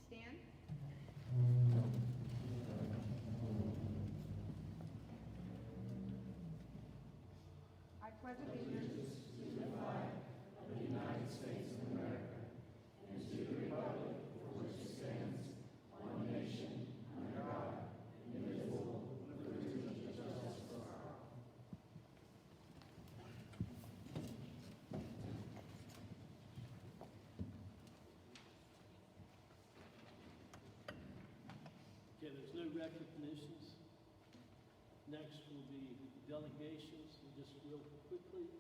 Stand. I pledge allegiance To the flag of the United States of America and to the republic for which it stands, one nation, under God, indivisible, with liberty and justice for all. Okay, there's no recognitions. Next will be delegations. And just real quickly,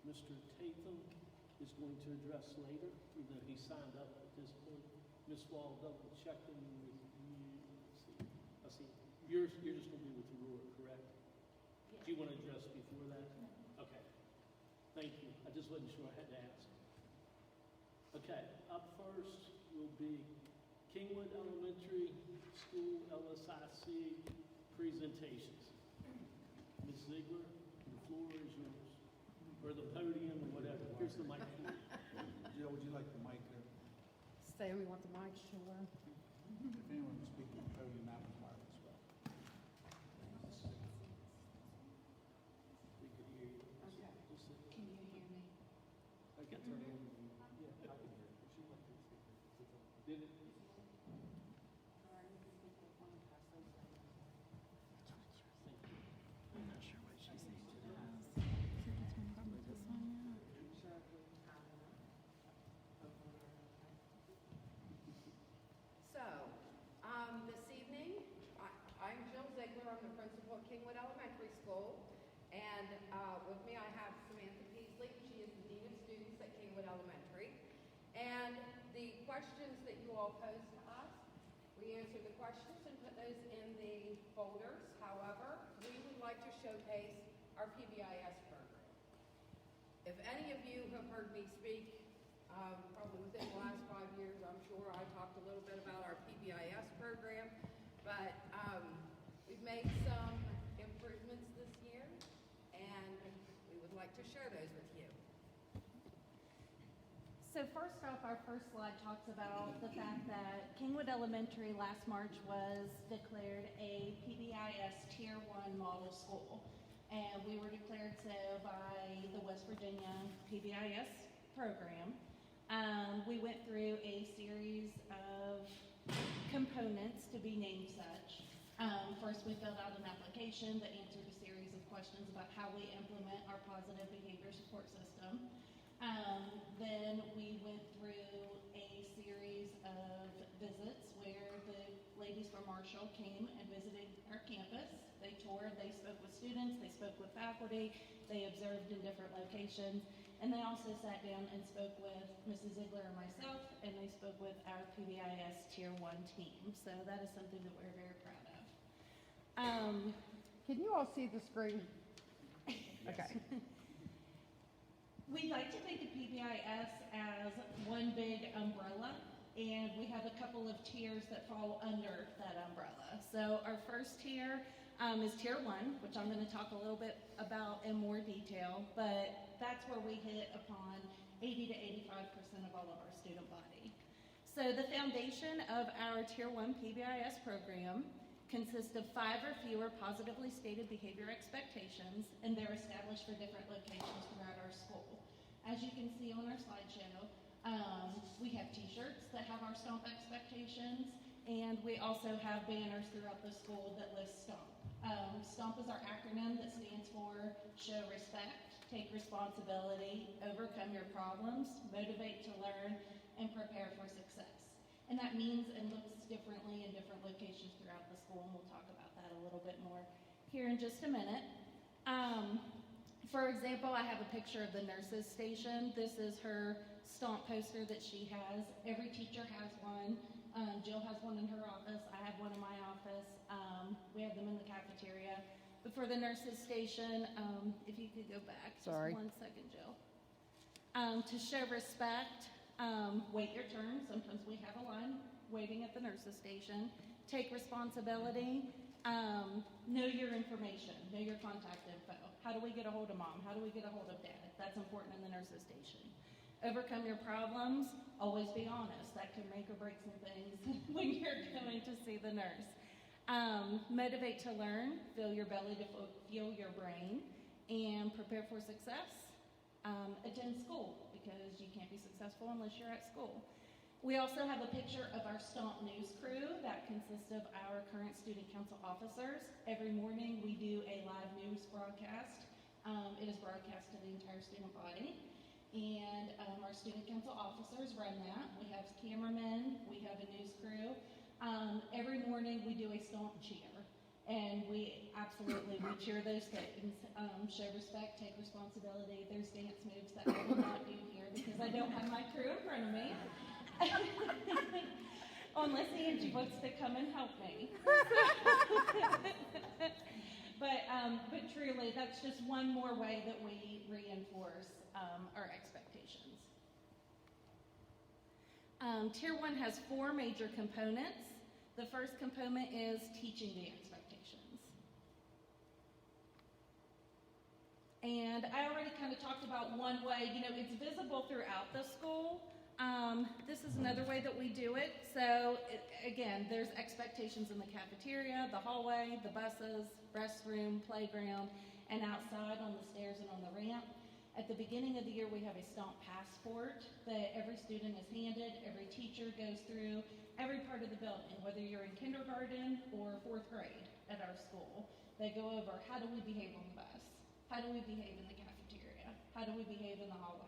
Mr. Tatham is going to address later, even though he signed up at this point. Ms. Wall, double checking with you. Let's see. I see. You're just going to be with Aurora, correct? Yes. Do you want to address before that? Okay. Thank you. I just wasn't sure I had to ask. Okay, up first will be Kingwood Elementary School LSIC presentations. Ms. Ziegler, the floor is yours. Or the podium, or whatever. Here's the mic for you. Jill, would you like the mic there? Say we want the mic, sure. If anyone can speak to the podium, that would work as well. We could hear you. Okay. Just sit. Can you hear me? I can turn it on. Yeah, I can hear it. She might be speaking. Did it? Thank you. I'm not sure what she's saying. So, this evening, I'm Jill Ziegler. I'm the principal at Kingwood Elementary School. And with me I have Samantha Peasley. She is the Dean of Students at Kingwood Elementary. And the questions that you all pose to us, we answer the questions and put those in the folders. However, we would like to showcase our PBIS program. If any of you have heard me speak, probably within the last 5 years, I'm sure I talked a little bit about our PBIS program, but we've made some improvements this year, and we would like to share those with you. So first off, our first slide talks about the fact that Kingwood Elementary last March was declared a PBIS Tier 1 model school. And we were declared so by the West Virginia PBIS program. We went through a series of components to be named such. First, we filled out an application that answered a series of questions about how we implement our positive behavior support system. Then we went through a series of visits where the ladies from Marshall came and visited our campus. They toured, they spoke with students, they spoke with faculty, they observed in different locations, and they also sat down and spoke with Mrs. Ziegler and myself, and they spoke with our PBIS Tier 1 team. So that is something that we're very proud of. Can you all see the screen? Okay. We like to think of PBIS as one big umbrella, and we have a couple of tiers that fall under that umbrella. So our first tier is Tier 1, which I'm going to talk a little bit about in more detail, but that's where we hit upon 80 to 85% of all of our student body. So the foundation of our Tier 1 PBIS program consists of 5 or fewer positively stated behavior expectations, and they're established for different locations throughout our school. As you can see on our slideshow, we have t-shirts that have our STOMP expectations, and we also have banners throughout the school that list STOMP. STOMP is our acronym that stands for Show Respect, Take Responsibility, Overcome Your Problems, Motivate to Learn, and Prepare for Success. And that means and looks differently in different locations throughout the school, and we'll talk about that a little bit more here in just a minute. For example, I have a picture of the nurses station. This is her STOMP poster that she has. Every teacher has one. Jill has one in her office. I have one in my office. We have them in the cafeteria. But for the nurses station, if you could go back Sorry. just 1 second, Jill. To show respect, wait your turn. Sometimes we have a line waiting at the nurses station. Take responsibility. Know your information. Know your contact info. How do we get a hold of mom? How do we get a hold of dad? That's important in the nurses station. Overcome your problems, always be honest. That can make or break some things when you're going to see the nurse. Motivate to learn, fill your belly to fuel your brain, and prepare for success. Attend school, because you can't be successful unless you're at school. We also have a picture of our Stomp News crew that consists of our current student council officers. Every morning we do a live news broadcast. It is broadcast to the entire student body. And our student council officers run that. We have cameramen, we have a news crew. Every morning we do a Stomp cheer. And we cheer those things. Show respect, take responsibility. There's dance moves that I will not do here because I don't have my crew in front of me. Unless Angie wants to come and help me. But truly, that's just one more way that we reinforce our expectations. Tier 1 has 4 major components. The first component is teaching the expectations. And I already kind of talked about one way, it's visible throughout the school. This is another way that we do it. So again, there's expectations in the cafeteria, the hallway, the buses, restroom, playground, and outside on the stairs and on the ramp. At the beginning of the year, we have a Stomp passport that every student is handed, every teacher goes through every part of the building, whether you're in kindergarten or 4th grade at our school. They go over, how do we behave on the bus? How do we behave in the cafeteria? How do we behave in the hallway?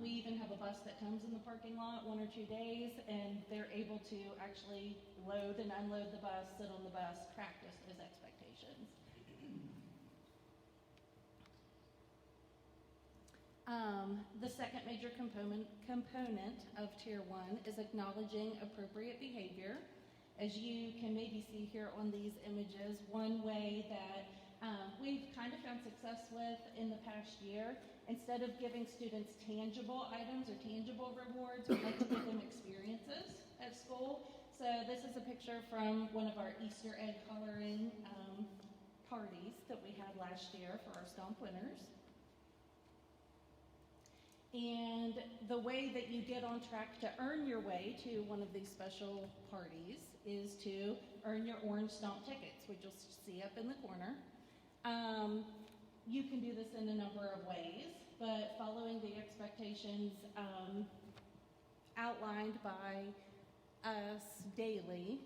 We even have a bus that comes in the parking lot 1 or 2 days, and they're able to actually load and unload the bus, sit on the bus, practice those expectations. The second major component of Tier 1 is acknowledging appropriate behavior. As you can maybe see here on these images, one way that we've kind of found success with in the past year, instead of giving students tangible items or tangible rewards, we like to give them experiences at school. So this is a picture from one of our Easter egg coloring parties that we had last year for our Stomp winners. And the way that you get on track to earn your way to one of these special parties is to earn your orange Stomp tickets, which you'll see up in the corner. You can do this in a number of ways, but following the expectations outlined by us daily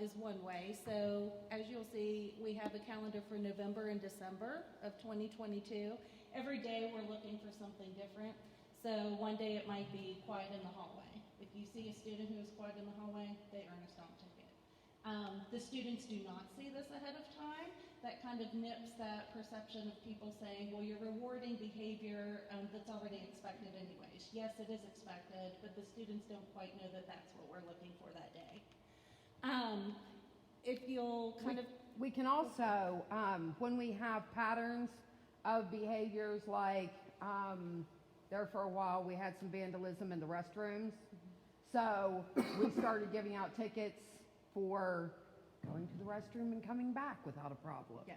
is one way. So as you'll see, we have a calendar for November and December of 2022. Every day we're looking for something different. So one day it might be quiet in the hallway. If you see a student who is quiet in the hallway, they earn a Stomp ticket. The students do not see this ahead of time. That kind of nips that perception of people saying, well, you're rewarding behavior that's already expected anyways. Yes, it is expected, but the students don't quite know that that's what we're looking for that day. If you'll We can also, when we have patterns of behaviors like there for a while we had some vandalism in the restrooms. So we started giving out tickets for going to the restroom and coming back without a problem. Yeah.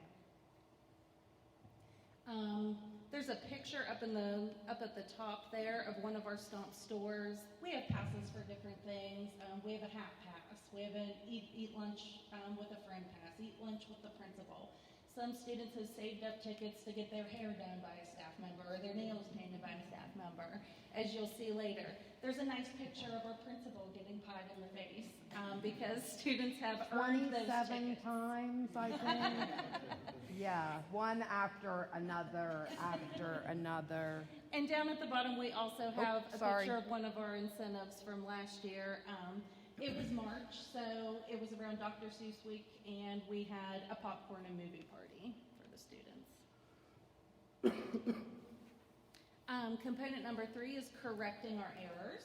There's a picture up at the top there of one of our Stomp stores. We have passes for different things. We have a hat pass. We have an eat lunch with a friend pass, eat lunch with the principal. Some students have saved up tickets to get their hair done by a staff member or their nails painted by a staff member, as you'll see later. There's a nice picture of our principal getting pied in the face because students have earned those tickets. 27 times, I think. Yeah, one after another, after another. And down at the bottom, we also have a picture of one of our incentives from last year. It was March, so it was around Dr. Seuss Week, and we had a popcorn and movie party for the students. Component number 3 is correcting our errors.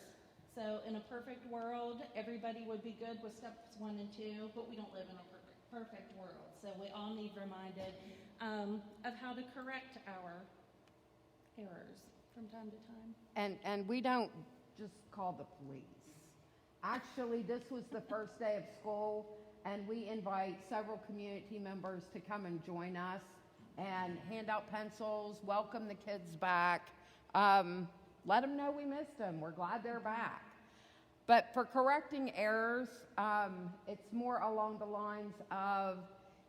So in a perfect world, everybody would be good with steps 1 and 2, but we don't live in a perfect world. So we all need reminded of how to correct our errors from time to time. And we don't just call the police. Actually, this was the first day of school, and we invite several community members to come and join us and hand out pencils, welcome the kids back. let them know we missed them. We're glad they're back. But for correcting errors, it's more along the lines of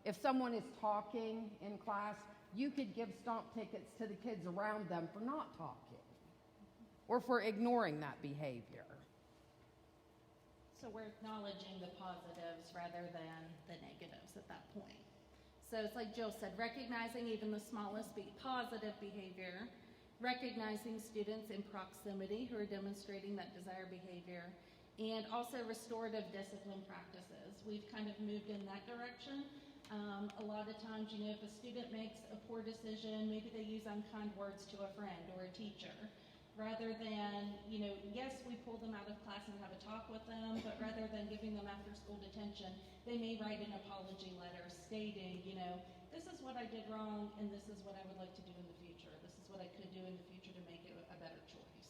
if someone is talking in class, you could give stomp tickets to the kids around them for not talking or for ignoring that behavior. So we're acknowledging the positives rather than the negatives at that point. So it's like Jill said, recognizing even the smallest positive behavior, recognizing students in proximity who are demonstrating that desired behavior, and also restorative discipline practices. We've kind of moved in that direction. A lot of times, you know, if a student makes a poor decision, maybe they use unkind words to a friend or a teacher. Rather than, you know, yes, we pull them out of class and have a talk with them, but rather than giving them after school detention, they may write an apology letter stating, you know, this is what I did wrong and this is what I would like to do in the future. This is what I could do in the future to make it a better choice.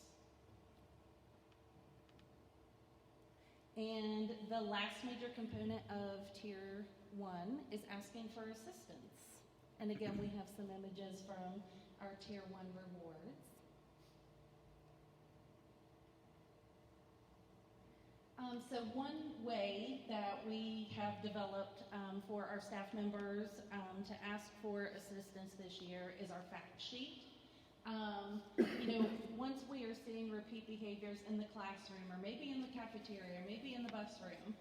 And the last major component of Tier 1 is asking for assistance. And again, we have some images from our Tier 1 rewards. So one way that we have developed for our staff members to ask for assistance this year is our fact sheet. You know, once we are seeing repeat behaviors in the classroom or maybe in the cafeteria or maybe in the bus room,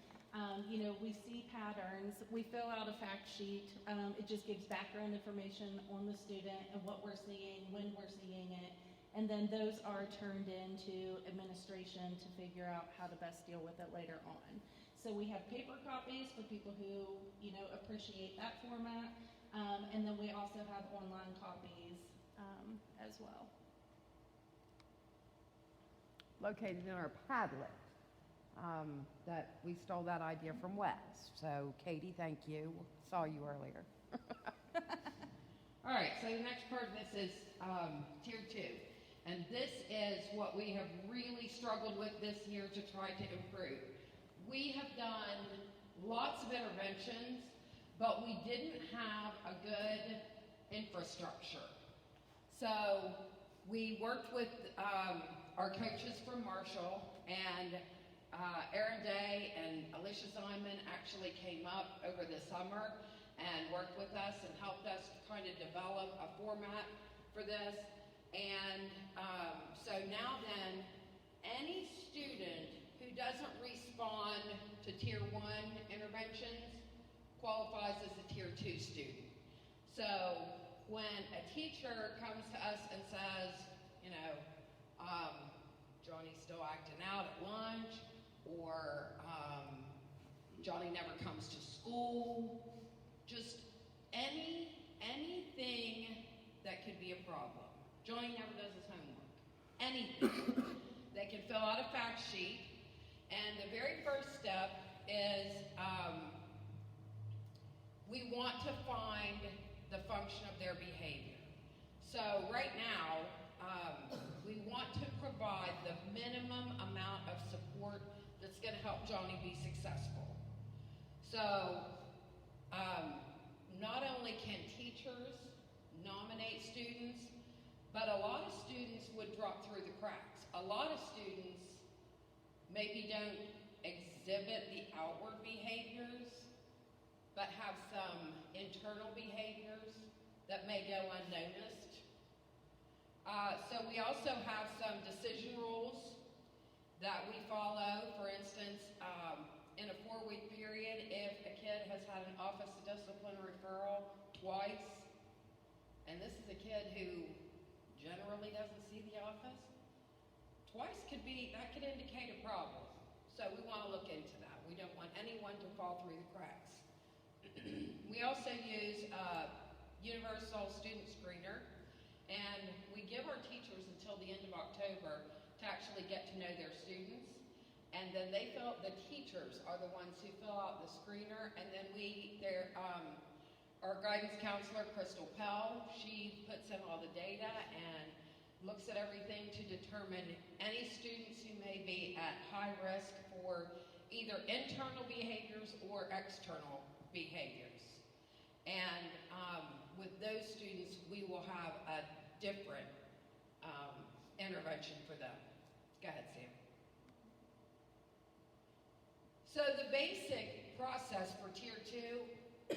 you know, we see patterns, we fill out a fact sheet. It just gives background information on the student and what we're seeing, when we're seeing it. And then those are turned into administration to figure out how to best deal with it later on. So we have paper copies for people who, you know, appreciate that format. And then we also have online copies as well. Located in our Padlet, that we stole that idea from Wes. So Katie, thank you. Saw you earlier. All right, so the next part of this is Tier 2. And this is what we have really struggled with this year to try to improve. We have done lots of interventions, but we didn't have a good infrastructure. So we worked with our coaches from Marshall, and Erin Day and Alicia Simon actually came up over the summer and worked with us and helped us kind of develop a format for this. And so now then, any student who doesn't respond to Tier 1 interventions qualifies as a Tier 2 student. So when a teacher comes to us and says, you know, Johnny's still acting out at lunch, or Johnny never comes to school, just anything that could be a problem. Johnny never does his homework. Anything. They can fill out a fact sheet, and the very first step is we want to find the function of their behavior. So right now, we want to provide the minimum amount of support that's going to help Johnny be successful. So not only can teachers nominate students, but a lot of students would drop through the cracks. A lot of students maybe don't exhibit the outward behaviors, but have some internal behaviors that may go unnoticed. So we also have some decision rules that we follow. For instance, in a 4-week period, if a kid has had an office of discipline referral twice, and this is a kid who generally doesn't see the office, twice could indicate a problem. So we want to look into that. We don't want anyone to fall through the cracks. We also use Universal Student Screener, and we give our teachers until the end of October to actually get to know their students, and then the teachers are the ones who fill out the screener, and then our guidance counselor, Crystal Pell, she puts in all the data and looks at everything to determine any students who may be at high risk for either internal behaviors or external behaviors. And with those students, we will have a different intervention for them. Go ahead, Sam. So the basic process for Tier 2,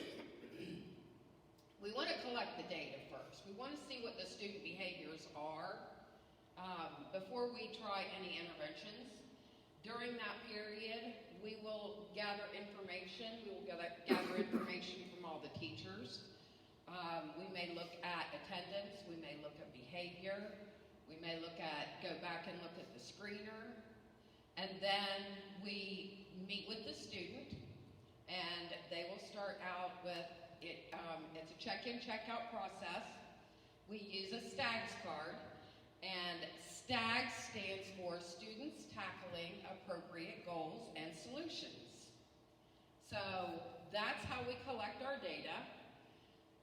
we want to collect the data first. We want to see what the student behaviors are before we try any interventions. During that period, we will gather information. We will gather information from all the teachers. We may look at attendance. We may look at behavior. We may go back and look at the screener. And then we meet with the student, and they will start out with it. It's a check-in, check-out process. We use a STAGS card, and STAGS stands for Students Tackling Appropriate Goals and Solutions. So that's how we collect our data.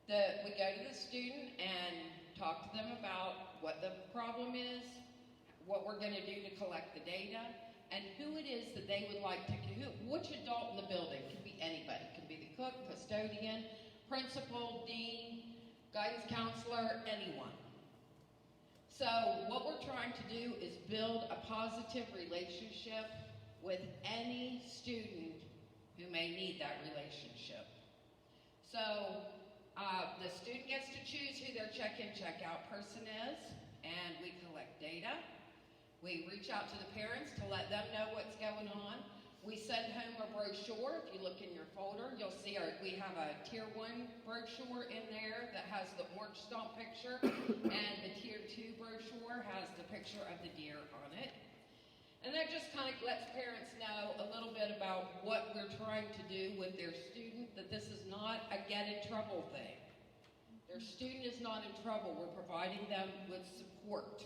We go to the student and talk to them about what the problem is, what we're going to do to collect the data, and who it is that they would like to, which adult in the building. Could be anybody. Could be the cook, custodian, principal, dean, guidance counselor, anyone. So what we're trying to do is build a positive relationship with any student who may need that relationship. So the student gets to choose who their check-in, check-out person is, and we collect data. We reach out to the parents to let them know what's going on. We send home a brochure. If you look in your folder, you'll see we have a Tier 1 brochure in there that has the orange stomp picture, and the Tier 2 brochure has the picture of the deer on it. And that just kind of lets parents know a little bit about what we're trying to do with their student, that this is not a get-in-trouble thing. Their student is not in trouble. We're providing them with support.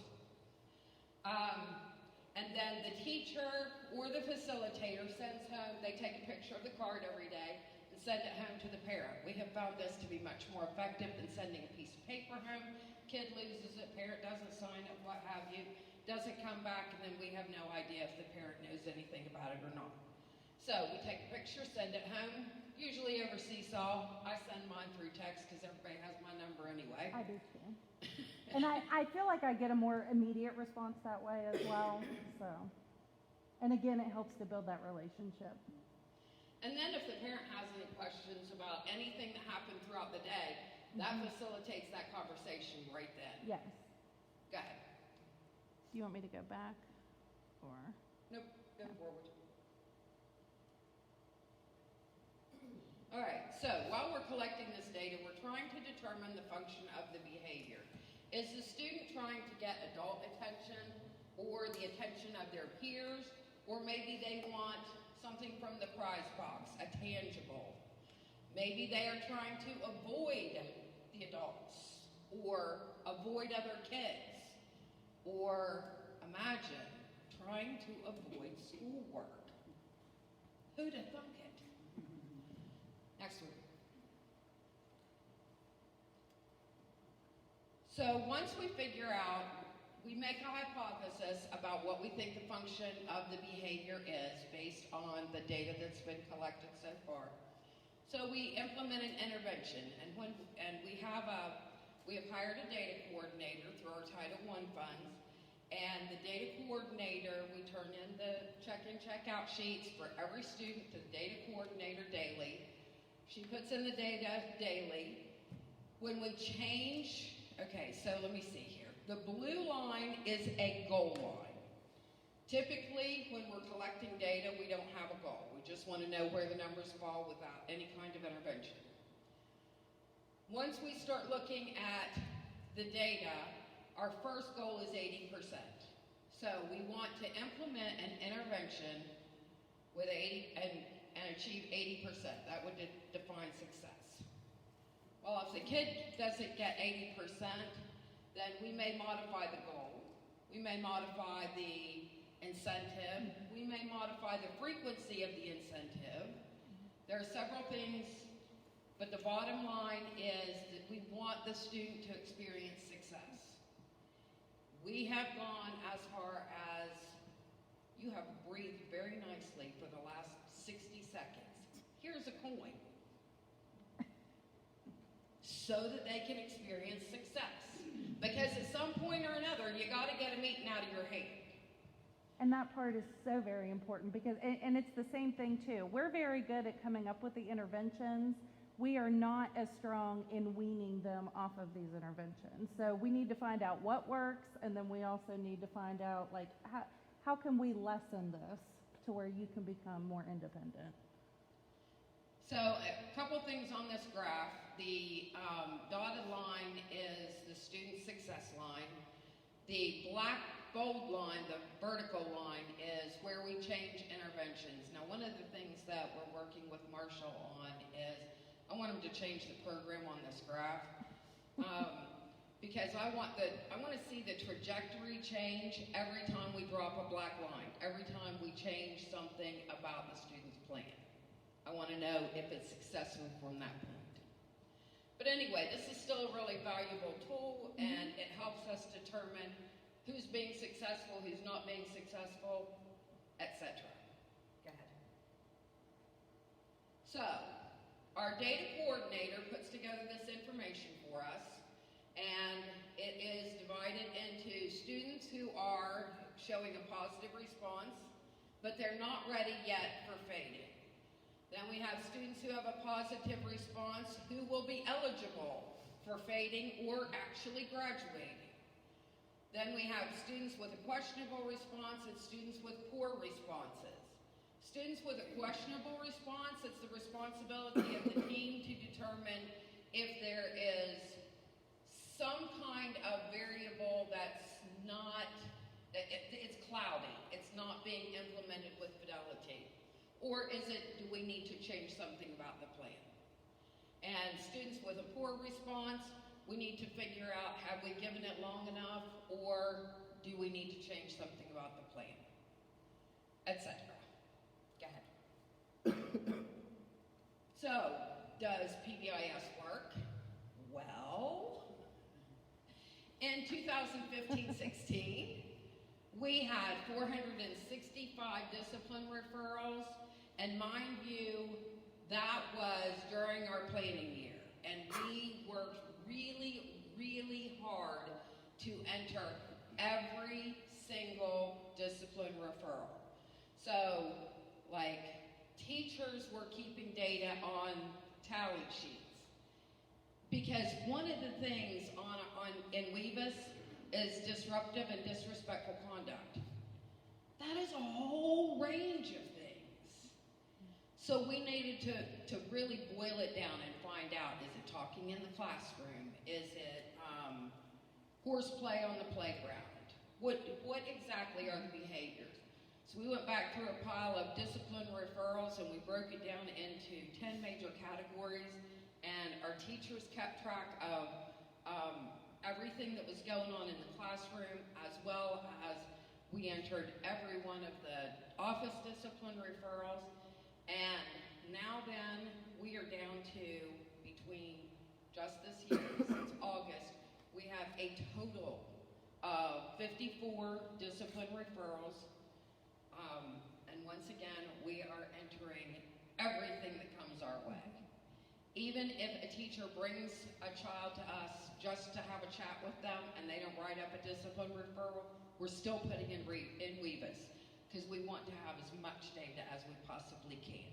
And then the teacher or the facilitator sends home, they take a picture of the card every day and send it home to the parent. We have found this to be much more effective than sending a piece of paper home. Kid loses it, parent doesn't sign it, what have you, doesn't come back, and then we have no idea if the parent knows anything about it or not. So we take a picture, send it home, usually over Seesaw. I send mine through text because everybody has my number anyway. I do too. And I feel like I get a more immediate response that way as well. So, and again, it helps to build that relationship. And then if the parent has any questions about anything that happened throughout the day, that facilitates that conversation right then. Yes. Go ahead. Do you want me to go back or? Nope, go forward. All right, so while we're collecting this data, we're trying to determine the function of the behavior. Is the student trying to get adult attention or the attention of their peers, or maybe they want something from the prize box, a tangible. Maybe they are trying to avoid the adults or avoid other kids, or imagine trying to avoid schoolwork. Who'd have thunk it? Next one. So once we figure out, we make a hypothesis about what we think the function of the behavior is based on the data that's been collected so far. So we implement an intervention, and we have hired a data coordinator through our Title I funds, and the data coordinator, we turn in the check-in, check-out sheets for every student to the data coordinator daily. She puts in the data daily. When we change, okay, so let me see here. The blue line is a goal line. Typically, when we're collecting data, we don't have a goal. We just want to know where the numbers fall without any kind of intervention. Once we start looking at the data, our first goal is 80%. So we want to implement an intervention with 80 and achieve 80%. That would define success. Well, if the kid doesn't get 80%, then we may modify the goal. We may modify the incentive. We may modify the frequency of the incentive. There are several things, but the bottom line is that we want the student to experience success. We have gone as far as, you have breathed very nicely for the last 60 seconds. Here's a coin. So that they can experience success. Because at some point or another, you got to get a meeting out of your head. And that part is so very important because, and it's the same thing too. We're very good at coming up with the interventions. We are not as strong in weaning them off of these interventions. So we need to find out what works, and then we also need to find out, like, how can we lessen this to where you can become more independent? So a couple things on this graph. The dotted line is the student success line. The black bold line, the vertical line, is where we change interventions. Now, one of the things that we're working with Marshall on is I want him to change the program on this graph because I want to see the trajectory change every time we drop a black line, every time we change something about the student's plan. I want to know if it's successful from that point. But anyway, this is still a really valuable tool, and it helps us determine who's being successful, who's not being successful, etc. Go ahead. So, our data coordinator puts together this information for us, and it is divided into students who are showing a positive response, but they're not ready yet for fading. Then we have students who have a positive response who will be eligible for fading or actually graduating. Then we have students with a questionable response and students with poor responses. Students with a questionable response, it's the responsibility of the team to determine if there is some kind of variable that's not, it's cloudy, it's not being implemented with fidelity. Or is it, do we need to change something about the plan? And students with a poor response, we need to figure out, have we given it long enough, or do we need to change something about the plan, etc. Go ahead. So, does PBIS work? Well, in 2015-16, we had 465 discipline referrals, and mind you, that was during our planning year, and we worked really, really hard to enter every single discipline referral. So, like, teachers were keeping data on tally sheets. Because one of the things in WEBUS is disruptive and disrespectful conduct. That is a whole range of things. So we needed to really boil it down and find out, is it talking in the classroom? Is it horseplay on the playground? What exactly are the behaviors? So we went back through a pile of discipline referrals and we broke it down into 10 major categories, and our teachers kept track of everything that was going on in the classroom, as well as we entered every one of the office discipline referrals. And now then, we are down to, between just this year, since August, we have a total of 54 discipline referrals. And once again, we are entering everything that comes our way. Even if a teacher brings a child to us just to have a chat with them and they don't write up a discipline referral, we're still putting in WEBUS because we want to have as much data as we possibly can.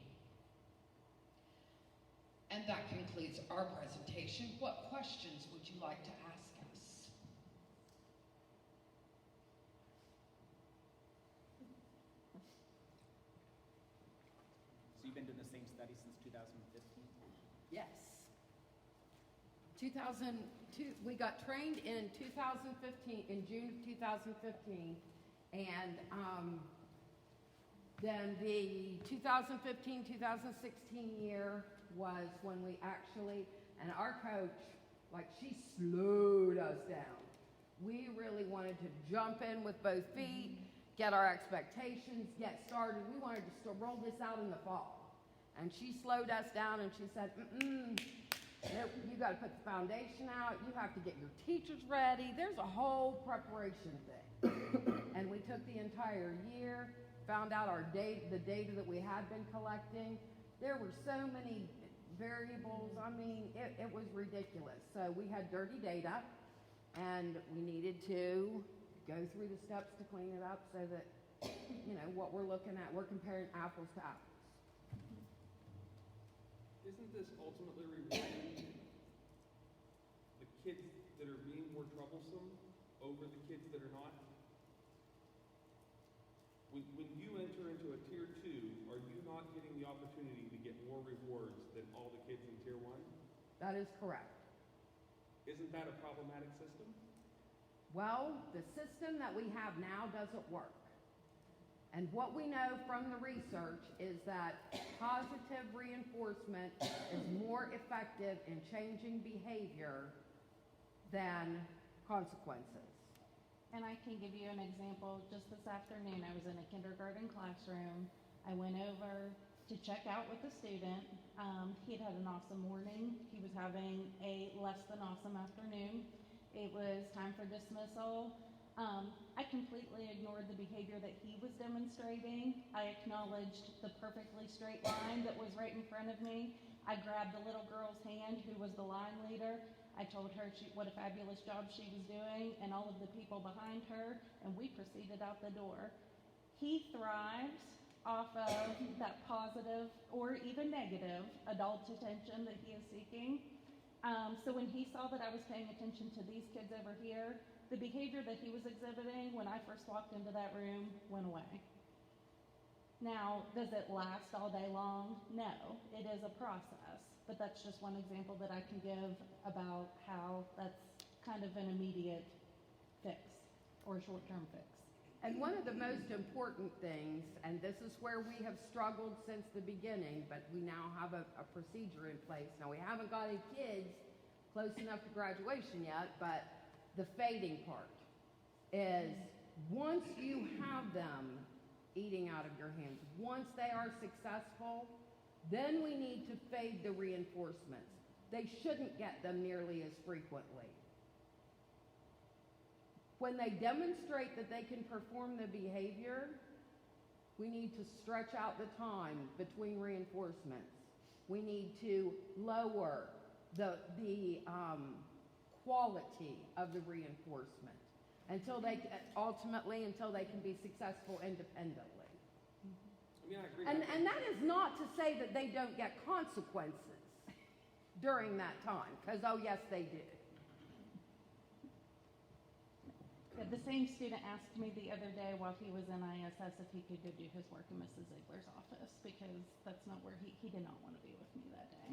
And that concludes our presentation. What questions would you like to ask us? So you've been doing the same study since 2015? Yes. 2002, we got trained in 2015, in June of 2015, and then the 2015-2016 year was when we actually, and our coach, like, she slowed us down. We really wanted to jump in with both feet, get our expectations, get started. We wanted to still roll this out in the fall. And she slowed us down and she said, you got to put the foundation out. You have to get your teachers ready. There's a whole preparation thing. And we took the entire year, found out the data that we had been collecting. There were so many variables. I mean, it was ridiculous. So we had dirty data, And we needed to go through the steps to clean it up so that, you know, what we're looking at, we're comparing apples to apples. Isn't this ultimately rewarding the kids that are being more troublesome over the kids that are not? When you enter into a tier 2, are you not getting the opportunity to get more rewards than all the kids in tier 1? That is correct. Isn't that a problematic system? Well, the system that we have now doesn't work. And what we know from the research is that positive reinforcement is more effective in changing behavior than consequences. And I can give you an example. Just this afternoon, I was in a kindergarten classroom. I went over to check out with the student. He had an awesome morning. He was having a less than awesome afternoon. It was time for dismissal. I completely ignored the behavior that he was demonstrating. I acknowledged the perfectly straight line that was right in front of me. I grabbed the little girl's hand who was the line leader. I told her what a fabulous job she was doing and all of the people behind her, and we proceeded out the door. He thrives off of that positive or even negative adult attention that he is seeking. So when he saw that I was paying attention to these kids over here, the behavior that he was exhibiting when I first walked into that room went away. Now, does it last all day long? No, it is a process, but that's just one example that I can give about how that's kind of an immediate fix or a short-term fix. And one of the most important things, and this is where we have struggled since the beginning, but we now have a procedure in place. Now, we haven't got any kids close enough to graduation yet, but the fading part is once you have them eating out of your hands, once they are successful, then we need to fade the reinforcements. They shouldn't get them nearly as frequently. When they demonstrate that they can perform the behavior, we need to stretch out the time between reinforcements. We need to lower the quality of the reinforcement until they can be successful independently. I mean, I agree. And that is not to say that they don't get consequences during that time, because oh yes, they do. The same student asked me the other day while he was in ISS if he could go do his work in Mrs. Ziegler's office, because that's not where he did not want to be with me that day.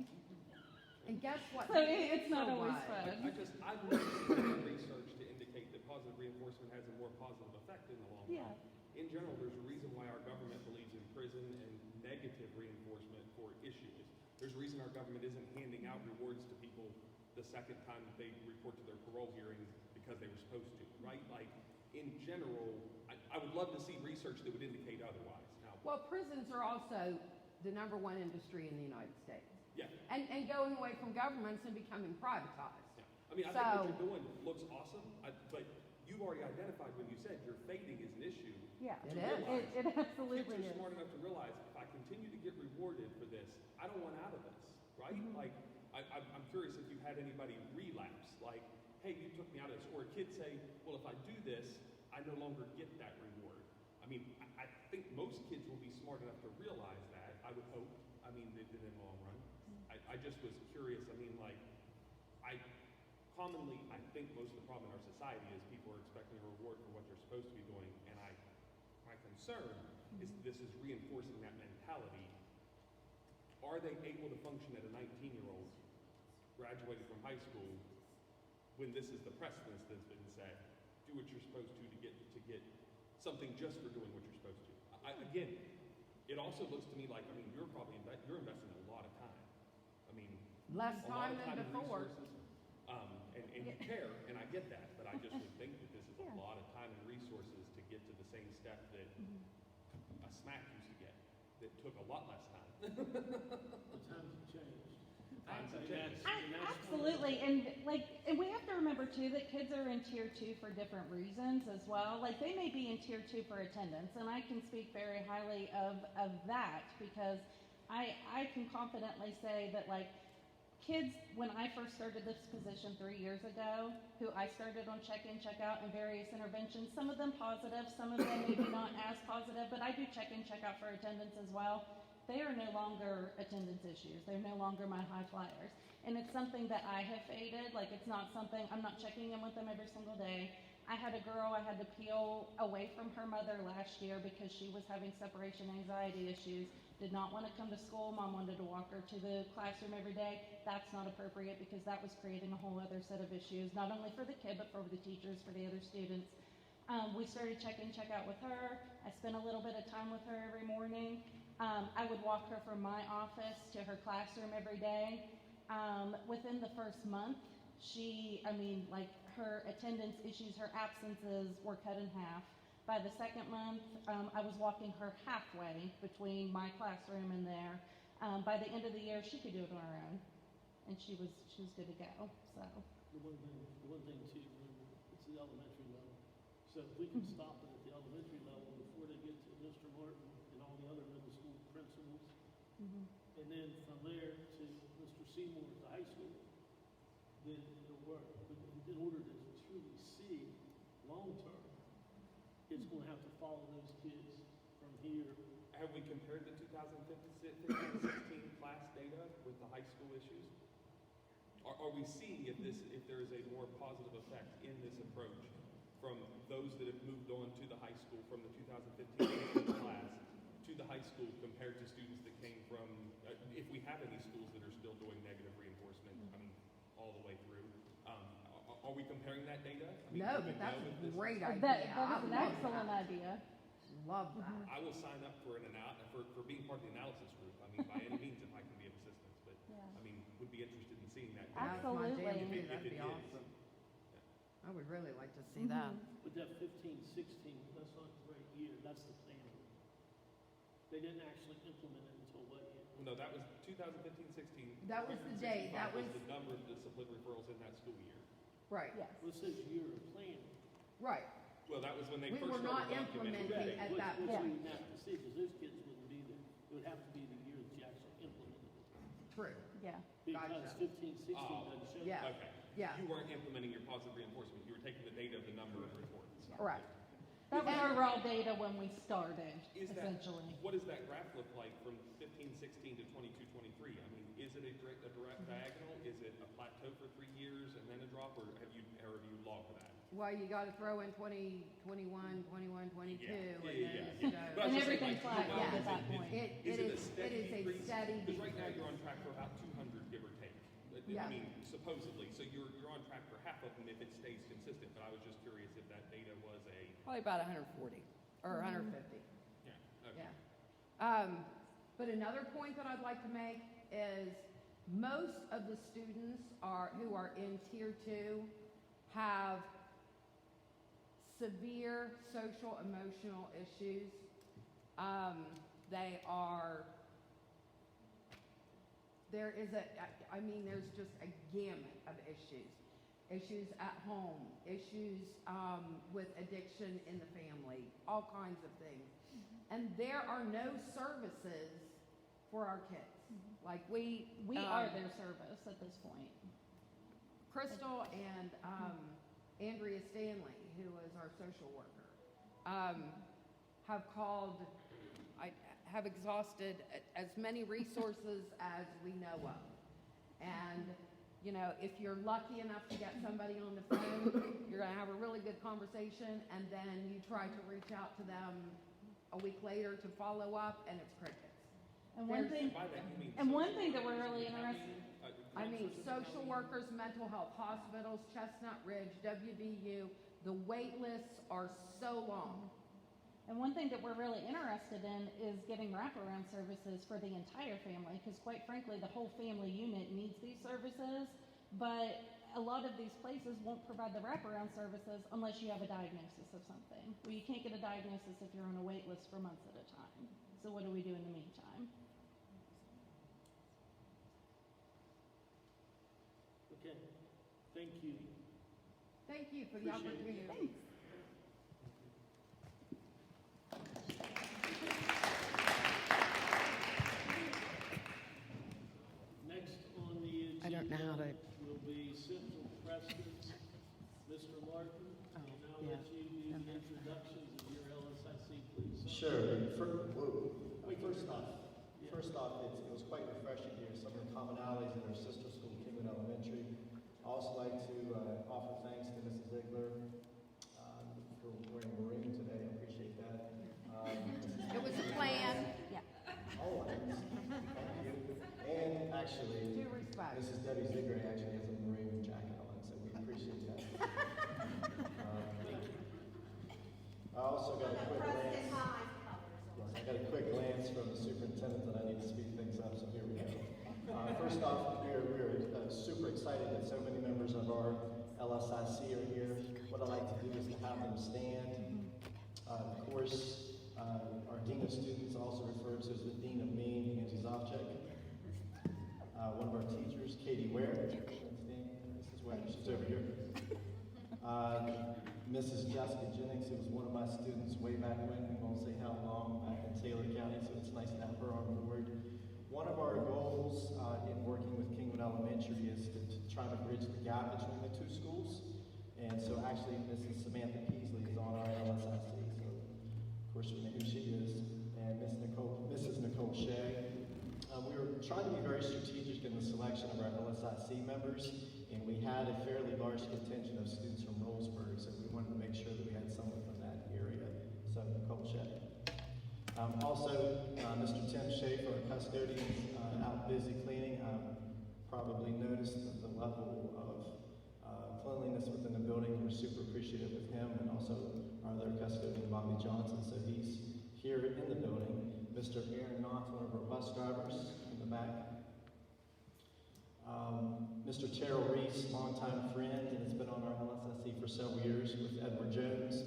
And guess what? So it's not So always what? fun. I've never seen research to indicate that positive reinforcement has a more positive effect in the long run. Yeah. In general, there's a reason why our government believes in prison and negative reinforcement for issues. There's a reason our government isn't handing out rewards to people the second time that they report to their parole hearings because they were supposed to, right? Like, in general, I would love to see research that would indicate otherwise. Now, Well, prisons are also the #1 industry in the United States. yeah. And going away from governments and becoming privatized. Yeah. I mean, I think what you're doing looks awesome, but you've already identified when you said your fading is an issue. Yeah, It is. It absolutely Kids are is. smart enough to realize if I continue to get rewarded for this, I don't want out of this, right? Mm-hmm. Like, I'm curious if you've had anybody relapse, like, hey, you took me out of this, or a kid say, well, if I do this, I no longer get that reward. I mean, I think most kids will be smart enough to realize that, I would hope. I mean, they did in the long run. I just was curious. I mean, like, I think most of the problem in our society is people are expecting a reward for what they're supposed to be doing, and my concern is that this is reinforcing that mentality. Are they able to function at a 19-year-old graduated from high school when this is the precedence that's been set? Do what you're supposed to get something just for doing what you're supposed to. Again, it also looks to me like, I mean, you're investing a lot of time. I mean, Less a lot time of than time and before. resources. And you care, and I get that, but I just would think that this is a Yeah. lot of time and resources to get to the same step that a smack used to get, that took a lot less time. The times have changed. Times have And changed. that's Absolutely, and we have to remember too that kids are in tier 2 for different reasons as well. Like, they may be in tier 2 for attendance, and I can speak very highly of that, because I can confidently say that, like, kids, when I first started this position 3 years ago, who I started on check-in, check-out, and various interventions, some of them positive, some of them maybe not as positive, but I do check-in, check-out for attendance as well. They are no longer attendance issues. They're no longer my high flyers. And it's something that I have faded. Like, it's not something, I'm not checking in with them every single day. I had a girl I had to peel away from her mother last year because she was having separation anxiety issues, did not want to come to school. Mom wanted to walk her to the classroom every day. That's not appropriate because that was creating a whole other set of issues, not only for the kid, but for the teachers, for the other students. We started check-in, check-out with her. I spent a little bit of time with her every morning. I would walk her from my office to her classroom every day. Within the first month, her attendance issues, her absences were cut in half. By the second month, I was walking her halfway between my classroom and there. By the end of the year, she could do it on her own, and she was good to go. So The one thing too, remember, it's the elementary level. So if we can stop it at the elementary level before they get to Mr. Martin and all the other middle school principals, and then from there to Mr. Seymour at the high school, then it'll work. But in order to truly see long-term, it's going to have to follow those kids from here. Have we compared the 2015-16 class data with the high school issues? Are we seeing if there is a more positive effect in this approach from those that have moved on to the high school from the 2015 class to the high school compared to students that came from, if we have any schools that are still doing negative reinforcement, all the way through, are we comparing that data? No, but that's a great idea. that is I an love excellent that. idea. Love that. I will sign up for for being part of the analysis group. I mean, by any means, if I can be of assistance, but Yeah. I mean, would be interested in seeing that. That's my Absolutely. jam too. If That'd it be is. awesome. I would really like to see that. But that 15-16, that's not the right year. That's the planning. They didn't actually implement it until what year? No, that was 2015-16. That was the date. That 365 was- the number of discipline referrals in that school year. Right. Yes. Well, it says year of planning. Right. Well, that was when they We first were not started documenting implementing it. at that Which point. we would have to see, because those kids wouldn't be there. It would have to be the year that you actually implemented it. True. Yeah. Because Gotcha. 15-16 Oh. doesn't show. Yeah. Okay. Yeah. You weren't implementing your positive reinforcement. You were taking the data of the number of reports. Right. That was our raw data when we started, Is that, essentially. what does that graph look like from 15-16 to 22-23? I mean, is it a direct diagonal? Is it a plateau for 3 years and then a drop, or have you logged that? Well, you got to throw in 20, 21, 21, 22, Yeah, and then yeah. it's But I go. was And just saying, everything like, flat yeah, at that point. It Is it a is steady a decrease? steady Because right now decrease. you're on track for about 200, give or take. Yeah. I mean, supposedly. So you're on track for half of them if it stays consistent. But I was just curious if that data was a Probably about 140 or 150. yeah. Okay. Yeah. But another point that I'd like to make is most of the students who are in Tier 2 have severe social emotional issues. There's just a gamut of issues. Issues at home, issues with addiction in the family, all kinds of things. And there are no services for our kids. Like We are their service at this point. Crystal and Andrea Stanley, who is our social worker, have exhausted as many resources as we know of. And, you know, if you're lucky enough to get somebody on the phone, you're going to have a really good conversation, and then you try to reach out to them a week later to follow up, and it's crickets. And one thing, By that, you mean and one social thing that we're workers? really How interested, many, I mean, counselors? social workers, mental health hospitals, Chestnut Ridge, WVU, the wait lists are so long. and one thing that we're really interested in is getting wraparound services for the entire family, because quite frankly, the whole family unit needs these services, but a lot of these places won't provide the wraparound services unless you have a diagnosis of something. Well, you can't get a diagnosis if you're on a wait list for months at a time. So what do we do in the meantime? Okay, thank you. Thank you for the Appreciate it. opportunity. Next on the I don't Preston, Mr. Martin, and I'll let you do the introductions of your LSIC, please. Sure. Yeah. First off, it was quite refreshing to hear some of the commonalities in our sister school, Kingwood Elementary. I also like to offer thanks to Mrs. Ziegler for wearing maroon today. I appreciate that. It was a plan. Always. Thank you. And actually, Due respect. Mrs. Debbie Ziegler actually has a maroon jacket on, so we appreciate that. I also got a quick glance. Yes, I got a quick glance from the superintendent that I need to speed things up, so here we go. First off, we're super excited that so many members of our LSIC are here. What I'd like to do is to have them stand. Of course, our Dean of Students, also referred to as the Dean of Mean, Angie Zovchek. One of our teachers, Katie Ware. Mrs. Ware, she's over here. Mrs. Jessica Jennings, who was one of my students way back when, we won't say how long, back in Taylor County, so it's nice to have her on board. One of our goals in working with Kingwood Elementary is to try to bridge the gap between the two schools. And so actually, Mrs. Samantha Peasley is on our LSIC, so of course we know who she is. And Mrs. Nicole Shea. We were trying to be very strategic in the selection of our LSIC members, and we had a fairly large contingent of students from Rollsburg, so we wanted to make sure that we had someone from that area. So Nicole Shea. Also, Mr. Tim Schaefer, our custodian, out busy cleaning. Probably noticed the level of cleanliness within the building. We're super appreciative of him, and also our other custodian, Bobby Johnson. So he's here in the building. Mr. Aaron Knopf, one of our bus drivers in the back. Mr. Terrell Reese, longtime friend, and has been on our LSIC for several years with Edward Jones.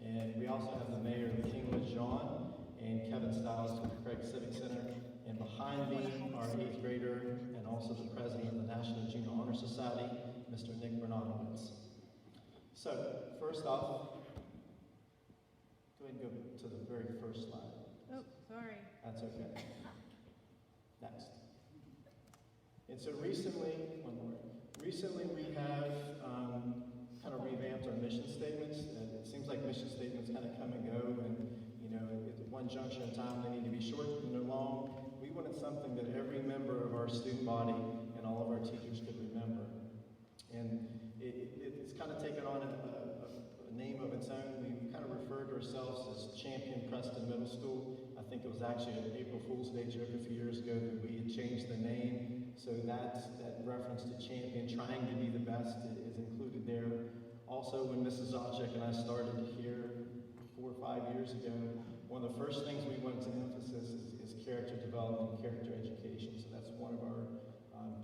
And we also have the mayor of Kingwood, John, and Kevin Stiles with the Craig Civic Center. And behind me, our 8th grader and also the president of the National Junior Honor Society, Mr. Nick Bernadowitz. So, first off, go ahead and go to the very first slide. Oh, sorry. That's okay. Next. And so recently we have kind of revamped our mission statements. And it seems like mission statements kind of come and go, and at one juncture in time they need to be short and they're long. We wanted something that every member of our student body and all of our teachers could remember. And it's kind of taken on a name of its own. We kind of referred to ourselves as Champion Preston Middle School. I think it was actually an April Fool's Day joke a few years ago that we had changed the name. So that reference to champion, trying to be the best, is included there. Also, when Mrs. Zovchek and I started here 4 or 5 years ago, one of the first things we wanted to emphasize is character development and character education. So that's one of our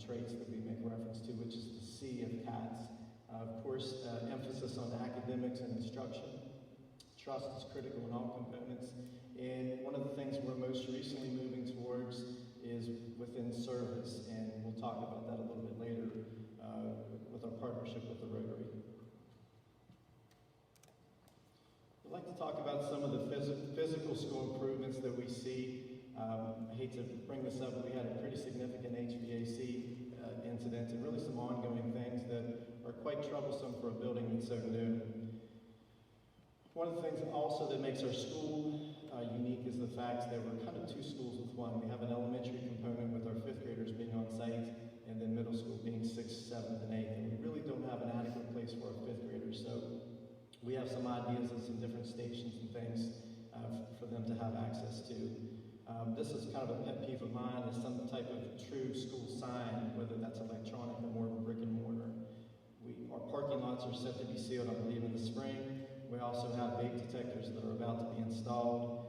traits that we make reference to, which is the C of CATS. Of course, emphasis on academics and instruction. Trust is critical in all components. And one of the things we're most recently moving towards is within service. And we'll talk about that a little bit later with our partnership with the Rotary. I'd like to talk about some of the physical school improvements that we see. I hate to bring this up, but we had a pretty significant HVAC incident and really some ongoing things that are quite troublesome for a building that's so new. One of the things also that makes our school unique is the fact that we're kind of two schools with one. We have an elementary component with our 5th graders being on site, and then middle school being 6th, 7th, and 8th. And we really don't have an adequate place for our 5th graders. So we have some ideas of some different stations and things for them to have access to. This is kind of a pet peeve of mine, is some type of true school sign, whether that's electronic or more brick and mortar. Our parking lots are set to be sealed, I believe, in the spring. We also have vape detectors that are about to be installed.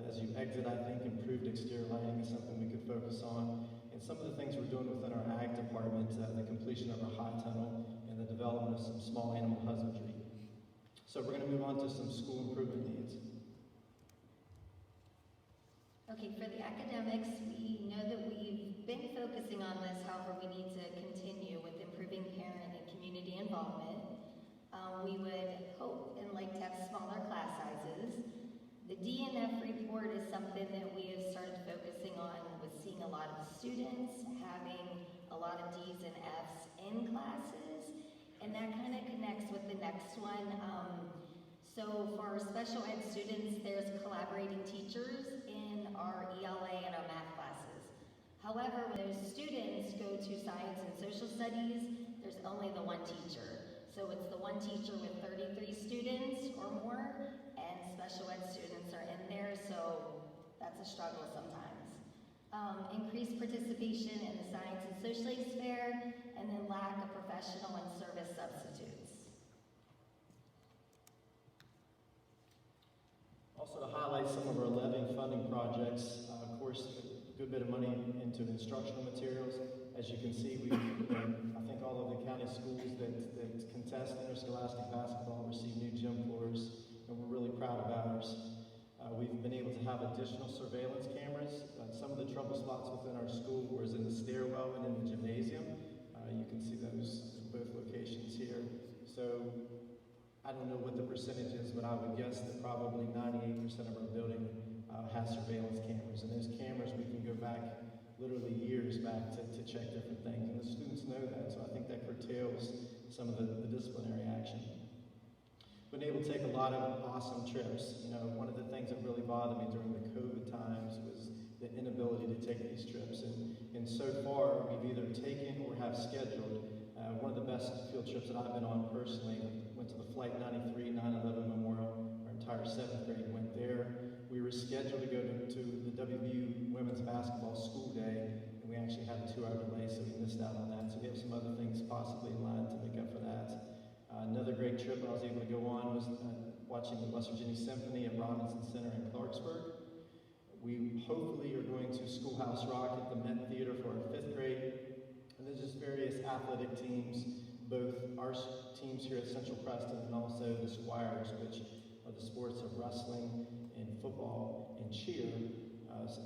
As you exit, I think improved exterior lighting is something we could focus on. And some of the things we're doing within our ag department, the completion of our high tunnel and the development of some small animal husbandry. So we're going to move on to some school improvement needs. Okay, for the academics, we know that we've been focusing on this, however, we need to continue with improving parent and community involvement. We would hope and like to have smaller class sizes. The DNF report is something that we have started focusing on with seeing a lot of students having a lot of D's and F's in classes, And that kind of connects with the next one. So for our special ed students, there's collaborating teachers in our ELA and our math classes. However, when those students go to science and social studies, there's only the one teacher. So it's the one teacher with 33 students or more, and special ed students are in there, so that's a struggle sometimes. Increased participation in the science and social studies fair, and then lack of professional and service substitutes. Also, to highlight some of our levy funding projects, of course, a good bit of money into instructional materials. As you can see, I think all of the county schools that contest interscholastic basketball receive new gym floors, and we're really proud of ours. We've been able to have additional surveillance cameras. Some of the trouble spots within our school was in the stairwell and in the gymnasium. You can see those in both locations here. So I don't know what the percentage is, but I would guess that probably 98% of our building has surveillance cameras. And those cameras, we can go back literally years back to check different things. And the students know that, so I think that curtails some of the disciplinary action. Been able to take a lot of awesome trips. You know, one of the things that really bothered me during the COVID times was the inability to take these trips. And so far, we've either taken or have scheduled one of the best field trips that I've been on personally. Went to the Flight 93 9/11 Memorial. Our entire 7th grade went there. We were scheduled to go to the WVU Women's Basketball School Day, and we actually had a 2-hour delay, so we missed out on that. So we have some other things possibly in line to make up for that. Another great trip I was able to go on was watching the West Virginia Symphony at Robinson Center in Clarksburg. We hopefully are going to Schoolhouse Rock at the Met Theater for our 5th grade. And there's just various athletic teams, both our teams here at Central Preston and also the Squires, which are the sports of wrestling and football and cheer,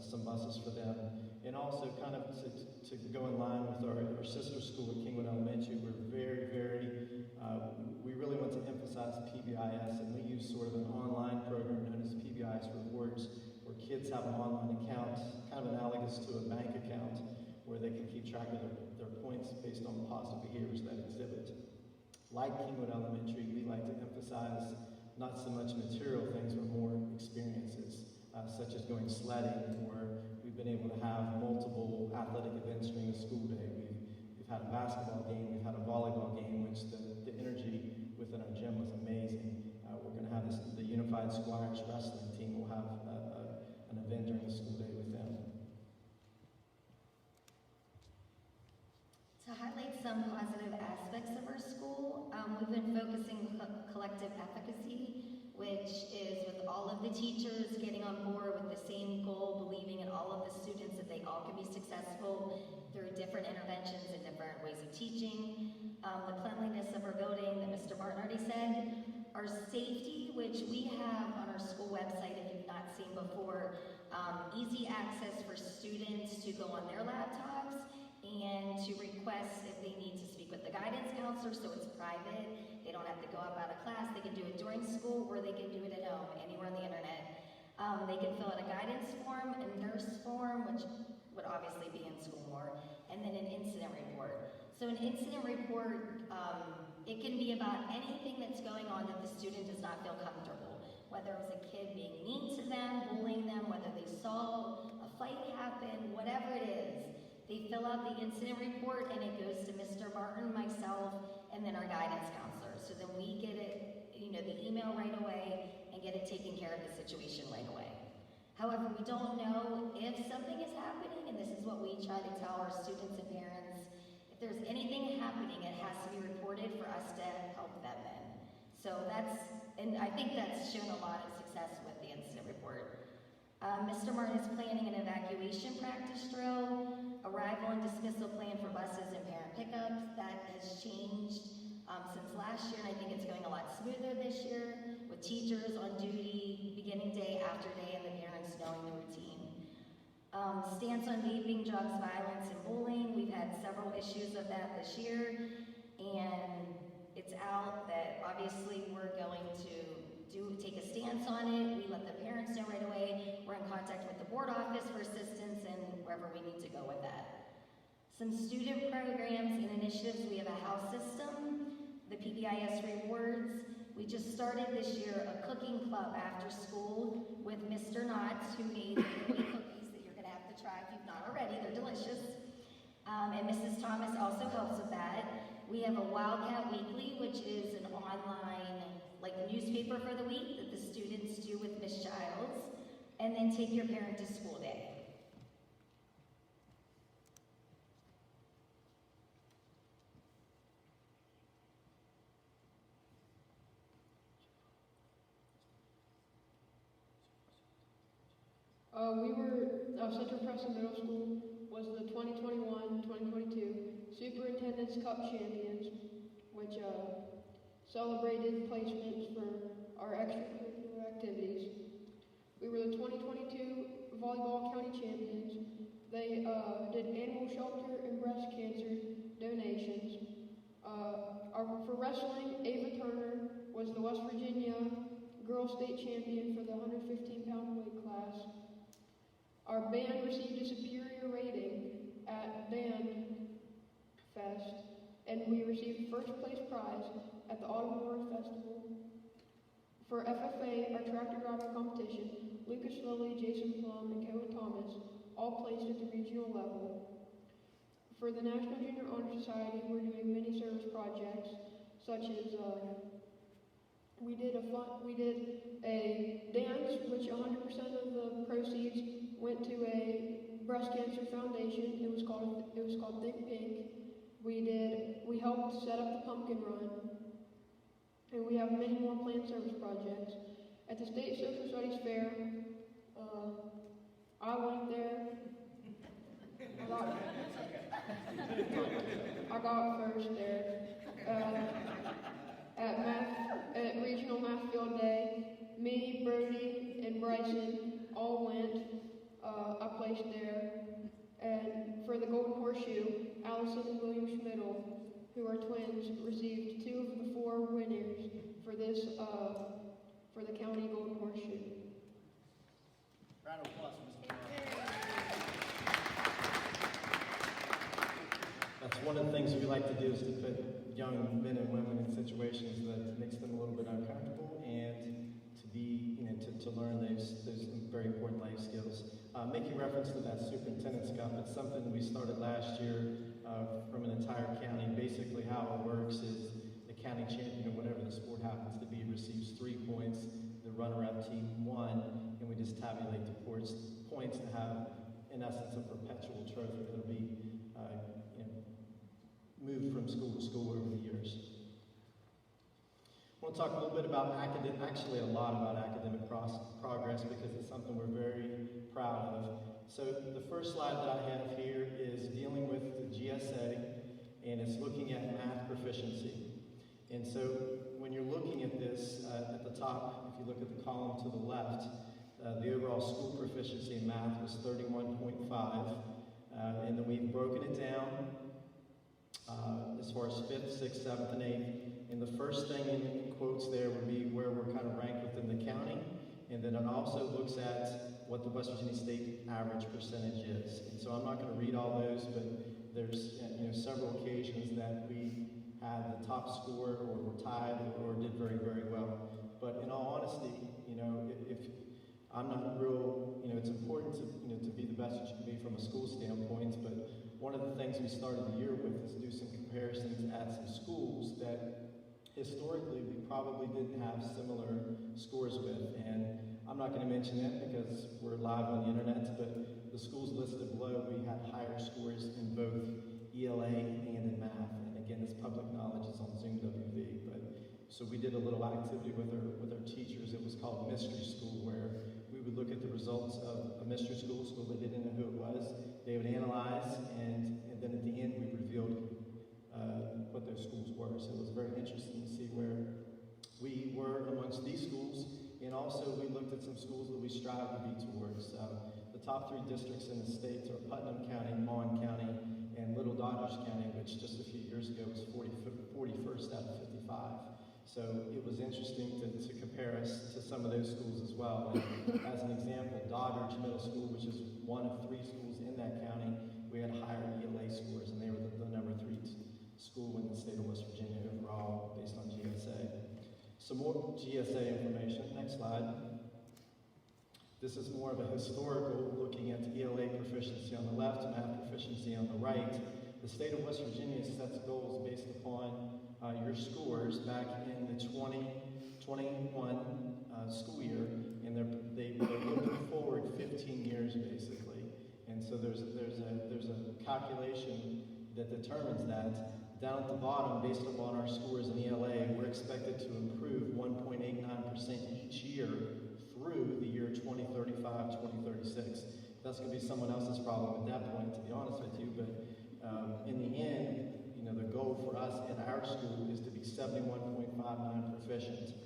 some buses for them. And also kind of to go in line with our sister school at Kingwood Elementary, we're we really want to emphasize PBIS, and we use sort of an online program known as PBIS Rewards, where kids have an online account, kind of analogous to a bank account, where they can keep track of their points based on positive behaviors that exhibit. Like Kingwood Elementary, we like to emphasize not so much material things, but more experiences, such as going sledding, or we've been able to have multiple athletic events during the school day. We've had a basketball game, we've had a volleyball game, which the energy within our gym was amazing. We're going to have the Unified Squires wrestling team will have an event during the school day with them. To highlight some positive aspects of our school, we've been focusing collective efficacy, which is with all of the teachers getting on board with the same goal, believing in all of the students that they all can be successful through different interventions and different ways of teaching. The cleanliness of our building that Mr. Martin already said. Our safety, which we have on our school website if you've not seen before, easy access for students to go on their laptops and to request if they need to speak with the guidance counselor, so it's private. They don't have to go up out of class. They can do it during school, or they can do it at home, anywhere on the internet. They can fill out a guidance form, a nurse form, which would obviously be in school more, and then an incident report. So an incident report, it can be about anything that's going on that the student does not feel comfortable. Whether it was a kid being mean to them, bullying them, whether they saw a fight happen, whatever it is. They fill out the incident report and it goes to Mr. Martin, myself, and then our guidance counselor. So then we get it, the email right away and get it taken care of the situation right away. However, we don't know if something is happening, and this is what we try to tell our students and parents. If there's anything happening, it has to be reported for us to help them then. So and I think that's shown a lot of success with the incident report. Mr. Martin is planning an evacuation practice drill, arrival and dismissal plan for buses and parent pickups. That has changed since last year, and I think it's going a lot smoother this year, with teachers on duty beginning day after day and the parents knowing the routine. Stance on vaping, drugs, violence, and bullying. We've had several issues of that this year, and it's out that obviously we're going to take a stance on it. We let the parents know right away. We're in contact with the board office for assistance and wherever we need to go with that. Some student programs and initiatives. We have a house system the PBIS rewards. We just started this year a cooking club after school with Mr. Knotts, who made the cookies that you're gonna have to try if you've not already, they're delicious. And Mrs. Thomas also helps with that. We have a Wildcat Weekly, which is an online newspaper for the week that the students do with Miss Childs, and then Take Your Parent to School Day. Central Preston Middle School was the 2021-2022 Superintendent's Cup champions, which celebrated placements for our extracurricular activities. We were the 2022 Volleyball County champions. They did animal shelter and breast cancer donations. For wrestling, Ava Turner was the West Virginia Girls State Champion for the 115-pound weight class. Our band received a superior rating at Band Fest, and we received first place prize at the Autumn North Festival. For FFA, our tractor driver competition, Lucas Lilly, Jason Plum, and Kevin Thomas all placed at the regional level. For the National Junior Honor Society, we're doing many service projects, such as we did a dance, which 100% of the proceeds went to a breast cancer foundation. It was called Think Pink. We helped set up the pumpkin run, and we have many more planned service projects. At the State Social Studies Fair, I went there. I got first there. At Regional Math Field Day, me, Brody, and Bryson all went. I placed there. And for the Golden Horseshoe, Allison and William Schmidl, who are twins, received 2 of the 4 winners for this, for the county Golden Horseshoe. Round of applause for Mr. Moore. That's one of the things we like to do, is to put young men and women in situations that makes them a little bit uncomfortable, and to be, to learn those very important life skills. Making reference to that Superintendent's Cup, it's something we started last year from an entire county. Basically how it works is the county champion, or whatever the sport happens to be, receives 3 points, the runner-up team 1, and we just tabulate the points to have, in essence, a perpetual trophy that'll be moved from school to school over the years. I want to talk a little bit about actually a lot about academic progress, because it's something we're very proud of. So the first slide that I have here is dealing with the GSA, and it's looking at math proficiency. And so when you're looking at this, at the top, if you look at the column to the left, the overall school proficiency in math was 31.5, and then we've broken it down as far as 5th, 6th, 7th, and 8th. And the first thing in quotes there would be where we're kind of ranked within the county. And then it also looks at what the West Virginia State average percentage is. And so I'm not going to read all those, but there's several occasions that we had the top score, or were tied, or did very, very well. But in all honesty, if I'm not real, it's important to be the best that you can be from a school standpoint, but one of the things we started the year with is do some comparisons at some schools that historically we probably didn't have similar scores with. And I'm not going to mention that because we're live on the internet, but the schools listed below, we had higher scores in both ELA and in math. And again, this public knowledge is on Zoom WV, but so we did a little activity with our teachers. It was called Mystery School, where we would look at the results of a mystery school that they didn't know who it was. They would analyze, and then at the end we revealed what those schools were. So it was very interesting to see where we were amongst these schools, and also we looked at some schools that we strive to be towards. The top 3 districts in the state are Putnam County, Mon County, and Little Dodgers County, which just a few years ago was 41st out of 55. So it was interesting to compare us to some of those schools as well. And as an example, Doddridge Middle School, which is one of 3 schools in that county, we had higher ELA scores, and they were the number 3 school in the state of West Virginia overall, based more GSA information. Next slide. This is more of a historical, looking at ELA proficiency on the left, math proficiency on the right. The state of West Virginia sets goals based upon your scores back in the 2021 school year, and they're looking forward 15 years basically. And so there's a calculation that determines that. Down at the bottom, based upon our scores in ELA, we're expected to improve 1.89% each year through the year 2035, 2036. That's going to be someone else's problem at that point, to be honest with you, but in the end, you know, the goal for us in our school is to be 71.59 proficient.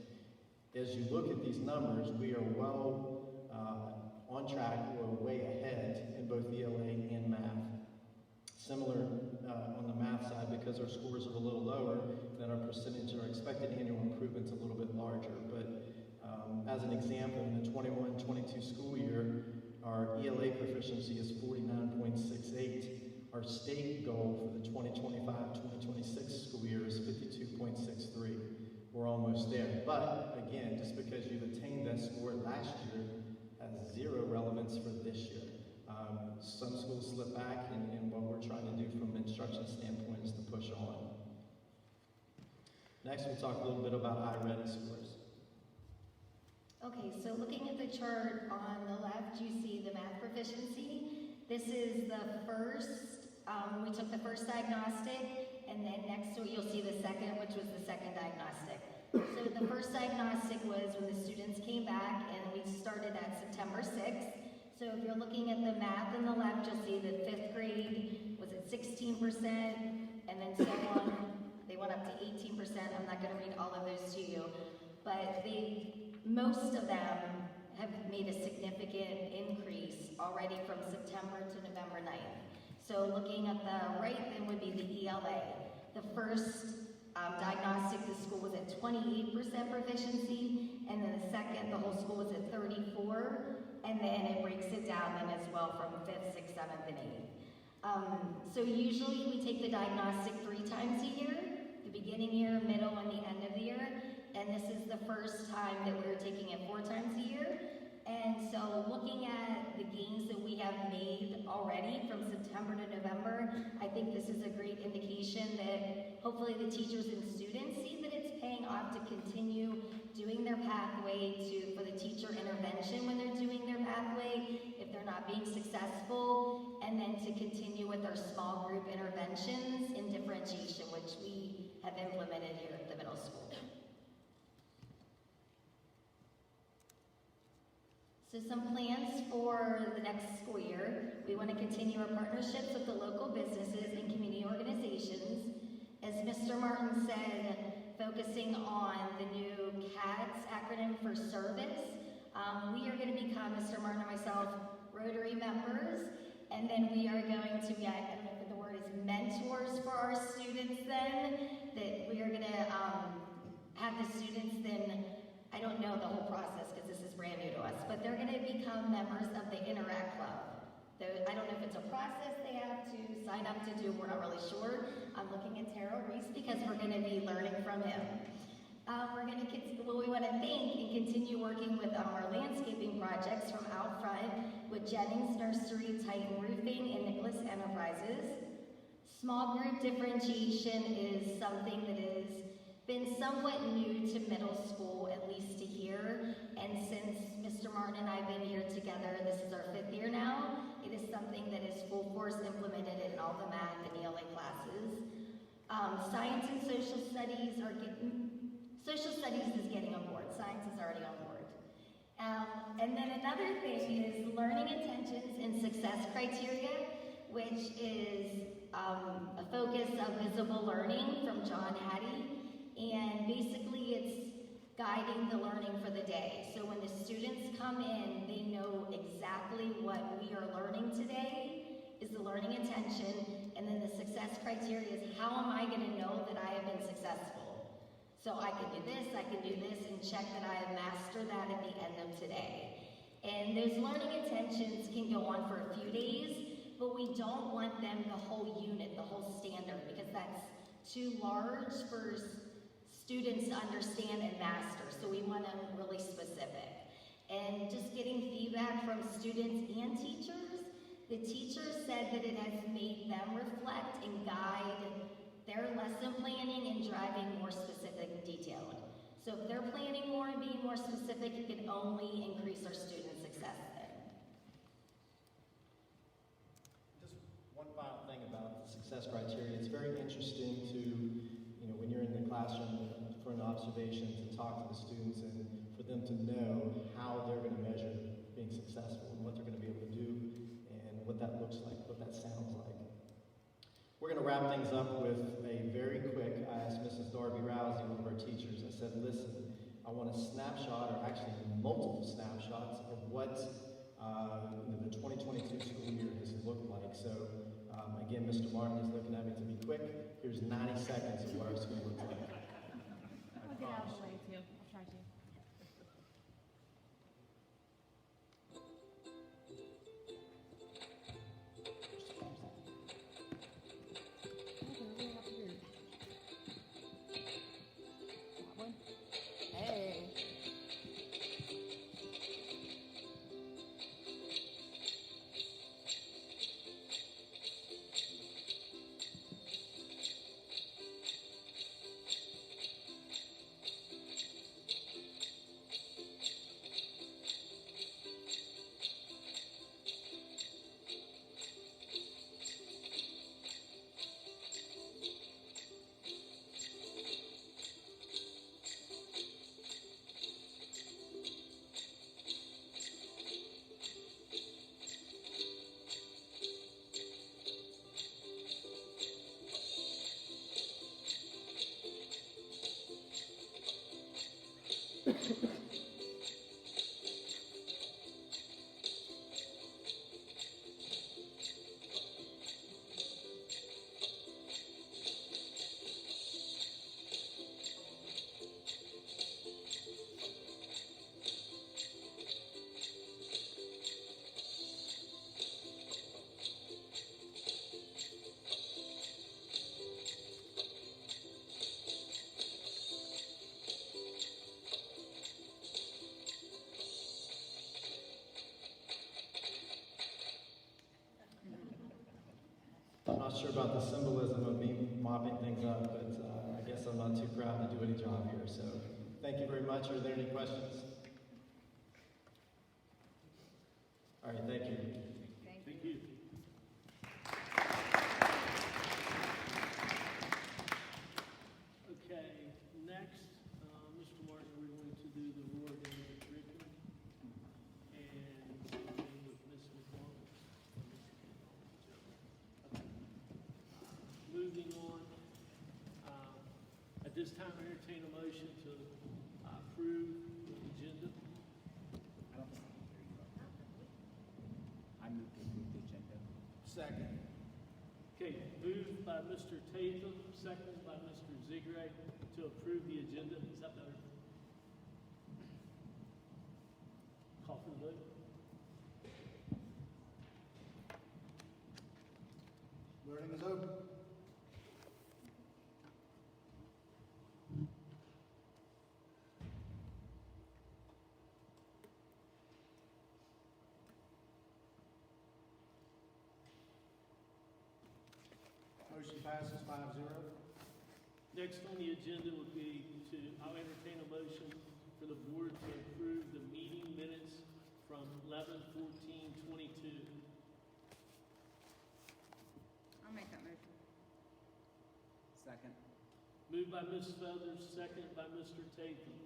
As you look at these numbers, we are well on track or way ahead in both ELA and math. Similar on the math side, because our scores are a little lower, then our percentage, our expected annual improvement's a little bit larger. But as an example, in the 21-22 school year, our ELA proficiency is 49.68. Our state goal for the 2025-2026 school year is 52.63. We're almost there. But again, just because you've attained that score last year has zero relevance for this year. Some schools slip back, and what we're trying to do from an instruction standpoint is to push on. Next, we'll talk a little bit about iReady scores. Okay, so looking at the chart on the left, you see the math proficiency. This is the first, we took the first diagnostic, and then next to it you'll see the second, which was the second diagnostic. So the first diagnostic was when the students came back, and we started at September 6th. So if you're looking at the math on the left, you'll see that 5th grade was at 16%, and then so on. They went up to 18%. I'm not going to read all of those to you, but most of them have made a significant increase already from September to November 9th. So looking at the right then would be the ELA. The first diagnostic, the school was at 28% proficiency, and then the second, the whole school was at 34%. And then it breaks it down then as well from 5th, 6th, 7th, and 8th. So usually we take the diagnostic 3 times a year, the beginning year, middle, and the end of the year. And this is the first time that we're taking it 4 times a year. And so looking at the gains that we have made already from September to November, I think this is a great indication that hopefully the teachers and students see that it's paying off to continue doing their pathway for the teacher intervention when they're doing their pathway, if they're not being successful, and then to continue with our small group interventions in differentiation, which we have implemented here at the middle school. So some plans for the next school year. We want to continue our partnerships with the local businesses and community organizations. As Mr. Martin said, focusing on the new CATS acronym for service. We are going to become, Mr. Martin and myself, Rotary members, and then we are going to be, I don't know if the word is mentors for our students then, that we are going to have the students then, I don't know the whole process because this is brand new to us, but they're going to become members of the Interact Club. I don't know if it's a process they have to sign up to do, we're not really sure. I'm looking at Terrell Reese because we're going to be learning from him. We want to thank and continue working with our landscaping projects from out front with Jennings Nursery, Titan Roofing, and Nicholas Enterprises. Small group differentiation is something that has been somewhat new to middle school, at least to here. And since Mr. Martin and I have been here together, this is our 5th year now, it is something that is full force implemented in all the math and ELA classes. Science and social studies is getting on board. Science is already on board. And then another thing is learning intentions and success criteria, which is a focus of visible learning from John Hattie. And basically it's guiding the learning for the day. So when the students come in, they know exactly what we are learning today is the learning intention, and then the success criteria is how am I going to know that I have been successful? So I can do this, and check that I have mastered that at the end of today. And those learning intentions can go on for a few days, but we don't want them the whole unit, the whole standard, because that's too large for students to understand and master. So we want them really specific. And just getting feedback from students and teachers, the teachers said that it has made them reflect and guide their lesson planning and driving more specific and detailed. So if they're planning more and being more specific, it can only increase our student success then. Just one final thing about the success criteria. It's very interesting to, when you're in the classroom for an observation, to talk to the students and for them to know how they're going to measure being successful and what they're going to be able to do and what that looks like, what that sounds like. We're going to wrap things up with a very quick, I asked Mrs. Darby Rousey, one of our teachers, I said, listen, I want a snapshot, or actually multiple snapshots, of what the 2022 school year has looked like. So, again, Mr. Martin is looking at me to be quick. Here's 90 seconds of what our school looks like. I'll get out of the way too. I'll try to. Hey. I'm not sure about the symbolism of me mopping things up, but I guess I'm not too proud to do any job here. So thank you very much. Are there any questions? All right, thank you. Thank you. Okay, next, Mr. Martin, we're going to do the Roar Daily curriculum. And begin with Ms. McDonald. Okay. Moving on, at this time, I entertain a motion to approve the agenda. I don't think I can hear you. I move to approve the agenda. Second. Okay, moved by Mr. Tatham, seconded by Mr. Zigray to approve the agenda. Is that better? Call for the vote. Voting is open. Motion passes 5-0. Next on the agenda would be I'll entertain a motion for the board to approve the meeting minutes from 11/14/22. I'll make that motion. Second. Moved by Ms. Feathers, seconded by Mr. Tatham.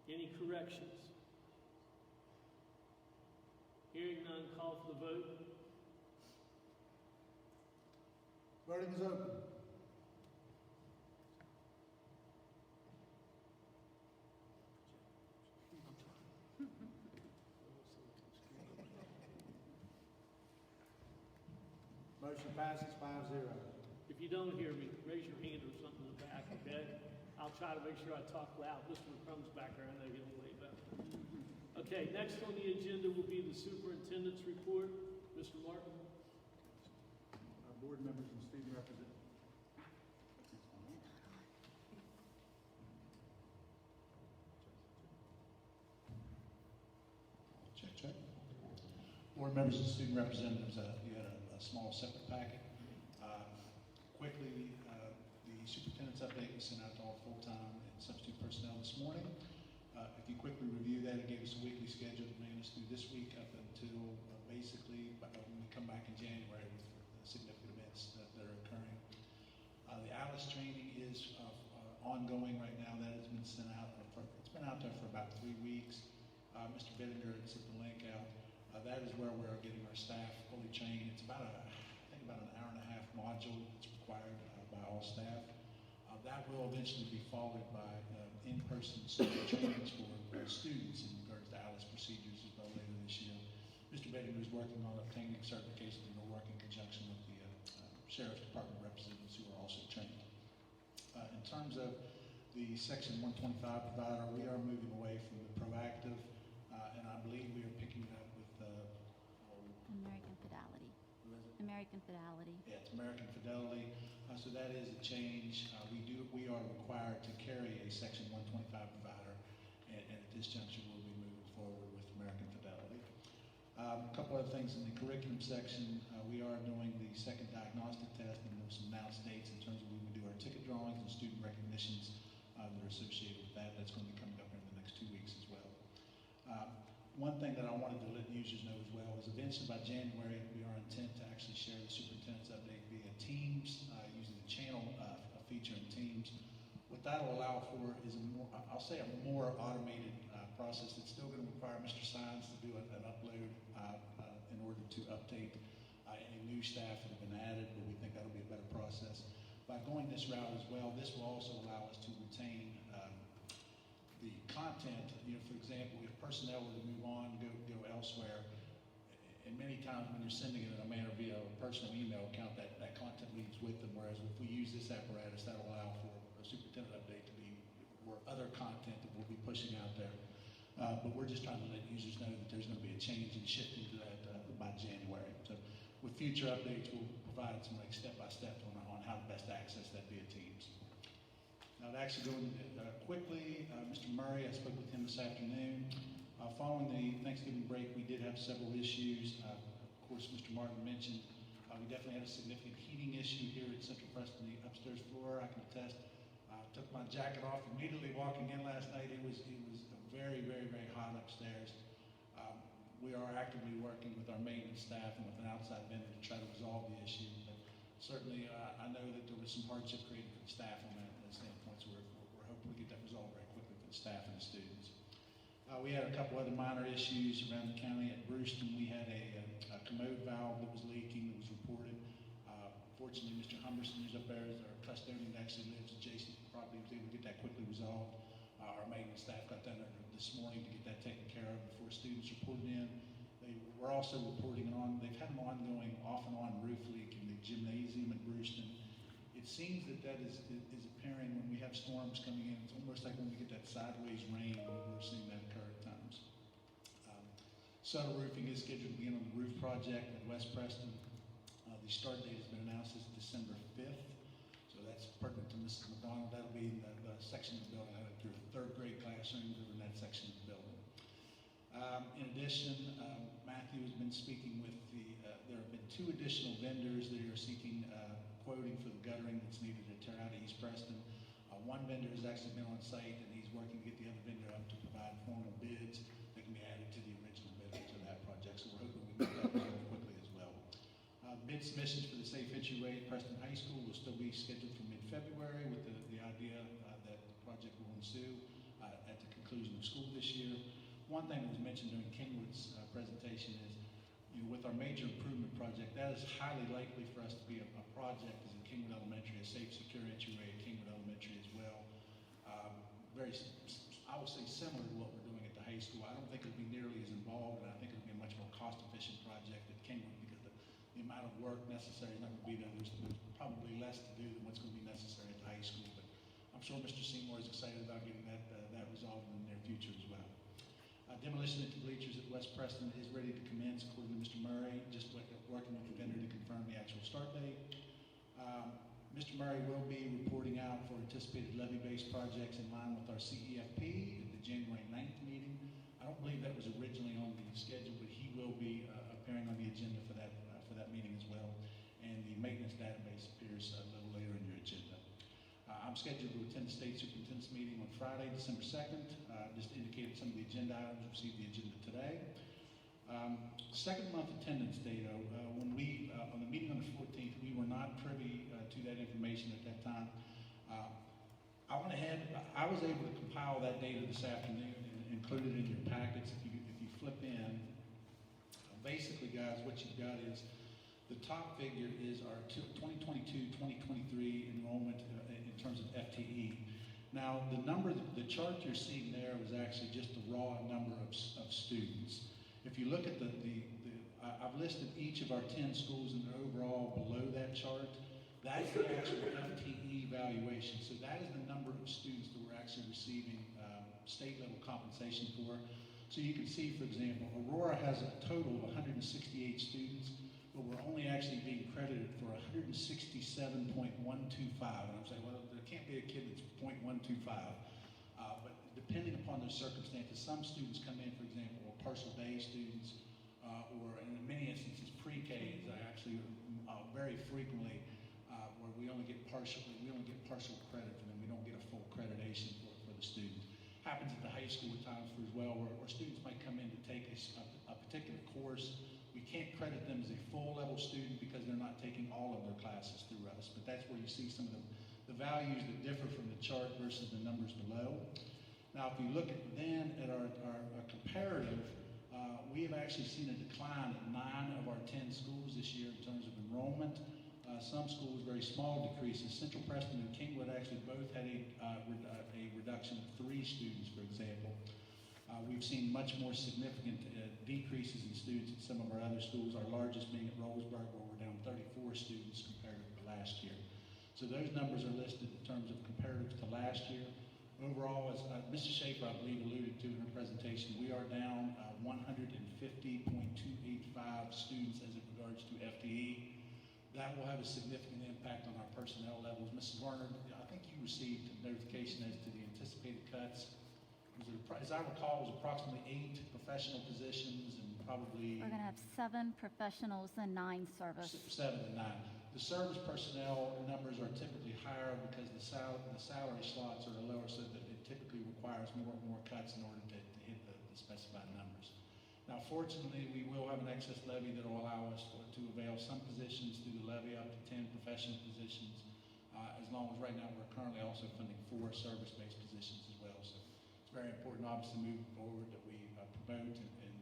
Any corrections? Hearing none, call for the vote. Voting is open. Motion passes 5-0. If you don't hear me, raise your hand or something in the back, okay? I'll try to make sure I talk loud. Mr. McCrumb's back there, I know he'll way better. Okay, next on the agenda will be the superintendent's report. Mr. Martin? Our board members and student representatives. Board members and student representatives, you had a small separate packet. Quickly, the superintendent's update was sent out to all full-time and substitute personnel this morning. If you quickly review that, it gave us a weekly schedule that ran us through this week up until basically when we come back in January with significant events that are occurring. The ALICE training is ongoing right now. That has been sent out. It's been out there for about 3 weeks. Mr. Bittinger had sent the link out. That is where we're getting our staff fully trained. It's about I think about an hour and a half module that's required by all staff. That will eventually be followed by in-person trainings for students in regards to ALICE procedures as well later this year. Mr. Bittinger is working on obtaining certification and will work in conjunction with the Sheriff's Department representatives who are also trained. In terms of the Section 125 provider, we are moving away from the proactive, and I believe we are picking it up with American Fidelity. American Fidelity. yeah, it's American Fidelity. So that is a change. We are required to carry a Section 125 provider, and at this juncture, we'll be moving forward with American Fidelity. A couple other things in the curriculum section. We are doing the second diagnostic test, and there's some announced dates in terms of when we do our ticket drawings and student recognitions that are associated with that. That's going to be coming up in the next 2 weeks as well. One thing that I wanted to let users know as well is eventually by January, we are intent to actually share the superintendent's update via Teams, using the channel feature in Teams. What that will allow for is a more automated process. It's still going to require Mr. Sines to do an upload in order to update any new staff that have been added, but we think that'll be a better process. By going this route as well, this will also allow us to retain the content. For example, if personnel were to move on, go elsewhere, and many times when you're sending it in a manner via a personal email account, that content leaves with them, whereas if we use this apparatus, that'll allow for a superintendent update to be or other content that we'll be pushing out there. But we're just trying to let users know that there's going to be a change in shifting to that by January. So with future updates, we'll provide some step-by-step on how to best access that via Teams. Now, to actually go into quickly, Mr. Murray, I spoke with him this afternoon. Following the Thanksgiving break, we did have several issues. Of course, Mr. Martin mentioned we definitely had a significant heating issue here at Central Preston, the upstairs floor. I can attest. Took my jacket off immediately walking in last night. It was very, very, very hot upstairs. We are actively working with our maintenance staff and with an outside vendor to try to resolve the issue. But certainly, I know that there was some hardship created for the staff on that standpoint, so we're hoping we get that resolved very quickly for the staff and the students. We had a couple other minor issues around the county. At Brewston, we had a commode valve that was leaking that was reported. Fortunately, Mr. Humberson, who's up there as our custodian, actually lives adjacent to the property, was able to get that quickly resolved. Our maintenance staff got down there this morning to get that taken care of before students reported in. They were also reporting they've had an ongoing off and on roof leak in the gymnasium at Brewston. It seems that is appearing when we have storms coming in. It's almost like when we get that sideways rain, we're seeing that occur at times. Sutter Roofing is scheduled to begin on the roof project at West Preston. The start date has been announced as December 5th, so that's pertinent to Mrs. McDonald. That'll be in the section of the building. I think there are third grade classrooms over in that section of the building. In addition, Matthew has been speaking with there have been 2 additional vendors that are seeking quoting for the guttering that's needed to tear out of East Preston. One vendor has actually been on site, and he's working to get the other vendor up to provide formal bids that can be added to the original bid to that project. So we're hoping we can get that resolved quickly as well. Bid submissions for the Safe Entryway at Preston High School will still be scheduled for mid-February, with the idea that the project will ensue at the conclusion of school this year. One thing that was mentioned during Kingwood's presentation is, with our major improvement project, that is highly likely for us to be a project as in Kingwood Elementary, a safe, secure entryway at Kingwood Elementary as well. I would say similar to what we're doing at the high school. I don't think it'll be nearly as involved, and I think it'll be a much more cost-efficient project at Kingwood because the amount of work necessary is not going to be there. There's probably less to do than what's going to be necessary at the high school, but I'm sure Mr. Seymour is excited about getting that resolved in the near future as well. Demolition at the bleachers at West Preston is ready to commence, according to Mr. Murray, just working with the vendor to confirm the actual start date. Mr. Murray will be reporting out for anticipated levy-based projects in line with our CEFP at the January 9th meeting. I don't believe that was originally on the schedule, but he will be appearing on the agenda for that meeting as well. And the maintenance database appears a little later in your agenda. I'm scheduled to attend the state superintendent's meeting on Friday, December 2nd. Just indicated some of the agenda items, received the agenda today. Second month attendance data, when we, on the meeting on the 14th, we were not privy to that information at that time. I went ahead, I was able to compile that data this afternoon and include it in your packets. If you flip in, basically guys, what you've got is the top figure is our 2022-2023 enrollment in terms of FTE. Now, the chart you're seeing there was actually just the raw number of students. If you look at I've listed each of our 10 schools and they're overall below that chart. That's the actual FTE valuation. So that is the number of students that we're actually receiving state level compensation for. So you can see, for example, Aurora has a total of 168 students, but we're only actually being credited for 167.125. And I'm saying, well, there can't be a kid that's 0.125. But depending upon their circumstances, some students come in, for example, partial day students, or in many instances, pre-K is actually very frequently where we only get partial credit for them. We don't get a full accreditation for the student. Happens at the high school at times as well, where students might come in to take a particular course. We can't credit them as a full level student because they're not taking all of their classes through us. But that's where you see some of the values that differ from the chart versus the numbers below. Now, if you look at our comparative, we have actually seen a decline at 9 of our 10 schools this year in terms of enrollment. Some schools, very small decreases. Central Preston and Kingwood actually both had a reduction of 3 students, for example. We've seen much more significant decreases in students at some of our other schools, our largest being at Rollsburg, where we're down 34 students compared to last year. So those numbers are listed in terms of comparatives to last year. Overall, as Mrs. Schaefer, I believe, alluded to in her presentation, we are down 150.285 students as it regards to FTE. That will have a significant impact on our personnel levels. Mrs. Warner, I think you received a notification as to the anticipated cuts. As I recall, it was approximately 8 professional positions and probably... We're going to have 7 professionals and 9 service. 7 and 9. The service personnel numbers are typically higher because the salary slots are lower, so that it typically requires more cuts in order to hit the specified numbers. Now, fortunately, we will have an excess levy that will allow us to avail some positions through the levy up to 10 professional positions, as long as right now we're currently also funding 4 service-based positions as well. So it's very important, obviously, moving forward that we promote and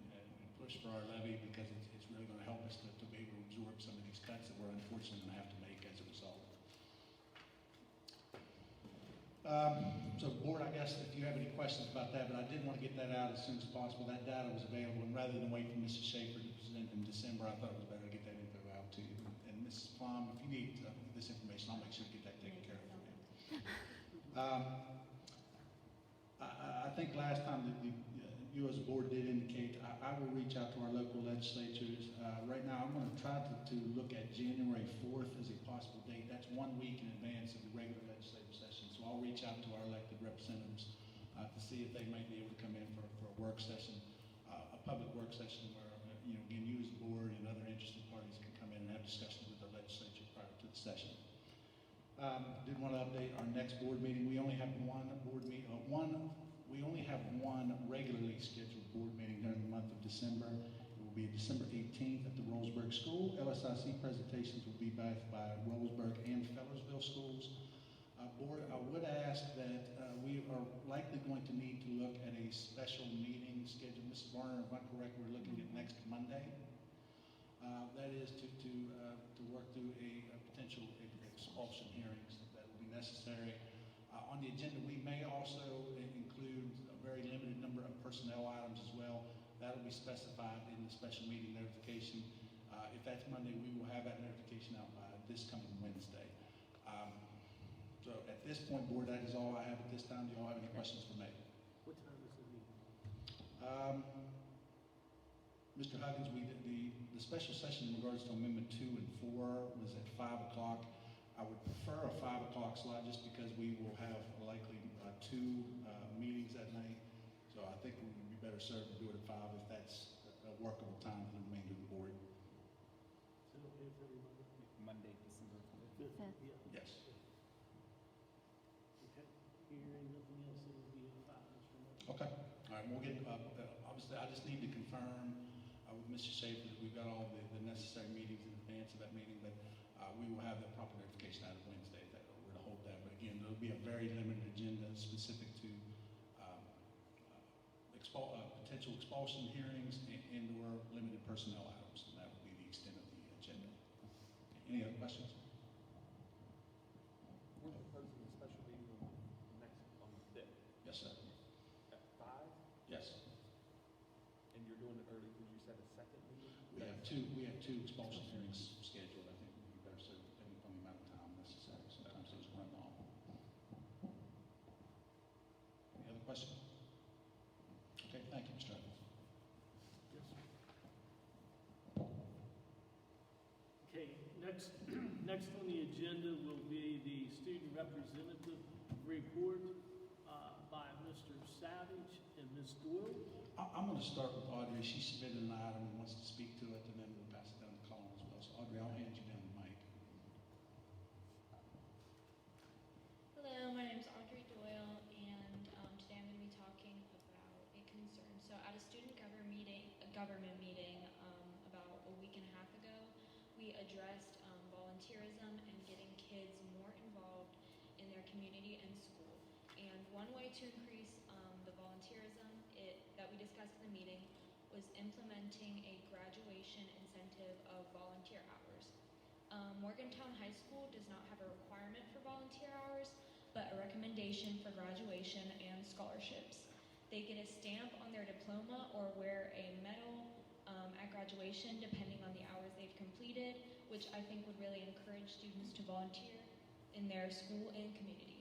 push for our levy because it's really going to help us to be able to absorb some of these cuts that we're unfortunately going to have to make as a result. So board, I guess if you have any questions about that, but I did want to get that out as soon as possible. That data was available, and rather than wait for Mrs. Schaefer to present in December, I thought it was better to get that info out to you. And Mrs. Plum, if you need this information, I'll make sure to get that taken care of for you. I think last time that you as a board did indicate I will reach out to our local legislatures. Right now, I'm going to try to look at January 4th as a possible date. That's 1 week in advance of the regular legislative session. So I'll reach out to our elected representatives to see if they might be able to come in for a work session, a public work session where, again, you as the board and other interested parties can come in and have discussions with the legislature prior to the session. Did want to update our next board meeting. We only have one board meeting. We only have one regularly scheduled board meeting during the month of December. It will be December 18th at the Rollsburg School. LSIC presentations will be both by Rollsburg and Fellersville schools. Board, I would ask that we are likely going to need to look at a special meeting schedule. Mrs. Warner, if I'm correct, we're looking at next Monday. That is to work through a potential expulsion hearings that will be necessary. On the agenda, we may also include a very limited number of personnel items as well. That will be specified in the special meeting notification. If that's Monday, we will have that notification out by this coming Wednesday. So at this point, board, that is all I have at this time. Do you all have any questions for me? What time is the meeting? Mr. Huggins, the special session in regards to Amendment 2 and 4 was at 5 o'clock. I would prefer a 5 o'clock slot just because we will have likely 2 meetings that night. So I think we would be better served to do it at 5 if that's a workable time for the remainder of the board. Is it okay for everybody? Monday, December 5th. Fifth? Fifth. Yeah. Yes. Okay. Hearing nothing else, it will be a 5, Mr. Mayor. Okay. All right, we'll get, obviously, I just need to confirm with Mr. Schaefer that we've got all the necessary meetings in advance of that meeting, but we will have the proper notification out of Wednesday that we're to hold that. But again, there'll be a very limited agenda specific to potential expulsion hearings and/or limited personnel items, and that will be the extent of the agenda. Any other questions? We're proposing a special meeting on the 5th. Yes, sir. At 5, Yes. and you're doing it early because you said a second meeting? We have two expulsion hearings scheduled. I think we better serve depending on the amount of time necessary. Sometimes those run long. Any other questions? Okay, thank you, Mr. Evans. Yes, sir. Okay, next on the agenda will be the student representative report by Mr. Savage and Ms. Doyle. I'm going to start with Audrey. She submitted an item and wants to speak to it, and then we'll pass it down to Colin as well. So Audrey, I'll hand you down the mic. Hello, my name is Audrey Doyle, and today I'm going to be talking about a concern. So at a student government meeting about a week and a half ago, we addressed volunteerism and getting kids more involved in their community and school. And one way to increase the volunteerism that we discussed in the meeting was implementing a graduation incentive of volunteer hours. Morgantown High School does not have a requirement for volunteer hours, but a recommendation for graduation and scholarships. They get a stamp on their diploma or wear a medal at graduation depending on the hours they've completed, which I think would really encourage students to volunteer in their school and community.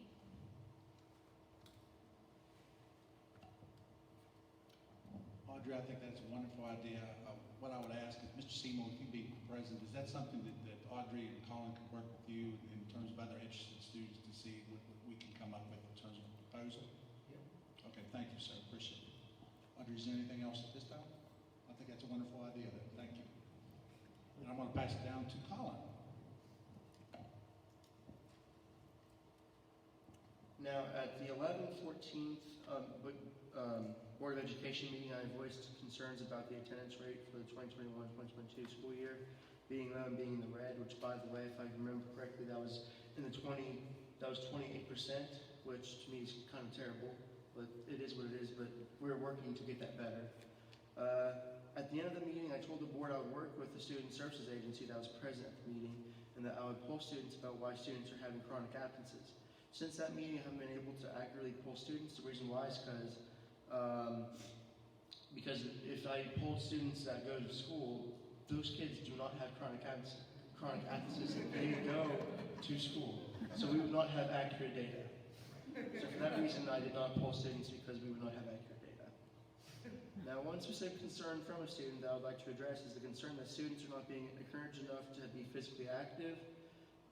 Audrey, I think that's a wonderful idea. What I would ask is, Mr. Seymour, if you be present, is that something that Audrey and Colin could work with you in terms of other interested students to see what we can come up with in terms of a proposal? Yeah. Okay, thank you, sir. Appreciate it. Audrey, is there anything else at this time? I think that's a wonderful idea. Thank you. And I'm going to pass it down to Colin. Now, at the 11th, 14th Board of Education meeting, I voiced concerns about the attendance rate for the 2021-2022 school year, being in the red, which, by the way, if I remember correctly, that was 28%, which to me is kind of terrible, but it is what it is, but we're working to get that better. At the end of the meeting, I told the board I would work with the Student Services Agency that was present at the meeting, and that I would poll students about why students are having chronic absences. Since that meeting, I haven't been able to accurately poll students. The reason why is because if I poll students that go to school, those kids do not have chronic absences, and they go to school. So we would not have accurate data. So for that reason, I did not poll students, because we would not have accurate data. Now, one specific concern from a student that I would like to address is the concern that students are not being encouraged enough to be physically active.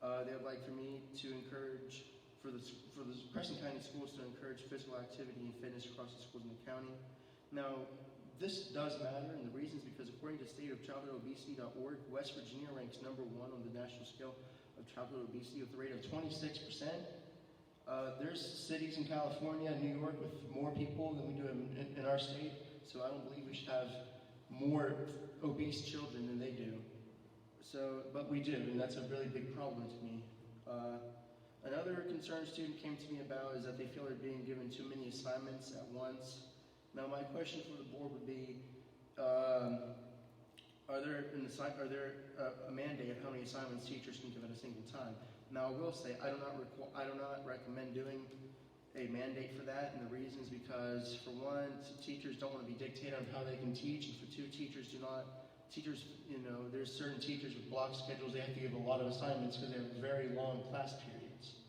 They would like for me to encourage, for the Preston County schools to encourage physical activity and fitness across the schools in the county. Now, this does matter, and the reason is because according to stateofchildhoodobesity.org, West Virginia ranks #1 on the national scale of childhood obesity with a rate of 26%. There's cities in California and New York with more people than we do in our state, so I don't believe we should have more obese children than they do. But we do, and that's a really big problem to me. Another concern a student came to me about is that they feel they're being given too many assignments at once. Now, my question for the board would be, are there a mandate of how many assignments teachers can give at a single time? Now, I will say I do not recommend doing a mandate for that, and the reason is because, for one, teachers don't want to be dictated on how they can teach, and for two, there's certain teachers with block schedules, they have to give a lot of assignments because they have very long class periods.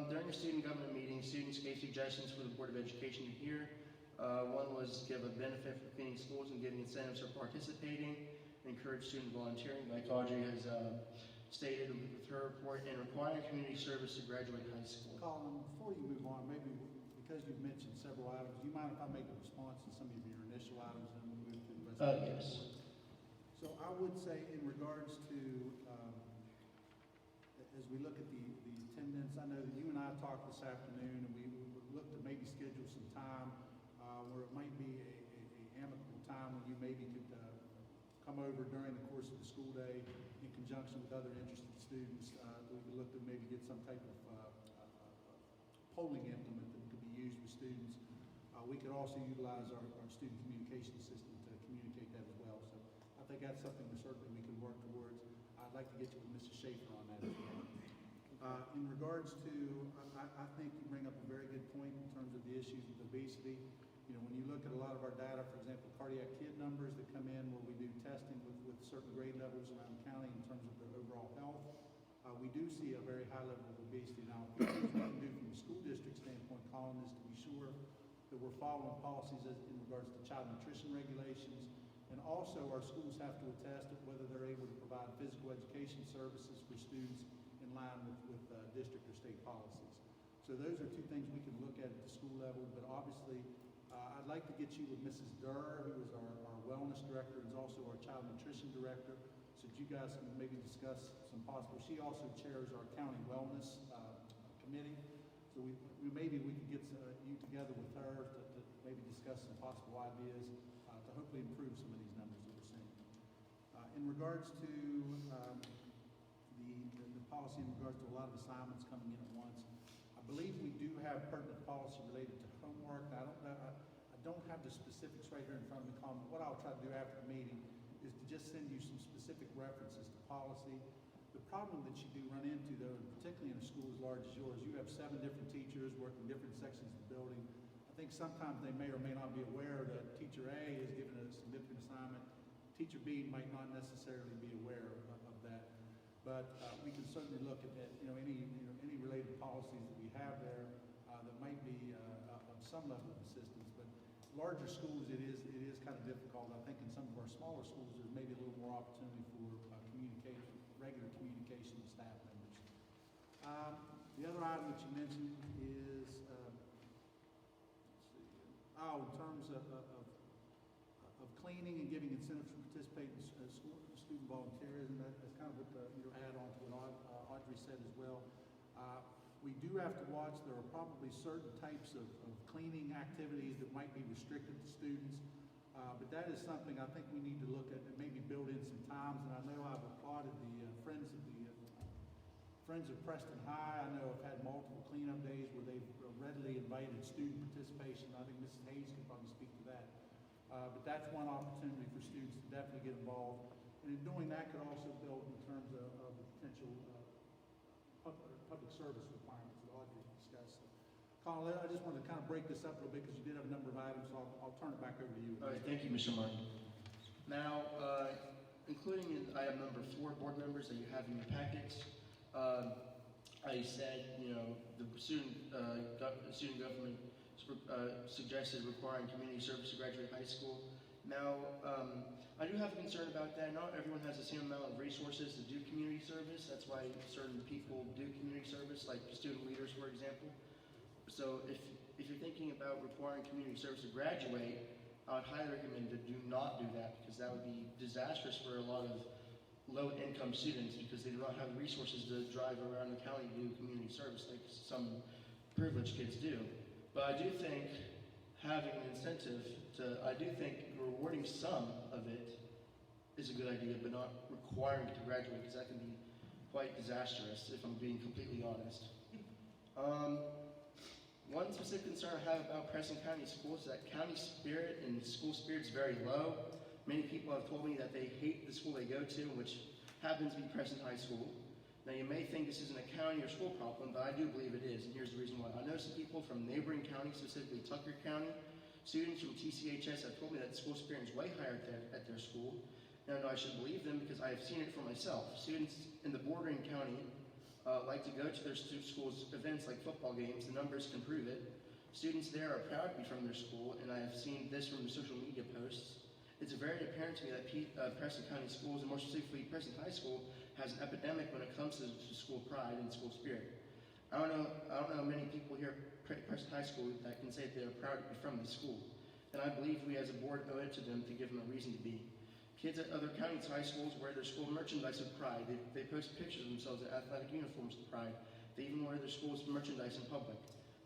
During a student government meeting, students gave suggestions for the Board of Education to hear. One was give a benefit for cleaning schools and giving incentives for participating, encourage student volunteering, like Audrey has stated with her report, and requiring community service to graduate high school. Colin, before you move on, maybe because you've mentioned several items, do you mind if I make a response to some of your initial items and move to the rest Yes. So I would say in regards to, as we look at the attendance, I know that you and I talked this afternoon, and we looked to maybe schedule some time where it might be a amicable time when you maybe could come over during the course of the school day in conjunction with other interested students. We could look to maybe get some type of polling implement that could be used with students. We could also utilize our student communication system to communicate that as well. So I think that's something that certainly we can work towards. I'd like to get you with Mrs. Schaefer on that as well. In regards to, I think you bring up a very good point in terms of the issues of obesity. You know, when you look at a lot of our data, for example, cardiac kid numbers that come in where we do testing with certain grade levels around the county in terms of their overall health, we do see a very high level of obesity. Now, what we can do from a school district standpoint, Colin, is to be sure that we're following policies in regards to child nutrition regulations, and also our schools have to attest at whether they're able to provide physical education services for students in line with district or state policies. So those are two things we can look at the school level, but obviously I'd like to get you with Mrs. Durr, who is our wellness director and is also our child nutrition director, so that you guys can maybe discuss some possible. She also chairs our county wellness committee, so maybe we could get you together with her to maybe discuss some possible ideas to hopefully improve some of these numbers that we're seeing. In regards to the policy in regards to a lot of assignments coming in at once, I believe we do have pertinent policy related to homework. I don't have the specifics right here in front of me, Colin, but what I'll try to do after the meeting is to just send you some specific references to policy. The problem that you do run into, though, particularly in a school as large as yours, you have 7 different teachers working different sections of the building. I think sometimes they may or may not be aware that teacher A is given a significant assignment. Teacher B might not necessarily be aware of that. But we can certainly look at any related policies that we have there that might be of some level of assistance. But larger schools, it is kind of difficult. I think in some of our smaller schools, there's maybe a little more opportunity for regular communication with staff members. The other item that you mentioned is, in terms of cleaning and giving incentives for participating in student volunteerism. That's kind of what your add-on to what Audrey said as well. We do have to watch. There are probably certain types of cleaning activities that might be restricted to students. But that is something I think we need to look at and maybe build in some times. And I know I've applauded the Friends of Preston High. I know I've had multiple cleanup days where they've readily invited student participation. I think Mrs. Hayes can probably speak to that. But that's one opportunity for students to definitely get involved. And in doing that could also build in terms of the potential public service requirements that Audrey discussed. Colin, I just wanted to kind of break this up a little bit because you did have a number of items, so I'll turn it back over to you. All right, thank you, Mr. Martin. Now, including in item number 4, board members that you have in your packets, I said, the student government suggested requiring community service to graduate high school. Now, I do have a concern about that. Not everyone has the same amount of resources to do community service. That's why certain people do community service, like student leaders, for example. So if you're thinking about requiring community service to graduate, I would highly recommend to do not do that, because that would be disastrous for a lot of low-income students, because they do not have the resources to drive around the county to do community service like some privileged kids do. But I do think having an incentive I do think rewarding some of it is a good idea, but not requiring it to graduate, because that can be quite disastrous, if I'm being completely honest. One specific concern I have about Preston County schools is that county spirit and school spirit is very low. Many people have told me that they hate the school they go to, which happens to be Preston High School. Now, you may think this isn't a county or school problem, but I do believe it is, and here's the reason why. I know some people from neighboring counties, specifically Tucker County, students from TCHS have told me that school spirit is way higher at their school. And I know I should believe them because I have seen it for myself. Students in the bordering county like to go to their school's events like football games. The numbers can prove it. Students there are proud to be from their school, and I have seen this from the social media posts. It's very apparent to me that Preston County schools, and more specifically Preston High School, has an epidemic when it comes to school pride and school spirit. I don't know many people here at Preston High School that can say that they're proud to be from the school. and I believe we as a board owe it to them to give them a reason to be. Kids at other counties' high schools wear their school merchandise with pride. They post pictures of themselves in athletic uniforms with pride. They even wear their school's merchandise in public.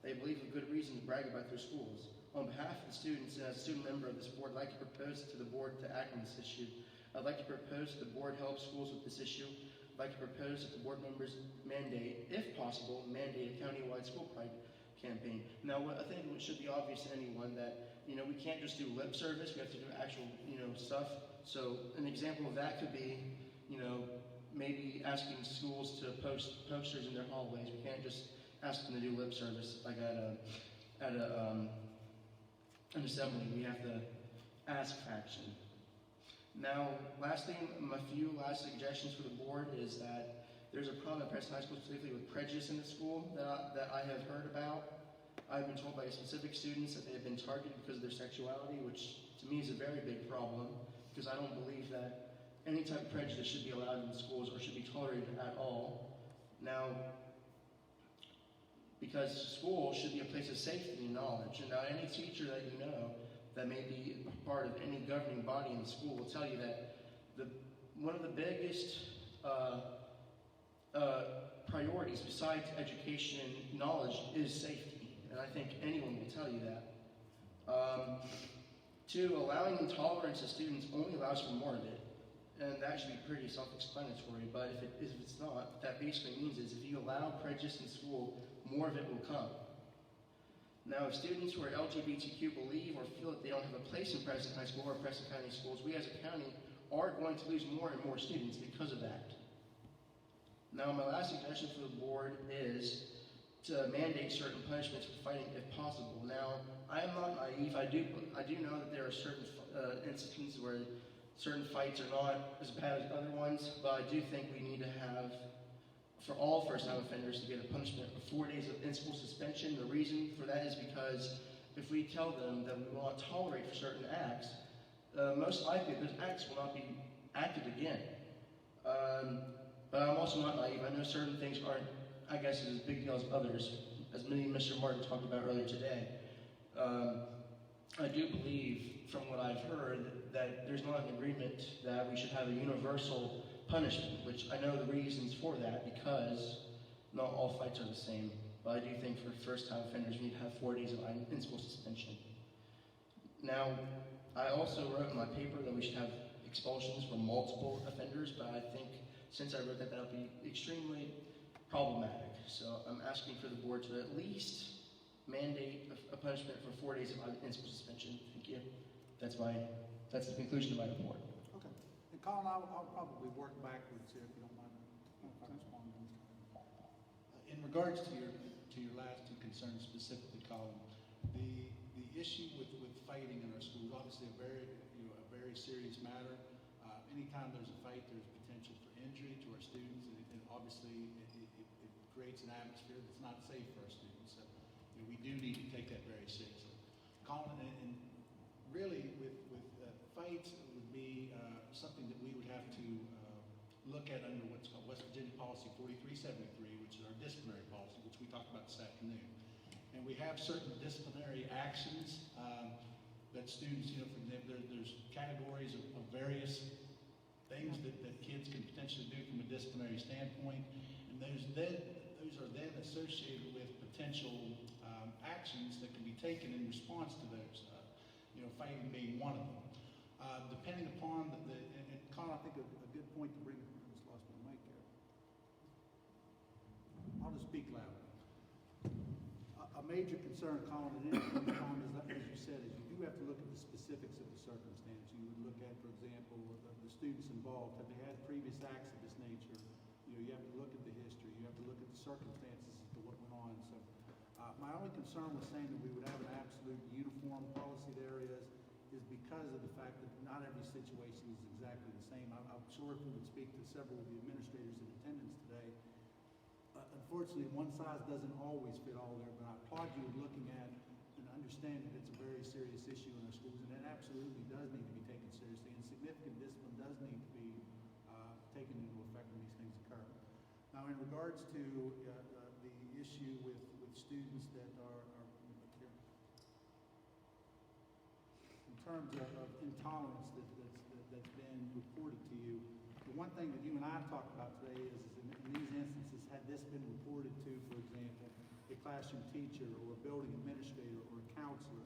They believe a good reason to brag about their schools. On behalf of the students and as a student member of this board, I'd like to propose to the board to act on this issue. I'd like to propose that the board help schools with this issue. I'd like to propose that the board members mandate, if possible, mandate a countywide school pride campaign. Now, I think it should be obvious to anyone that, we can't just do lip service. We have to do actual, stuff. So an example of that could be, maybe asking schools to post posters in their hallways. We can't just ask them to do lip service like at an assembly. We have to ask for action. Now, last thing, my few last suggestions for the board is that there's a problem at Preston High School, specifically with prejudice in the school that I have heard about. I've been told by specific students that they have been targeted because of their sexuality, which to me is a very big problem, because I don't believe that any type of prejudice should be allowed in schools or should be tolerated at all. Now, because school should be a place of safety and knowledge, and now any teacher that you know that may be part of any governing body in the school will tell you that one of the biggest priorities besides education and knowledge is safety, and I think anyone will tell you that. Two, allowing intolerance of students only allows for more of it, and that should be pretty self-explanatory, but if it's not, what that basically means is if you allow prejudice in school, more of it will come. Now, if students who are LGBTQ believe or feel that they don't have a place in Preston High School or Preston County schools, we as a county are going to lose more and more students because of that. Now, my last suggestion for the board is to mandate certain punishments for fighting if possible. Now, I am not naive. I do know that there are certain instances where certain fights are not as bad as other ones, but I do think we need to have, for all first-time offenders, to get a punishment of 4 days of in-school suspension. The reason for that is because if we tell them that we will not tolerate for certain acts, most likely those acts will not be acted again. But I'm also not naive. I know certain things aren't, I guess, as big a deal as others, as me and Mr. Martin talked about earlier today. I do believe, from what I've heard, that there's not an agreement that we should have a universal punishment, which I know the reasons for that, because not all fights are the same. But I do think for first-time offenders, we need to have 4 days of in-school suspension. Now, I also wrote in my paper that we should have expulsions for multiple offenders, but I think since I wrote that, that would be extremely problematic. So I'm asking for the board to at least mandate a punishment for 4 days of in-school suspension. Thank you. That's the conclusion of my report. Okay. And Colin, I'll probably work backwards here if you don't mind. If I respond to this. In regards to your last two concerns specifically, Colin, the issue with fighting in our schools, obviously a very serious matter. Anytime there's a fight, there's potential for injury to our students, and obviously it creates an atmosphere that's not safe for our students. So we do need to take that very seriously. Colin, and really with fights, it would be something that we would have to look at under what's called West Virginia Policy 4373, which is our disciplinary policy, which we talked about this afternoon. And we have certain disciplinary actions that students, for example, there's categories of various things that kids can potentially do from a disciplinary standpoint, and those are then associated with potential actions that can be taken in response to those, fighting being one of them. Depending upon and Colin, I think a good point to bring, I just lost my mic here. I'll just speak loud. A major concern, Colin, and Colin, is that, as you said, is you do have to look at the specifics of the circumstance. You would look at, for example, the students involved. Have they had previous acts of this nature? You have to look at the history. You have to look at the circumstances as to what went on. So my only concern with saying that we would have an absolute uniform policy there is because of the fact that not every situation is exactly the same. I'm sure if we would speak to several of the administrators in attendance today, unfortunately, one size doesn't always fit all there, but I applaud you in looking at and understanding that it's a very serious issue in our schools, and it absolutely does need to be taken seriously, and significant discipline does need to be taken into effect when these things occur. Now, in regards to the issue with students that are here. terms of intolerance that's been reported to you, the one thing that you and I have talked about today is in these instances, had this been reported to, for example, a classroom teacher or a building administrator or a counselor,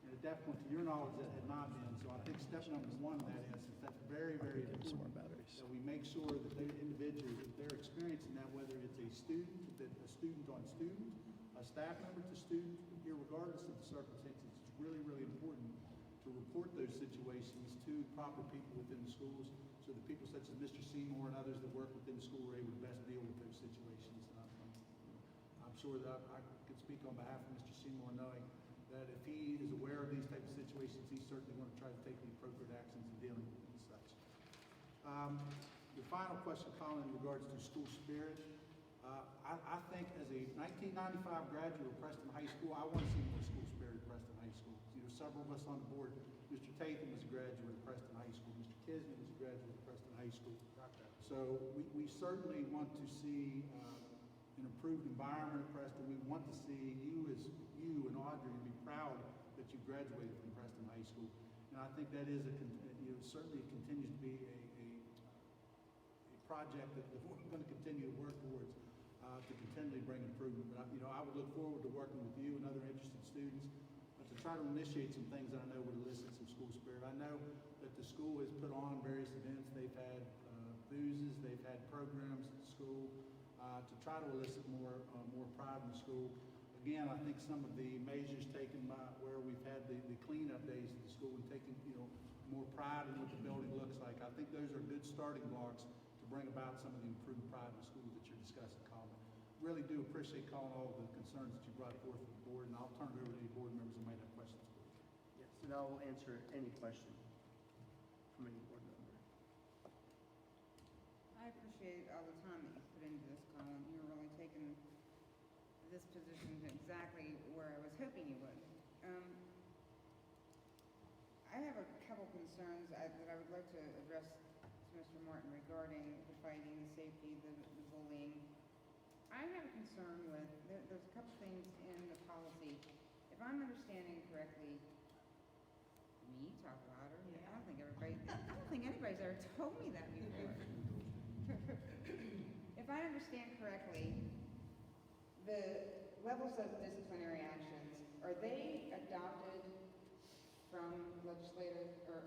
and at that point, to your knowledge, that had not been. So I think step number one in that instance, that's very, very important that we make sure that those individuals, if they're experiencing that, whether it's a student on student, a staff member to student, regardless of the circumstances, it's really, really important to report those situations to proper people within the schools, so that people such as Mr. Seymour and others that work within the school are able to best deal with those situations. And I'm sure that I could speak on behalf of Mr. Seymour, knowing that if he is aware of these types of situations, he's certainly going to try to take the appropriate actions in dealing with them and such. The final question, Colin, in regards to school spirit, I think as a 1995 graduate of Preston High School, I want to see more school spirit at Preston High School. Several of us on the board, Mr. Tatham was a graduate of Preston High School, Mr. Kisney was a graduate of Preston High School. So we certainly want to see an improved environment at Preston. We want to see you and Audrey be proud that you graduated from Preston High School. And I think that is certainly continues to be a project that we're going to continue to work towards to continually bring improvement. But I would look forward to working with you and other interested students to try to initiate some things that I know would elicit some school spirit. I know that the school has put on various events. They've had boozes, they've had programs at the school to try to elicit more pride in the school. Again, I think some of the measures taken by where we've had the cleanup days at the school and taking more pride in what the building looks like, I think those are good starting blocks to bring about some of the improved pride in the school that you're discussing, Colin. Really do appreciate, Colin, all of the concerns that you brought forth to the board, and I'll turn it over to any board members who might have questions for you. Yes, and I will answer any question from any board member. I appreciate all the time that you put into this, Colin. You're really taking this position to exactly where I was hoping you would. I have a couple concerns that I would like to address to Mr. Martin regarding the fighting, the safety, the bullying. I have a concern with, there's a couple things in the policy. If I'm understanding correctly, me talk louder? Yeah. I don't think anybody's ever told me that before. If I understand correctly, the levels of disciplinary actions, are they adopted from legislators, or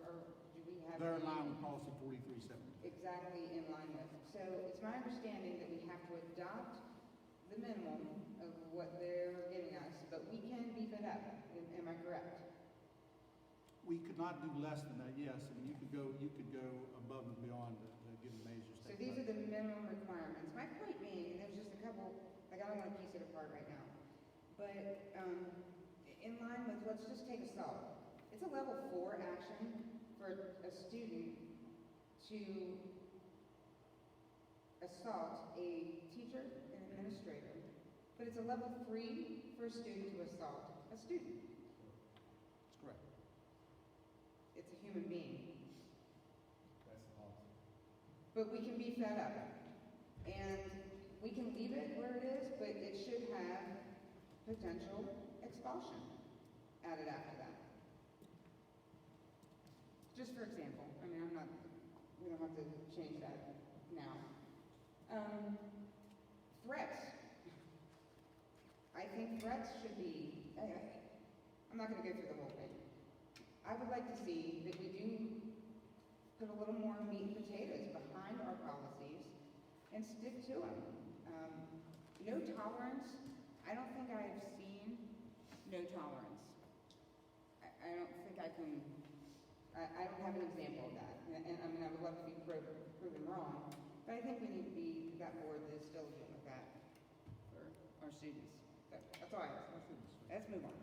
do we have? They're in line with policy 4370. Exactly in line with. So it's my understanding that we have to adopt the minimum of what they're giving us, but we can beef it up. Am I correct? We could not do less than that, yes. I mean, you could go above and beyond the given measures. So these are the minimum requirements. My point being, and there's just a couple, like I don't want to piece it apart right now, but in line with, let's just take assault. It's a level 4 action for a student to assault a teacher, an administrator, but it's a level 3 for a student to assault a student. That's correct. It's a human being. That's awesome. But we can beef that up. And we can leave it where it is, but it should have potential expulsion added after that. Just for example, I mean, we don't have to change that now. Threats. I think threats should be, I'm not going to go through the whole thing. I would like to see that we do put a little more meat and potatoes behind our policies and stick to them. No tolerance. I don't think I have seen no tolerance. I don't think I can, I don't have an example of that. And I mean, I would love to be proven wrong, but I think we need to be that board that is diligent with that for our students. That's all I have. Let's move on.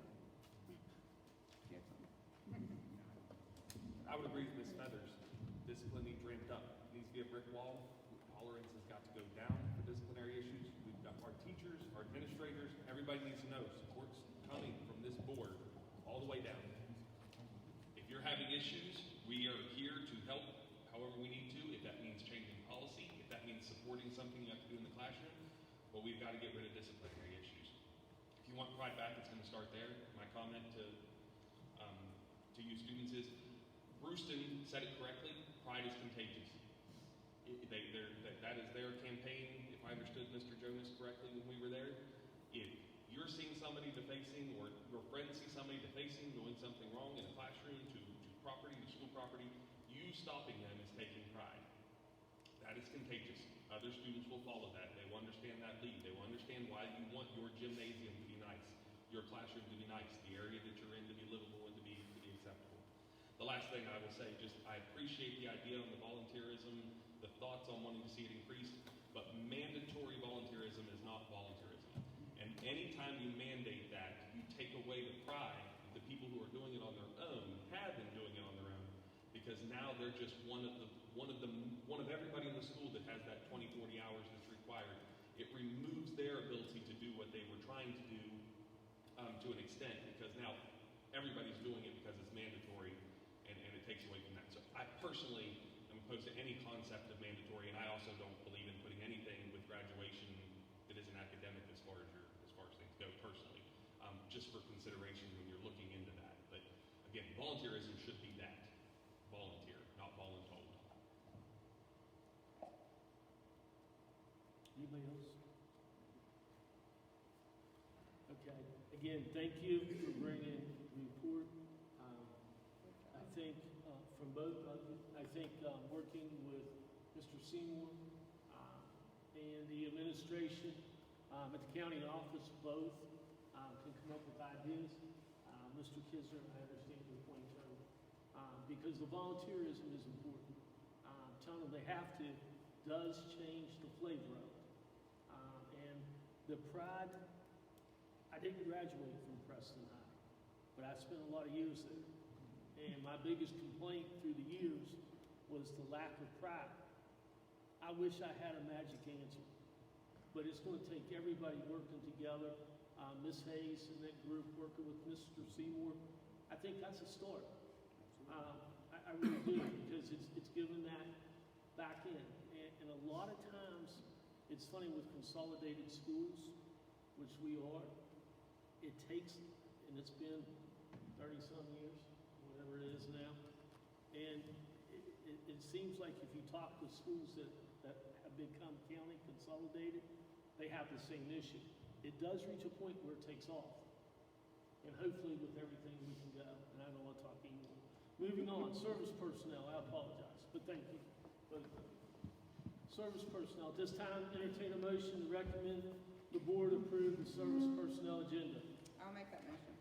I would agree with Ms. Feathers. Discipline needs ramped up. It needs to be a brick wall. Tolerance has got to go down for disciplinary issues. We've got our teachers, our administrators, everybody needs to know support's coming from this board all the way down. If you're having issues, we are here to help however we need to. If that means changing policy, if that means supporting something you have to do in the classroom, but we've got to get rid of disciplinary issues. If you want pride back, it's going to start there. My comment to to you students is, Brewston said it correctly, pride is contagious. That is their campaign, if I understood Mr. Jonas correctly when we were there. If you're seeing somebody defacing, or your friends see somebody defacing, doing something wrong in a classroom, to property, to school property, you stopping them is taking pride. That is contagious. Other students will follow that. They will understand that lead. They will understand why you want your gymnasium to be nice, your classroom to be nice, the area that you're in to be livable and to be acceptable. The last thing I will say, just I appreciate the idea on the volunteerism, the thoughts on wanting to see it increased, but mandatory volunteerism is not volunteerism. And anytime you mandate that, you take away the pride that the people who are doing it on their own have been doing it on their own, because now they're just one of everybody in the school that has that 20, 40 hours that's required. It removes their ability to do what they were trying to do to an extent, because now everybody's doing it because it's mandatory, and it takes away from that. So I personally am opposed to any concept of mandatory, and I also don't believe in putting anything with graduation that isn't academic as far as things go personally, just for consideration when you're looking into that. But again, volunteerism should be that. Volunteer, not voluntold. Anybody else? Okay. Again, thank you for bringing the report. I think from both of you, I think working with Mr. Seymour and the administration at the county office, both can come up with ideas. Mr. Kisner, I understand your point totally, because the volunteerism is important. Telling them they have to does change the flavor of it. And the pride, I didn't graduate from Preston High, but I spent a lot of years there. And my biggest complaint through the years was the lack of pride. I wish I had a magic answer, but it's going to take everybody working together. Ms. Hayes and that group working with Mr. Seymour, I think that's a start. I really do, because it's given that back in. And a lot of times, it's funny with consolidated schools, which we are, it takes, and it's been 30-some years, whatever it is now, and it seems like if you talk to schools that have become county consolidated, they have the same issue. It does reach a point where it takes off, and hopefully with everything we can go, and I don't want to talk anymore. Moving on, service personnel, I apologize, but thank you. Service personnel, at this time, entertain a motion to recommend the board approve the service personnel agenda. I'll make that motion.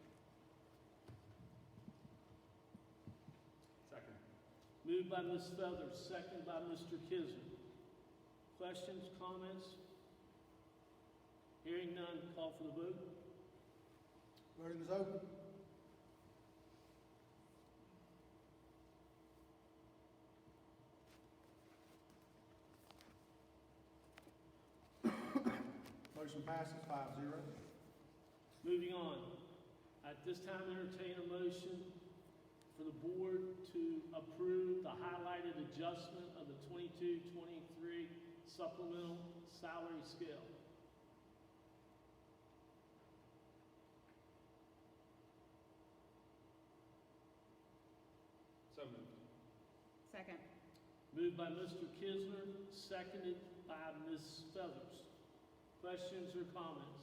Second. Moved by Ms. Feathers, second by Mr. Kisner. Questions, comments? Hearing none, call for the vote. Voting is open. Motion passes 5-0. Moving on. At this time, entertain a motion for the board to approve the highlighted adjustment of the 22-23 supplemental salary scale. So moved. Second. Moved by Mr. Kisner, seconded by Ms. Feathers. Questions or comments?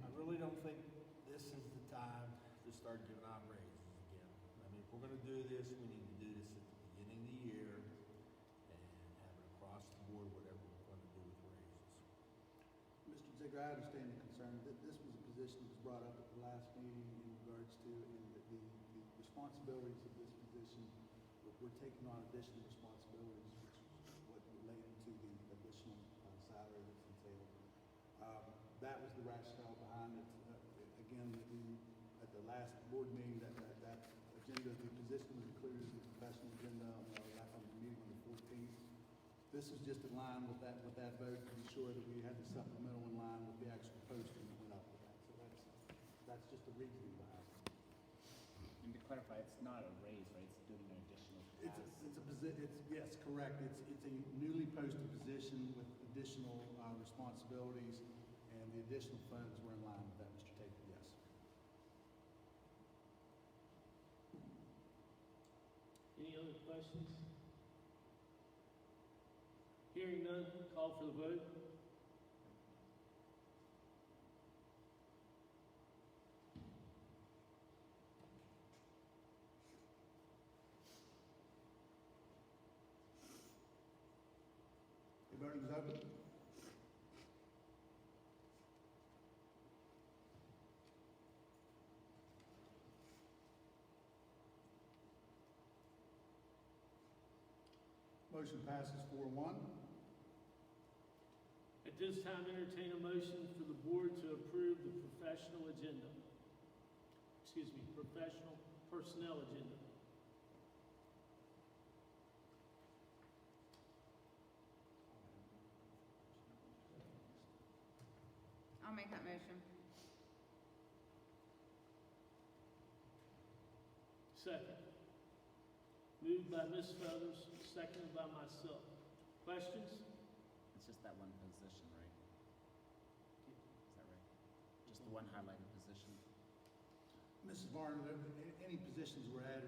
I really don't think this is the time to start giving out raises again. I mean, if we're gonna do this, we need to do this at the beginning of the year and have it across the board, whatever we're gonna do with raises. Mr. Ziegler, I understand the concern. This was a position that was brought up at the last meeting in regards to the responsibilities of this position. We're taking on additional responsibilities, which is what related to the additional salary that's entailed. That was the rationale behind it. Again, at the last board meeting, that agenda, the position was included in the professional agenda on the meeting on the 14th. This is just in line with that vote to ensure that we had the supplemental in line with the actual posting that went up with that. So that's just the reasoning behind it. And to clarify, it's not a raise, right? It's doing an additional task. Yes, correct. It's a newly posted position with additional responsibilities, and the additional funds were in line with that, Mr. Taylor, yes. Any other questions? Hearing none, call for the vote. The voting is open. Motion passes 4-1. At this time, entertain a motion for the board to approve the professional agenda. Excuse me, professional personnel agenda. I'll make that motion. Second. Moved by Ms. Feathers, seconded by myself. Questions? It's just that one position, right? Is that right? Just the one highlighted position? Mrs. Varner, any positions were added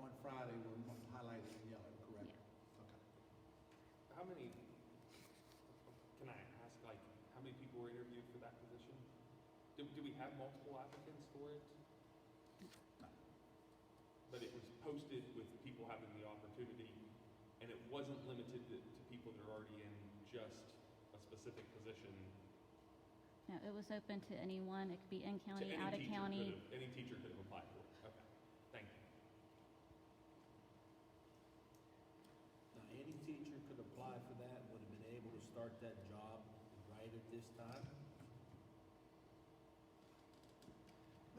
on Friday were highlighted in yellow, correct? Okay. How many, can I ask, like, how many people were interviewed for that position? Do we have multiple applicants for it? No. But it was posted with people having the opportunity, and it wasn't limited to people that are already in just a specific position. No, it was open to anyone. It could be in To county, any out of teacher county. Any teacher could have applied for it. Okay, thank you. Now, any teacher could apply for that, would have been able to start that job right at this time?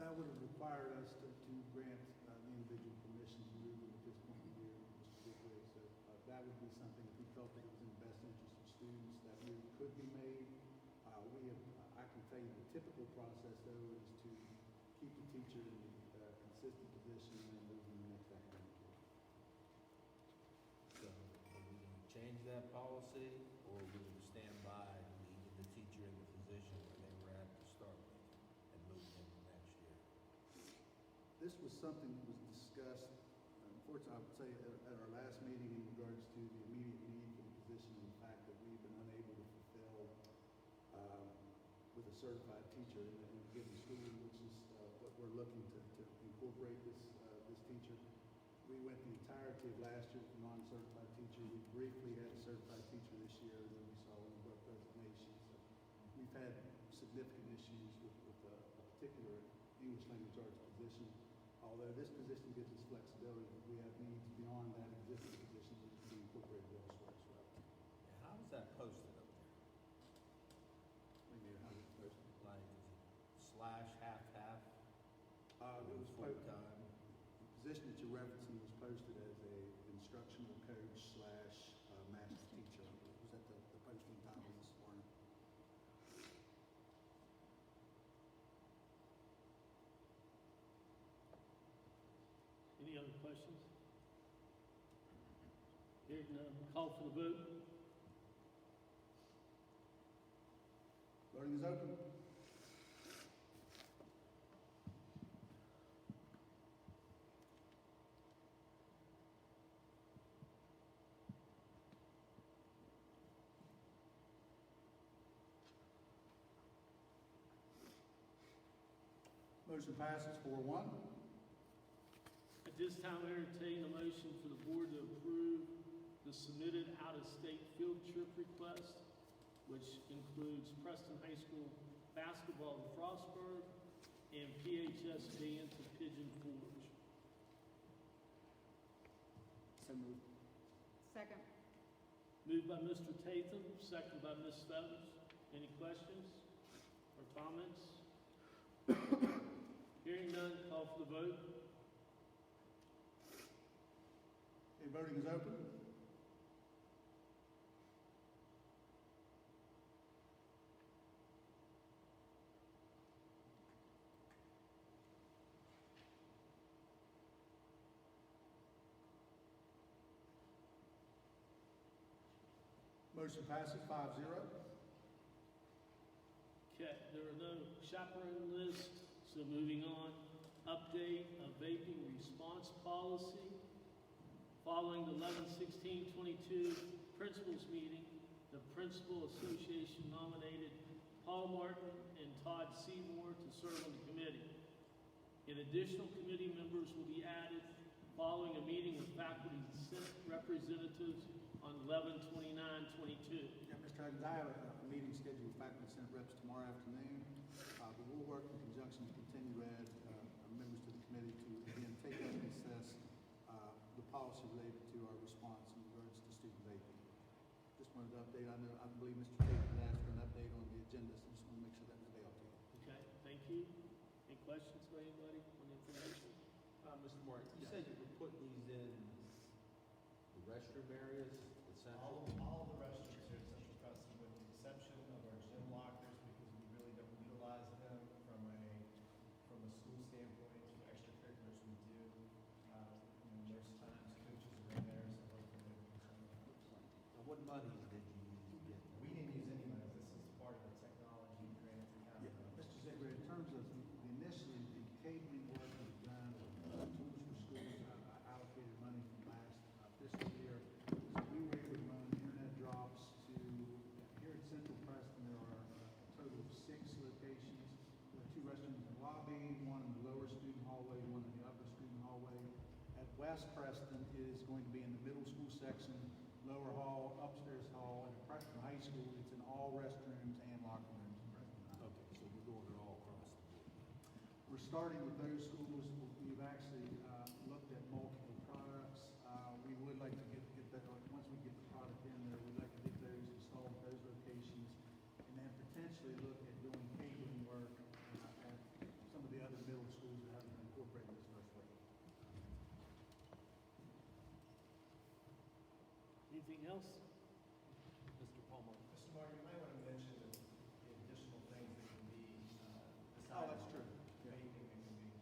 That would have required us to grant the individual permission to move it at this point in the year, Mr. Bigwig. So that would be something, if we felt that it was in the best interest of students, that move could be made. I can tell you the typical process, though, is to keep the teacher in the consistent position and then move them the next academic year. So, are we going to change that policy, or are we going to stand by leaving the teacher in the position where they were at to start with and move them to next year? This was something that was discussed, unfortunately, I would say, at our last meeting in regards to the immediate need for the position and the fact that we've been unable to fulfill with a certified teacher in a given school, which is what we're looking to incorporate this teacher. We went the entirety of last year with a non-certified teacher. We briefly had a certified teacher this year, and then we saw one of our resignations. So we've had significant issues with a particular English language arts position. Although this position gives us flexibility, we have needs beyond that existing position that can be incorporated elsewhere as well. And how is that posted up there? Maybe how it's posted. Like, slash, half-half? It was full-time? The position that you're referencing was posted as a instructional coach / master teacher. Was that the posting title this morning? Any other questions? Hearing none, call for the vote. Voting is open. Motion passes 4-1. At this time, I entertain a motion for the board to approve the submitted out-of-state field trip request, which includes Preston High School basketball to Frostburg and PHS band to Pigeon Forge. So moved. Second. Moved by Mr. Tatham, seconded by Ms. Feathers. Any questions or comments? Hearing none, call for the vote. Okay, voting is open. Motion passes 5-0. Okay, there are no chaperone lists, so moving on. update of vaping response policy. Following the 11/16/22 principals meeting, the Principal Association nominated Paul Martin and Todd Seymour to serve on the committee. And additional committee members will be added following a meeting with faculty and Senate representatives on 11/29/22. Yeah, Mr. Evans, I have a meeting scheduled with faculty and Senate reps tomorrow afternoon, but we'll work in conjunction with continue ed members to the committee to, again, take up and assess the policy related to our response in regards to student vaping. Just wanted to update. I believe Mr. Tate had asked for an update on the agenda, so just want to make sure that was available to you. Okay, thank you. Any questions for anybody on the information? Mr. Moore, you said you were putting these in the restroom areas, the central? All the restrooms here at Central Preston, with the exception of our gym lockers, because we really don't utilize them from a school standpoint. For extracurriculars, we do. There's times coaches are in there, so hopefully they can turn it on. Now, what monies did you use to get them? We didn't use any money. This is part of the technology grant account. Yeah, Mr. Ziegler, in terms of initially the cabling work was done, tools for schools, I allocated money from last fiscal year. So we were able to run internet drops to, here at Central Preston, there are a total of 6 locations. There are 2 restrooms in the lobby, one in the lower student hallway, one in the upper student hallway. At West Preston, it is going to be in the middle school section, lower hall, upstairs hall. At Preston High School, it's in all restrooms and locker rooms in Preston High. Okay, so we're doing it all across the board. We're starting with those schools. We've actually looked at multiple products. We would like to get that, once we get the product in there, we'd like to get those installed at those locations, and then potentially look at doing cabling work at some of the other middle schools that haven't been incorporated this first wave. Anything else? Mr. Palmer? Mr. Moore, you might want to mention the additional things that can be besides. Oh, that's true. Yeah. Vaping, that can be.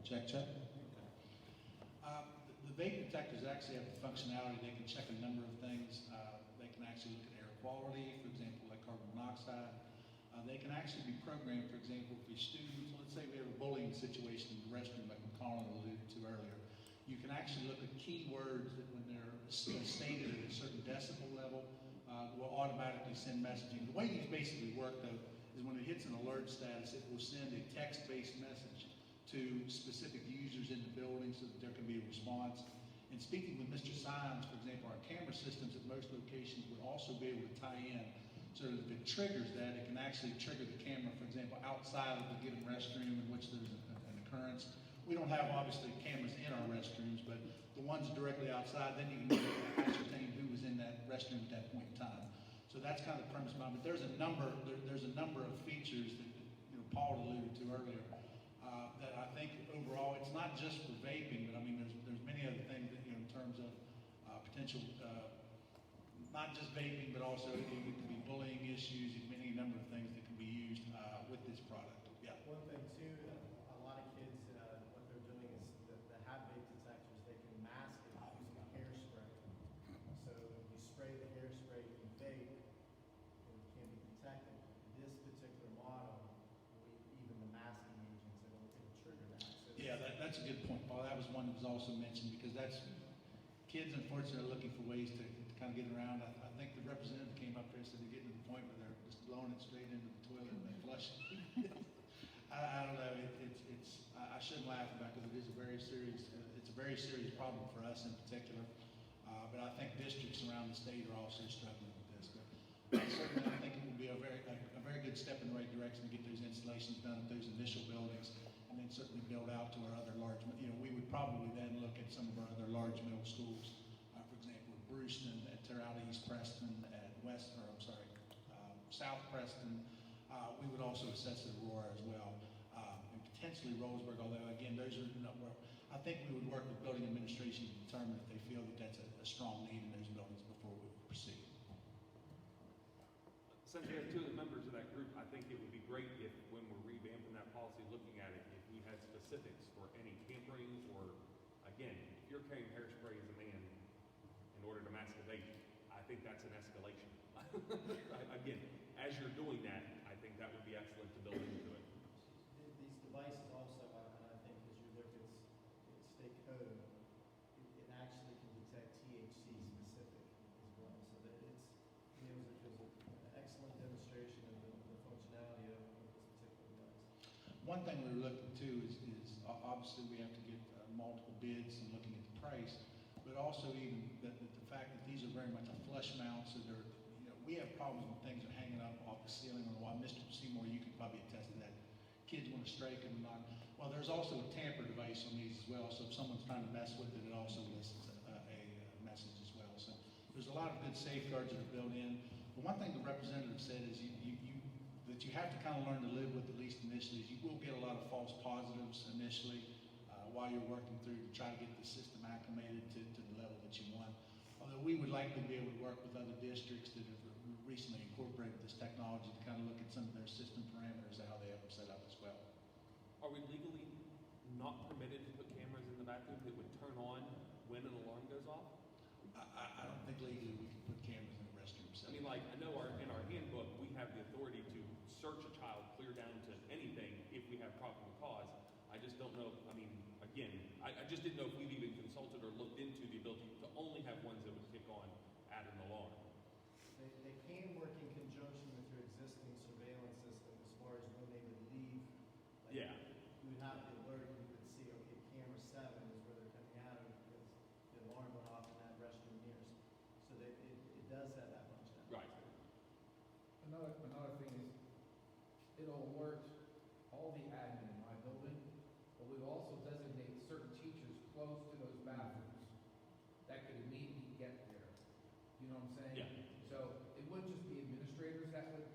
Check, check. The vape detectors actually have the functionality, they can check a number of things. They can actually look at air quality, for example, like carbon monoxide. They can actually be programmed, for example, for students. Let's say we have a bullying situation in the restroom, like Colin alluded to earlier. You can actually look at keywords that when they're stated at a certain decibel level, will automatically send messaging. The way these basically work, though, is when it hits an alert status, it will send a text-based message to specific users in the building so that there can be a response. And speaking with Mr. Sines, for example, our camera systems at most locations would also be able to tie in so that if it triggers that, it can actually trigger the camera, for example, outside of the given restroom in which there's an occurrence. We don't have, obviously, cameras in our restrooms, but the ones directly outside, then you can ascertain who was in that restroom at that point in time. So that's kind of the premise behind it. But there's a number of features that Paul alluded to earlier that I think overall, it's not just for vaping, but I mean, there's many other things that, in terms of potential, not just vaping, but also it could be bullying issues, many number of things that can be used with this product. Yeah. One thing too, a lot of kids, what they're doing is the have vape detectors, they can mask it using hairspray. So if you spray the hairspray and vape, it can be detected. This particular model, even the masking agents, it'll trigger that. So Yeah, that's a good point, Paul. That was one that was also mentioned because that's kids, unfortunately, are looking for ways to kind of get around. I think the representative came up here and said they're getting to the point where they're just blowing it straight into the toilet and they flush it. I don't know. I shouldn't laugh about it because it is a very serious problem for us in particular. But I think districts around the state are also struggling with this. But certainly, I think it would be a very good step in the right direction to get those installations done at those initial buildings, and then certainly build out to our other large. We would probably then look at some of our other large middle schools. For example, at Brewston, at Terrell East Preston, at South Preston. We would also assess at Aurora as well, and potentially Roseburg. Although again, those are not where I think we would work with building administration to determine if they feel that that's a strong need in those buildings before we proceed. Since we have 2 of the members of that group, I think it would be great if, when we're revamping that policy, looking at it, if we had specifics for any tampering or, again, if you're carrying hairspray as a man in order to masturbate, I think that's an escalation. Again, as you're doing that, I think that would be excellent to build into it. These devices also, and I think as you look at state code, it actually can detect THC specific as well. So that it was an excellent demonstration of the functionality of this particular device. One thing we were looking to is obviously we have to get multiple bids and looking at the price, but also even the fact that these are very much a flush mount, so they're, we have problems with things that are hanging up off the ceiling on the wall. Mr. Seymour, you can probably attest to that. Kids want to strike them and not. Well, there's also a tamper device on these as well, so if someone's trying to mess with it, it also lists a message as well. So there's a lot of good safeguards that are built in. But one thing the representative said is that you have to kind of learn to live with, at least initially, is you will get a lot of false positives initially while you're working through to try to get the system acclimated to the level that you want. Although we would likely be able to work with other districts that have recently incorporated this technology to kind of look at some of their system parameters and how they have them set up as well. Are we legally not permitted to put cameras in the bathroom that would turn on when an alarm goes off? I don't think legally we can put cameras in the restroom. I mean, like, I know in our handbook, we have the authority to search a child clear down to anything if we have probable cause. I just don't know, I mean, again, I just didn't know if we've even consulted or looked into the ability to only have ones that would kick on at an alarm. They can work in conjunction with your existing surveillance system as far as when they would leave. Like, Yeah. You would have the alert, and you would see, okay, camera 7 is where they're coming out of because the alarm went off in that restroom nearest. So that it does have that functionality. Right. Another thing is, it'll alert all the admin in my building, but we also designate certain teachers close to those bathrooms that could immediately get there. You know what I'm saying? Yeah. So it wouldn't just be administrators that would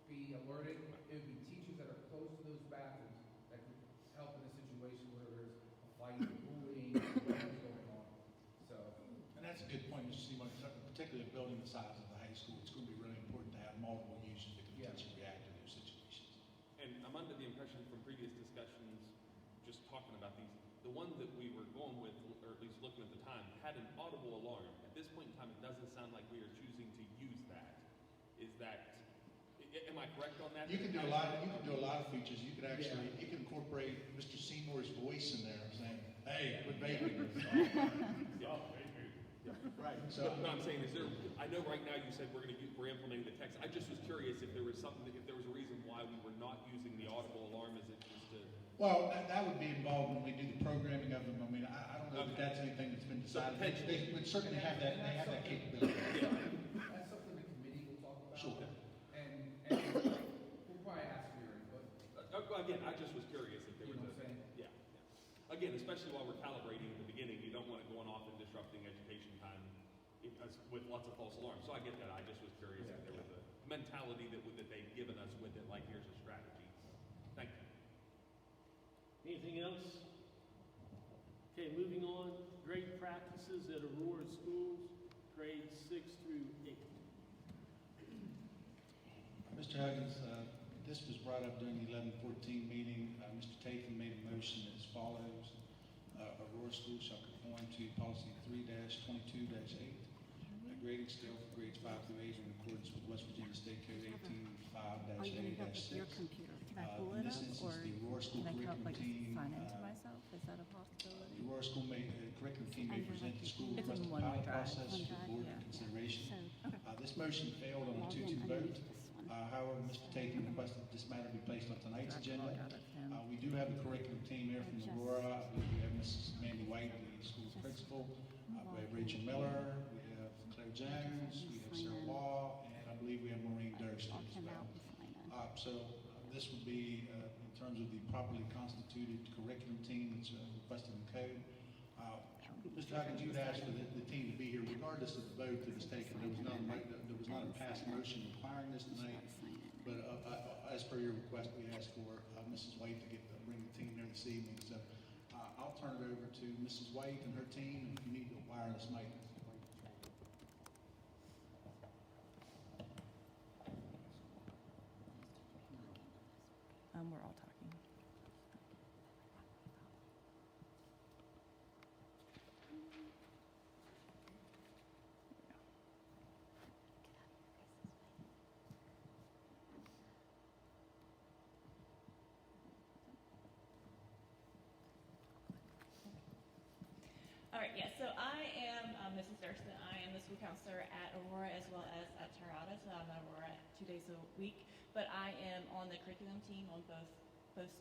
be alerted, it would be teachers that are close to those bathrooms that could help in a situation where there's a fight, bullying, whatever's going on. So. And that's a good point, Mr. Seymour, particularly a building the size of the high school. It's going to be really important to have multiple users that can potentially react to those situations. And I'm under the impression from previous discussions, just talking about these, the one that we were going with, or at least looking at the time, had an audible alarm. At this point in time, it doesn't sound like we are choosing to use that. Is that, am I correct on that? You can do a lot. You can do a lot of features. You could actually, you can incorporate Mr. Seymour's voice in there, saying, "Hey, quit vaping." Yeah. Right. So, no, I'm saying, is there? I know right now you said we're implementing the text. I just was curious if there was something, if there was a reason why we were not using the audible alarm. Is it just to? Well, that would be involved when we do the programming of them. I mean, I don't know that that's anything that's been decided. They would certainly have that. They have that capability. That's something the committee will talk about. Sure. And we'll probably ask for your input. Again, I just was curious if there You was know what I'm saying? Yeah. Again, especially while we're calibrating at the beginning, you don't want it going off and disrupting education time with lots of false alarms. So I get that. I just was curious if there was a mentality that they've given us with it, like here's a strategy. Thank you. Anything else? Okay, moving on. Grade practices at Aurora schools, grades 6 through 8. Mr. Huggins, this was brought up during the 11-14 meeting. Mr. Tatham made a motion as follows. Aurora schools shall conform to policy 3-22-8. Grading scale for grades 5 through 8 in accordance with West Virginia State Code 18-5-A-6. computer? Can In this instance, the Aurora School curriculum team, myself? Is that a possibility? the Aurora School curriculum team may present the school It's requested in one pilot drive, process one for drive, board yeah. consideration. So, okay. This motion failed on a Log 2-2 in vote. underneath this one. However, Mr. Tatham requested this matter be placed on tonight's So I can agenda. log out of him. We do have the curriculum team here from Just- Aurora. We have Mrs. Mandy White, the school's principal. We have Rachel Miller. We have Claire Jones. We have Sarah Law. And I believe we have Maureen Durst Log as him well. out and sign in. This would be, in terms of the properly constituted curriculum team that's requested in code. Mr. Huggins, you had asked for the team to be here regardless of the vote that was taken. There was not a passed motion requiring this tonight. But as per your request, we asked for Mrs. White to bring the team there this evening. So I'll turn it over to Mrs. White and her team. If you need a wireless mic, We're all talking. All right, yes, so I am Mrs. Durston. I am the school counselor at Aurora as well as at Tirada. So I'm at Aurora 2 days a week, but I am on the curriculum team on both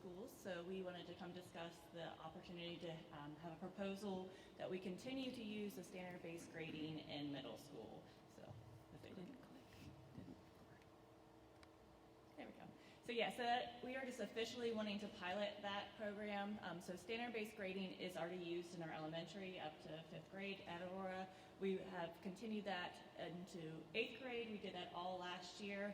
schools. So we wanted to come discuss the opportunity to have a proposal that we continue to use the standard-based grading in middle school. So if it didn't click, there we go. So yeah, so we are just officially wanting to pilot that program. So standard-based grading is already used in our elementary up to 5th grade at Aurora. We have continued that into 8th grade. We did that all last year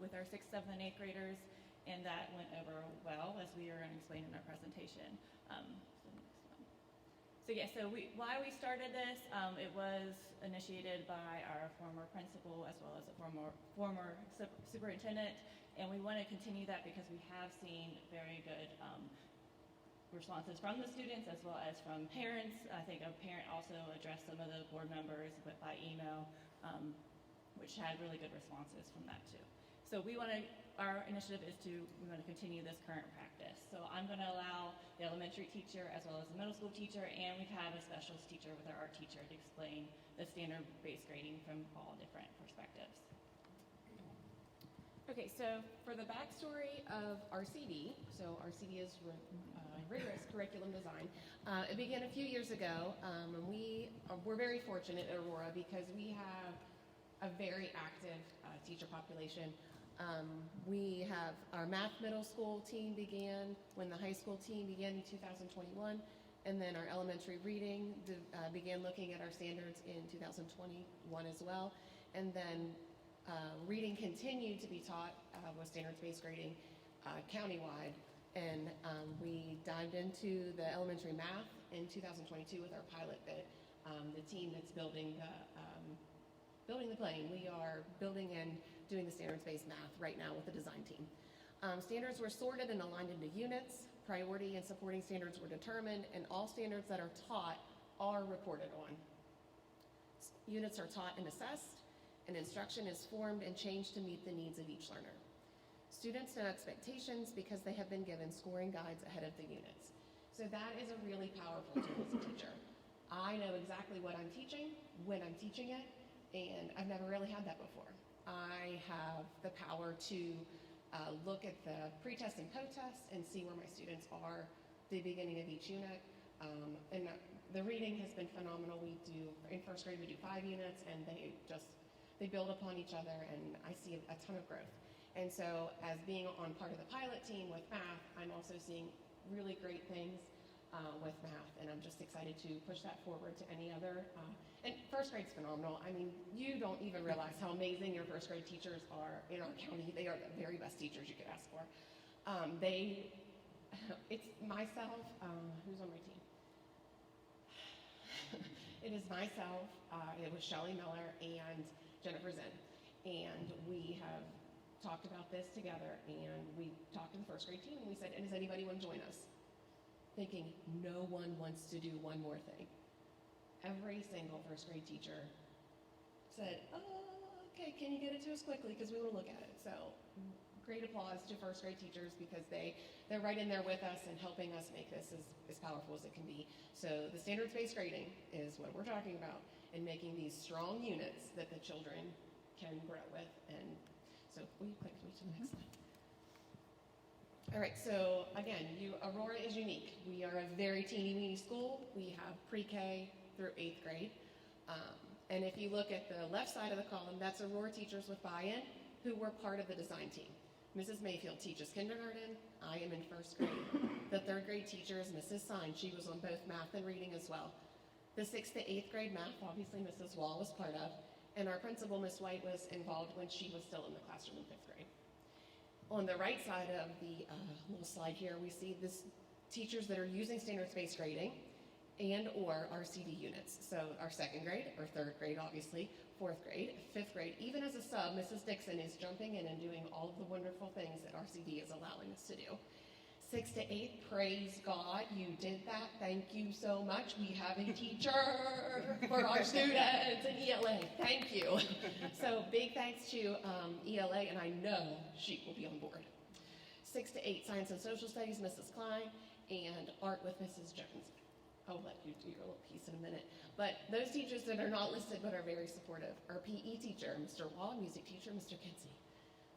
with our 6th, 7th, and 8th graders, and that went over well, as we are going to explain in our presentation. Why we started this, it was initiated by our former principal as well as a former superintendent, and we want to continue that because we have seen very good responses from the students as well as from parents. I think a parent also addressed some of the board members by email, which had really good responses from that too. So our initiative is we want to continue this current practice. So I'm going to allow the elementary teacher as well as the middle school teacher, and we have a specialist teacher with our art teacher to explain the standard-based grading from all different perspectives. Okay, so for the backstory of RCD, so RCD is rigorous curriculum design. It began a few years ago, and we're very fortunate at Aurora because we have a very active teacher population. We have our math middle school team began when the high school team began in 2021, and then our elementary reading began looking at our standards in 2021 as well, and then reading continued to be taught with standards-based grading countywide, and we dived into the elementary math in 2022 with our pilot bit. The team that's building the plane. We are building and doing the standards-based math right now with the design team. Standards were sorted and aligned into units. Priority and supporting standards were determined, and all standards that are taught are reported on. Units are taught and assessed, and instruction is formed and changed to meet the needs of each learner. Students know expectations because they have been given scoring guides ahead of the units. So that is a really powerful tool as a teacher. I know exactly what I'm teaching, when I'm teaching it, and I've never really had that before. I have the power to look at the pre-test and post-test and see where my students are at the beginning of each unit. And the reading has been phenomenal. In first grade, we do 5 units, and they build upon each other, and I see a ton of growth. And so as being on part of the pilot team with math, I'm also seeing really great things with math, and I'm just excited to push that forward to any other. And first grade's phenomenal. I mean, you don't even realize how amazing your first grade teachers are in our county. They are the very best teachers you could ask for. It's myself, who's on my team? It is myself, it was Shelley Miller and Jennifer Zinn. And we have talked about this together, and we talked to the first grade team, and we said, and does anybody want to join us? Thinking no one wants to do one more thing. Every single first grade teacher said, okay, can you get it to us quickly because we want to look at it. So great applause to first grade teachers because they're right in there with us and helping us make this as powerful as it can be. So the standards-based grading is what we're talking about, and making these strong units that the children can grow with. And so will you click me to the next slide? All right, so again, Aurora is unique. We are a very teeny-weeny school. We have pre-K through 8th grade. And if you look at the left side of the column, that's Aurora teachers with buy-in who were part of the design team. Mrs. Mayfield teaches kindergarten. I am in first grade. The 3rd grade teacher is Mrs. Sine. She was on both math and reading as well. The 6th to 8th grade math, obviously Mrs. Wall was part of. And our principal, Miss White, was involved when she was still in the classroom in 5th grade. On the right side of the little slide here, we see teachers that are using standards-based grading and or RCD units. So our 2nd grade, or 3rd grade, obviously, 4th grade, 5th grade. Even as a sub, Mrs. Dixon is jumping in and doing all of the wonderful things that RCD is allowing us to do. 6th to 8th, praise God, you did that. Thank you so much. We have a teacher for our students in ELA. Thank you. So big thanks to ELA, and I know she will be on board. 6 to 8, science and social studies, Mrs. Klein, and art with Mrs. Jones. I'll let you do your little piece in a minute. But those teachers that are not listed but are very supportive, our PE teacher, Mr. Wall, music teacher, Mr. Kinsey,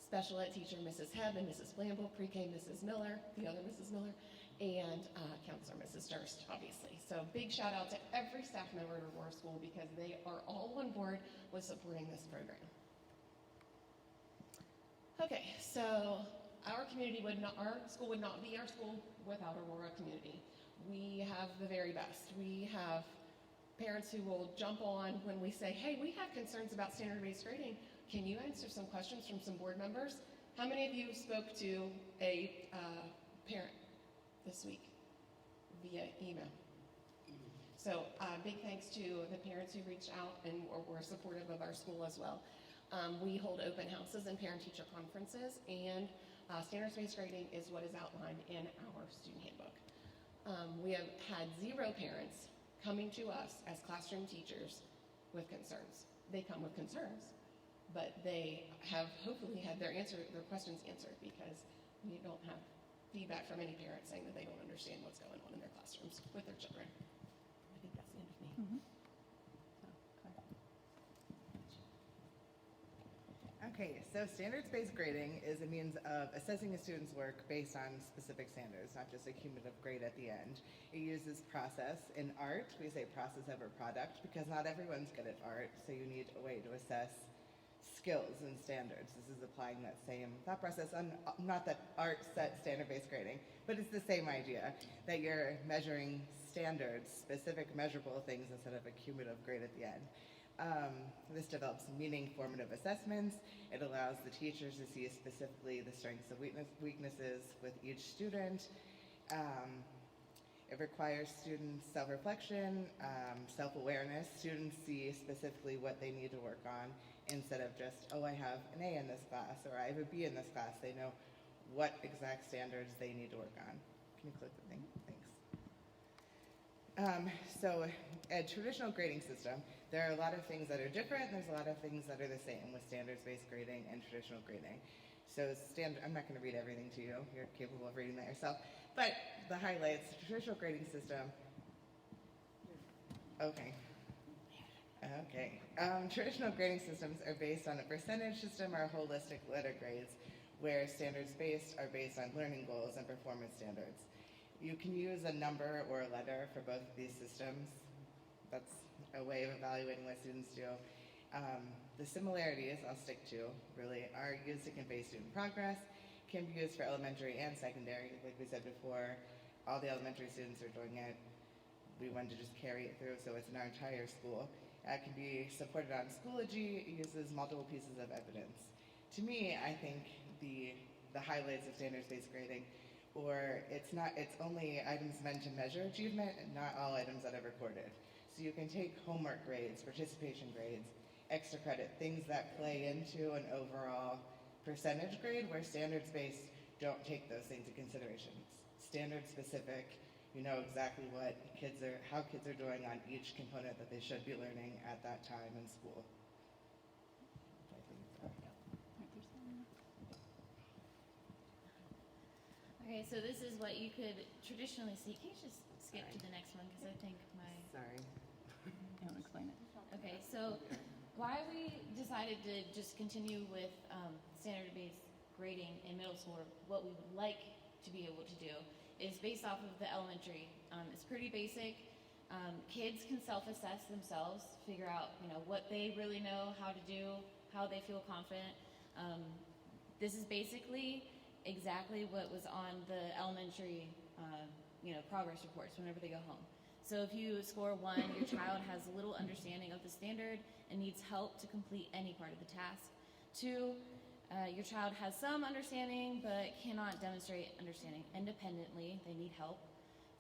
special ed teacher, Mrs. Hebb and Mrs. Blamble, pre-K, Mrs. Miller, the other Mrs. Miller, and counselor, Mrs. Durst, obviously. So big shout out to every staff member at Aurora School because they are all on board with supporting this program. Okay, so our school would not be our school without Aurora community. We have the very best. We have parents who will jump on when we say, hey, we have concerns about standard-based grading. Can you answer some questions from some board members? How many of you spoke to a parent this week via email? So big thanks to the parents who reached out and were supportive of our school as well. We hold open houses and parent-teacher conferences, and standards-based grading is what is outlined in our student handbook. We have had 0 parents coming to us as classroom teachers with concerns. They come with concerns, but they have hopefully had their questions answered because we don't have feedback from any parents saying that they don't understand what's going on in their classrooms with their children. I think that's the end of me. Mm-hmm. Okay, so standards-based grading is a means of assessing a student's work based on specific standards, not just a cumulative grade at the end. It uses process. In art, we say process over product because not everyone's good at art, so you need a way to assess skills and standards. This is applying that same thought process. Not that art sets standard-based grading, but it's the same idea, that you're measuring standards, specific measurable things instead of a cumulative grade at the end. This develops meaning formative assessments. It allows the teachers to see specifically the strengths and weaknesses with each student. It requires students self-reflection, self-awareness. Students see specifically what they need to work on instead of just, oh, I have an A in this class or I have a B in this class. They know what exact standards they need to work on. Can you click the thing? Thanks. So a traditional grading system, there are a lot of things that are different, and there's a lot of things that are the same with standards-based grading and traditional grading. So I'm not going to read everything to you. You're capable of reading that yourself. But the highlights, the traditional grading system. Okay. Traditional grading systems are based on a percentage system or holistic letter grades, where standards-based are based on learning goals and performance standards. You can use a number or a letter for both of these systems. That's a way of evaluating what students do. The similarities, I'll stick to, really, are used to convey student progress, can be used for elementary and secondary. Like we said before, all the elementary students are doing it. We wanted to just carry it through, so it's in our entire school. It can be supported on Schoology. It uses multiple pieces of evidence. To me, I think the highlights of standards-based grading, or it's only items meant to measure achievement and not all items that are recorded. So you can take homework grades, participation grades, extra credit, things that play into an overall percentage grade, where standards-based don't take those things into consideration. Standard-specific, you know exactly how kids are doing on each component that they should be learning at that time in school. I think so. Okay, so this is what you could traditionally see. Can you just skip to the next one, because I think Sorry. I won't explain it. Okay, so why we decided to just continue with standard-based grading in middle school, or what we would like to be able to do, is based off of the elementary. It's pretty basic. Kids can self-assess themselves, figure out what they really know how to do, how they feel confident. This is basically exactly what was on the elementary progress reports whenever they go home. So if you score 1, your child has little understanding of the standard and needs help to complete any part of the task. 2, your child has some understanding but cannot demonstrate understanding independently. They need help.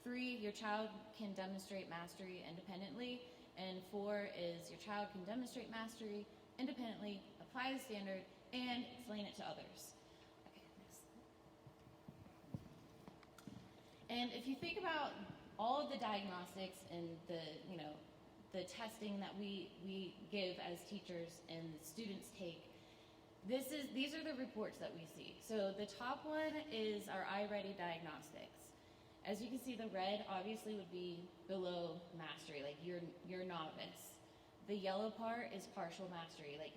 3, your child can demonstrate mastery independently. And 4 is your child can demonstrate mastery independently, apply the standard, and explain it to others. Okay, next. And if you think about all of the diagnostics and the testing that we give as teachers and the students take, these are the reports that we see. So the top one is our iReady diagnostics. As you can see, the red obviously would be below mastery, like you're novice. The yellow part is partial mastery, like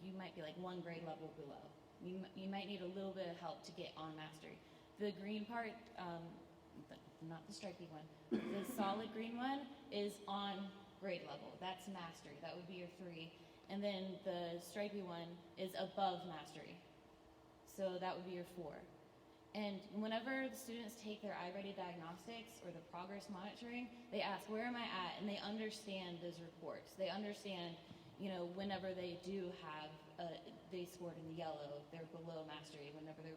you might be like 1 grade level below. You might need a little bit of help to get on mastery. The green part, not the stripy one, the solid green one is on grade level. That's mastery. That would be your 3. And then the stripy one is above mastery. So that would be your 4. And whenever the students take their iReady diagnostics or the progress monitoring, they ask, where am I at? And they understand those reports. They understand, whenever they do have, they scored in the yellow, they're below mastery. Whenever they're,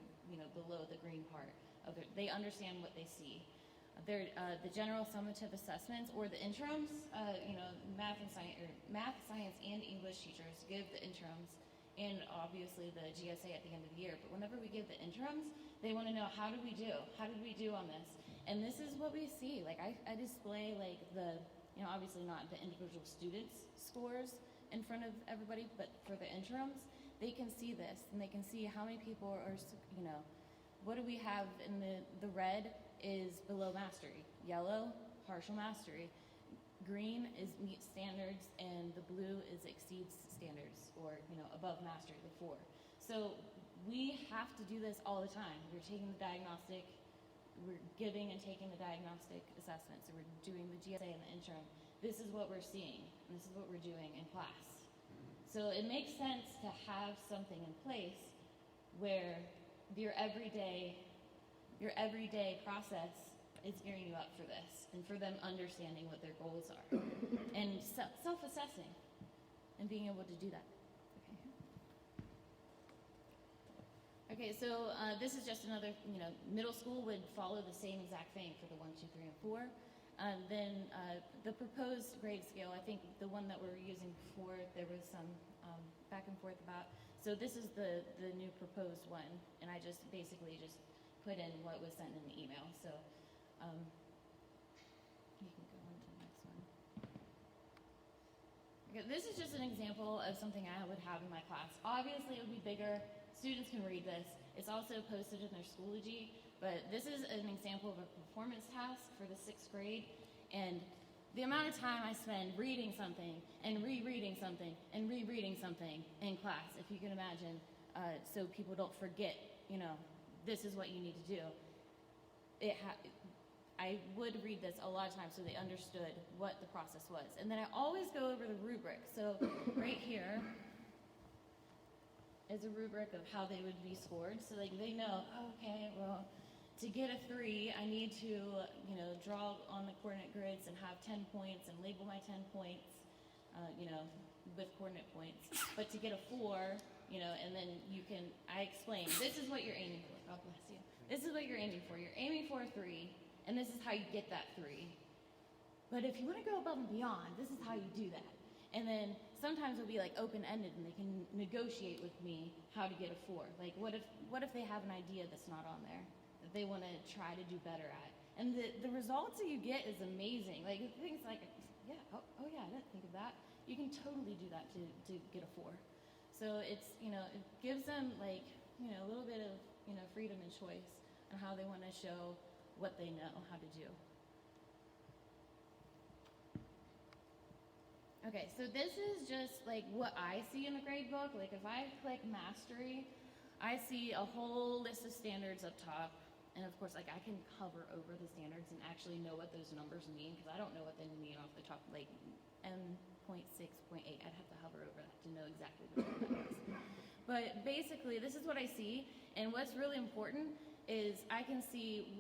below the green part of it, they understand what they see. They're, the general summative assessments or the interims, math, science, and English teachers give the interims, and obviously the GSA at the end of the year. But whenever we give the interims, they want to know, how did we do? How did we do on this? And this is what we see. Like I display like the, obviously not the individual students' scores in front of everybody, but for the interims, they can see this and they can see how many people are, what do we have in the red is below mastery. Yellow, partial mastery. Green is meets standards, and the blue is exceeds standards, or above mastery, the 4. So we have to do this all the time. We're taking the diagnostic, we're giving and taking the diagnostic assessments, and we're doing the GSA and the interim. This is what we're seeing, and this is what we're doing in class. So it makes sense to have something in place where your everyday process is gearing you up for this, and for them understanding what their goals are, and self-assessing, and being able to do that. Okay, so this is just another, middle school would follow the same exact thing for the 1, 2, 3, and 4. Then the proposed grade scale, I think the one that we're using before, there was some back and forth about. So this is the new proposed one, and I just basically just put in what was sent in the email. So you can go on to the next one. Okay, this is just an example of something I would have in my class. Obviously, it would be bigger. Students can read this. It's also posted in their Schoology, but this is an example of a performance task for the 6th grade, and the amount of time I spend reading something and rereading something and rereading something in class, if you can imagine, so people don't forget, this is what you need to do. I would read this a lot of times so they understood what the process was. And then I always go over the rubric. So right here is a rubric of how they would be scored. So like they know, okay, well, to get a 3, I need to, draw on the coordinate grids and have 10 points and label my 10 points, with coordinate points. But to get a 4, and then I explain, this is what you're aiming for. God bless you. This is what you're aiming for. You're aiming for a 3, and this is how you get that 3. But if you want to go above and beyond, this is how you do that. And then sometimes it'll be like open-ended, and they can negotiate with me how to get a 4. Like, what if they have an idea that's not on there that they want to try to do better at? And the results that you get is amazing. Like things like, yeah, oh yeah, I didn't think of that. You can totally do that to get a 4. So it's, it gives them like, a little bit of, freedom and choice on how they want to show what they know how to do. Okay, so this is just like what I see in the grade book. Like if I click mastery, I see a whole list of standards up top. And of course, like I can hover over the standards and actually know what those numbers mean, because I don't know what they mean off the top, like M.6.8. I'd have to hover over that to know exactly what that is. But basically, this is what I see. And what's really important is I can see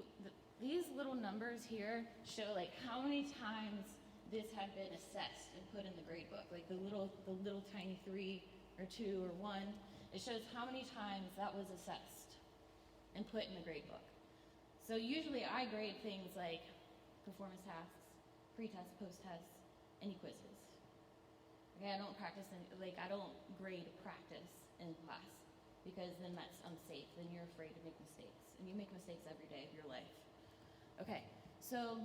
these little numbers here show like how many times this had been assessed and put in the grade book. Like the little tiny 3 or 2 or 1. It shows how many times that was assessed and put in the grade book. So usually I grade things like performance tasks, pre-tests, post-tests, any quizzes. Okay, I don't I don't grade practice in class, because then that's unsafe. Then you're afraid to make mistakes, and you make mistakes every day of your life. Okay, so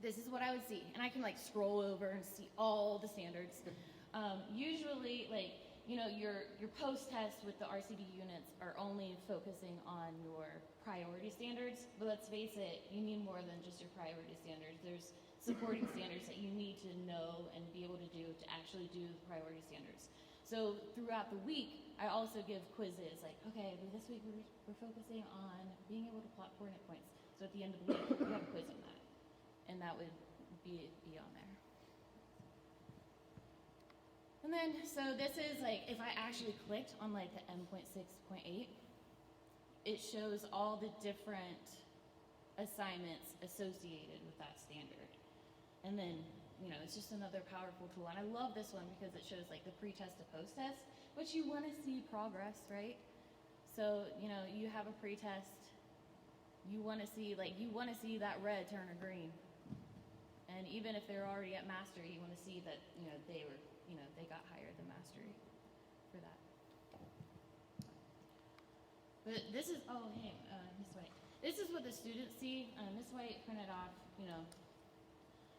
this is what I would see, and I can like scroll over and see all the standards. Usually, like you know, your post-test with the RCD units are only focusing on your priority standards, but let's face it, you need more than just your priority standards. There's supporting standards that you need to know and be able to do to actually do the priority standards. So throughout the week, I also give quizzes like, okay, well, this week we're focusing on being able to plot coordinate points. So at the end of the week, we have a quiz on that, and that would be on there. And then, so this is like, if I actually clicked on like the M.6.8, it shows all the different assignments associated with that standard. And then, you know, it's just another powerful tool. And I love this one because it shows like the pre-test to post-test, which you want to see progress, right? So, you know, you have a pre-test, you want to see that red turn a green. And even if they're already at mastery, you want to see that, you know, they got higher than mastery for that. But this is, Miss White. This is what the students see. Miss White printed off, you know,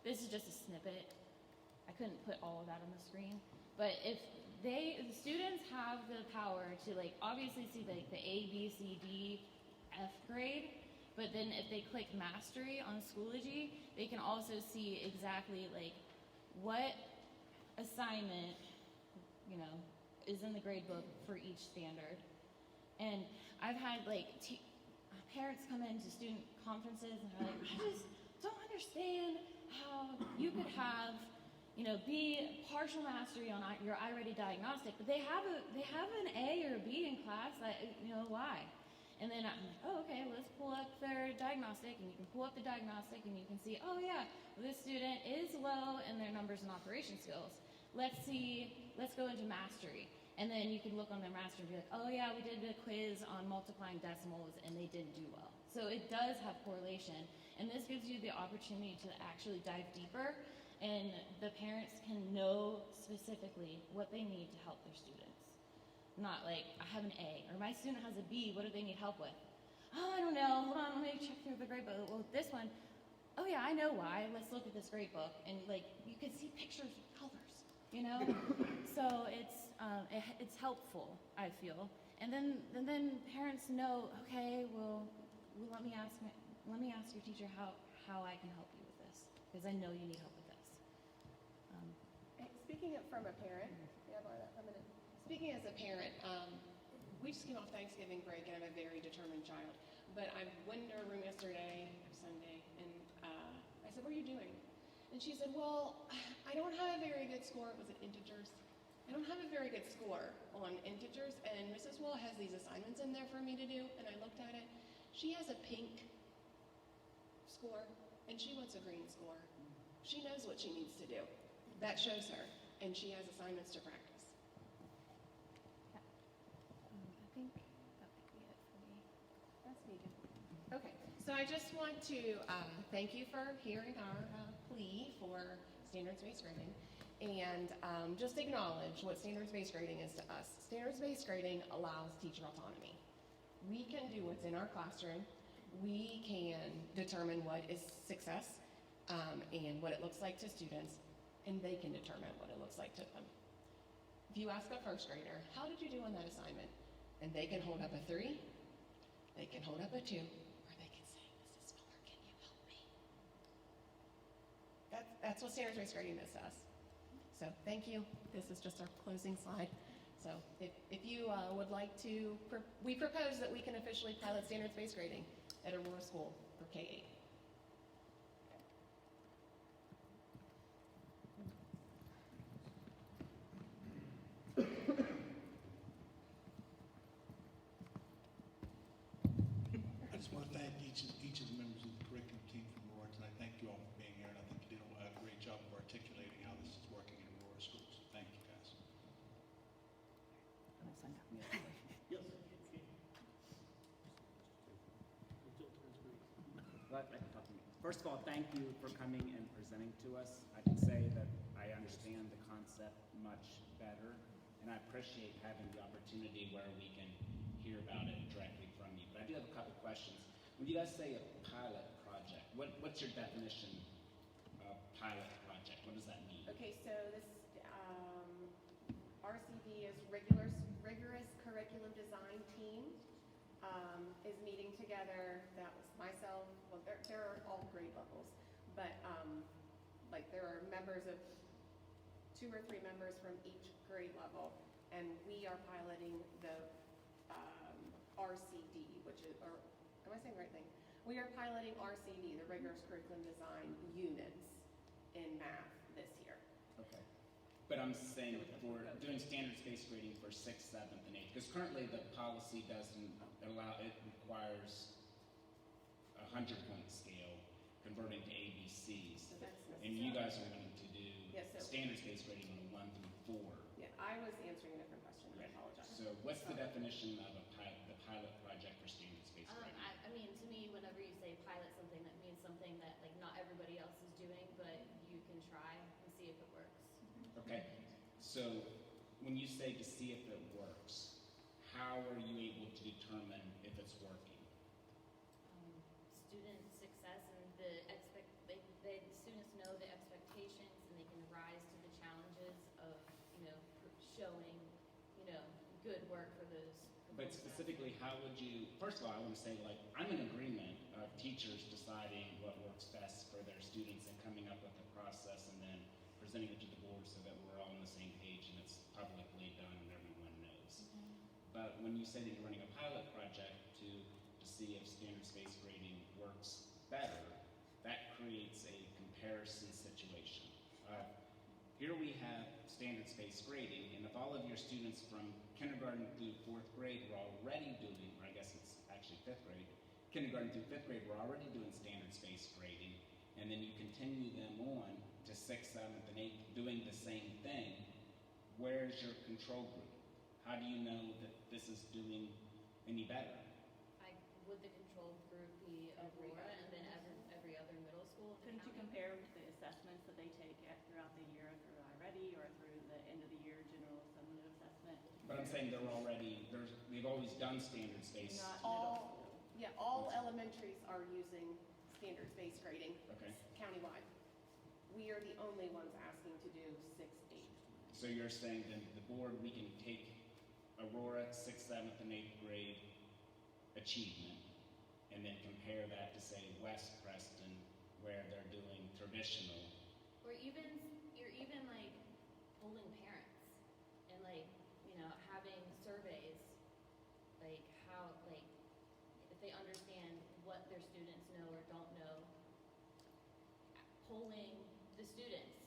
this is just a snippet. I couldn't put all of that on the screen. But if the students have the power to like obviously see like the A, B, C, D, F grade, but then if they click mastery on Schoology, they can also see exactly like what assignment, you know, is in the grade book for each standard. And I've had like parents come into student conferences and they're like, I just don't understand how you could have, you know, be partial mastery on your iReady diagnostic, but they have an A or a B in class. You know, why? And then I'm like, oh, okay, let's pull up their diagnostic, and you can pull up the diagnostic, and you can see, oh yeah, this student is low in their numbers and operation skills. Let's go into mastery. And then you can look on their mastery and be like, oh yeah, we did a quiz on multiplying decimals, and they didn't do well. So it does have correlation, and this gives you the opportunity to actually dive deeper, and the parents can know specifically what they need to help their students. Not like, I have an A, or my student has a B, what do they need help with? Oh, I don't know, hold on, let me check through the grade book. Well, this one, oh yeah, I know why, let's look at this grade book. And like, you can see pictures with colors, you know? So it's helpful, I feel. And then parents know, okay, well let me ask your teacher how I can help you with this, because I know you need help with this. Speaking from a parent, may I borrow that for a minute? Speaking as a parent, we just came off Thanksgiving break, and I'm a very determined child. But I went into her room yesterday, Sunday, and I said, what are you doing? And she said, well, I don't have a very good score. Was it integers? I don't have a very good score on integers, and Mrs. Wall has these assignments in there for me to do, and I looked at it. She has a pink score, and she wants a green score. She knows what she needs to do. That shows her, and she has assignments to practice. I think that might be it for me. That's needed. Okay, so I just want to thank you for hearing our plea for standards-based grading, and just acknowledge what standards-based grading is to us. Standards-based grading allows teacher autonomy. We can do what's in our classroom. We can determine what is success and what it looks like to students, and they can determine what it looks like to them. If you ask a first grader, how did you do on that assignment? And they can hold up a 3, they can hold up a 2, or they can say, Mrs. Miller, can you help me? That's what standards-based grading is to us. So thank you. This is just our closing slide. So if you would like to, we propose that we can officially pilot standards-based grading at Aurora School for K-8. I just want to thank each of the members of the curriculum team from Aurora tonight. Thank you all for being here, and I think you did a great job of articulating how this is working in Aurora schools. So thank you, guys. First of all, thank you for coming and presenting to us. I can say that I understand the concept much better, and I appreciate having the opportunity where we can hear about it directly from you. But I do have a couple questions. When you guys say a pilot project, what's your definition of pilot project? What does that mean? Okay, so this, RCD is rigorous curriculum design team is meeting together. That was myself. Well, they're all grade levels, but like there are members of 2 or 3 members from each grade level, and we are piloting the RCD, which is, or am I saying the right thing? We are piloting RCD, the rigorous curriculum design units in math this year. Okay. But I'm saying for doing standards-based grading for 6th, 7th, and 8th, because currently the policy doesn't allow, it requires a 100-point scale converting to ABCs. So that's and you guys are wanting to do so standards-based grading on a 1 through 4. Yeah, I was answering a different question. I apologize. So what's the definition of the pilot project for standards-based grading? I mean, to me, whenever you say pilot something, that means something that like not everybody else is doing, but you can try and see if it works. Okay, so when you say to see if it works, how are you able to determine if it's working? Student success and the students know the expectations and they can rise to the challenges of, showing, good work for those. But specifically, how would you, first of all, I want to say, like, I'm in agreement of teachers deciding what works best for their students and coming up with a process and then presenting it to the board so that we're all on the same page and it's publicly done and everyone knows. But when you say that you're running a pilot project to see if standards-based grading works better, that creates a comparison situation. Here we have standards-based grading, and if all of your students from kindergarten through 4th grade were already doing, or I guess it's actually 5th grade, kindergarten through 5th grade were already doing standards-based grading, and then you continue them on to 6th, 7th, and 8th doing the same thing, where's your control group? How do you know that this is doing any better? Would the control group be Aurora and then every other middle school? Couldn't you compare the assessments that they take throughout the year through iReady or through the end of the year general summative assessment? But I'm saying they've always done standards-based. All elementaries are using standards-based grading countywide. We are the only ones asking to do 6, 8. So you're saying that the board, we can take Aurora 6th, 7th, and 8th grade achievement and then compare that to say West Preston where they're doing traditional. Or you're even like polling parents and like, having surveys, like how, like if they understand what their students know or don't know, polling the students,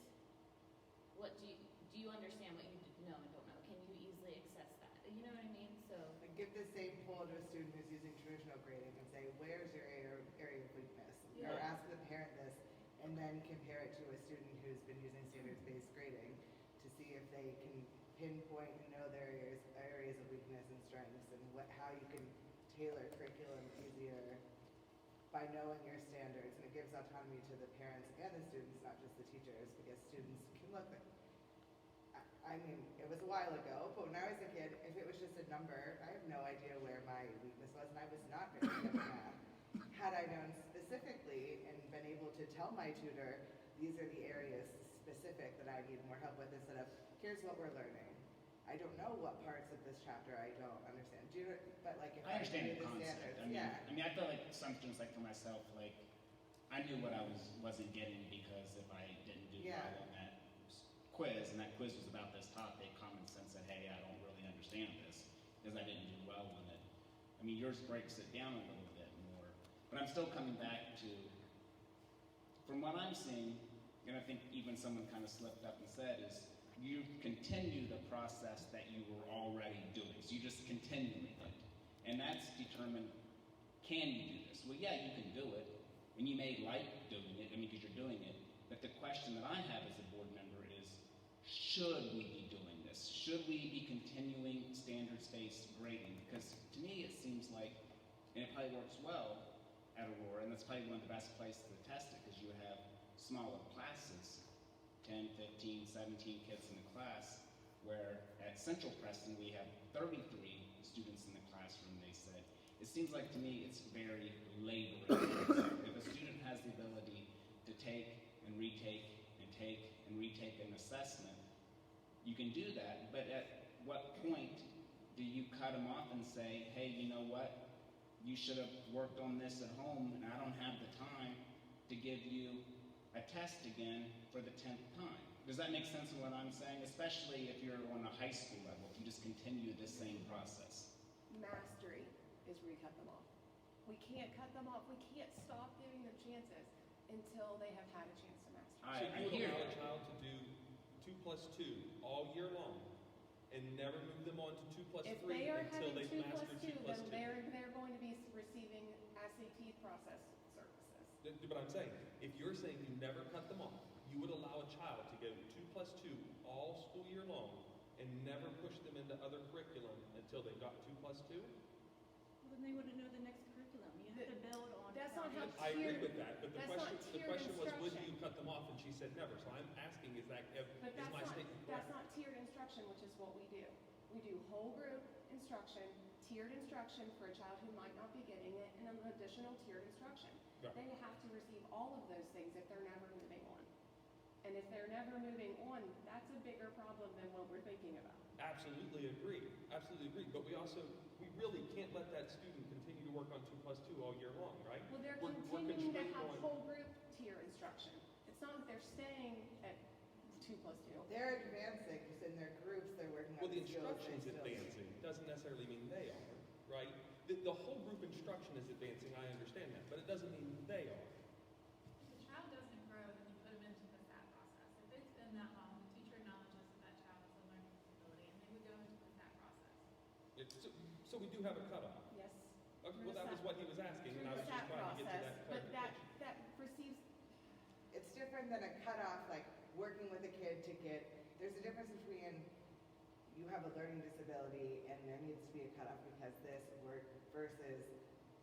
what do you understand what you know and don't know? Can you easily access that? You know what I mean? So give the same poll to a student who's using traditional grading and say, where's your area of weakness? Yeah. Or ask the parent this, and then compare it to a student who's been using standards-based grading to see if they can pinpoint and know their areas of weakness and strengths, and how you can tailor curriculum easier by knowing your standards. And it gives autonomy to the parents and the students, not just the teachers, because students can look at. I mean, it was a while ago, but when I was a kid, if it was just a number, I have no idea where my weakness was, and I was not very good at math. Had I known specifically and been able to tell my tutor, these are the areas specific that I need more help with, instead of, here's what we're learning. I don't know what parts of this chapter I don't understand. But like if I understand the knew concept. standards, I mean, I feel like some students, like for myself, like I knew what I wasn't getting because if I didn't do well on that quiz, and that quiz was about this topic, common sense said, hey, I don't really understand this because I didn't do well on it. I mean, yours breaks it down a little bit more, but I'm still coming back to, from what I'm seeing, and I think even someone kind of slipped up and said, is you continue the process that you were already doing. So you're just continuing it. And that's determined, can you do this? Well, yeah, you can do it, and you may like doing it, because you're doing it, but the question that I have as a board member is, should we be doing this? Should we be continuing standards-based grading? Because to me it seems like, and it probably works well at Aurora, and that's probably one of the best places to test it because you have smaller classes, 10, 15, 17 kids in the class, where at Central Preston we have 33 students in the classroom, they said. It seems like to me it's very labor-intensive. If a student has the ability to take and retake and take and retake an assessment, you can do that, but at what point do you cut them off and say, hey, you know what? You should have worked on this at home, and I don't have the time to give you a test again for the 10th time. Does that make sense of what I'm saying? Especially if you're on a high school level, if you just continue the same process. Mastery is where you cut them off. We can't cut them off. We can't stop giving them chances until they have had a chance to master. So you would allow a child to do 2 plus 2 all year long and never move them on to 2 plus 3 If they are until having they've 2 plus mastered 2, 2 plus then 2. they're going to be receiving SAT process services. But I'm saying, if you're saying you never cut them off, you would allow a child to go 2 plus 2 all school year long and never push them into other curriculum until they got 2 plus 2? Well, then they wouldn't know the next curriculum. You have to build on. That's not how I agree tiered. with that, but the question was, would instruction. you cut them off? And she said never. So I'm asking, is my statement correct? That's not tiered instruction, which is what we do. We do whole group instruction, tiered instruction for a child who might not be getting it, and an additional tiered instruction. Right. They have to receive all of those things if they're never moving on. And if they're never moving on, that's a bigger problem than what we're thinking about. Absolutely agree. Absolutely agree. But we really can't let that student continue to work on 2 plus 2 all year long, right? Well, they're We're continuing to constrained have on- whole group tier instruction. It's not that they're staying at 2 plus 2. They're advancing, because in their groups, they're working on Well, the skills instruction's they still- advancing. Doesn't necessarily mean they are, right? The whole group instruction is advancing. I understand that, but it doesn't mean they are. If the child doesn't grow, then you put them into the SAT process. If it's been that long, the teacher acknowledges that child has a learning disability, and they would go into the SAT process. So we do have a cutoff. Yes. Okay, well, that was what he was asking, and I was just trying to get to that But clarification. that receives, It's different than a cutoff, like working with a kid to get, there's a difference between you have a learning disability and there needs to be a cutoff because this work versus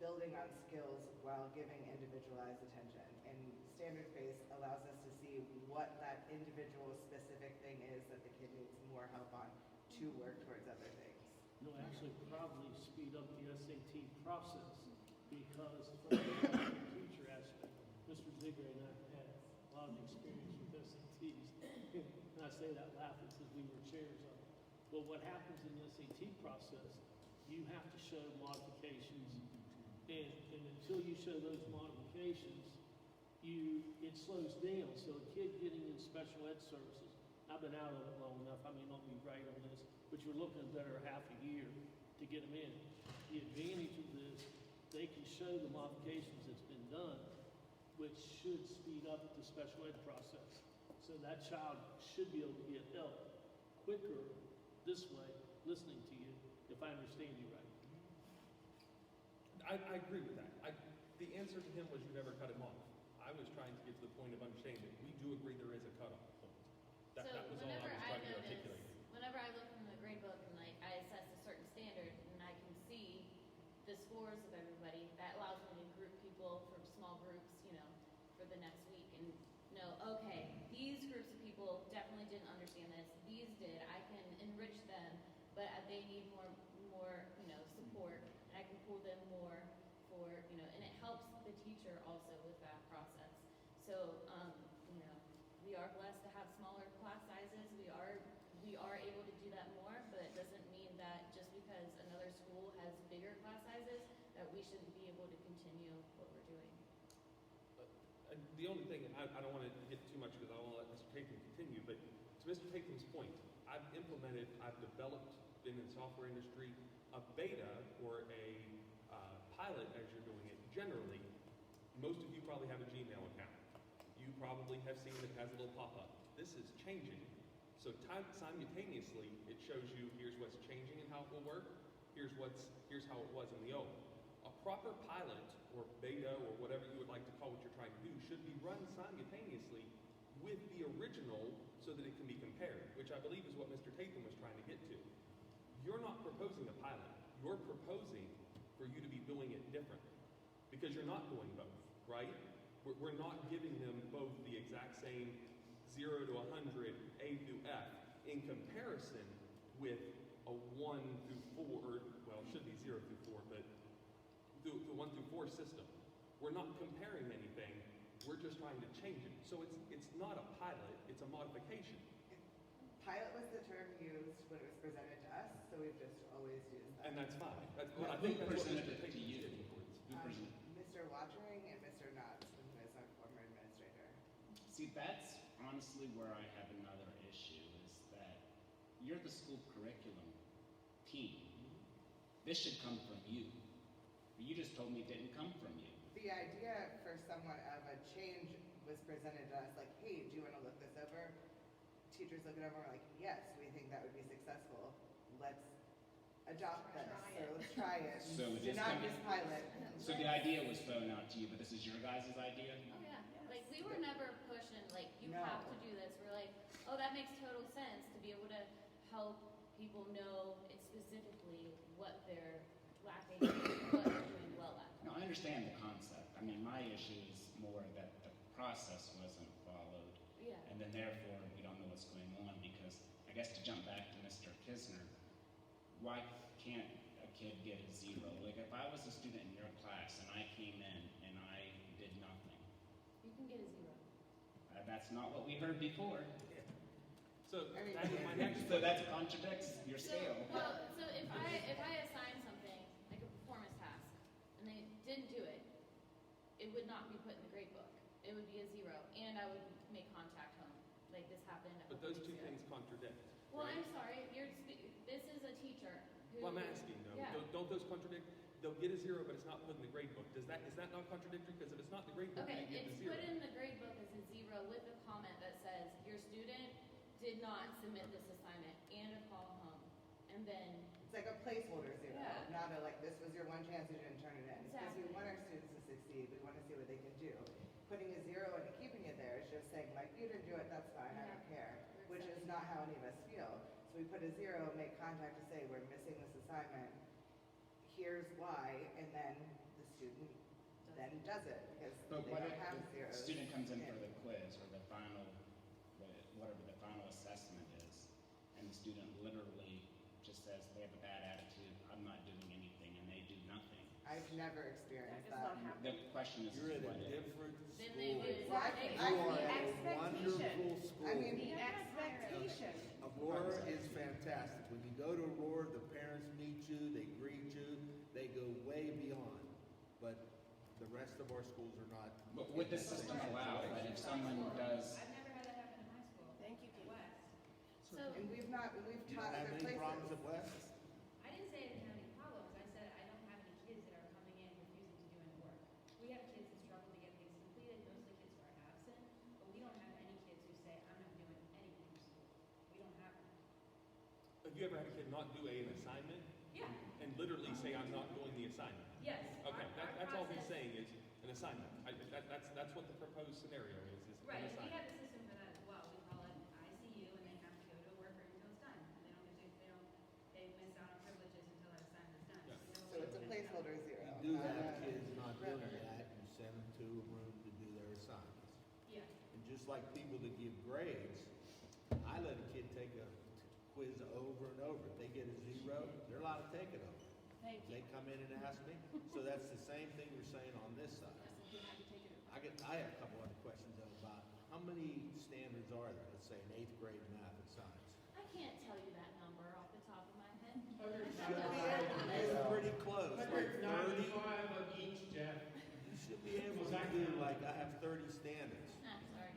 building on skills while giving individualized attention. And standards-based allows us to see what that individual specific thing is that the kid needs more help on to work towards other things. You'll actually probably speed up the SAT process because from the teacher aspect, Mr. Ziegler and I had a lot of experience with SATs. And I say that laughing because we were chairs on it. But what happens in the SAT process, you have to show modifications. And until you show those modifications, it slows down. So a kid getting in special ed services, I've been out of it long enough, I may not be right on this, but you're looking at better half a year to get them in. The advantage of this, they can show the modifications that's been done, which should speed up the special ed process. So that child should be able to get help quicker this way, listening to you, if I understand you right. I agree with that. The answer to him was you never cut him off. I was trying to get to the point of understanding that we do agree there is a cutoff point. That was all I was trying to articulate. Whenever I look from the grade book and like I assess a certain standard and I can see the scores of everybody, that allows me to group people for small groups, for the next week and know, okay, these groups of people definitely didn't understand this, these did, I can enrich them, but they need more support, and I can pull them more for, and it helps the teacher also with that process. So, we are blessed to have smaller class sizes. We are able to do that more, but it doesn't mean that just because another school has bigger class sizes, that we shouldn't be able to continue what we're doing. The only thing, I don't want to get too much because I want to let Mr. Tatum continue, but to Mr. Tatum's point, I've developed, been in the software industry, a beta or a pilot as you're doing it. Generally, most of you probably have a Gmail account. You probably have seen it has a little pop-up. This is changing. So simultaneously, it shows you here's what's changing and how it will work. Here's how it was in the old. A proper pilot or beta or whatever you would like to call what you're trying to do should be run simultaneously with the original so that it can be compared, which I believe is what Mr. Tatum was trying to get to. You're not proposing a pilot. You're proposing for you to be doing it differently because you're not doing both, right? We're not giving them both the exact same 0 to 100, A through F, in comparison with a 1 through 4, well, it should be 0 through 4, but the 1 through 4 system. We're not comparing anything, we're just trying to change it. So it's not a pilot, it's a modification. pilot was the term used when it was presented to us, so we've just always used that. And that's fine. That's, Who I think that's what presented Mr. it to Payton you? is getting towards. Who presented? Mr. Watchering and Mr. Knotts, who is our former administrator. See, that's honestly where I have another issue, is that you're the school curriculum team. This should come from you. But you just told me it didn't come from you. The idea for somewhat of a change was presented to us, like, hey, do you want to look this over? Teachers look it over and are like, yes, we think that would be successful. Let's adopt this, or let's try it. So it Do is not coming- just pilot. So the idea was thrown out to you, but this is your guys' idea? Oh, yeah. Like, we were never pushing, like, you No. have to do this. We're like, oh, that makes total sense to be able to help people know specifically what they're lacking, what they're doing well at. No, I understand the concept. I mean, my issue is more that the process wasn't followed. Yeah. And then therefore, we don't know what's going on because, I guess to jump back to Mr. Kisner, why can't a kid get a 0? Like if I was a student in your class and I came in and I did nothing, You can get a 0. That's not what we heard before. So that is my next So that contradicts your So, scale. well, so if I assign something, like a performance task, and they didn't do it, it would not be put in the grade book. It would be a 0, and I would make contact home. Like this happened a But couple those weeks two ago. things contradict. Well, right? I'm sorry. This is a teacher who. Well, I'm asking though. Yeah. Don't those contradict? They'll get a 0, but it's not put in the grade book. Is that not contradictory? Because if it's not in the grade book, Okay, you get it's the 0. put in the grade book as a 0 with a comment that says your student did not submit this assignment and a call home, and then. It's like a placeholder 0, Yeah. not a like, this was your one chance, you didn't turn it in. Because we Exactly. want our students to succeed, we want to see what they can do. Putting a 0 and keeping it there is just saying, like, you didn't do it, that's fine, I don't care. Which is not how any of us feel. So we put a 0, make contact to say, we're missing this assignment, here's why, and then the student then does it, because But they what don't if have the zeros. student comes in for the quiz or the final, whatever the final assessment is, and the student literally just says they have a bad attitude, I'm not doing anything, and they do nothing. I've never experienced That that. does not The question is You're at what a if? different Then they school. would. Exactly. You I are mean, at a wonderful school. I mean, The expectation. Aurora is fantastic. When you go to Aurora, the parents meet you, they greet you, they go way beyond. But the rest of our schools are not. But would the system allow that if someone does, I've never had that happen in high school. Thank you, At Kate. West. So. And we've You don't taught have other any places. problems at West? I didn't say I didn't have any problems. I said I don't have any kids that are coming in refusing to do any work. We have kids who struggle to get things completed, mostly kids who are absent, but we don't have any kids who say, I'm not doing anything for school. We don't have them. Have you ever had a kid not do an assignment Yeah, and literally say, I'm not doing the assignment? yes. Okay, Our that's all he's process- saying is an assignment. That's what the proposed scenario is Right, an and we assignment. have a system for that as well. We call it ICU, and they have to go to a work until it's done. They don't get to, they miss out on privileges until that assignment's done. Yeah. we have a So way it's a to- placeholder 0. You do not have a kids not doing runner. that, you send them to a room to do their assignments. Yeah. And just like people that give grades, I let a kid take a quiz over and over. If they get a 0, they're allowed to take it over. Thank you. They come in and ask me. So that's the same thing you're saying on this side. I have a couple other questions though about how many standards are there? Let's say in 8th grade math and science. I can't tell you that number off the top of my head. It's pretty close, like 30. of each, Jeff. You should be able to do like, I have 30 standards. Ah, sorry.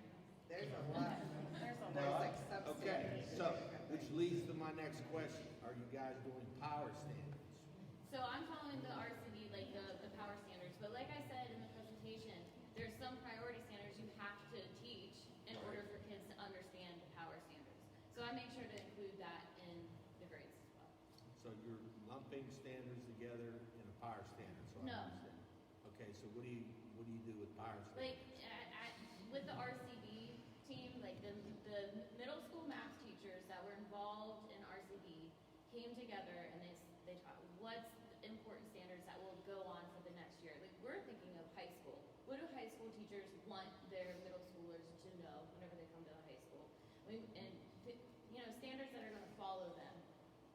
There's a lot. There's like Okay, substantive. so, which leads to my next question. Are you guys doing power standards? So I'm following the RCD, like the power standards, but like I said in the presentation, there's some priority standards you have to teach in order for kids to understand the power standards. So I make sure to include that in the grades as well. So you're lumping standards together in a power standard, so I No. understand. Okay, so what do you do with power Like standards? with the RCD team, like the middle school math teachers that were involved in RCD came together and they taught what's important standards that will go on for the next year. Like we're thinking of high school. What do high school teachers want their middle schoolers to know whenever they come to high school? Standards that are going to follow them.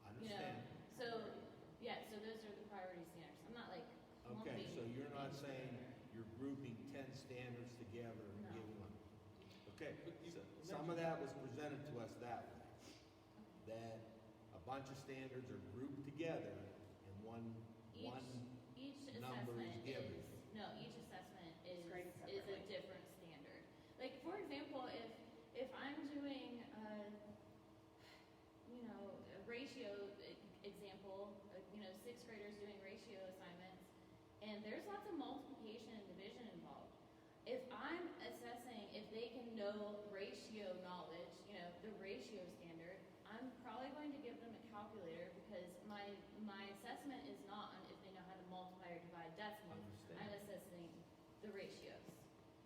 I understand. So yeah, so those are the priority standards. I'm not like Okay, lumping. so you're not saying you're grouping 10 standards together and No. giving them. Okay, so some of that was presented to us that way. bunch of standards are grouped together and one Each number is assessment given. each assessment is graded a separately. different standard. Like, for example, if I'm doing, a ratio example, sixth graders doing ratio assignments, and there's lots of multiplication and division involved. If I'm assessing if they can know ratio knowledge, the ratio standard, I'm probably going to give them a calculator because my assessment is not on if they know how to multiply or divide decimals. Understand. I'm assessing the ratios.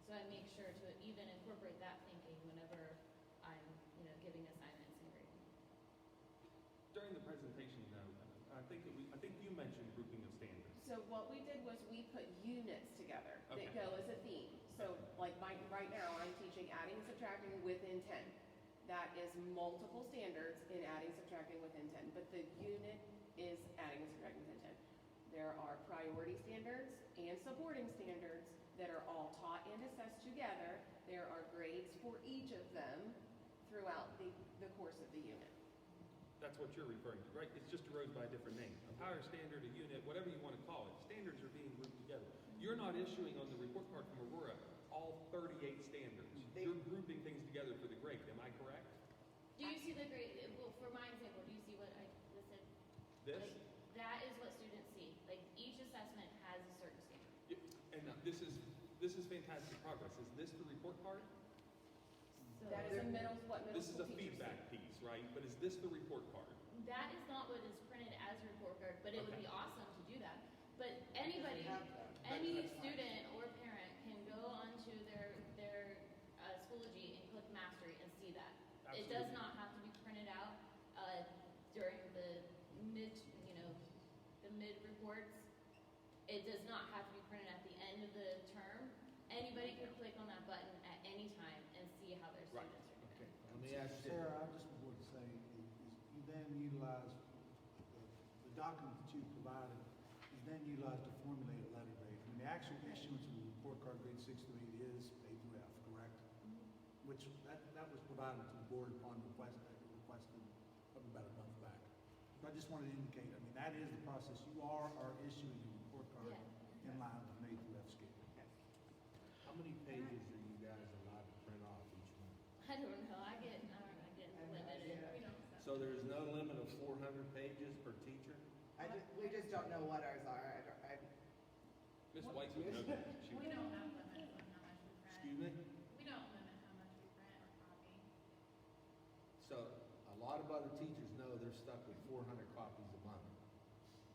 So I make sure to even incorporate that thinking whenever I'm, giving assignments and grading. During the presentation, though, I think you mentioned grouping of standards. So what we did was we put units together that Okay. go as a theme. So like right now, I'm teaching adding and subtracting with intent. That is multiple standards in adding, subtracting with intent, but the unit is adding and subtracting with intent. There are priority standards and supporting standards that are all taught and assessed together. There are grades for each of them throughout the course of the unit. That's what you're referring to, right? It's just arose by a different name. A power standard, a unit, whatever you want to call it, standards are being grouped together. You're not issuing on the report card from Aurora all 38 standards. You're grouping things together for the grade, am I correct? Do you see the grade? Well, for my example, do you see what I listed? This? Like, that is what students see. Like, each assessment has a certain standard. And this is fantastic progress. Is this the report card? So That is what middle This is school a teachers feedback piece, right? But is this the report card? that is not what is printed as a report card, but it would Okay. be awesome to do that. But anybody, any student or parent can go onto their Schoology and click Mastery and see that. It does Absolutely. not have to be printed out during the mid, the mid reports. It does not have to be printed at the end of the term. Anybody can click on that button at any time and see how their Right. students are doing. Okay, let me ask you. Sarah, I just want to say, is you then utilize the document that you provided, is then utilized to formulate a letter grade. I mean, the actual issuance of the report card grade 6 through 8 is A through F, correct? Which, that was provided to the board upon requested probably about a month back. So I just wanted to indicate, I mean, that is the process. You are issuing a report card in line with an A through F scale. How many pages are you guys allowed to print off each month? I don't know. I get limited. We don't. So there's no limit of 400 pages per teacher? We just don't know what ours are. Ms. White would know that. We don't have limits on how much we print. Excuse me? We don't limit how much we print or copy. So a lot of other teachers know they're stuck with 400 copies a month.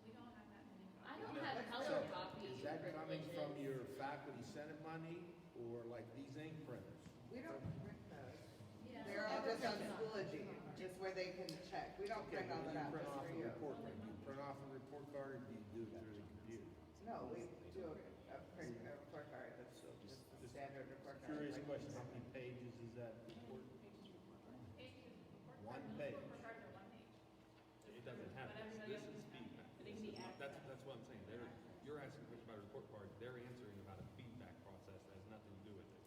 We don't have that many copies. I don't have color So copy is that coming from privileges. your faculty senate money or like these ink printers? We don't print those. Yeah. They're all just on Schoology, just where they can check. We don't Okay, print all when that you out print just off for a you. report card, do you print off a report card or do you do it through the computer? No, we do a report card, that's just the standard report card. Curious like question, you how said. many pages is that report? Pages, report One cards. page. Report cards are one page. It doesn't have But this. everybody This else is has feedback. But it can be That's what I'm saying. You're asking a question about a report card. They're answering about a feedback process that has nothing to do with it.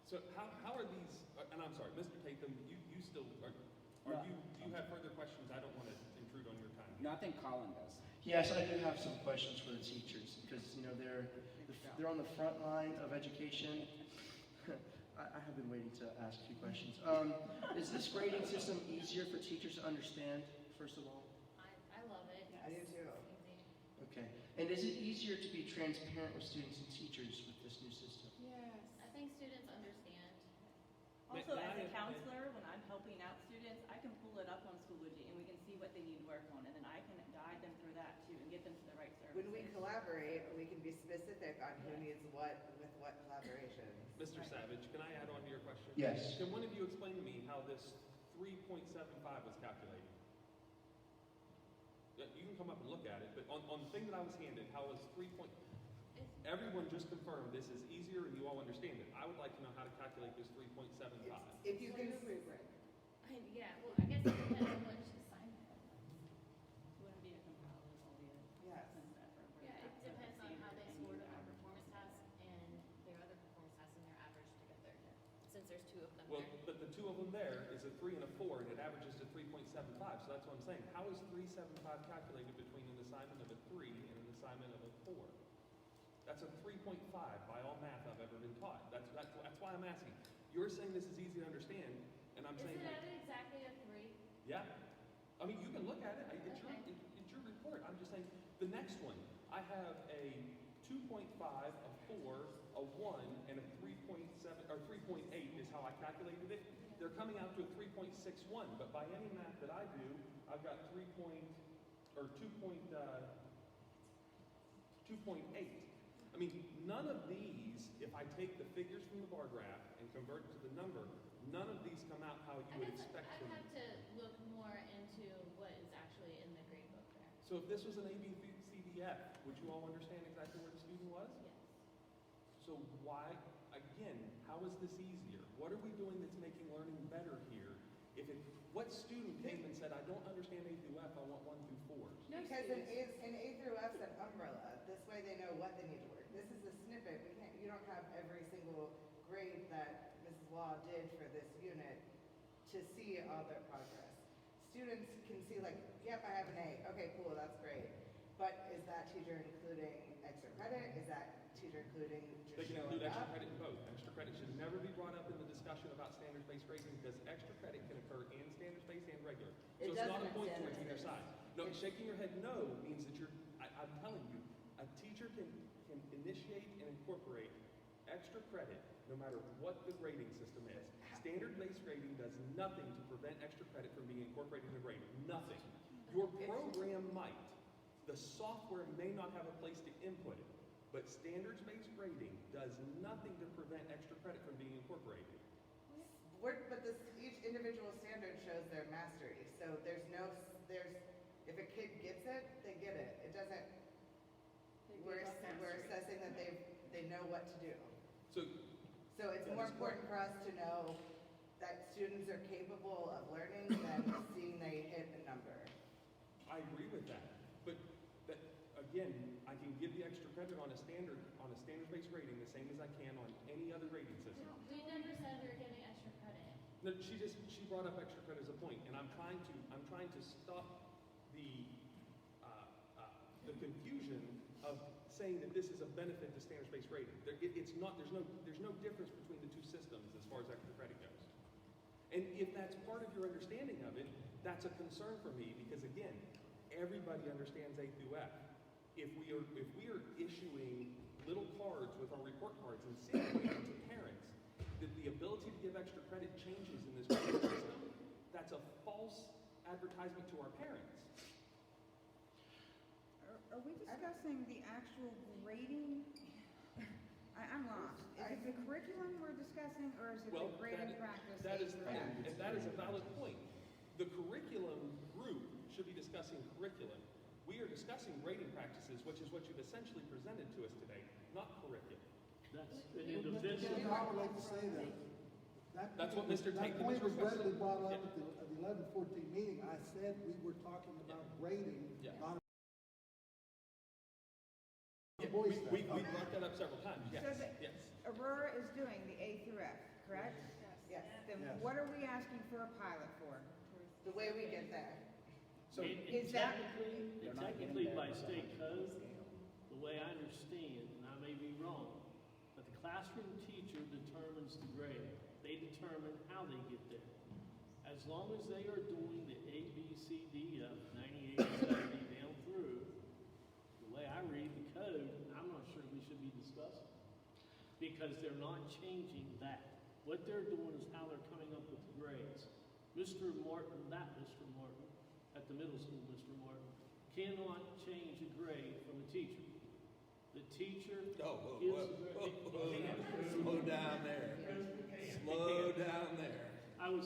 So how are these, and I'm sorry, Mr. Tatham, you still, you have further questions? I don't want to intrude on your time. No, I think Colin does. Yes, I do have some questions for the teachers because they're on the front line of education. I have been waiting to ask a few questions. Is this grading system easier for teachers to understand? First of all, I love it. I do too. It's easy. okay. And is it easier to be transparent with students and teachers with this new system? Yes. I think students understand. Also, May as I- a counselor, when I'm helping out students, I can pull it up on Schoology and we can see what they need to work on, and then I can guide them through that too and get them to the right services. When we collaborate, we can be specific on who needs what with what collaboration. Mr. Savage, can I add on to your question? Yes. Can one of you explain to me how this 3.75 was calculated? Yeah, you can come up and look at it, but on the thing that I was handed, how was 3 point... Everyone just confirmed this is easier and you all understand it. I would like to know how to calculate this 3.75. If you can, Yeah, well, I guess it depends on which assignment. It wouldn't be a comparative, albeit. Yes. Yeah, it depends on how they scored on their performance test and their other performance tests and their average to get there. Since there's two of them Well, there. but the two of them there is a 3 and a 4, and it averages to 3.75. So that's what I'm saying. How is 375 calculated between an assignment of a 3 and an assignment of a 4? That's a 3.5 by all math I've ever been taught. That's why I'm asking. You're saying this is easy to understand, and I'm saying... Is it at exactly a 3? Yeah. I mean, you can look at it. It's your report. I'm just saying, the next one, I have a 2.5, a 4, a 1, and a 3.7, or 3.8 is how I calculated it. They're coming out to a 3.61, but by any math that I do, I've got 2.8. I mean, none of these, if I take the figures from the bar graph and convert it to the number, none of these come out how you would expect them. I'd have to look more into what is actually in the grade book there. So if this was an A, B, C, D, F, would you all understand exactly where the student was? Yes. So why, again, how is this easier? What are we doing that's making learning better here? What student came and said, I don't understand A through F, I want 1 through 4? Because an A through F's an umbrella. This way they know what they need to work. This is a snippet. You don't have every single grade that Mrs. Law did for this unit to see all their progress. Students can see like, yep, I have an A. Okay, cool, that's great. But is that teacher including extra credit? Is that teacher including just They can showing include extra up? credit in both. Extra credit should never be brought up in the discussion about standards-based grading because extra credit can occur in standards-based and regular. So it's not a point towards either side. No, shaking your head no means that I'm telling you, a teacher can initiate and incorporate extra credit no matter what the grading system is. Standard-based grading does nothing to prevent extra credit from being incorporated in the grading. Nothing. Your program might. The software may not have a place to input it, but standards-based grading does nothing to prevent extra credit from being incorporated. Each individual standard shows their mastery. So if a kid gets it, they get it. It doesn't, we're assessing that they know what to do. So it's more important for us to know that students are capable of learning than seeing they hit a number. I agree with that, but again, I can give the extra credit on a standards-based grading the same as I can on any other grading system. We never said we were getting extra credit. No, she brought up extra credit as a point, and I'm trying to stop the confusion of saying that this is a benefit to standards-based grading. It's not. There's no difference between the two systems as far as extra credit goes. And if that's part of your understanding of it, that's a concern for me because again, everybody understands A through F. If we are issuing little cards with our report cards and signaling to parents that the ability to give extra credit changes in this grading system, that's a false advertisement to our parents. Are we discussing the actual grading? I'm lost. Is it the curriculum we're discussing, or is it the grading practice? That is a valid point. The curriculum group should be discussing curriculum. We are discussing grading practices, which is what you've essentially presented to us today, not curriculum. That's an individual. I would like to say that. That's what Mr. Tate was That point was readily requesting. brought up at the 11-14 meeting. I said we were talking about grading, not We brought that up several times, yes. So Yes. Aurora is doing the A through F, correct? Yes. Then what are we asking for a pilot for? The way we get there. So technically by state code, the way I understand, and I may be wrong, but the classroom teacher determines the grade. They determine how they get there. As long as they are doing the A, B, C, D, F, 98, 70 down through, the way I read the code, I'm not sure we should be discussing. Because they're not changing that. What they're doing is how they're coming up with the grades. Mr. Martin, at the middle school, Mr. Martin, cannot change a grade from a teacher. The teacher gives the grade. Slow down there. Slow down there. I would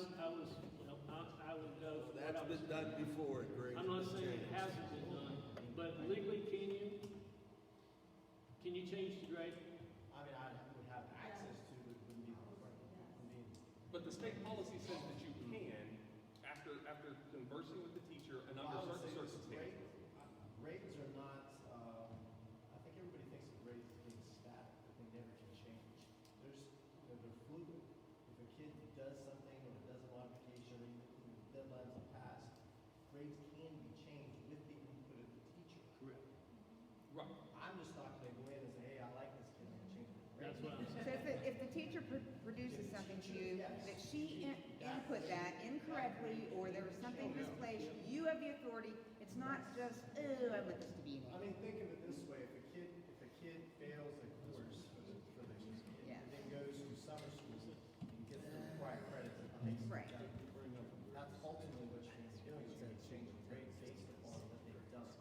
go. That's been done before, Greg. I'm not saying it hasn't been done, but legally, can you change the grade? I mean, I would have access to it, wouldn't be. But the state policy says that you can, after conversing with the teacher and under certain circumstances. Grades are not, I think everybody thinks of grades as being static, but they never can change. They're fluid. If a kid does something or what I'm saying. So if the teacher produces something to you that she input that incorrectly, or there was something misplaced, you have the authority. It's not just, oh, I want this to be an A. I mean, think of it this way, if a kid fails a course for the and then goes to summer school and gets the required credits and takes Right. that's ultimately what you're going to be doing, is going to change the grade based upon what they've done.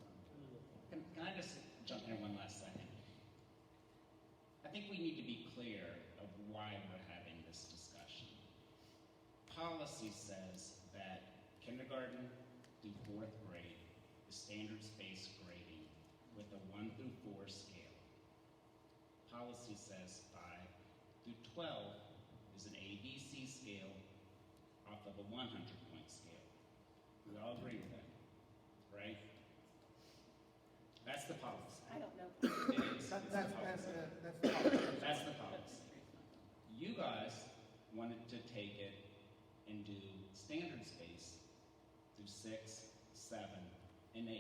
Can I just jump in one last second? I think we need to be clear of why we're having this discussion. Policy says that kindergarten through 4th grade is standards-based grading with a 1 through 4 scale. Policy says 5 through 12 is an ABC scale off of a 100-point scale. We all agree with that, right? That's the policy. I don't know. It is. It's the policy. That's the policy. You guys wanted to take it and do standards-based through 6, 7, and 8.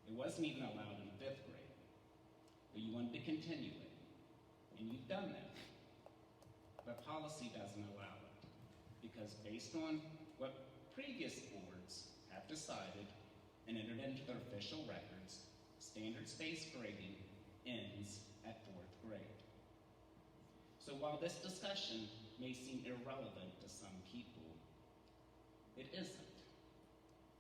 It wasn't even allowed in 5th grade, but you wanted to continue it, and you've done that. But policy doesn't allow it, because based on what previous boards have decided and entered into their official records, standards-based grading ends at 4th grade. So while this discussion may seem irrelevant to some people, it isn't.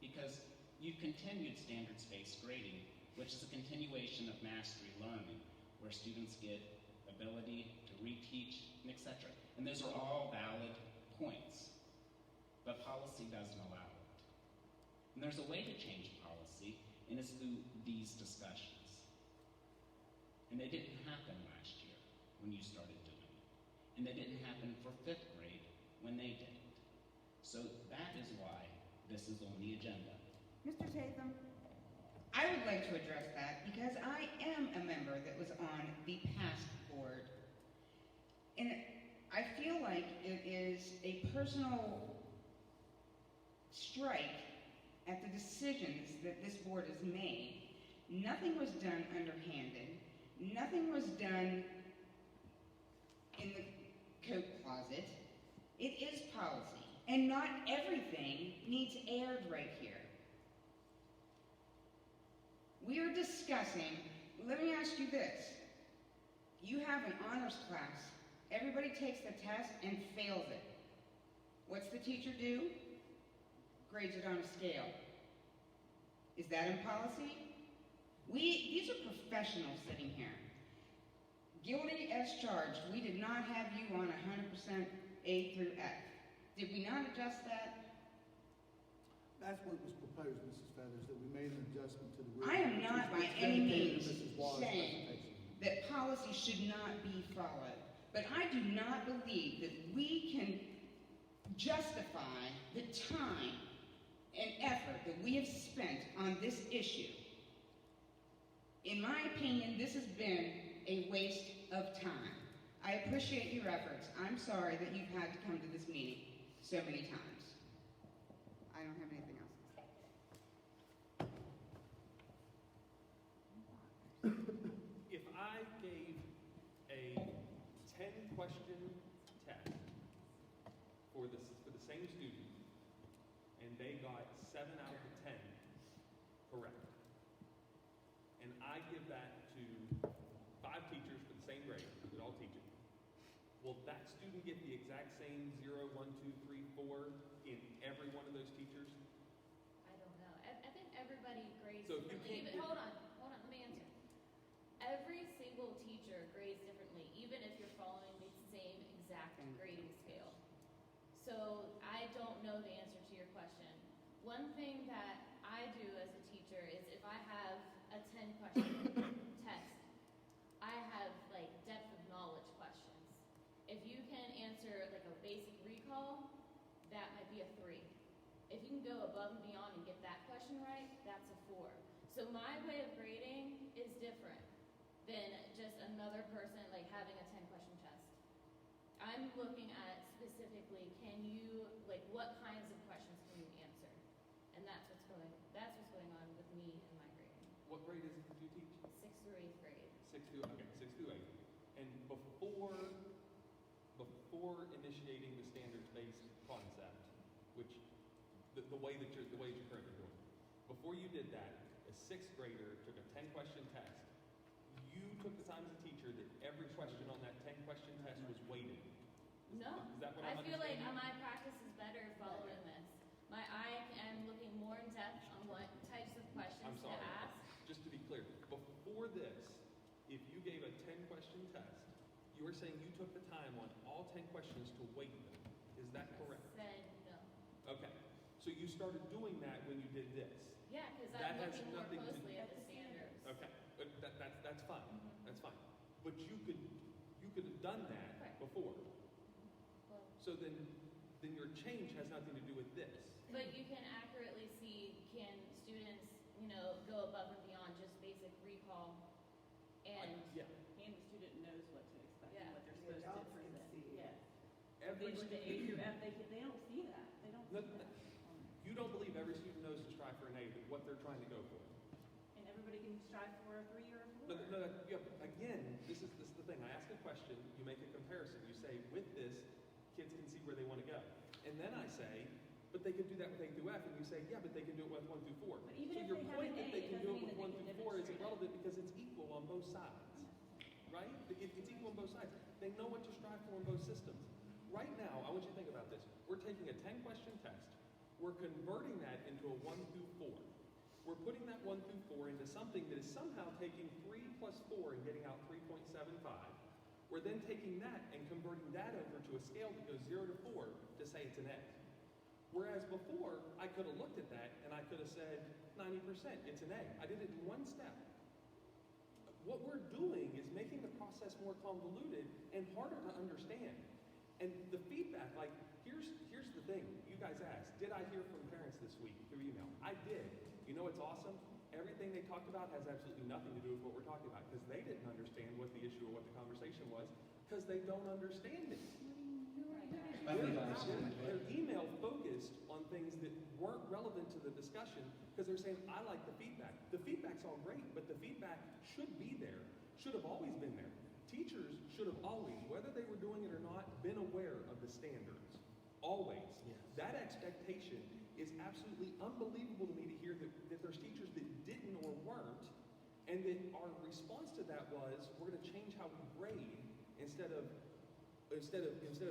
Because you've continued standards-based grading, which is a continuation of mastery learning, where students get ability to reteach, and etc. And those are all valid points, but policy doesn't allow it. And there's a way to change policy, and it's through these discussions. And they didn't happen last year when you started doing it. And they didn't happen for 5th grade when they did it. So that is why this is on the agenda. Mr. Tatham, I would like to address that because I am a member that was on the past board. And I feel like it is a personal strike at the decisions that this board has made. Nothing was done underhanded. Nothing was done in the coat closet. It is policy. And not everything needs aired right here. We are discussing, let me ask you this. You have an honors class. Everybody takes the test and fails it. What's the teacher do? Grades it on a scale. Is that in policy? These are professionals sitting here. Guilty as charged. We did not have you on 100% A through F. Did we not adjust that? That's what was proposed, Mrs. Feathers, that we made an adjustment to the rule. I am not by any means Wallace's saying presentation. that policy should not be followed. But I do not believe that we can justify the time and effort that we have spent on this issue. In my opinion, this has been a waste of time. I appreciate your efforts. I'm sorry that you've had to come to this meeting so many times. I don't have anything else to say. If I gave a 10-question test for the same student, and they got 7 out of 10 correct, and I give that to 5 teachers for the same grade, we all teach it, will that student get the exact same 0, 1, 2, 3, 4 in every one of those teachers? I don't know. I think everybody grades So if you differently. can't Hold on, let me answer. Every single teacher grades differently, even if you're following the same exact grading scale. So I don't know the answer to your question. One thing that I do as a teacher is if I have a 10-question test, I have like depth of knowledge questions. If you can answer like a basic recall, that might be a 3. If you can go above and beyond and get that question right, that's a 4. So my way of grading is different than just another person like having a 10-question test. I'm looking at specifically, what kinds of questions can you answer? And that's what's going on with me and my grading. What grade is it that you teach? 6th through 8th grade. 6th through 8th. And before initiating the standards-based concept, which the way that you're currently doing, before you did that, a sixth grader took a 10-question test. You took the time as a teacher that every question on that 10-question test was weighted. No, Is that what I I'm feel like understanding? my practice is better following this. I am looking more in depth on what types of questions I'm sorry. to ask. Just to be clear, before this, if you gave a 10-question test, you were saying you took the time on all 10 questions to weight them. Is that correct? Said no. Okay. So you started doing that when you did this. Yeah, because That I'm has looking more nothing to- closely at the standards. Okay. That's fine. That's fine. But you could have done that Right. before. Well, So then your change has nothing to do with this. but you can accurately see, can students, go above and beyond just basic recall and Yeah. And the student knows what to expect Yeah. and what they're The supposed to adults can present. see. Yes. Every With the A through F, they don't see that. They don't No, see that. You don't believe every student knows to strive for an A, but what they're trying to go for. And everybody can strive for a 3 or a 4. No, yeah, but again, this is the thing. I ask a question, you make a comparison. You say, with this, kids can see where they want to go. And then I say, but they can do that with A through F, and you say, yeah, but they can do it with 1 through 4. But even So if your they have point an that A, they it can do doesn't it with mean 1 that they through can 4 isn't demonstrate it. relevant because it's equal on both sides. Right? It's equal on both sides. They know what to strive for in both systems. Right now, I want you to think about this. We're taking a 10-question test. We're converting that into a 1 through 4. We're putting that 1 through 4 into something that is somehow taking 3 plus 4 and getting out 3.75. We're then taking that and converting that over to a scale that goes 0 to 4 to say it's an A. Whereas before, I could have looked at that and I could have said 90%, it's an A. I did it in one step. What we're doing is making the process more convoluted and harder to understand. And the feedback, like, here's the thing. You guys asked, did I hear from parents this week through email? I did. You know what's awesome? Everything they talked about has absolutely nothing to do with what we're talking about because they didn't understand what the issue or what the conversation was because they don't understand it. Their email focused on things that weren't relevant to the discussion because they're saying, I like the feedback. The feedback's all great, but the feedback should be there, should have always been there. Teachers should have always, whether they were doing it or not, been aware of the standards. Always. Yes. That expectation is absolutely unbelievable to me to hear that there's teachers that didn't or weren't, and that our response to that was, we're going to change how we grade instead of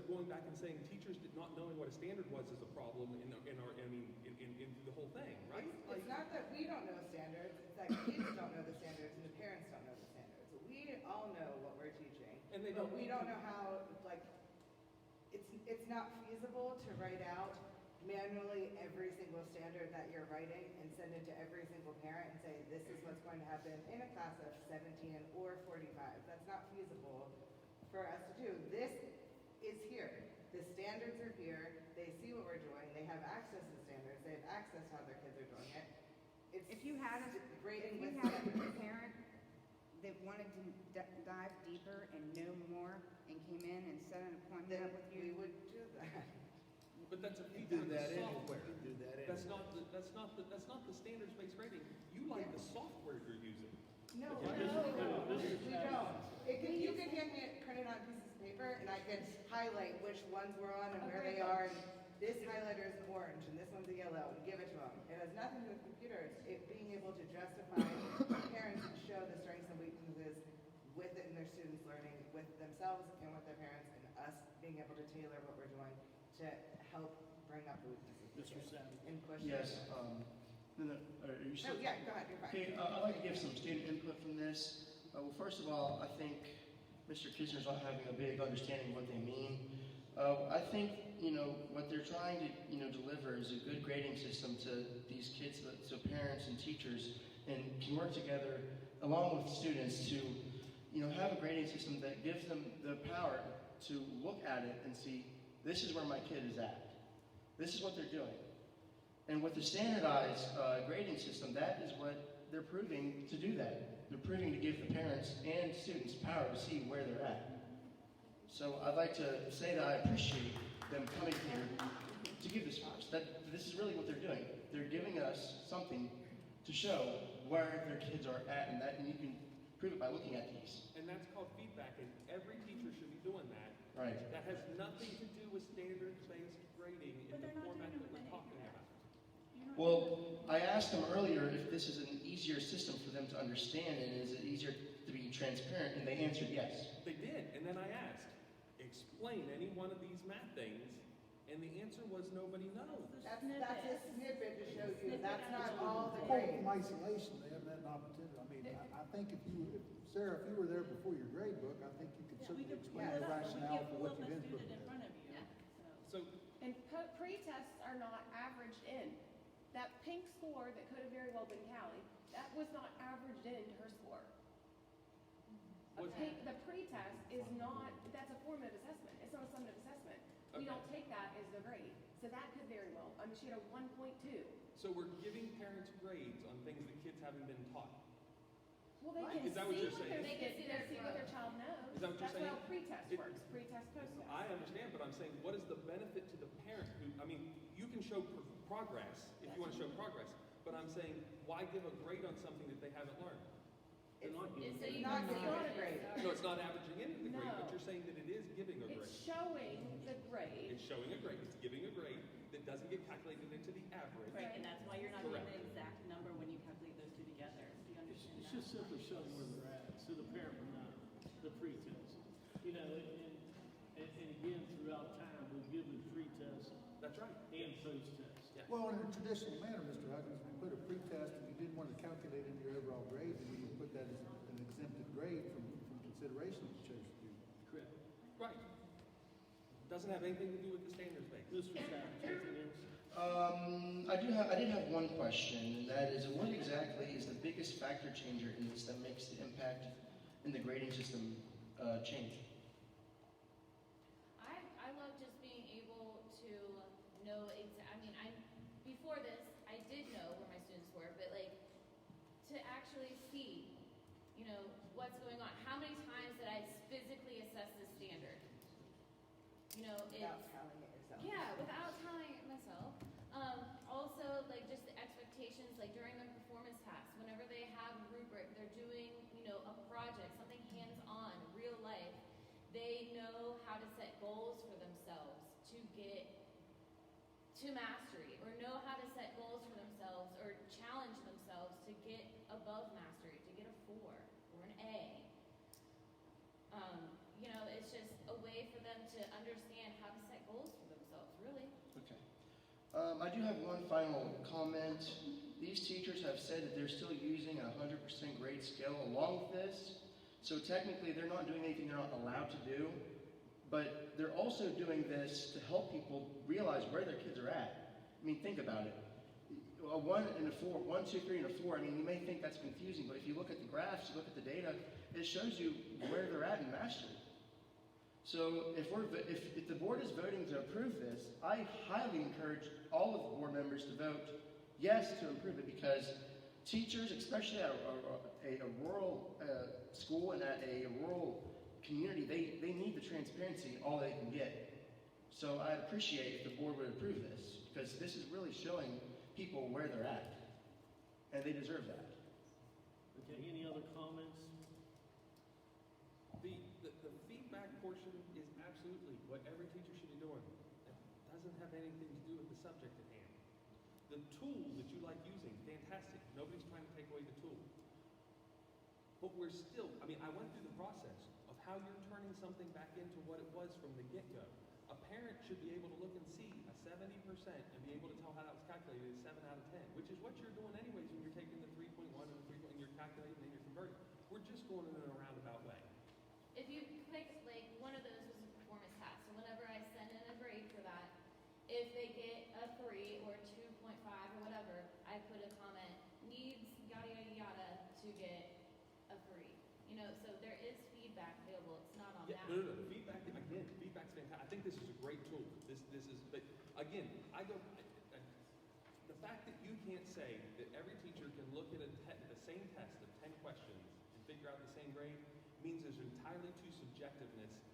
going back and saying teachers not knowing what a standard was is a problem in the whole thing, right? It's not that we don't know standards, it's that kids don't know the standards and the parents don't know the standards. We all know what we're teaching. And they but don't we don't know how, it's not feasible to write out manually every single standard that you're writing and send it to every single parent and say, this is what's going to happen in a class of 17 or 45. That's not feasible for us to do. This is here. The standards are here. They see what we're doing. They have access to standards. They have access to how their kids are doing it. If you had a parent that wanted to dive deeper and know more and came in and set an appointment up with you, we would do that. But that's a You do feature of the that software. anyway. You do that That's anyway. not the standards-based grading. You like the software you're using. No, Okay. we don't. You can hand me it printed on pieces of paper, and I can highlight which ones we're on and where they are. And this highlighter is orange, and this one's a yellow, and give it to them. It has nothing to do with computers. It being able to justify parents and show the strengths and weaknesses within their students' learning, with themselves and with their parents, and us being able to tailor what we're doing to help bring up the weaknesses. Mr. Savage. And push Yes, it. are you still? Oh, yeah, go ahead, you're fine. Okay, I'd like to give some student input from this. Well, first of all, I think Mr. Kisner's not having a big understanding of what they mean. I think, what they're trying to, deliver is a good grading system to these kids, so parents and teachers, and can work together along with students to, have a grading system that gives them the power to look at it and see, this is where my kid is at. This is what they're doing. And with the standardized grading system, that is what they're proving to do that. They're proving to give the parents and students power to see where they're at. So I'd like to say that I appreciate them coming here to give this first. That this is really what they're doing. They're giving us something to show where their kids are at, and you can prove it by looking at these. And that's called feedback, and every teacher should be doing that. Right. That has nothing to do with standards-based grading in the format that we're talking about. Well, I asked them earlier if this is an easier system for them to understand and is it easier to be transparent, and they answered yes. They did, and then I asked, explain any one of these math things, and the answer was nobody knows. That's a snippet to show you, that's not all the Quote grades. from isolation, they haven't had an opportunity. I mean, I think if Sarah, if you were there before your grade book, I think you could certainly explain the rationale for what you've input there. So, And pre-tests are not averaged in. That pink score that could have very well been Callie, that was not averaged into her score. The pre-test is not, that's a formative assessment. It's not a summative assessment. We Okay. don't take that as the grade. So that could very well, I mean, she had a 1.2. so we're giving parents grades on things that kids haven't been taught. Well, they can Is that what see you're what saying? their child knows. Is that what you're saying? That's how pre-test It- works, pre-test, post-test. I understand, but I'm saying, what is the benefit to the parent who, I mean, you can show progress if you want to show progress, but I'm saying, why give a grade on something that they haven't learned? They're not giving It's grades. not a grade. No, it's not averaging into the grade, but No. you're saying that it is giving a grade. It's showing the grade. It's showing a grade, it's giving a grade that doesn't get calculated into the average. Right, and that's why you're not Correct. getting an exact number when you calculate those two together. Do you understand It's that? just simply showing where they're at, so the parent will know, the pre-test. You know, and again, throughout time, we've given pre-test That's right. and post-test. Well, in a traditional manner, Mr. Huggins, we put a pretest, and you didn't want to calculate into your overall grade, and you would put that as an exempted grade from consideration if you chose to do. Correct. Right. Doesn't have anything to do with the standards base. Mr. Savage, anything else? I did have one question, and that is, what exactly is the biggest factor changer in this that makes the impact in the grading system change? I love just being able to know before this, I did know where my students were, but like, to actually see, what's going on. How many times did I physically assess this standard? Without telling it yourself. Yeah, without telling it myself. Also, like, just the expectations, like during the performance tasks, whenever they have a rubric, they're doing, a project, something hands-on, real life, they know how to set goals for themselves to get to mastery, or know how to set goals for themselves, or challenge themselves to get above mastery, to get a 4 or an A. It's just a way for them to understand how to set goals for themselves, really. Okay. I do have one final comment. These teachers have said that they're still using a 100% grade scale along with this. So technically, they're not doing anything they're not allowed to do. But they're also doing this to help people realize where their kids are at. I mean, think about it. A 1 and a 4, 1, 2, 3, and a 4. I mean, you may think that's confusing, but if you look at the graphs, you look at the data, it shows you where they're at in mastery. So if the board is voting to approve this, I highly encourage all of the board members to vote yes to approve it, because teachers, especially at a rural school and at a rural community, they need the transparency all they can get. So I'd appreciate if the board would approve this, because this is really showing people where they're at, and they deserve that. Okay, any other comments? The feedback portion is absolutely what every teacher should be doing. It doesn't have anything to do with the subject at hand. The tool that you like using, fantastic. Nobody's trying to take away the tool. But we're still, I went through the process of how you're turning something back into what it was from the get-go. A parent should be able to look and see a 70% and be able to tell how that was calculated as 7 out of 10, which is what you're doing anyways when you're taking the 3.1 and the 3. And you're calculating and you're converting. We're just going in a roundabout way. If you pick, like, one of those was a performance task, so whenever I send in a grade for that, if they get a 3 or 2.5 or whatever, I put a comment, needs yada yada yada to get a 3. So there is feedback available. It's not on Yeah, that. no. Feedback's fantastic. I think this is a great tool. This is, but again, the fact that you can't say that every teacher can look at the same test of 10 questions and figure out the same grade means there's entirely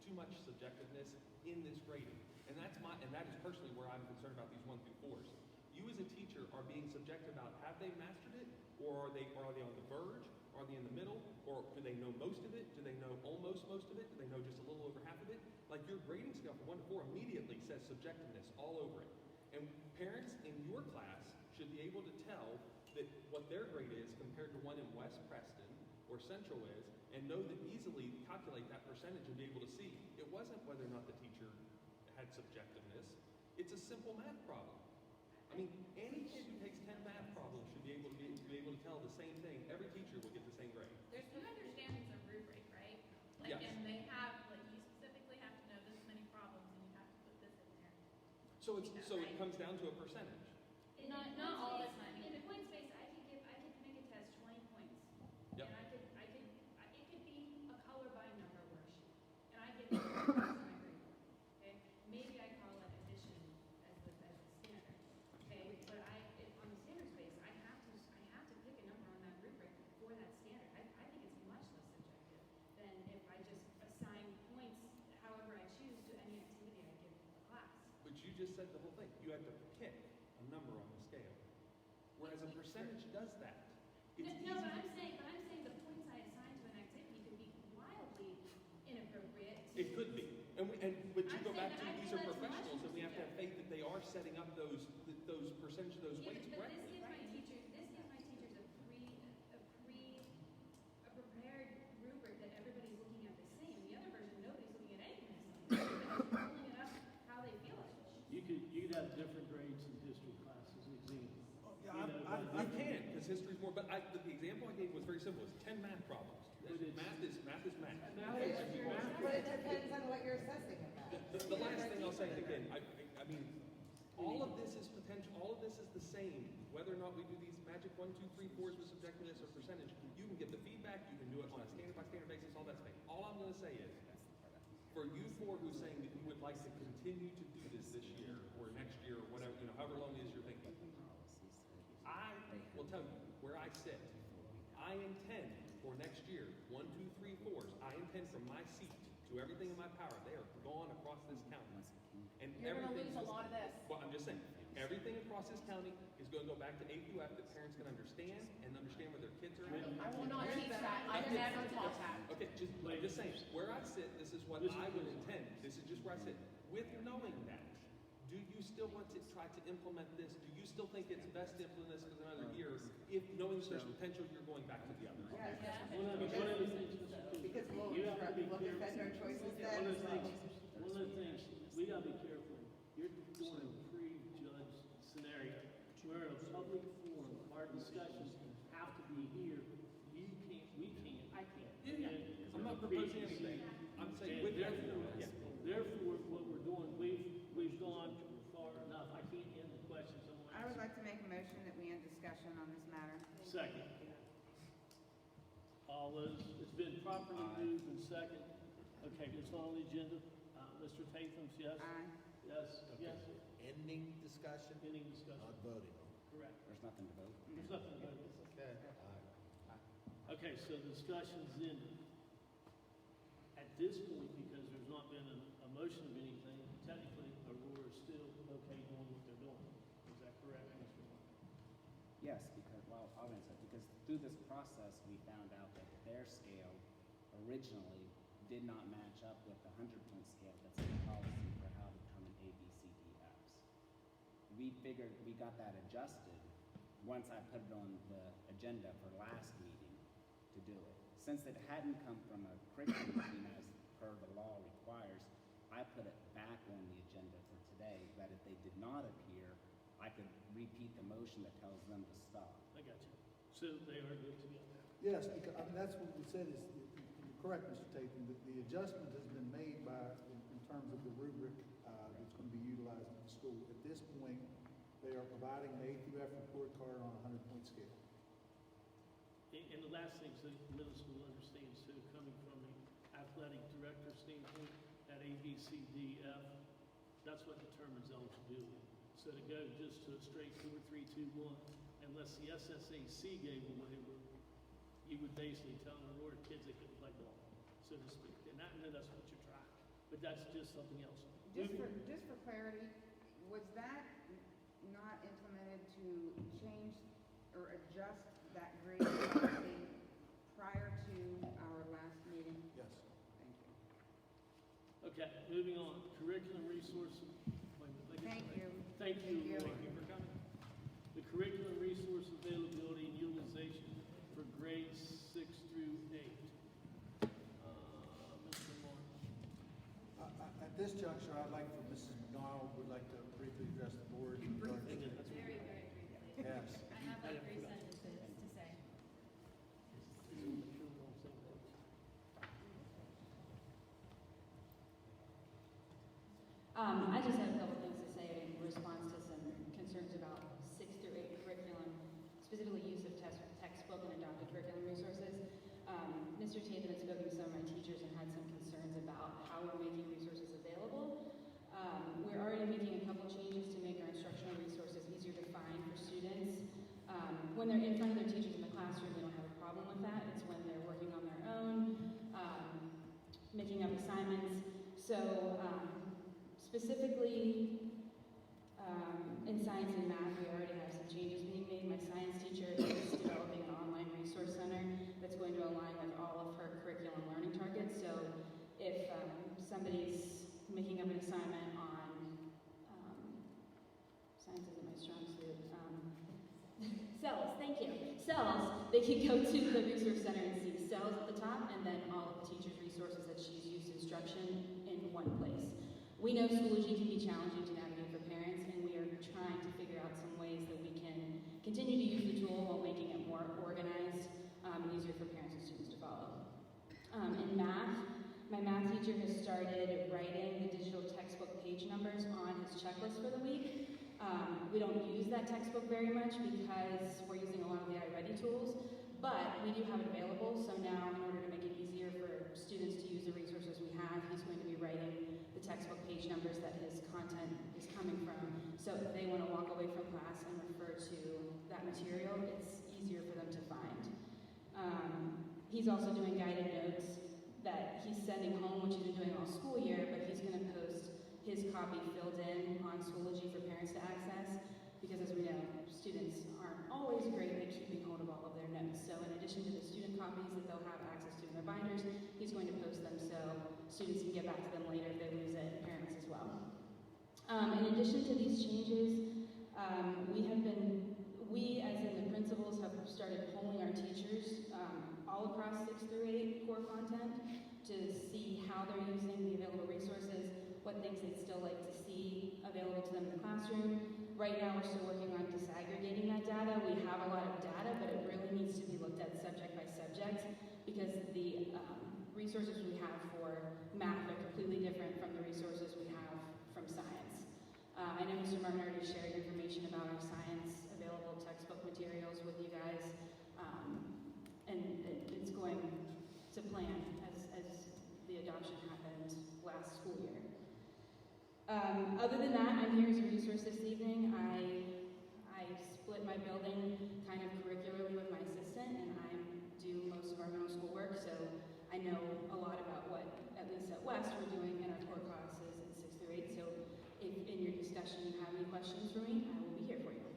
too much subjectiveness in this grading. And that is personally where I'm concerned about these 1 through 4s. You as a teacher are being subjective about have they mastered it, or are they on the verge, Are they in the middle? Or do they know most of it? Do they know almost most of it? Do they know just a little over half of it? Like your grading scale from 1 to 4 immediately says subjectiveness all over it. And parents in your class should be able to tell that what their grade is compared to one in West Preston or Central is, and know that easily calculate that percentage and be able to see. It wasn't whether or not the teacher had subjectiveness. It's a simple math problem. I mean, any kid who takes 10 math problems should be able to tell the same thing. Every teacher will get the same grade. There's two understandings of rubric, right? Like, Yes. and they have, like, you specifically have to know this many problems and you have to put this in there. So it comes down to a percentage. Not all the time. In a point space, I could make a test 20 points. Yep. And it could be a color by number worksheet. And I get 20 points on my grade board. Okay? Maybe I call it addition as the standard. Okay? But on the standard space, I have to pick a number on that rubric for that standard. I think it's much less subjective than if I just assign points however I choose to any activity I give a class. But you just said the whole thing. You have to pick a number on the scale. Whereas a percentage does that. It's No, easy. but I'm saying the points I assign to an activity could be wildly inappropriate. It could be. But you I'm go saying back to that I these feel are that's much professionals, and we have to have easier. faith that they are setting up those percentage, those Yeah, weights but this correctly. gives my teachers a prepared rubric that everybody's looking at the same. The other version, nobody's looking at anything the same. Everybody's pulling it up how they feel like it. You could have different grades in history class as an example. You can, because history's more, but the example I gave was very simple. It's 10 math problems. Math is math. But it depends on what you're assessing it at. The last thing I'll say again, I mean, all of this is potential. All of this is the same. Whether or not we do these magic 1, 2, 3, 4s with subjectiveness or percentage, you can give the feedback. You can do it on a standard by standard basis. All that's fine. All I'm going to say is, for you four who's saying that you would like to continue to do this year or next year or whatever, however long it is you're thinking, I will tell you where I sit. I intend for next year, 1, 2, 3, 4s. I intend from my seat to everything in my power. They are gone across this county. And You're going to everything lose a lot of this. Well, I'm just saying, everything across this county is going to go back to AQF that parents can understand and understand where their kids are at. I will not teach that. I've never taught that. Okay, I'm just saying, where I sit, this is what I would intend. This is just where I sit. With knowing that, do you still want to try to implement this? Do you still think it's best to implement this for another year? If knowing that there's potential, you're going back to the other. Because we'll defend our choices then. One of the things, we gotta be careful. You're doing a pre-judged scenario. We're in a public forum. Our discussions have to be here. You can't, we can't, I can't. Yeah. I'm not proposing anything. I'm saying with Therefore, yeah. therefore, what we're doing, we've gone far enough. I can't end the question. I would like to make a motion that we end discussion on this matter. Second. All those, it's been properly moved and second. Okay, it's on the agenda. Mr. Tathams, yes? Aye. Yes, yes. Ending discussion, Ending discussion. not voting on. Correct. There's nothing to vote. There's nothing to vote. Okay. Okay, so the discussion's ended. At this point, because there's not been a motion of anything, technically, Aurora is still okay doing what they're doing. Is that correct, Mr. Mark? Yes, because, well, I'll answer, because through this process, we found out that their scale originally did not match up with the 100-point scale that's in the policy for how to determine A, B, C, D, Fs. We figured we got that adjusted once I put it on the agenda for last meeting to do it. Since it hadn't come from a curriculum meeting as per the law requires, I put it back on the agenda for today, that if they did not appear, I could repeat the motion that tells them to stop. I got you. So they are good to go. Yes, because, that's what we said is, you're correct, Mr. Tatum, that the adjustment has been made in terms of the rubric, that's going to be utilized in the school. At this point, they are providing an AQF report card on a 100-point scale. And the last thing so the middle school understands too, coming from the athletic director standpoint, at A, B, C, D, F, that's what determines eligibility. So to go just to a straight 2 or 3, 2, 1, unless the SSAC gave a waiver, you would basically tell them, Lord, kids they couldn't play ball, so to speak. And that's what you're trying. But that's just something else. Just for clarity, was that not implemented to change or adjust that grade policy Okay, moving on. Curriculum resources. Thank you. Thank you, Thank you. Laura. Thank you for coming. The curriculum resource availability and utilization for grades 6 through 8. Mr. Moore. At this juncture, I'd like for Mrs. McDonald would like to briefly address the board. Very, very briefly. Yes. I have like 3 sentences to say. I just have a couple things to say in response to some concerns about 6 through 8 curriculum, specifically use of textbook and adopted curriculum resources. Mr. Tatum had spoken to some of my teachers and had some concerns about how we're making resources available. We're already making a couple changes to make our instructional resources easier to find for students. When they're in front of their teachers in the classroom, they don't have a problem with that. It's when they're working on their own, making up assignments. So specifically in science and math, we already have some changes being made. My science teacher is developing an online resource center that's going to align with all of her curriculum learning targets. So if somebody's making up an assignment on, science isn't my strong suit, cells, thank you, cells, they can go to the resource center and see cells at the top and then all of the teacher's resources that she's used instruction in one place. We know Schoology can be challenging to navigate for parents, and we are trying to figure out some ways that we can continue to use the tool while making it more organized and easier for parents and students to follow. In math, my math teacher has started writing the digital textbook page numbers on his checklist for the week. We don't use that textbook very much because we're using a lot of the iReady tools, but we do have it available, so now in order to make it easier for students to use the resources we have, he's going to be writing the textbook page numbers that his content is coming from. So if they want to walk away from class and refer to that material, it's easier for them to find. He's also doing guided notes that he's sending home, which he's been doing all school year, but he's going to post his copy filled in on Schoology for parents to access, because as we know, students aren't always great at keeping hold of all of their notes. So in addition to the student copies that they'll have access to in their binders, he's going to post them so students can get back to them later if they lose it, and parents as well. In addition to these changes, we as in the principals have started polling our teachers all across 6 through 8 core content to see how they're using the available resources, what things they'd still like to see available to them in the classroom. Right now we're still working on disaggregating that data. We have a lot of data, but it really needs to be looked at subject by subject, because the resources we have for math are completely different from the resources we have from science. I know Mr. Martin already shared information about our science available textbook materials with you guys, and it's going to plan as the adoption happened last school year. Other than that, I'm here as a resource this evening. I split my building kind of curricularly with my assistant, and I do most of our middle school work, so I know a lot about what, at least at West, we're doing in our core classes in 6 through 8, so if in your discussion you have any questions for me, I will be here for you.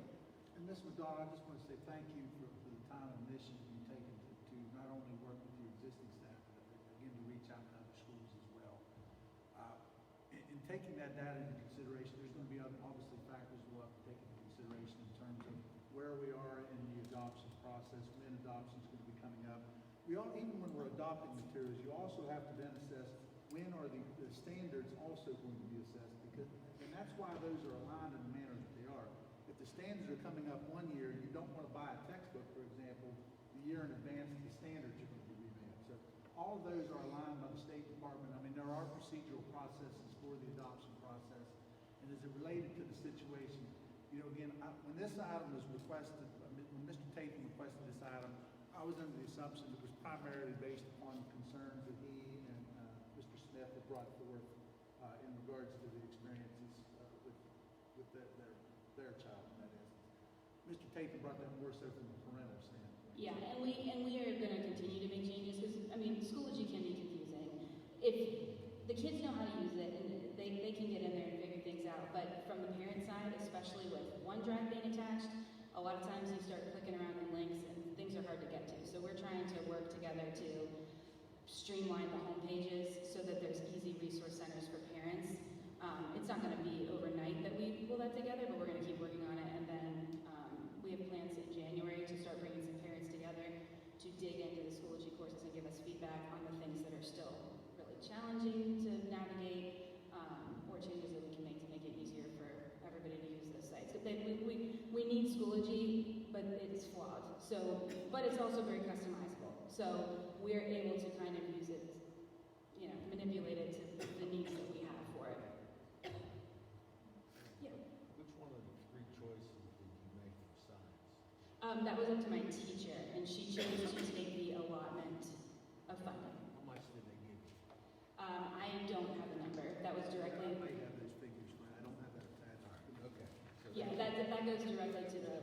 And Ms. McDonald, I just want to say thank you for the time and initiative you've taken to not only work with your existing staff, but again to reach out to other schools as well. In taking that data into consideration, there's going to be other, obviously, factors we'll have to take into consideration in terms of where we are in the adoption process, when adoption is going to be coming up. Even when we're adopting materials, you also have to then assess when are the standards also going to be assessed, and that's why those are aligned in the manner that they are. If the standards are coming up one year, you don't want to buy a textbook, for example, the year in advance the standards are going to be revamped. So all of those are aligned by the State Department. I mean, there are procedural processes for the adoption process, and as it related to the situation, again, when this item was requested, when Mr. Tatum requested this item, I was under the assumption it was primarily based upon concerns that he and Mr. Smith had brought forth in regards to the experiences with their child in that instance. Mr. Tatum brought that more so from a parental standpoint. Yeah, and we are going to continue to make changes because, Schoology can be confusing. If the kids know how to use it and they can get in there and figure things out, but from the parent side, especially with OneDrive being attached, a lot of times you start clicking around in links and things are hard to get to. So we're trying to work together to streamline the home pages so that there's easy resources resource centers for parents. It's not going to be overnight that we pull that together, but we're going to keep working on it. And then we have plans in January to start bringing some parents together to dig into the Schoology courses and give us feedback on the things that are still really challenging to navigate, or changes that we can make it easier for everybody to use those sites. We need Schoology, but it's flawed. So, but it's also very customizable. So we're able to kind of use it, you know, manipulate it to the needs that we have for it. Yeah. Which one of the three choices did you make for science? That was up to my teacher, and she chose to take the allotment of funding. How much did they give you? I don't have a number. That was directly. I may have those figures, but I don't have that attached. Okay. So Yeah, that goes directly to the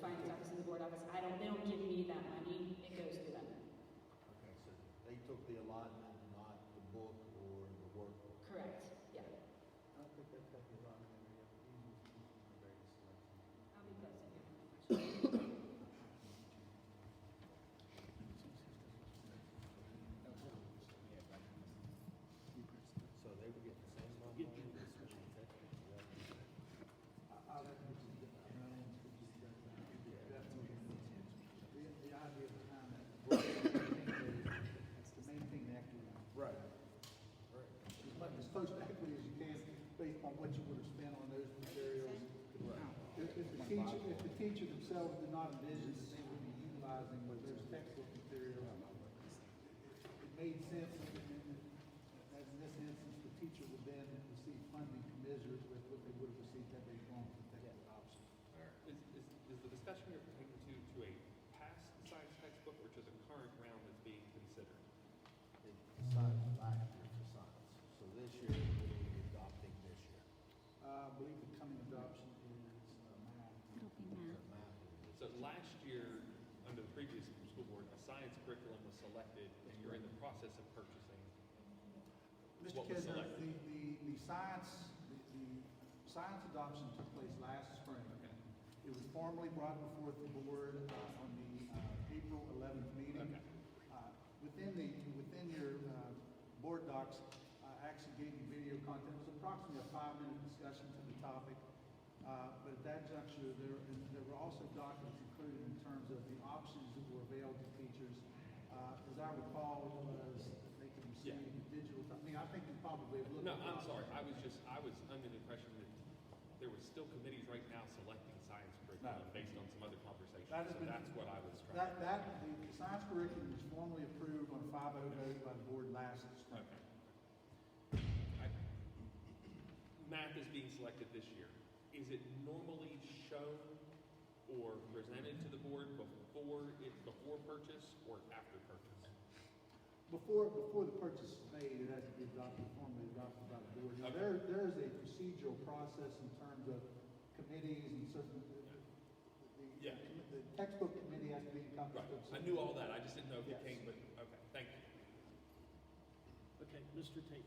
finance office and the board office. They don't give me that money. It goes through them. Okay, so they took the allotment, not the book or the workbook. Correct. Yeah. I don't think that's got the allotment in there. Very selection. I'll be posting it. So they were getting the same amount of money this was in Texas. I'll have to get you the idea behind that. It's to maintain equity. Right. Right. As close to equity as you can, based on what you would have spent on those materials. If the teacher themselves did not envision that they would be utilizing those textbook materials, it made sense that in this instance, the teacher would then receive funding commensurate with what they would have received had they gone for the technical option. Is the discussion you're pertaining to a past science textbook or to the current round that's being considered? They decided last year for science. So this year, they're going to be adopting this year. I believe the coming adoption is math. Math. So last year, under the previous school board, a science curriculum was selected, and you're in the process of purchasing. Mr. What was Kisner, selected? the science adoption took place last spring. It was formally brought before the board on the April 11th meeting. Okay. Within your board docs, I actually gave you video content. It was approximately a 5-minute discussion to the topic. But at that juncture, there were also documents included in terms of the options that were available to teachers. As I recall, it was they could receive digital. I mean, I think you probably have looked. No, at I'm the sorry. I was under the impression that there were still committees right now selecting science curriculum based on some other conversations. That's what I was trying to. The science curriculum was formally approved on a 5-0 vote by the board last spring. Okay. Math is being selected this year. Is it normally shown or presented to the board before purchase or after purchase? Before the purchase is made, it has to be formally adopted by the board. Now, there is a procedural process in terms of committees and certain, the textbook committee has to be encompassed. Right. I knew all that. I just didn't know if it came, but okay, thank you. Okay, Mr. Tate.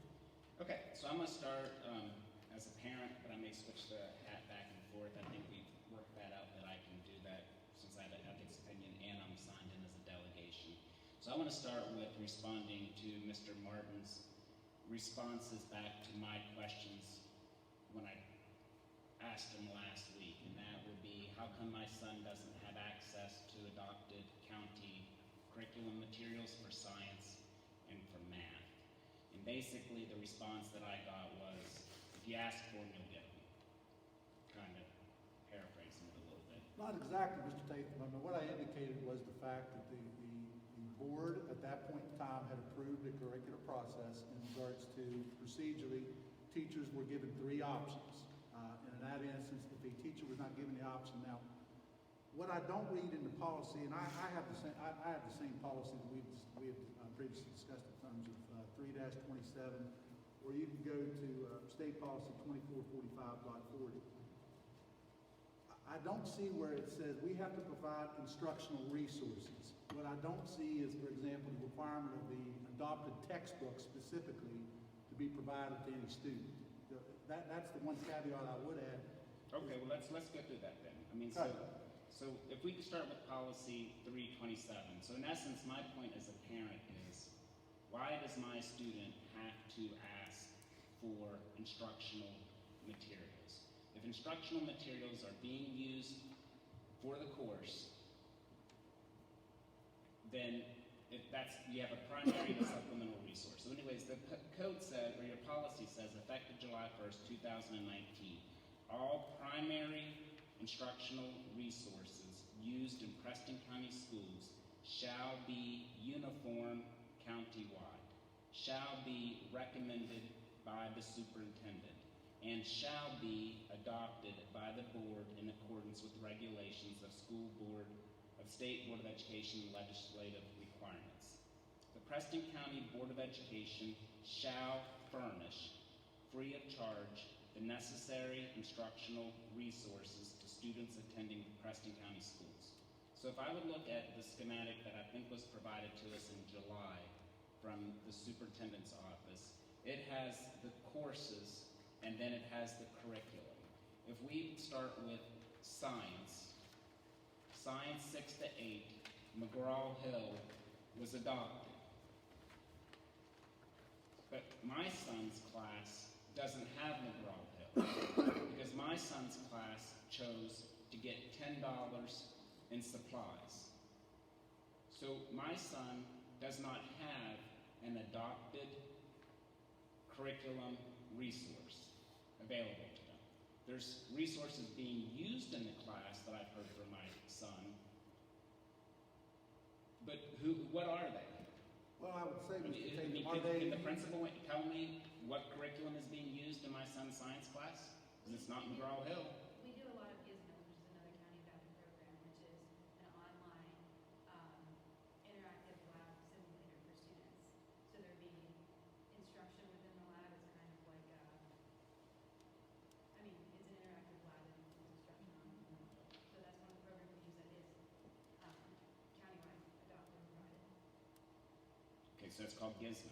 Okay, so I'm going to start as a parent, but I may switch the hat back and forth. I think we've worked that out that I can do that since I have an ethics opinion and I'm signed in as a delegation. So I want to start with responding to Mr. Martin's responses back to my questions when I asked him last week, and that would be, how come my son doesn't have access to adopted county curriculum materials for science and for math? And basically the response that I got was, if you ask for them, you'll get them. Kind of paraphrasing it a little bit. Not exactly, Mr. Tate. I mean, what I indicated was the fact that the board at that point in time had approved a curricular process in regards to procedurally, teachers were given 3 options. And in that instance, if a teacher was not given the option, now, what I don't read in the policy, and I have the same policy that we have previously discussed in terms of 3-27, or you can go to state policy 2445.40. I don't see where it says we have to provide instructional resources. What I don't see is, for example, the requirement of the adopted textbook specifically to be provided to any student. That's the one caveat I would add. Okay, well let's go through that then. I mean, so if we could start with policy 327. So in essence, my point as a parent is, why does my student have to ask for instructional materials. If instructional materials are being used for the course, then if that's, you have a primary and a supplemental resource. So anyways, the code says, or your policy says, effective July 1st, 2019, all primary instructional resources used in Preston County schools shall be uniform countywide, shall be recommended by the superintendent, and shall be adopted by the board in accordance with regulations of State Board of Education legislative requirements. The Preston County Board of Education shall furnish, free of charge, the necessary instructional resources to students attending Preston County schools. So if I would look at the schematic that I think was provided to us in July from the superintendent's office, it has the courses and then it has the curriculum. If we start with science 6 to 8, McGraw-Hill was adopted. But my son's class doesn't have McGraw-Hill because my son's class chose to get $10 in supplies. So my son does not have an adopted curriculum resource available to them. There's resources being used in the class that I've heard from my son, but what are they? Well, I would say, Mr. Can Tatum, the principal tell me what curriculum is being used in my son's science class? Because it's not McGraw-Hill. We do a lot of Gizmo, which is another county adopted program, which is an online interactive lab simulator for students. So there'd be instruction within the lab. It's kind of like it's an interactive lab and there's instruction on it. So that's one of the programs we use that is countywide adopted and provided. Okay, so it's called Gizmo.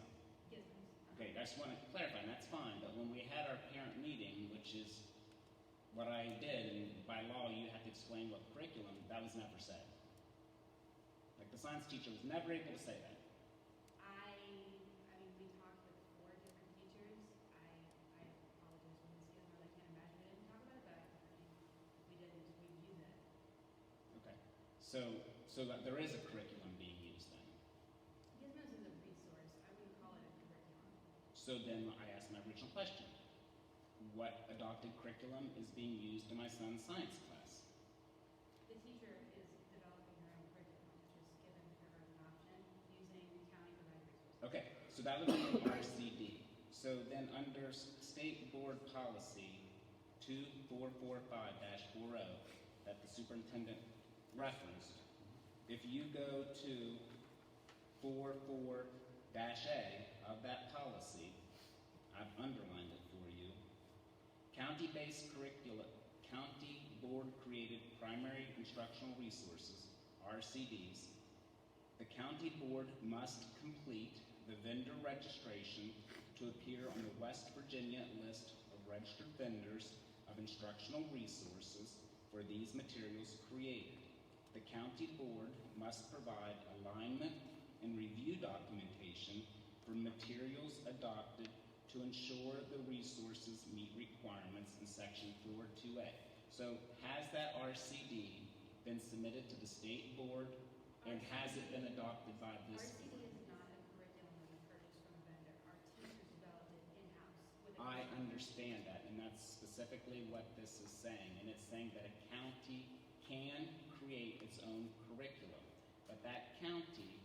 Gizmos. Okay, I just want to clarify, and that's fine, but when we had our parent meeting, which is what I did, and by law you have to explain what curriculum, that was never said. Like the science teacher was never able to say that. We talked with 4 different teachers. I apologize for Ms. Gizmo. I can't imagine we didn't talk about it, but we didn't. We use it. Okay, so that there is a curriculum being used then. Gizmos is a resource. I wouldn't call it a curriculum. So then I asked my original question. What adopted curriculum is being used in my son's science class? The teacher is developing her own curriculum. It's just given her as an option using county provided resources. Okay, so that would be an RCD. So then under State Board Policy 2445-40 that the superintendent referenced, if you go to 44-A of that policy, I've underlined it for you, county-based curricula, county board-created primary instructional resources, RCDs, the county board must complete the vendor registration to appear on the West Virginia list of registered vendors of instructional resources for these materials created. The county board must provide alignment and review documentation for materials adopted to ensure the resources meet requirements in section 4.2a. So has that RCD been submitted to the state board and has it been adopted by this board? RCD is not a curriculum that we purchase from a vendor. Our teachers developed it in-house. I understand that, and that's specifically what this is saying. And it's saying that a county can create its own curriculum, but that county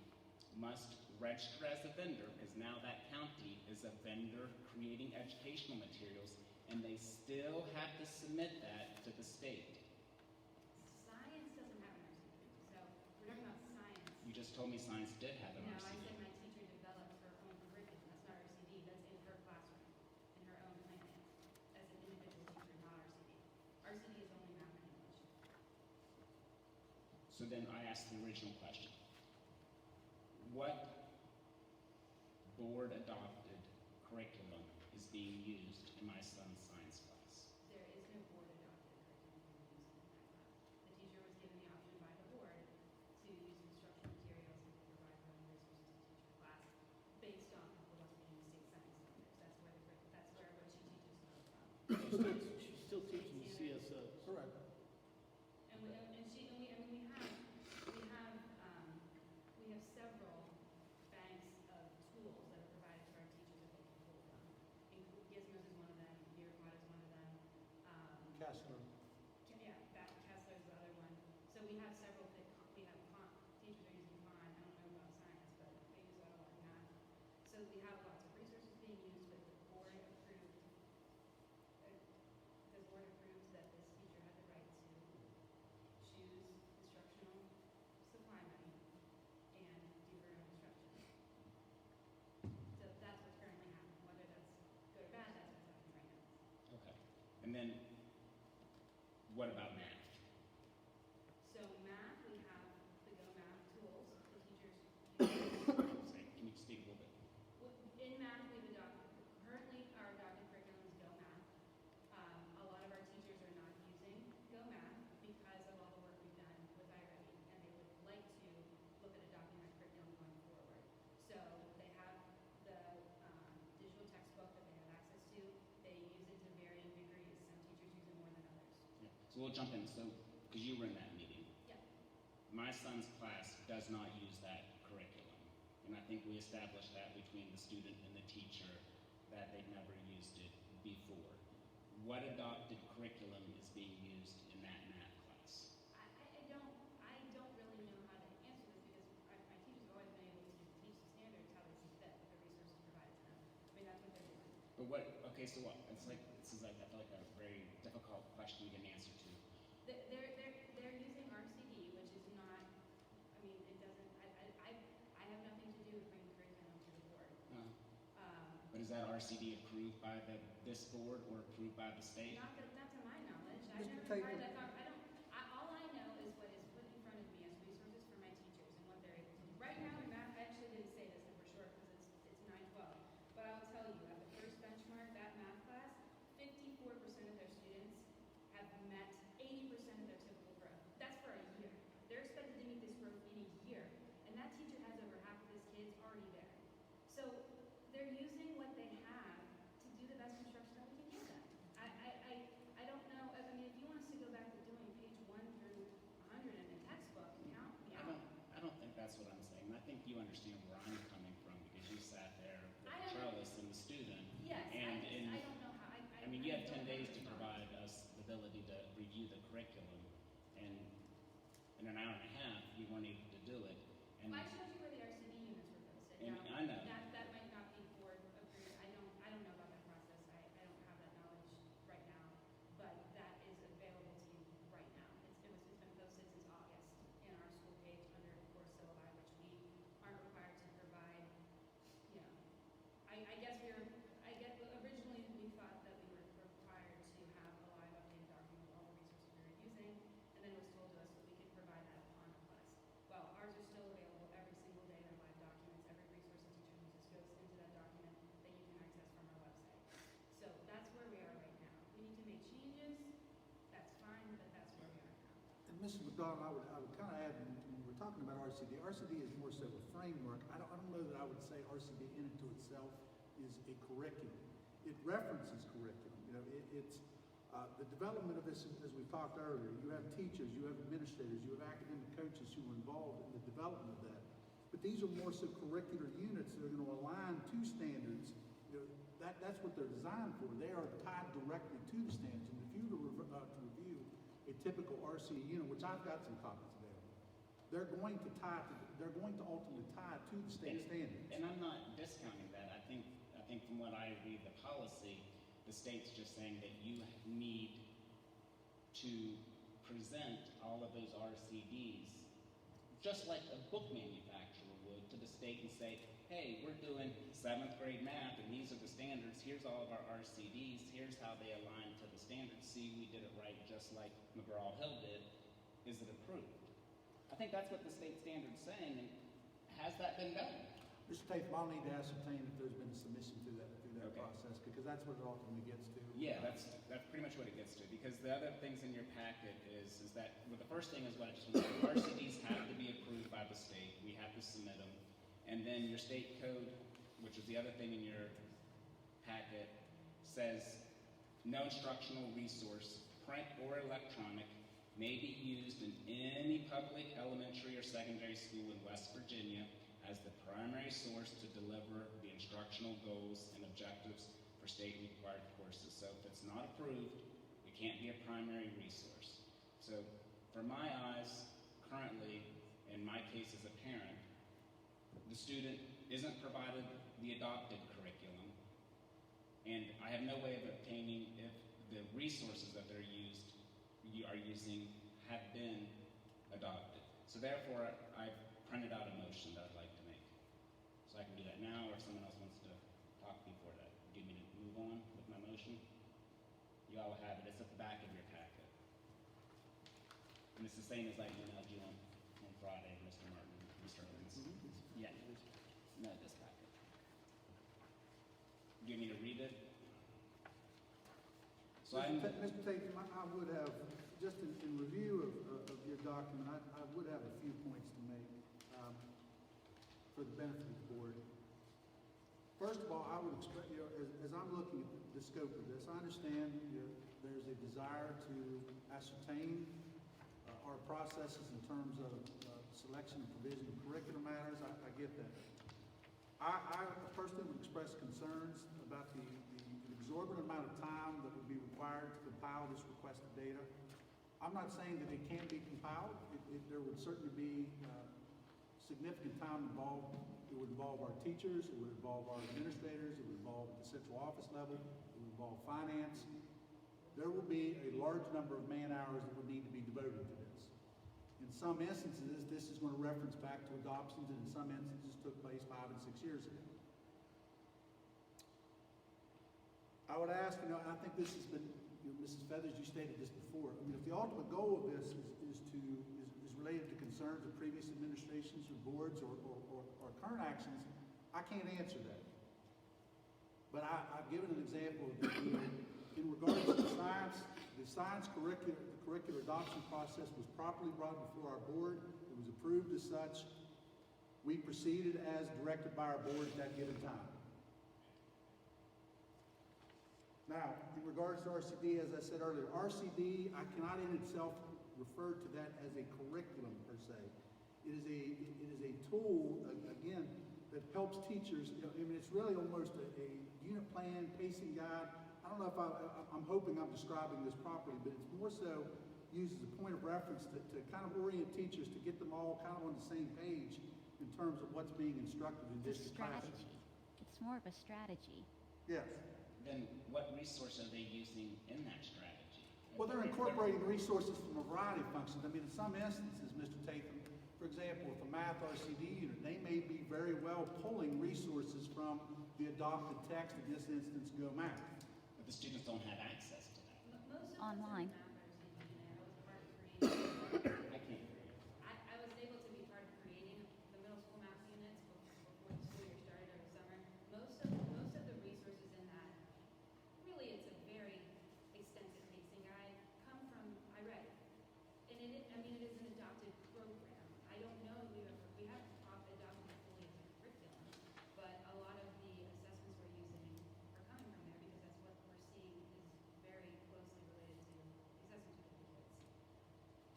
must register as a vendor because now that county is a vendor creating educational materials, and they still have to submit that to the state. Science doesn't have an RCD. So we're talking about science. You just told me science did have an No, I RCD. said my teacher developed her own curriculum. That's not RCD. That's in her classroom, in her own plan, as an individual teacher, not RCD. RCD is only math and English. So then I asked the original question. What board-adopted curriculum is being used in my son's science class? There is no board-adopted curriculum being used in that class. The teacher was given the option by the board to use instructional materials and to provide her own resources to teach her class based on what's being state science standards. That's where so we have lots of resources being used, but the board approves that this teacher had the right to choose instructional supply money and do her own instruction. So that's what's currently happening. Whether that's good or bad, that's what's happening right now. Okay. And then, what about math? So math, we have the Go Math tools. The teachers use. Sorry, can you speak a little bit? In math, we've adopted, currently our adopted curriculum is Go Math. A lot of our teachers are not using Go Math because of all the work we've done with iReady, and they would like to look at adopting that curriculum going forward. So they have the digital textbook that they have access to. They use it to varying degrees. Some teachers use it more than others. Yeah. So we'll jump in. So, because you were in that meeting. Yeah. My son's class does not use that curriculum. And I think we established that between the student and the teacher that they've never used it before. What adopted curriculum is being used in that math class? I don't really know how to answer this because my teachers have always been able to teach the standards how they see fit with the resources provided to them. I mean, that's what they're doing. But what, okay, so what? This is like, I feel like a very difficult question to get an answer to. They're using RCD, which is not, I mean, it doesn't, I have nothing to do with bringing curriculum to the board. But is that RCD approved by this board or approved by the state? Not to my knowledge. I've Mr. never Tate, heard that. All I know is what is put in front of me as resources for my teachers and what they're able to do. Right now in math, I actually didn't say this, and for sure, because it's 9/12. But I'll tell you, at the first benchmark, that math class, 54% of their students have met 80% of their typical growth. That's for a year. They're expected to meet this growth in a year, and that teacher has over half of his kids already there. So they're using what they have to do the best instruction that we can give them. I don't know. I mean, if you want us to go back to doing page 1 through 100 in the textbook, count me out. I don't think that's what I'm saying. I think you understand where I'm coming from because you sat there with the trellis and the student. Yes, and I don't know how. I mean, you have 10 days to provide us the ability to review the curriculum, and in an hour and a half, we weren't able to do it. And Well, I showed you where the RCD units were posted. And Now, I know. That might not be board approved. I don't know about that process. I don't have that knowledge right now, but that is available to you right now. It's been posted since August in our school page under core syllabi, which we aren't required to provide. You know, I guess originally we thought that we were required to have a live updated document with all the resources we were using, and then it was told to us that we could provide that upon request. Well, ours are still available every single day. They're live documents. Every resource a teacher uses goes into that document that you can access from our website. So that's where we are right now. We need to make changes. That's fine, but that's where we are now. And Mrs. McDonald, I would kind of add, when we're talking about RCD, RCD is more so a framework. I don't know that I would say RCD in and to itself is a curriculum. It references curriculum. You know, it's the development of this, as we talked earlier. You have teachers, you have administrators, you have academic coaches who are involved in the development of that. But these are more so curricular units that are going to align to standards. You know, that's what they're designed for. They are tied directly to the standards. And if you were to review a typical RCE unit, which I've got some copies available, they're going to ultimately tie to the state standards. And I'm not discounting that. I think from what I read the policy, the state's just saying that you need to present all of those RCDs, just like a book manufacturer would, to the state and say, hey, we're doing 7th grade math, and these are the standards. Here's all of our RCDs. Here's how they align to the standards. See, we did it right, just like McGraw-Hill did. Is it approved? I think that's what the state standard's saying, and has that been done? Mr. Tatum, I'll need to ascertain if there's been a submission through that process, because that's what it ultimately gets to. Yeah, that's pretty much what it gets to, because the other things in your packet is that, well, the first thing is what I just mentioned. RCDs have to be approved by the state. We have to submit them. And then your state code, which is the other thing in your packet, says no instructional resource, print or electronic, may be used in any public elementary or secondary school in West Virginia as the primary source to deliver the instructional goals and objectives for state required courses. So if it's not approved, it can't be a primary resource. So for my eyes, currently, in my case as a parent, the student isn't provided the adopted curriculum, and I have no way of obtaining if the resources that you are using have been adopted. So therefore, I've printed out a motion that I'd like to make. So I can do that now, or if someone else wants to talk before that. Do you want me to move on with my motion? You all have it. It's at the back of your packet. And it's the same as I emailed you on Friday, Mr. Martin, Mr. Owens. Yeah. No, this packet. Do you want me to read it? So Mr. Tatum, I would have, just in review of your document, I would have a few points to make for the benefit of the board. First of all, I would expect, as I'm looking at the scope of this, I understand there's a desire to ascertain our processes in terms of selection and provision of curriculum matters. I get that. I personally would express concerns about the exorbitant amount of time that would be required to compile this requested data. I'm not saying that it can't be compiled. There would certainly be significant time involved. It would involve our teachers, it would involve our administrators, it would involve at the central office level, it would involve finance. There will be a large number of man hours that would need to be devoted to this. In some instances, this is going to reference back to adoptions, and in some instances took place 5 and 6 years ago. I would ask, I think this has been, Mrs. Feathers, you stated this before. I mean, if the ultimate goal of this is related to concerns of previous administrations or boards or current actions, I can't answer that. But I've given an example of in regards to the science curricular adoption process was properly brought before our board. It was approved as such. We proceeded as directed by our board at that given time. Now, in regards to RCD, as I said earlier, RCD, I cannot in itself refer to that as a curriculum per se. It is a tool, again, that helps teachers. It's really almost a unit plan, pacing guide. I don't know if I'm hoping I'm describing this properly, but it's more so used as a point of reference to kind of orient teachers to get them all kind of on the same page in terms of what's being instructed in district classes. It's more of a strategy. Yes. Then what resource are they using in that strategy? Well, they're incorporating resources from a variety of functions. I mean, in some instances, Mr. Tatham, for example, with the math RCD unit, they may be very well pulling resources from the adopted text, in this instance, Go Math. But the students don't have access to that. Online. I can't hear you. I was able to be part of creating the middle school math units before the school year started over summer. Most of the resources in that, really it's a very extensive pacing guide, come from iReady. And it is an adopted program. I don't know we haven't adopted it fully as a curriculum, but a lot of the assessments we're using are coming from there because that's what we're seeing is very closely related to assessment to the kids.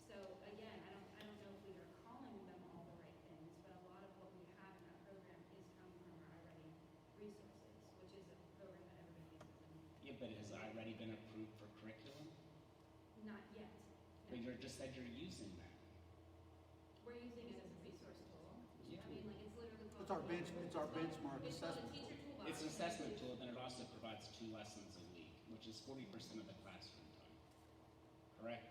So again, I don't know if we are calling them all the right things, but a lot of what we have in that program is coming from our iReady resources, which is a program that everybody uses. Yeah, but has already been approved for curriculum? Not yet. But you just said you're using that. We're using it as a resource tool. Yeah. I mean, like it's literally called. It's our benchmark It's called a assessment teacher tool. toolbox. It's an assessment tool, then it also provides 2 lessons a week, which is 40% of the classroom time. Correct?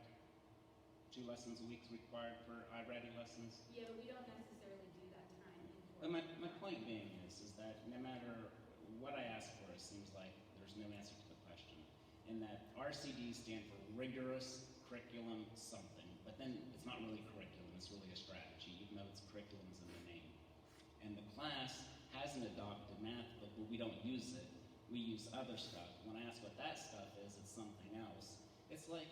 2 lessons a week is required for iReady lessons? Yeah, but we don't necessarily do that time in. But my point being is that no matter what I ask for, it seems like there's no answer to the question. And that RCDs stand for rigorous curriculum something, but then it's not really curriculum, it's really a strategy, even though it's curriculum's in the name. And the class has an adopted math book, but we don't use it. We use other stuff. When I ask what that stuff is, it's something else. It's like,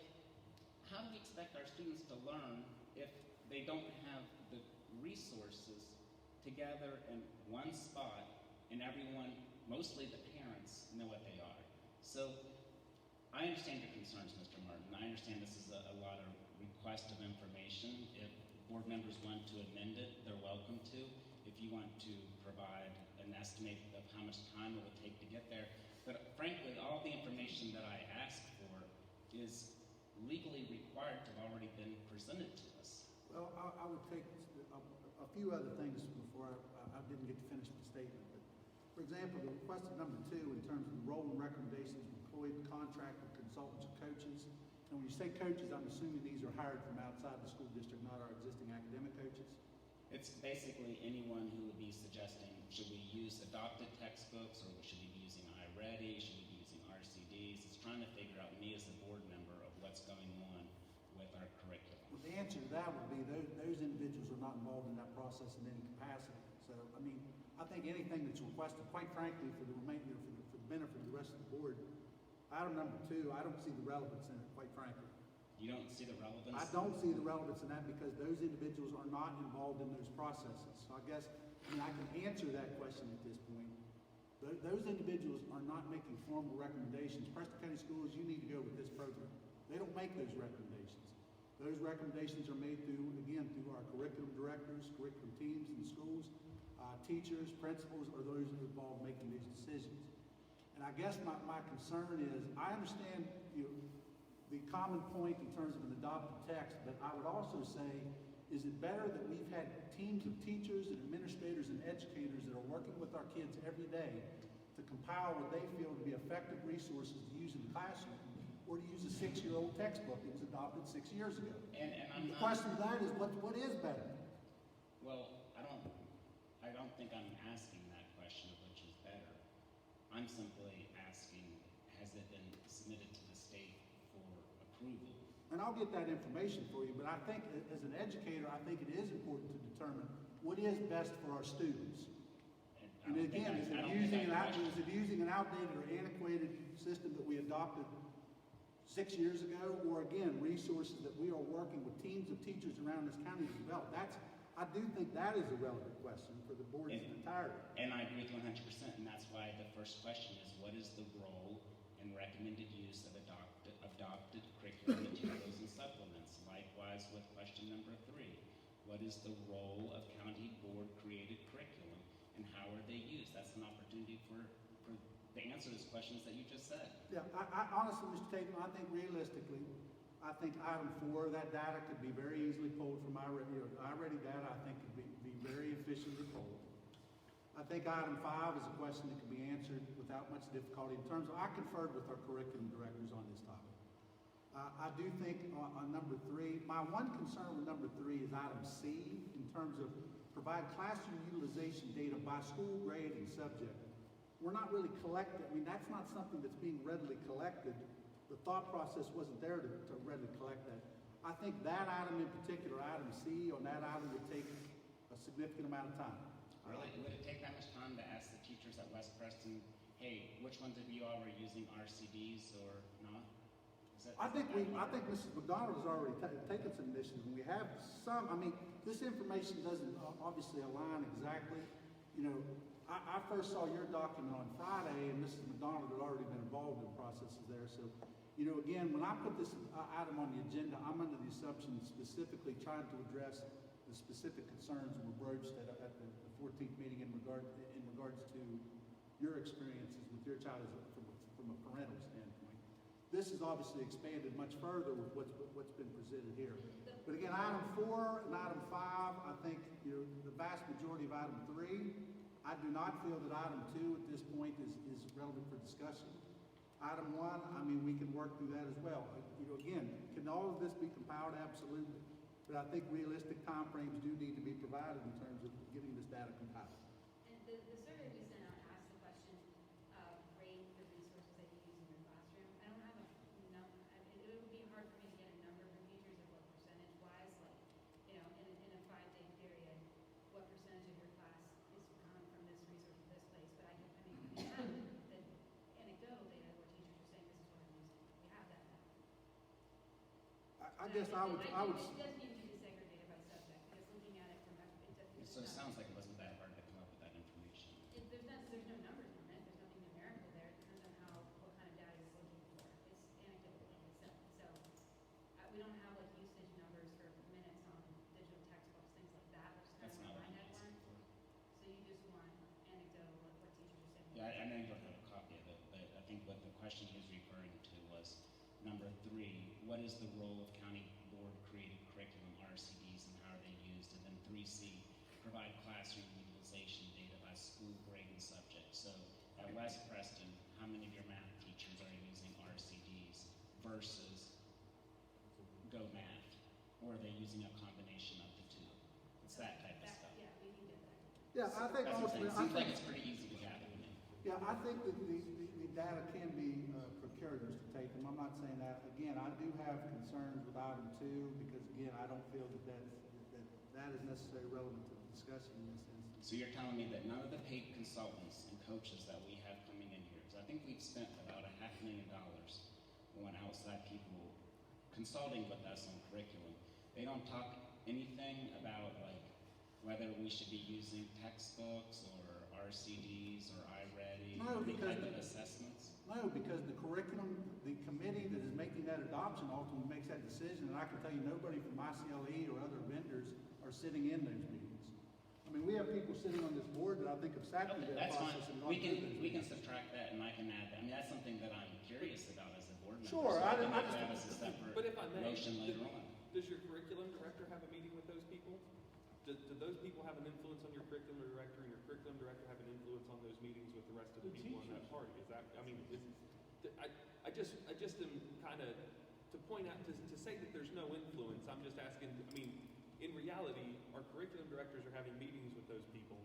how do we expect our students to learn if they don't have the resources together in one spot and everyone, mostly the parents, know what they are? So I understand your concerns, Mr. Martin. I understand this is a lot of request of information. If board members want to amend it, they're welcome to. If you want to provide an estimate of how much time it would take to get there. But frankly, all the information that I asked for is legally required to have already been presented to us. Well, I would take a few other things before I didn't get to finish the statement. But for For example, the request of number 2 in terms of the role and recommendations of employed contracted consultants or coaches. And when you say coaches, I'm assuming these are hired from outside the school district, not our existing academic coaches? It's basically anyone who would be suggesting, should we use adopted textbooks, or should we be using iReady, should we be using RCDs? It's trying to figure out, me as a board member, of what's going on with our curriculum. Well, the answer to that would be those individuals are not involved in that process in any capacity. So, I mean, I think anything that's requested, quite frankly, for the remainder, for the benefit of the rest of the board, item number 2, I don't see the relevance in it, quite frankly. You don't see the relevance? I don't see the relevance in that because those individuals are not involved in those processes. So I guess, I can answer that question at this point. Those individuals are not making formal recommendations. Preston County Schools, you need to go with this program. They don't make those recommendations. Those recommendations are made through our curriculum directors, curriculum teams in the schools, teachers, principals, are those who are involved making these decisions. And I guess my concern is, I understand the common point in terms of an adopted text, but I would also say, is it better that we've had teams of teachers and administrators and educators that are working with our kids every day to compile what they feel to be effective resources to use in the classroom, or to use a 6-year-old textbook that was adopted 6 years ago? And the question to that is, what is better? Well, I don't think I'm asking that question of which is better. I'm simply asking, has it been submitted to the state for approval? And I'll get that information for you, but I think as an educator, I think it is important to determine what is best for our students. And again, is it using an outdated or antiquated system that we adopted 6 years ago, or again, resources that we are working with teams of teachers around this county to develop? I do think that is a relevant question for the board in its entirety. And I agree with 100%, and that's why the first question is, what is the role and recommended use of adopted curriculum materials and supplements? Likewise with question number 3, what is the role of county board created curriculum, and how are they used? That's an opportunity for to answer those questions that you just said. Yeah, I honestly, Mr. Tatum, I think realistically, I think item 4, that data could be very easily pulled from iReady data. I think could be very efficiently pulled. I think item 5 is a question that can be answered without much difficulty in terms of, I conferred with our curriculum directors on this topic. I do think on number 3, my one concern with number 3 is item C, in terms of provide classroom utilization data by school, grade, and subject. We're not really collecting, that's not something that's being readily collected. The thought process wasn't there to readily collect that. I think that item in particular, item C, on that item would take a significant amount of time. Really? Would it take that much time to ask the teachers at West Preston, hey, which ones of you all are using RCDs or not? I think Mrs. McDonald has already taken some initiatives, and we have some. This information doesn't obviously align exactly. I first saw your document on Friday, and Mrs. McDonald had already been involved in processes there. So, again, when I put this item on the agenda, I'm under the assumption specifically trying to address the specific concerns that were broached at the 14th meeting in regards to your experiences with your child from a parental standpoint. This is obviously expanded much further with what's been presented here. But again, item 4 and item 5, I think the vast majority of item 3. I do not feel that item 2 at this point is relevant for discussion. Item 1, we can work through that as well. Again, can all of this be compiled? Absolutely. But I think realistic timeframes do need to be provided in terms of getting this data compiled. And the survey we sent out asked the question, rate the resources that you use in your classroom. I don't have a number. It would be hard for me to get a number from teachers of what percentage-wise, in a 5-day period, what percentage of your class is coming from this resource or this place. But we have the anecdotal data where teachers are saying, this is what I'm using. We have that data. I guess I would. It does need to be segregated by subject, because looking at it from So it sounds like it wasn't that hard to come up with that information. There's no numbers on it. There's nothing numerical there. It depends on what kind of data it's looking for. It's anecdotal in itself. So we don't have usage numbers for minutes on digital textbooks, things like that, which is kind of what my head wants. So you just want anecdotal, what teachers are saying. Yeah, I know you don't have a copy of it, but I think what the question he was referring to was number 3, what is the role of county board created curriculum, RCDs, and how are they used? And then 3C, provide classroom utilization data by a school grading subject. So at West Preston, how many of your math teachers are using RCDs versus Go Math? Or are they using a combination of the two? It's that type of stuff. Yeah, we can get that. Yeah, I think That's what I'm saying. ultimately, Seems like it's pretty easy to gather to me. yeah, I think that the data can be procured, Mr. Tatum. I'm not saying that. Again, I do have concerns with item 2 because, again, I don't feel that that is necessarily relevant to the discussion in this instance. So you're telling me that none of the paid consultants and coaches that we have coming in here, because I think we've spent about $500,000 on outside people consulting with us on curriculum. They don't talk anything about like whether we should be using textbooks or RCDs or iReady, No, any because type of assessments. No, because the curriculum, the committee that is making that adoption ultimately makes that decision, and I can tell you nobody from ICLE or other vendors are sitting in those meetings. I mean, we have people sitting on this board that I think have sat through Okay, that that's fine. process and gone We through those can meetings. subtract that and I can add that. I mean, that's something that I'm curious about as a board member. Sure, so I can didn't- make that as a separate But if I may, motion later on. does your curriculum director have a meeting with those people? Do those people have an influence on your curriculum director, and your curriculum director have an influence on those meetings with the rest of the people in that party? Is that, I mean, I just am kind of, to point out, to say that there's no influence, I'm just asking, I mean, in reality, our curriculum directors are having meetings with those people,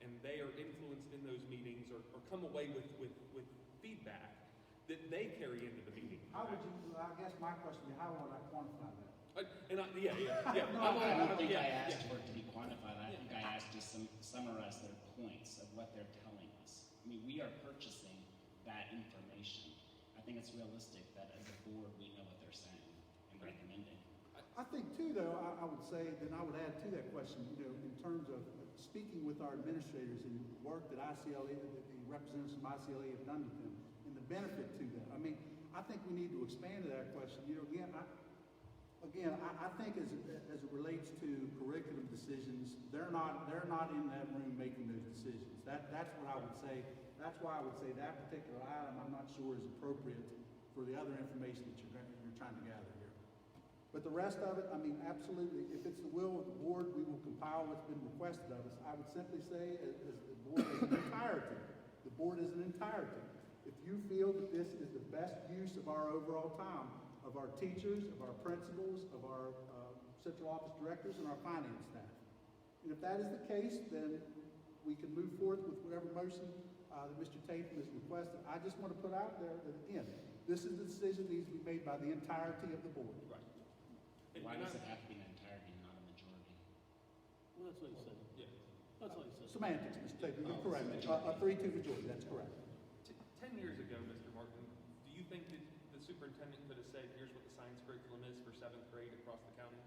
and they are influenced in those meetings or come away with feedback that they carry into the meeting. How would you, I guess my question would be, how would I quantify that? Yeah. I don't think I asked Yeah. for it to be quantified. I think I asked to summarize their points of what they're telling us. I mean, we are purchasing that information. I think it's realistic that as a board, we know what they're saying and recommending. I think too, though, I would say, then I would add to that question, you know, in terms of speaking with our administrators and work that ICLE, that the representatives from ICLE have done with them, and the benefit to that. I mean, I think we need to expand to that question. You know, I think as it relates to curriculum decisions, they're not in that room making those decisions. That's what I would say. That's why I would say that particular item I'm not sure is appropriate for the other information that you're trying to gather here. But the rest of it, I mean, absolutely. If it's the will of the board, we will compile what's been requested of us. I would simply say, as the board as an entirety, the board as an entirety, if you feel that this is the best use of our overall time, of our teachers, of our principals, of our central office directors, and our finance staff. And if that is the case, then we can move forward with whatever motion that Mr. Tatum has requested. I just want to put out there that, again, this is the decision that needs to be made by the entirety of the board. Right. Why does it have to be an entirety, not a majority? Well, that's what he said. Yeah. That's what he said. Semantics, Mr. Tatum, you're correct. majority. A 3-2 majority, that's correct. 10 years ago, Mr. Martin, do you think that the superintendent could have said, here's what the science curriculum is for 7th grade across the county?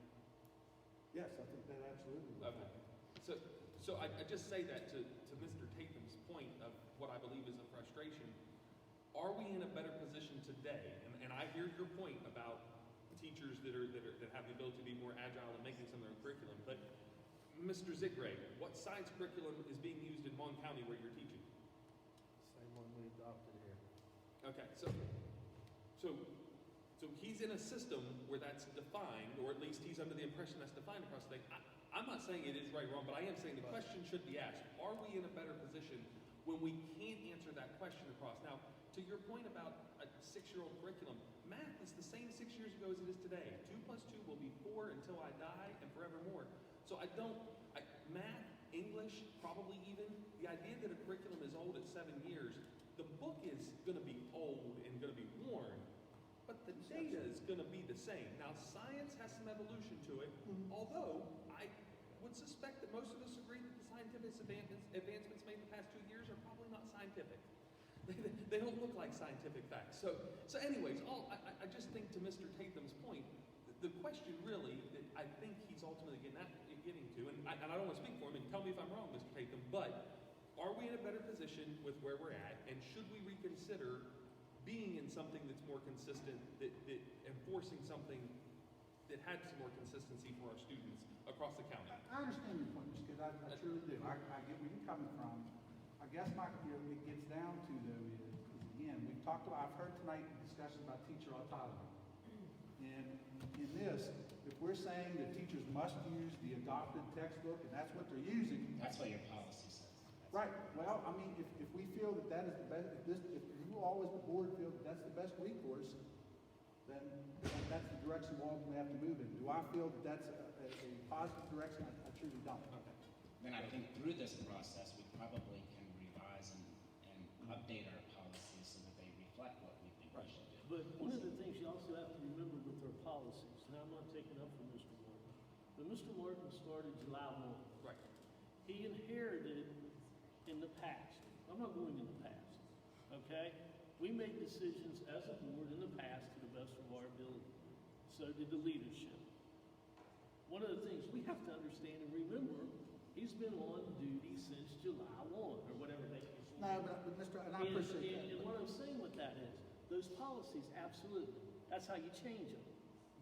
Yes, I think that absolutely. Okay. So I just say that to Mr. Tatum's point of what I believe is a frustration. Are we in a better position today? And I hear your point about teachers that have the ability to be more agile in making some of their own curriculum. But Mr. Zigray, what science curriculum is being used in Mon County where you're teaching? Same one we adopted here. Okay, so he's in a system where that's defined, or at least he's under the impression that's defined across the thing. I'm not saying it is right or wrong, but I am saying the question should be asked. Are we in a better position when we can't answer that question across? Now, to your point about a 6-year-old curriculum, math is the same 6 years ago as it is today. 2 + 2 will be 4 until I die and forevermore. So math, English, probably even, the idea that a curriculum is old at 7 years, the book is going to be old and going to be worn, but the data is going to be the same. Now, science has some evolution to it, although I would suspect that most of us agree that the scientific advancements made in the past 2 years are probably not scientific. They don't look like scientific facts. So anyways, I just think to Mr. Tatum's point, the question really that I think he's ultimately getting to, and I don't want to speak for him, and tell me if I'm wrong, Mr. Tatum, but are we in a better position with where we're at, and should we reconsider being in something that's more consistent, that enforcing something that had some more consistency for our students across the county? I understand your point, Mr. Kidd. I truly do. I get where you're coming from. I guess it gets down to, though, is again, I've heard tonight discussions about teacher autonomy. And in this, if we're saying that teachers must use the adopted textbook, and that's what they're using. That's what your policy says. Right, well, I mean, if we feel that that is the best, if you all as the board feel that that's the best recourse, then that's the direction we're ultimately have to move in. Do I feel that that's a positive direction? I truly don't. Okay. Then I think through this process, we probably can revise and update our policies so that they reflect what we think we should do. But one of the things you also have to remember with our policies, and I'm not taking up for Mr. Martin, but Mr. Martin started July 1. Right. He inherited in the past. I'm not going in the past, okay? We made decisions as a board in the past to the best of our ability. So did the leadership. One of the things we have to understand and remember, he's been on duty since July 1, or whatever they use. No, but Mr., and I appreciate that. And what I'm saying with that is, those policies, absolutely, that's how you change them.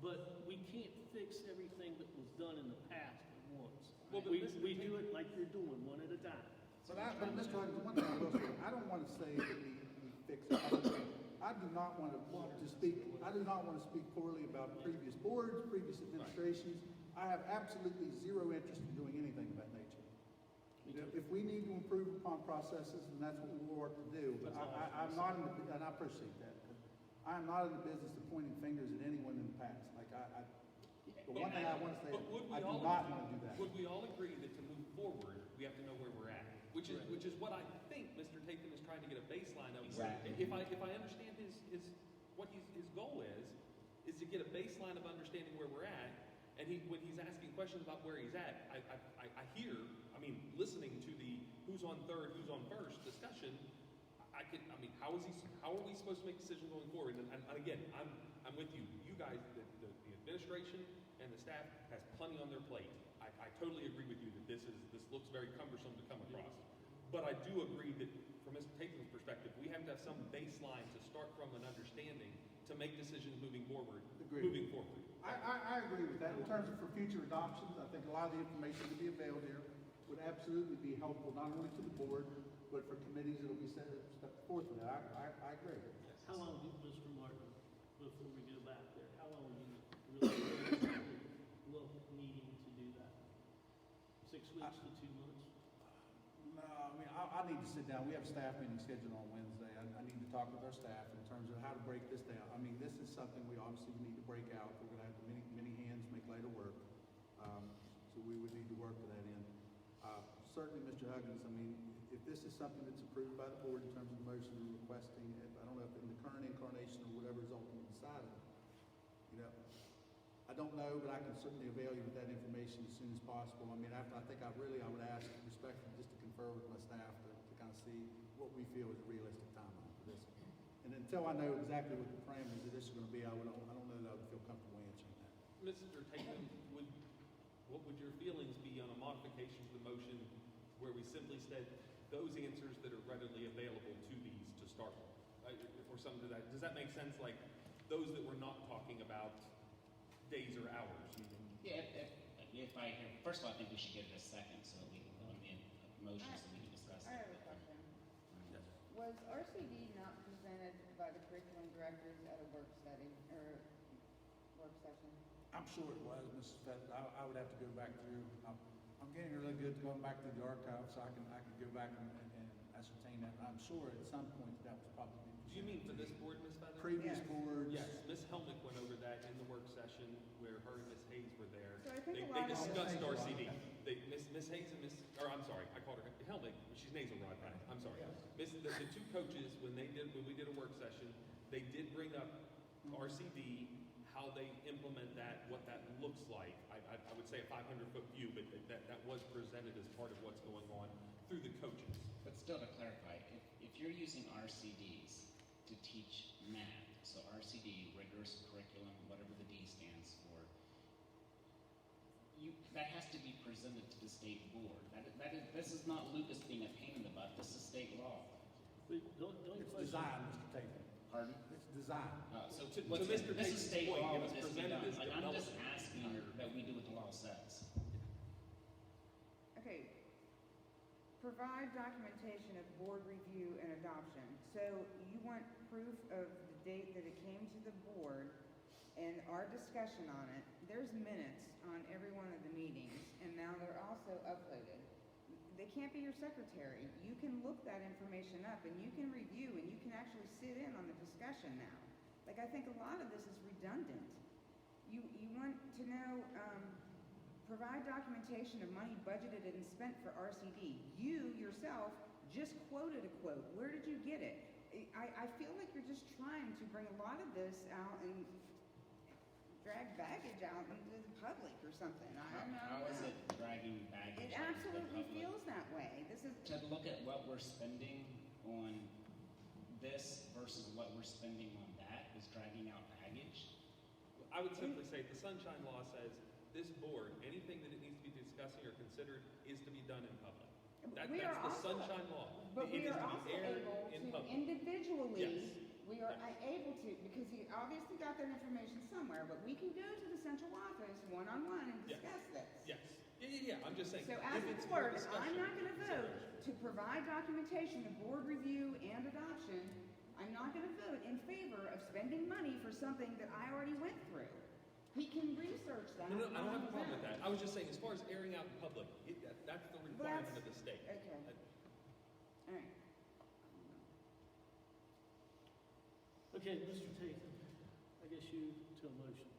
But we can't fix everything that was done in the past at once. Well, We do it like you're doing, one at a time. But Mr. Huggins, one thing I will say, I don't want to say that we fix it. I do not want to speak, I do not want to speak poorly about previous boards, previous administrations. I have absolutely zero interest in doing anything of that nature. If we need to improve upon processes, then that's what we'll work to do. But I'm not in the, and I appreciate that. I am not in the business of pointing fingers at anyone in the past. Like the one thing I want to say, I do not want to do that. Would we all agree that to move forward, we have to know where we're at? Which is what I think Mr. Tatum is trying to get a baseline of. Exactly. If I understand his goal is to get a baseline of understanding where we're at, and when he's asking questions about where he's at, I hear, I mean, listening to the who's on third, who's on first discussion, how are we supposed to make decisions going forward? And again, I'm with you. You guys, the administration and the staff has plenty on their plate. I totally agree with you that this looks very cumbersome to come across. But I do agree that from Mr. Tatum's perspective, we have to have some baseline to start from an understanding to make decisions moving forward. I agree with that. In terms of for future adoptions, I think a lot of the information to be available here would absolutely be helpful, not only to the board, but for committees that will be set forth with that. I agree. How long, Mr. Martin, before we go back there, how long are you really needing to do that? 6 weeks to 2 months? No, I mean, I need to sit down. We have a staff meeting scheduled on Wednesday. I need to talk with our staff in terms of how to break this down. I mean, this is something we obviously need to break out. We're going to have many hands make lighter work. So we would need to work to that end. Certainly, Mr. Huggins, I mean, if this is something that's approved by the board in terms of the motion we're requesting, I don't know if in the current incarnation or whatever is ultimately decided, I don't know, but I can certainly avail you with that information as soon as possible. I mean, I would ask respectfully just to confer with my staff to kind of see what we feel is a realistic timeline for this. And until I know exactly what the parameters of this are going to be, I don't know that I would feel comfortable answering that. Mr. Tatum, what would your feelings be on a modification to the motion where we simply said those answers that are readily available to these to start with, or something to that? Does that make sense? Like those that we're not talking about days or hours even? Yeah, first of all, I think we should give it a second so that we can go in the motion so we can discuss it. I have a question. Was RCD not presented by the curriculum directors at a work study or work session? I'm sure it was, Mrs. Fett. I would have to go back through. I'm getting really good at going back through the archives, so I can go back and ascertain that. I'm sure at some point that was probably. Do you mean for this board, Ms. Feather? Previous boards. Yes, Ms. Helmick went over that in the work session where her and Ms. Hayes were there. So I think they discussed RCD. Ms. Hayes and I'm sorry, I called her Helmick. She's Nazelrod, right? I'm sorry. The two coaches, when we did a work session, they did bring up RCD, how they implement that, what that looks like. I would say a 500-foot view, but that was presented as part of what's going on through the coaches. But still to clarify, if you're using RCDs to teach math, so RCD, rigorous curriculum, whatever the D stands for, that has to be presented to the state board. This is not Lucas being a pain in the butt. This is state law. But don't It's designed, Mr. Tatum. Pardon? It's designed. So to Mr. This is Tatum's state point, law. it was This is presented done. as Like, I'm just development. asking that we do what the law says. Okay. Provide documentation of board review and adoption. So you want proof of the date that it came to the board and our discussion on it. There's minutes on every one of the meetings, and now they're also uploaded. They can't be your secretary. You can look that information up and you can review and you can actually sit in on the discussion now. Like, I think a lot of this is redundant. You want to know, provide documentation of money budgeted and spent for RCD. You yourself just quoted a quote. Where did you get it? I feel like you're just trying to bring a lot of this out and drag baggage out into the public or something. I don't know. How is it dragging baggage It out into the absolutely public? feels that way. This is To look at what we're spending on this versus what we're spending on that is dragging out baggage. I would simply say the Sunshine Law says this board, anything that it needs to be discussing or considered is to be done in public. That's the Sunshine Law. But It we is are to also be aired able in to public. individually, Yes. we are able to, because he obviously got that information somewhere, but we can go to the central office one-on-one and Yes. discuss this. Yes. Yeah. I'm just saying. So as if a it's for board, I'm discussion, not gonna vote consideration. to provide documentation of board review and adoption. I'm not gonna vote in favor of spending money for something that I already went through. He can research that. No, I don't have a on his problem with own. that. I was just saying, as far as airing out in public, that's the requirement of the state. Okay. All right. Okay, Mr. Tathan, I guess you to a motion.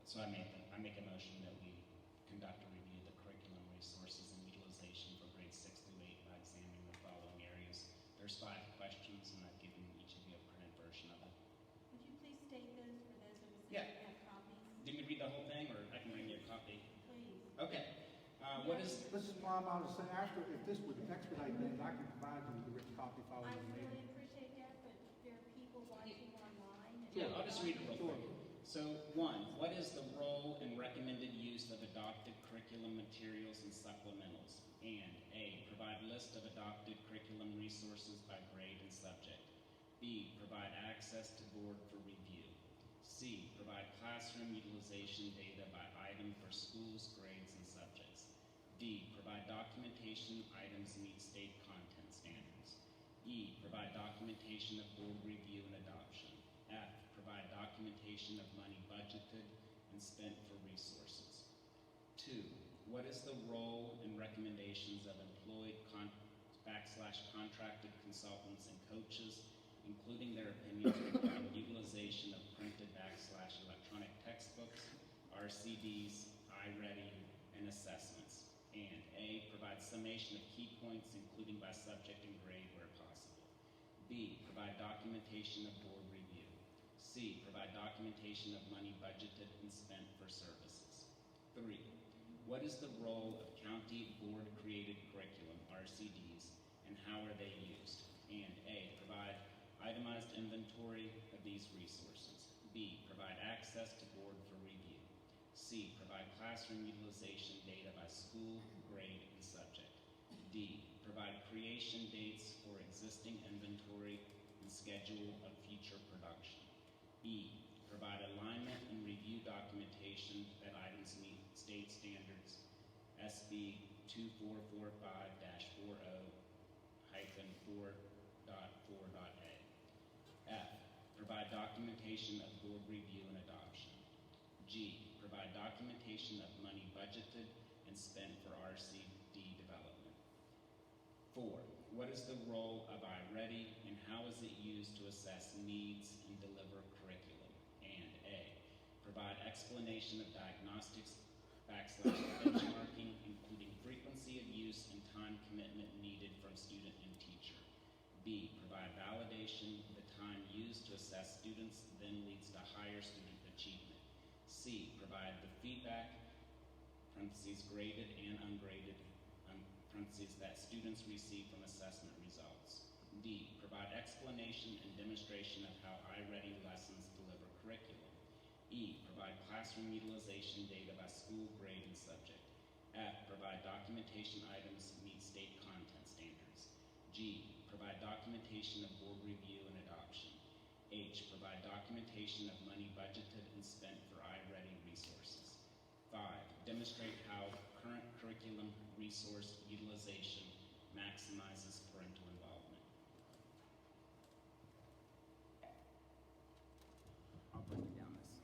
So I make a motion that we conduct a review of the curriculum resources and utilization for grades 6 through 8 by examining the following areas. There's 5 questions, and I've given each of you a printed version of it. Would you please state those for those of us who Yeah. have copies? Do you read the whole thing, or I can bring you a copy? Please. Okay. What is? Mrs. Plum, I was saying, after, if this would expedite things, I can provide you with a written copy I following the really meeting. appreciate that, but there are people watching online. And Yeah, I'll just read it real quick. So, 1, what is the role and recommended use of adopted curriculum materials and supplementals? And A, provide list of adopted curriculum resources by grade and subject. B, provide access to board for review. C, provide classroom utilization data by item for schools, grades, and subjects. D, provide documentation items meet state content standards. E, provide documentation of board review and adoption. F, provide documentation of money budgeted and spent for resources. 2, what is the role and recommendations of employed /contracted consultants and coaches, including their opinions regarding utilization of printed /electronic textbooks, RCDs, iReady, and assessments? And A, provide summation of key points, including by subject and grade where possible. B, provide documentation of board review. C, provide documentation of money budgeted and spent for services. 3, what is the role of county board-created curriculum, RCDs, and how are they used? And A, provide itemized inventory of these resources. B, provide access to board for review. C, provide classroom utilization data by school, grade, and subject. D, provide creation dates for existing inventory and schedule of future production. E, provide alignment and review documentation that items meet state standards SB 2445-40-4.4.a. F, provide documentation of board review and adoption. G, provide documentation of money budgeted and spent for RCD development. 4, what is the role of iReady and how is it used to assess needs and deliver curriculum? And A, provide explanation of diagnostics /benchmarking, including frequency of use and time commitment needed from student and teacher. B, provide validation of the time used to assess students then leads to higher student achievement. C, provide the feedback, graded and ungraded, that students receive from assessment results. D, provide explanation and demonstration of how iReady lessons deliver curriculum. E, provide classroom utilization data by school, grade, and subject. F, provide documentation items meet state content standards. G, provide documentation of board review and adoption. H, provide documentation of money budgeted and spent for iReady resources. 5, demonstrate how current curriculum resource utilization maximizes parental involvement. I'll break it down this.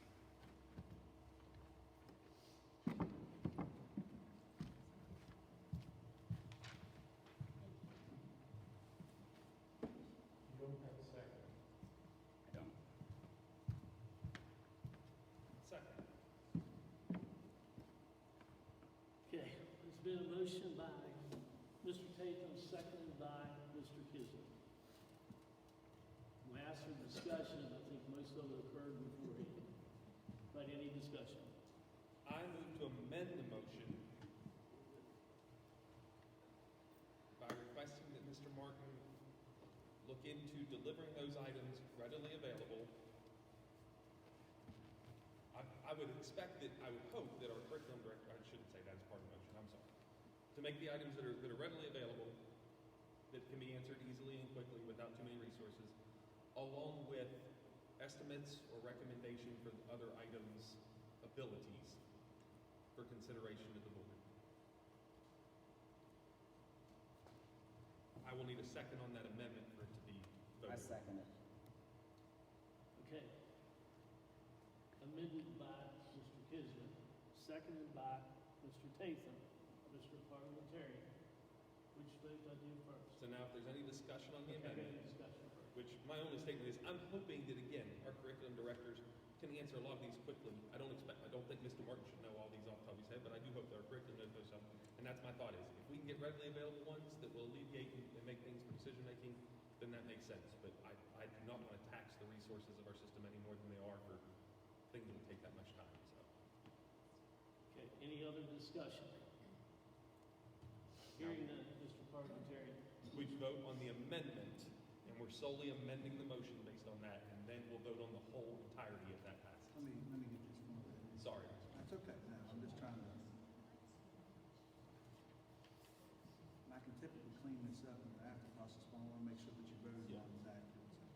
been a motion by Mr. Tatham, seconded by Mr. Kisner. We asked for discussion, I think most of it occurred beforehand. But any discussion? I move to amend the motion by requesting that Mr. Martin look into delivering those items readily available. I would expect that, I would hope that our curriculum director, I shouldn't say that as part of the motion, I'm sorry. To make the items that are readily available, that can be answered easily and quickly without too many resources, along with estimates or recommendation for other items' abilities for consideration of the board. I will need a second on that amendment for it to be voted. I second it. Okay. Amended by Mr. Kisner, seconded by Mr. Tatham. Mr. Parliamentarian, which vote I do first? So now if there's any discussion on the Okay, amendment, any discussion first. which my only statement is, I'm hoping that again, our curriculum directors can answer a lot of these quickly. I don't think Mr. Martin should know all these off the top of his head, but I do hope that our curriculum knows some. And that's my thought is, if we can get readily available ones that will alleviate and make things for decision making, then that makes sense. But I do not want to tax the resources of our system any more than they are for things that would take that much time, so. Okay, any other discussion? Hearing none, Mr. Parliamentarian. We vote on the amendment, and we're solely amending the motion based on that, and then we'll vote on the whole entirety of that passage. Let me get this one. Sorry. That's okay. No, I'm just trying to. I can typically clean this up in the after process, but I want to make sure that your vote is accurate. So,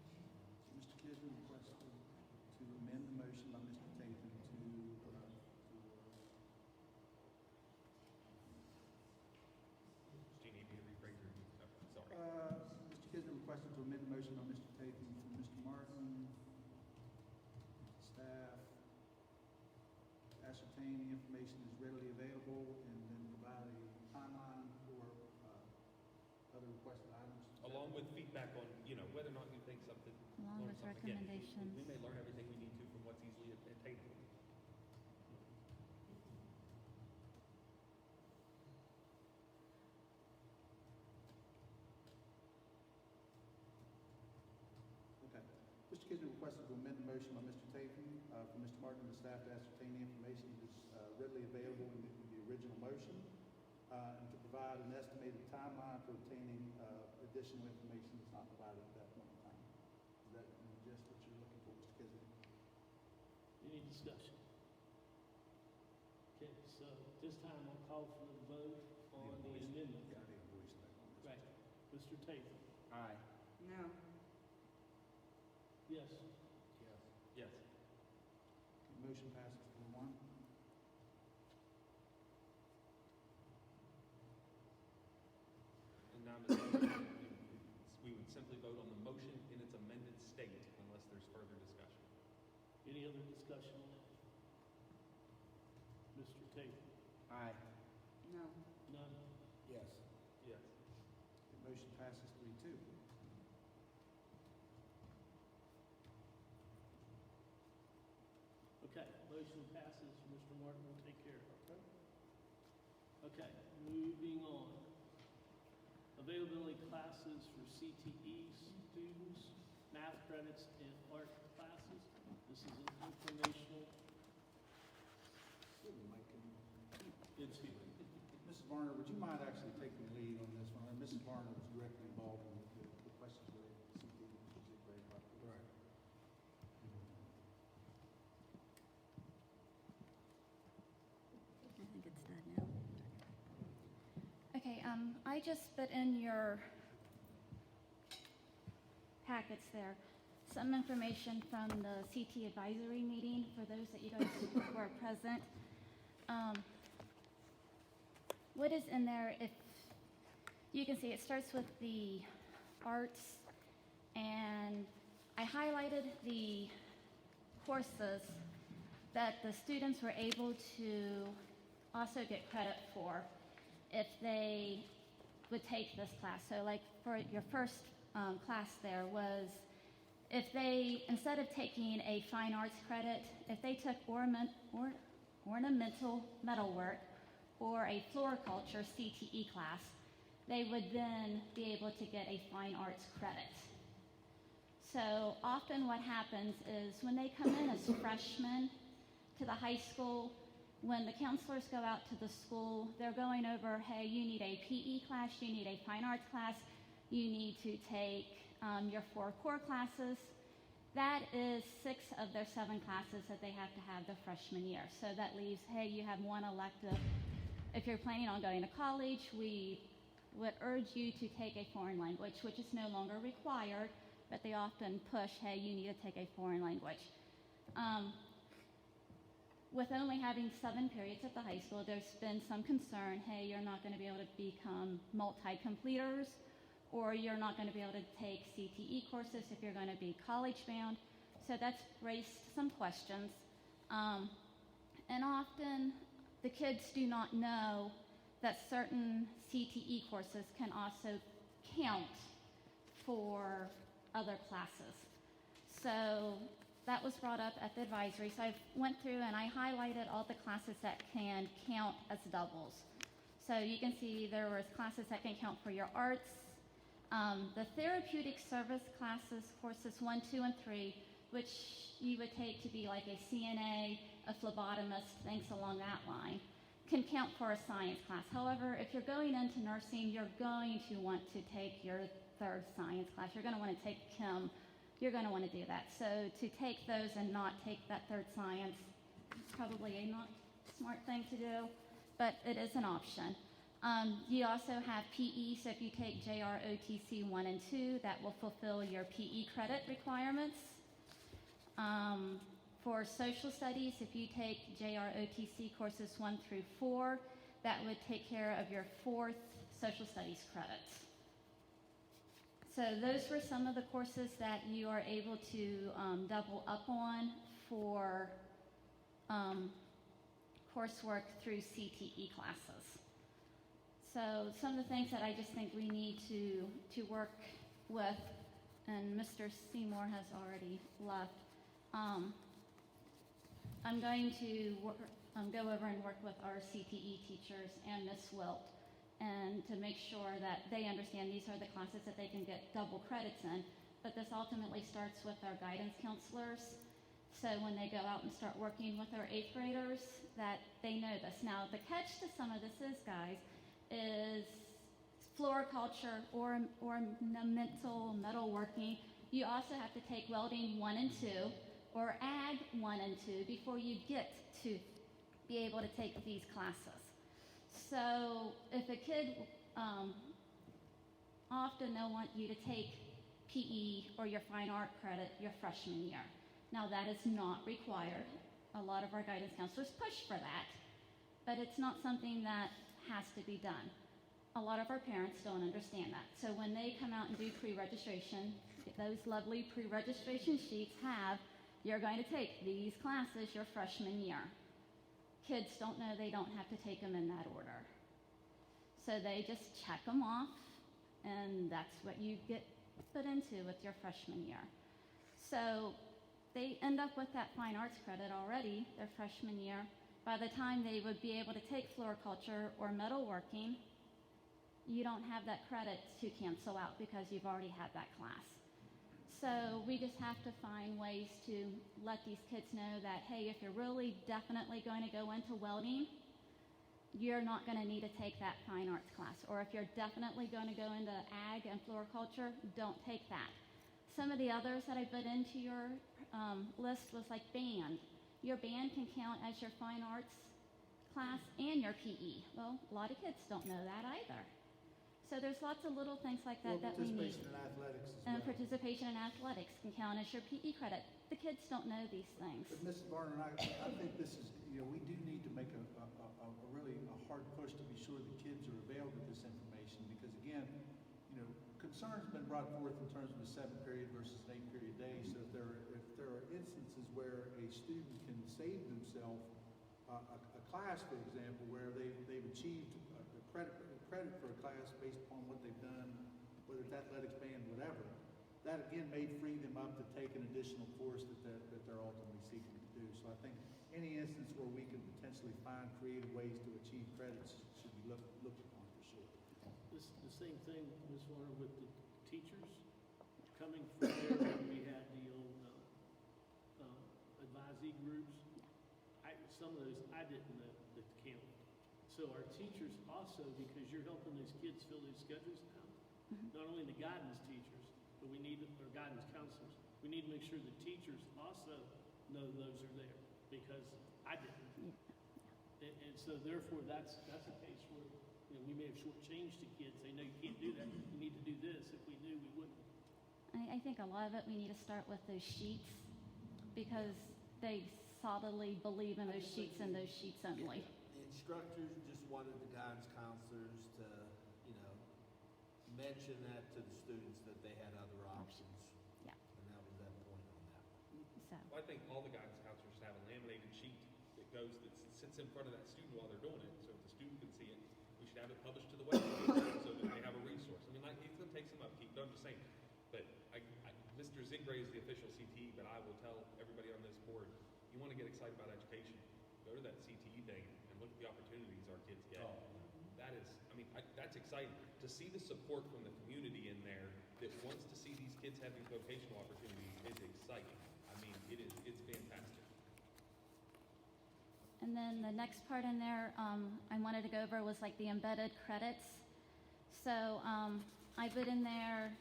Mr. Kisner requested to amend the motion by Mr. Tatham to. Do you need me to rephrase your, okay, sorry. Mr. Kisner requested to amend the motion by Mr. Tatham from Mr. Martin. Staff ascertain the information is readily available and then provide a timeline for other requested items. Along with feedback on, whether or not you think something. Along learn with something. Again, recommendations. we may learn everything we need to from what's easily attainable. Okay. Mr. Kisner requested to amend the motion by Mr. Tatham for Mr. Martin and the staff to ascertain the information that is readily available in the original motion and to provide an estimated timeline for obtaining additional information that's not provided at that point in time. Is that just what you're looking for, Mr. Kisner? Any discussion? Okay, so this time I'll call for the vote on the amendment. Yeah, I need a voice vote on this. Right. Mr. Tatham? Aye. No. Yes. Yes. Yes. Okay, motion passes 4-1. And now, Ms. Elder, we would simply vote on the motion in its amended state unless there's further discussion. Any other discussion on that? Mr. Tatham? Aye. No. None? Yes. Yes. The motion passes 3-2. Okay, motion passes. Mr. Martin will take care of it. Okay, moving on. Availability classes for CTE students, math credits, and art classes. This is an informational. It's here. Mrs. Varner, would you mind actually taking the lead on this one? Mrs. Varner was directly involved in the questions related to CTE, which is very popular. Right. I think it's done now. Okay, I just put in your packets there some information from the CT advisory meeting for those that you guys were present. What is in there, if you can see, it starts with the arts, and I highlighted the courses that the students were able to also get credit for if they would take this class. So like for your first class there was, if they, instead of taking a fine arts credit, if they took ornamental metalwork or a floriculture CTE class, they would then be able to get a fine arts credit. So often what happens is when they come in as freshmen to the high school, when the counselors go out to the school, they're going over, hey, you need a PE class, you need a fine arts class, you need to take your 4 core classes. That is 6 of their 7 classes that they have to have the freshman year. So that leaves, hey, you have 1 elective. If you're planning on going to college, we would urge you to take a foreign language, which is no longer required, but they often push, hey, you need to take a foreign language. With only having 7 periods at the high school, there's been some concern, hey, you're not going to be able to become multi-completers, or you're not going to be able to take CTE courses if you're going to be college-bound. So that's raised some questions. And often the kids do not know that certain CTE courses can also count for other classes. So that was brought up at the advisory. So I went through and I highlighted all the classes that can count as doubles. So you can see there was classes that can count for your arts, the therapeutic service classes, courses 1, 2, and 3, which you would take to be like a CNA, a phlebotomist, things along that line, can count for a science class. However, if you're going into nursing, you're going to want to take your 3rd science class. You're going to want to take chem. You're going to want to do that. So to take those and not take that 3rd science is probably a not smart thing to do, but it is an option. You also have PE, so if you take JROTC 1 and 2, that will fulfill your PE credit requirements. For social studies, if you take JROTC courses 1 through 4, that would take care of your 4th social studies credits. So those were some of the courses that you are able to double up on for coursework through CTE classes. So some of the things that I just think we need to work with, and Mr. Seymour has already left, I'm going to go over and work with our CTE teachers and Ms. Wilt, and to make sure that they understand these are the classes that they can get double credits in. But this ultimately starts with our guidance counselors. So when they go out and start working with our 8th graders, that they know this. Now, the catch to some of this is, guys, is floriculture or ornamental metalworking. You also have to take welding 1 and 2, or ag 1 and 2, before you get to be able to take these classes. So if a kid, often they'll want you to take PE or your fine art credit your freshman year. Now that is not required. A lot of our guidance counselors push for that, but it's not something that has to be done. A lot of our parents don't understand that. So when they come out and do pre-registration, those lovely pre-registration sheets have, you're going to take these classes your freshman year. Kids don't know they don't have to take them in that order. So they just check them off, and that's what you get put into with your freshman year. So they end up with that fine arts credit already their freshman year. By the time they would be able to take floriculture or metalworking, you don't have that credit to cancel out because you've already had that class. So we just have to find ways to let these kids know that, hey, if you're really definitely going to go into welding, you're not going to need to take that fine arts class. Or if you're definitely going to go into ag and floriculture, don't take that. Some of the others that I put into your list was like band. Your band can count as your fine arts class and your PE. Well, a lot of kids don't know that either. So there's lots of little things like that that we need. Participation in athletics as And well. participation in athletics can count as your PE credit. The kids don't know these things. But Mrs. Varner, I think this is, we do need to make a really hard push to be sure the kids are availed with this information, because again, concerns have been brought forth in terms of a 7-period versus an 8-period day. So if there are instances where a student can save themselves a class, for example, where they've achieved a credit for a class based upon what they've done, whether it's athletics, band, whatever, that again may free them up to take an additional course that they're ultimately seeking to do. So I think any instance where we could potentially find creative ways to achieve credits should be looked upon for sure. The same thing, Ms. Warner, with the teachers. Coming from there, when we had the old advisee groups. Some of those I didn't know that counted. So our teachers also, because you're helping those kids fill those schedules out, not only the guidance teachers, but we need, or guidance counselors, we need to make sure the teachers also know those are there, because I didn't. And so therefore, that's a case where, we may have shortchanged the kids, say, no, you can't do that, you need to do this. If we knew, we wouldn't. I think a lot of it, we need to start with those sheets, because they solidly believe in those sheets and those sheets only. The instructors just wanted the guidance counselors to, mention that to the students that they had other options. Yeah. And that was that point on that. So. Well, I think all the guidance counselors should have a laminated sheet that sits in front of that student while they're doing it, so if the student can see it. We should have it published to the website so that they have a resource. I mean, like, it's going to take some upkeep, but I'm just saying. But Mr. Zigray is the official CTE, but I will tell everybody on this board, you want to get excited about education, go to that CTE thing and look at the opportunities our kids get. That is, that's exciting. To see the support from the community in there that wants to see these kids having vocational opportunities is exciting. It's fantastic. And then the next part in there I wanted to go over was like the embedded credits. So I put in there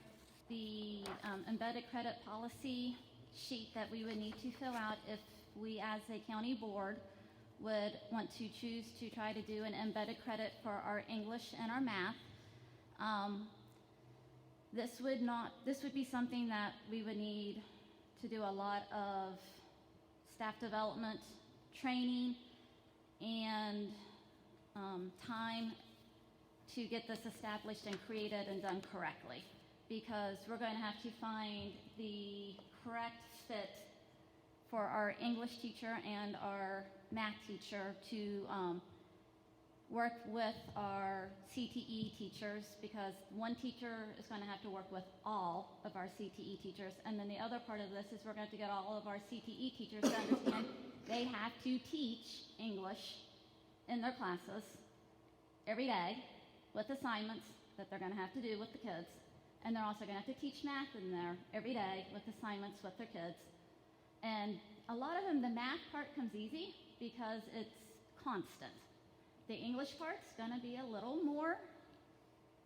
the embedded credit policy sheet that we would need to fill out if we as a county board would want to choose to try to do an embedded credit for our English and our math. This would be something that we would need to do a lot of staff development, training, and time to get this established and created and done correctly, because we're going to have to find the correct fit for our English teacher and our math teacher to work with our CTE teachers, because one teacher is going to have to work with all of our CTE teachers. And then the other part of this is we're going to have to get all of our CTE teachers to understand they have to teach English in their classes every day with assignments that they're going to have to do with the kids. And they're also going to have to teach math in there every day with assignments with their kids. And a lot of them, the math part comes easy because it's constant. The English part's going to be a little more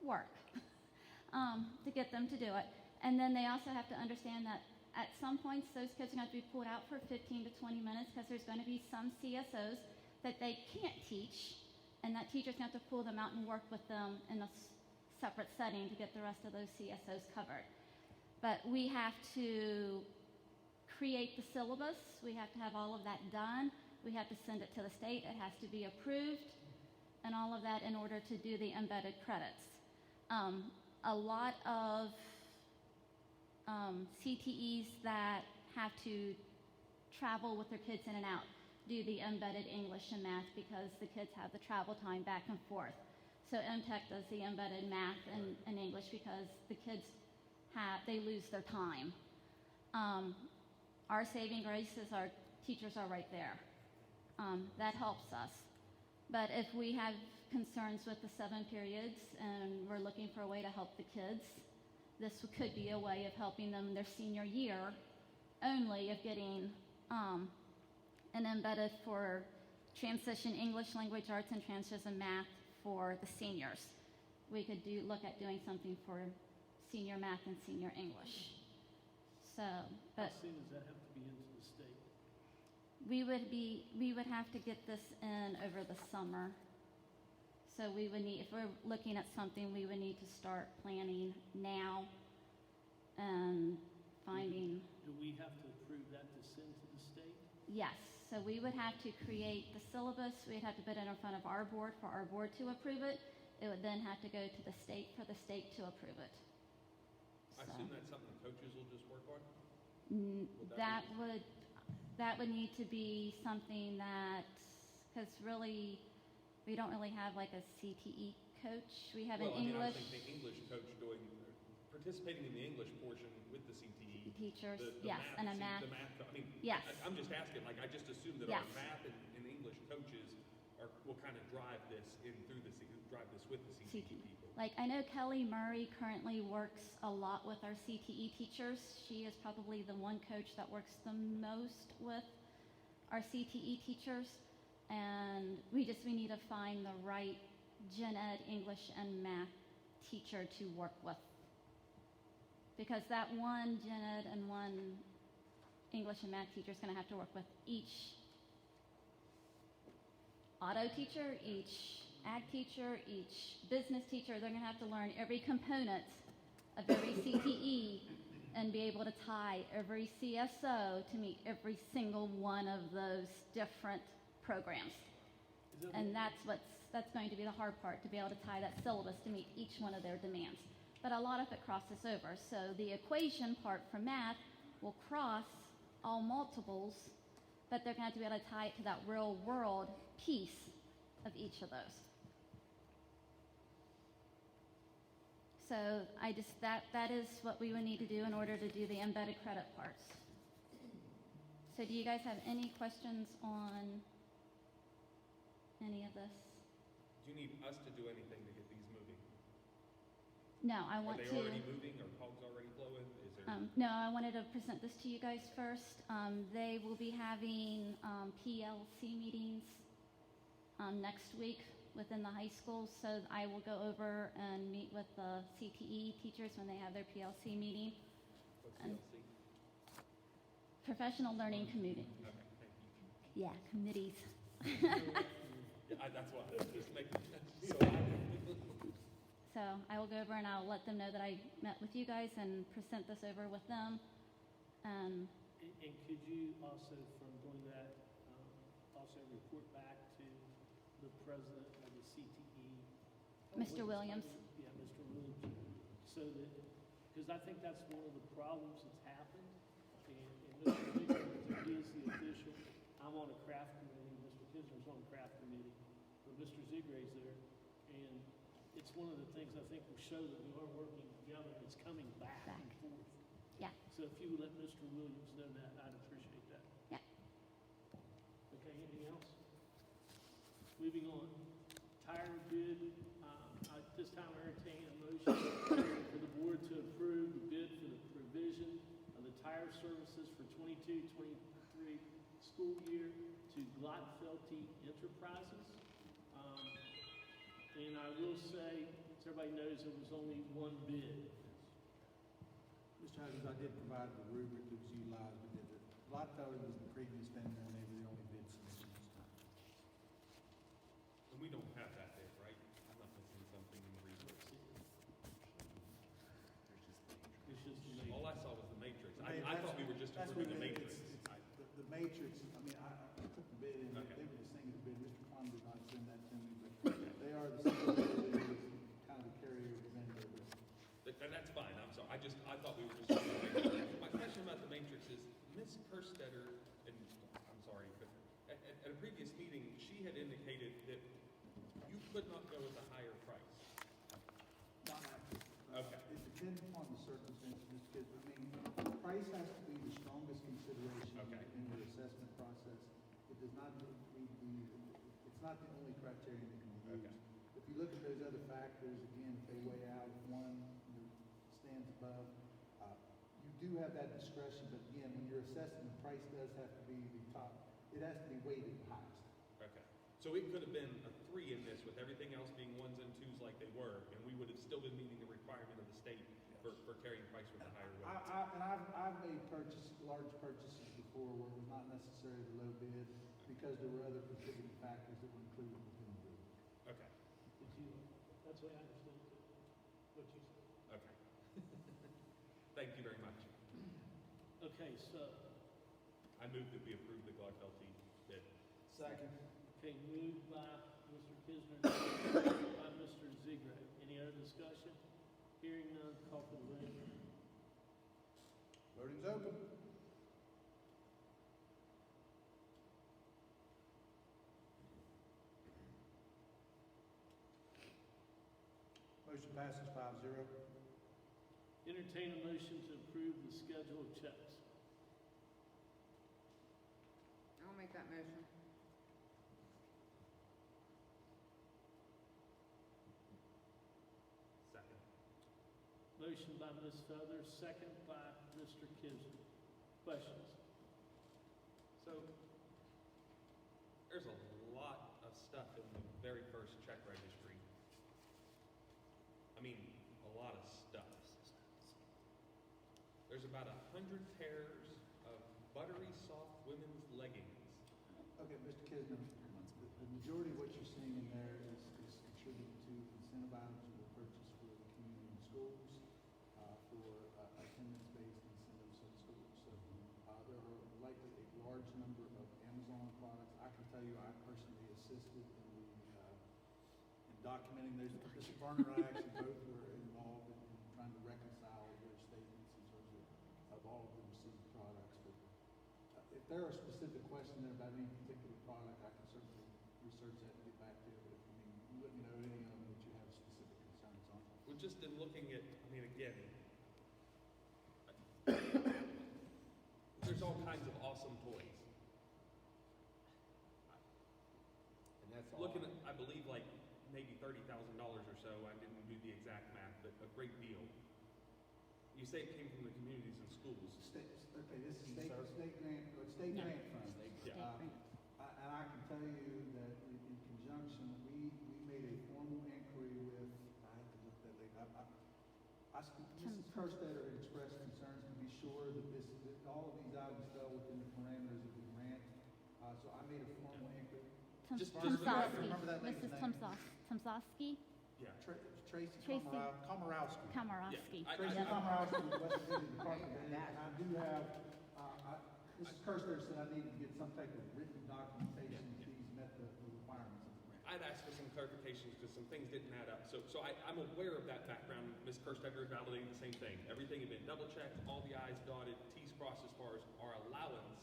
work to get them to do it. And then they also have to understand that at some points those kids are going to have to be pulled out for 15 to 20 minutes because there's going to be some CSOs that they can't teach, and that teacher's going to have to pull them out and work with them in a separate setting to get the rest of those CSOs covered. But we have to create the syllabus. We have to have all of that done. We have to send it to the state. It has to be approved and all of that in order to do the embedded credits. A lot of CTEs that have to travel with their kids in and out do the embedded English and math because the kids have the travel time back and forth. So MTech does the embedded math and English because the kids they lose their time. Our saving grace is our teachers are right there. That helps us. But if we have concerns with the 7 periods and we're looking for a way to help the kids, this could be a way of helping them their senior year only, of getting an embedded for transition English language arts and transition math for the seniors. We could look at doing something for senior math and senior English. So, but how soon does that have to be into the state? we would have to get this in over the summer. So we would need, if we're looking at something, we would need to start planning now and finding. Do we have to approve that to send to the state? Yes. So we would have to create the syllabus. We'd have to put it in front of our board for our board to approve it. It would then have to go to the state for the state to approve it. I assume that's something the coaches will just work on? That would need to be something that, because really, we don't really have like a CTE coach. We have an English. I think the English coach doing participating in the English portion with the CTE. Teachers, the yes, math, and a math. The math, I mean, Yes. I'm just asking, like, I just assume that Yes. our math and English coaches will kind of drive this with the CTE people. Like, I know Kelly Murray currently works a lot with our CTE teachers. She is probably the one coach that works the most with our CTE teachers. And we need to find the right gen ed, English, and math teacher to work with. Because that one gen ed and one English and math teacher is going to have to work with each auto teacher, each ag teacher, each business teacher. They're going to have to learn every component of every CTE and be able to tie every CSO to meet every single one of those different programs. And that's going to be the hard part, to be able to tie that syllabus to meet each one of their demands. But a lot of it crosses over. So the equation part for math will cross all multiples, but they're going to have to be able to tie it to that real world piece of each of those. So that is what we would need to do in order to do the embedded credit parts. So do you guys have any questions on any of this? Do you need us to do anything to get these moving? No, I want to. Are they already moving? Are cogs already flowing? Is there? No, I wanted to present this to you guys first. They will be having PLC meetings next week within the high school, so I will go over and meet with the CTE teachers when they have their PLC meeting. What's And PLC? Professional Learning Committee. Okay, thank you. Yeah, committees. That's why I was just making So I will go over and I'll let them know that I met with you guys and present this over with them. And could you also, from doing that, also report back to the president of the CTE? Mr. Williams. Yeah, Mr. Williams. So that, because I think that's one of the problems that's happened. And Mr. Williams, he is the official. I'm on a craft committee. Mr. Kisner's on a craft committee. But Mr. Zigray's there. And it's one of the things I think will show that we are working together. It's coming back. And forth. Yeah. So if you would let Mr. Williams know that, I'd appreciate that. Yeah. Okay, anything else? Moving on. Tire bid, at this time I entertain a motion for the board to approve the bid for the provision of the tire services for 22-23 school year to Glotfelty Enterprises. And I will say, so everybody knows there was only one bid. Mr. Hodges, I did provide the rubric that was utilized, but Glotfelty was the previous vendor, and they were the only bid submission this time. And we don't have that bid, right? I'm not missing something in the resource. It's just the matrix. All I saw was the matrix. I thought we were just approving the matrix. The matrix, I mean, I took the bid in, Okay. they were the single bid. Mr. Khan did not send that to me, but they are the single bid, it was kind of a carryover vendor. That's fine, I'm sorry. I thought we were just approving the matrix. My question about the matrix is, Ms. Kerstetter, and I'm sorry, but at a previous meeting, she had indicated that you could not go with a higher price. Not active. Okay. It depends upon the circumstances, Mr. Kidd. I mean, price has to be the strongest consideration in your assessment process. It does not need to be, it's not the only criterion that can be used. If you look at those other factors, again, if they weigh out, if one stands above, you do have that discretion, but again, when you're assessing, the price does have to be the top, it has to be weighted the highest. Okay. So it could have been a 3 in this with everything else being 1s and 2s like they were, and we would have still been meeting the requirement of the state for carrying price with the higher weight. I've made large purchases before where it was not necessarily the low bid because there were other contributing factors that were included within the bid. Okay. That's what I understood, what you said. Okay. Thank you very much. Okay, so, I move that we approve the Glotfelty bid. Second. okay, moved by Mr. Kisner, seconded by Mr. Zigray. Any other discussion? Hearing none, call for the vote. Voting's open. Motion passes 5-0. Entertain a motion to approve the schedule of checks. I'll make that motion. Second. Motion by Ms. Feathers, second by Mr. Kisner. Questions? So, there's a lot of stuff in the very first check registry. I mean, a lot of stuff. There's about 100 pairs of buttery soft women's leggings. Okay, Mr. Kisner, the majority of what you're seeing in there is contributed to incentive items that were purchased for the community and schools, for attendance-based incentives in schools. So there are likely a large number of Amazon products. I can tell you I personally assisted in documenting those. Mr. Varner and I actually both were involved in trying to reconcile those statements in terms of all of the received products. But if there are specific questions there about any particular product, I can certainly research that and get back to you. But if you let me know any of them that you have specific concerns on. Well, just in looking at, I mean, again, there's all kinds of awesome toys. And that's all. Looking at, I believe, like maybe $30,000 or so. I didn't do the exact math, but a great deal. You say it came from the communities and schools. Okay, this is state grant, state grant funds. Yeah. And I can tell you that in conjunction, we made a formal inquiry with, I have to look that later. Mrs. Kerstetter had expressed concerns to be sure that all of these items fell within the parameters of the grant. So I made a formal inquiry. Tomsowski, Remember that lady's Mrs. name? Tomsowski. Yeah. Tracy Tracy. Komorowski. Komorowski. Tracy Komorowski was West Virginia Department of Ed. And I do have, Mrs. Kerstetter said I needed to get some type of written documentation that these met the requirements of the grant. I'd asked for some clarifications because some things didn't add up. So I'm aware of that background. Ms. Kerstetter validated the same thing. Everything had been double checked, all the I's dotted, T's crossed as far as our allowance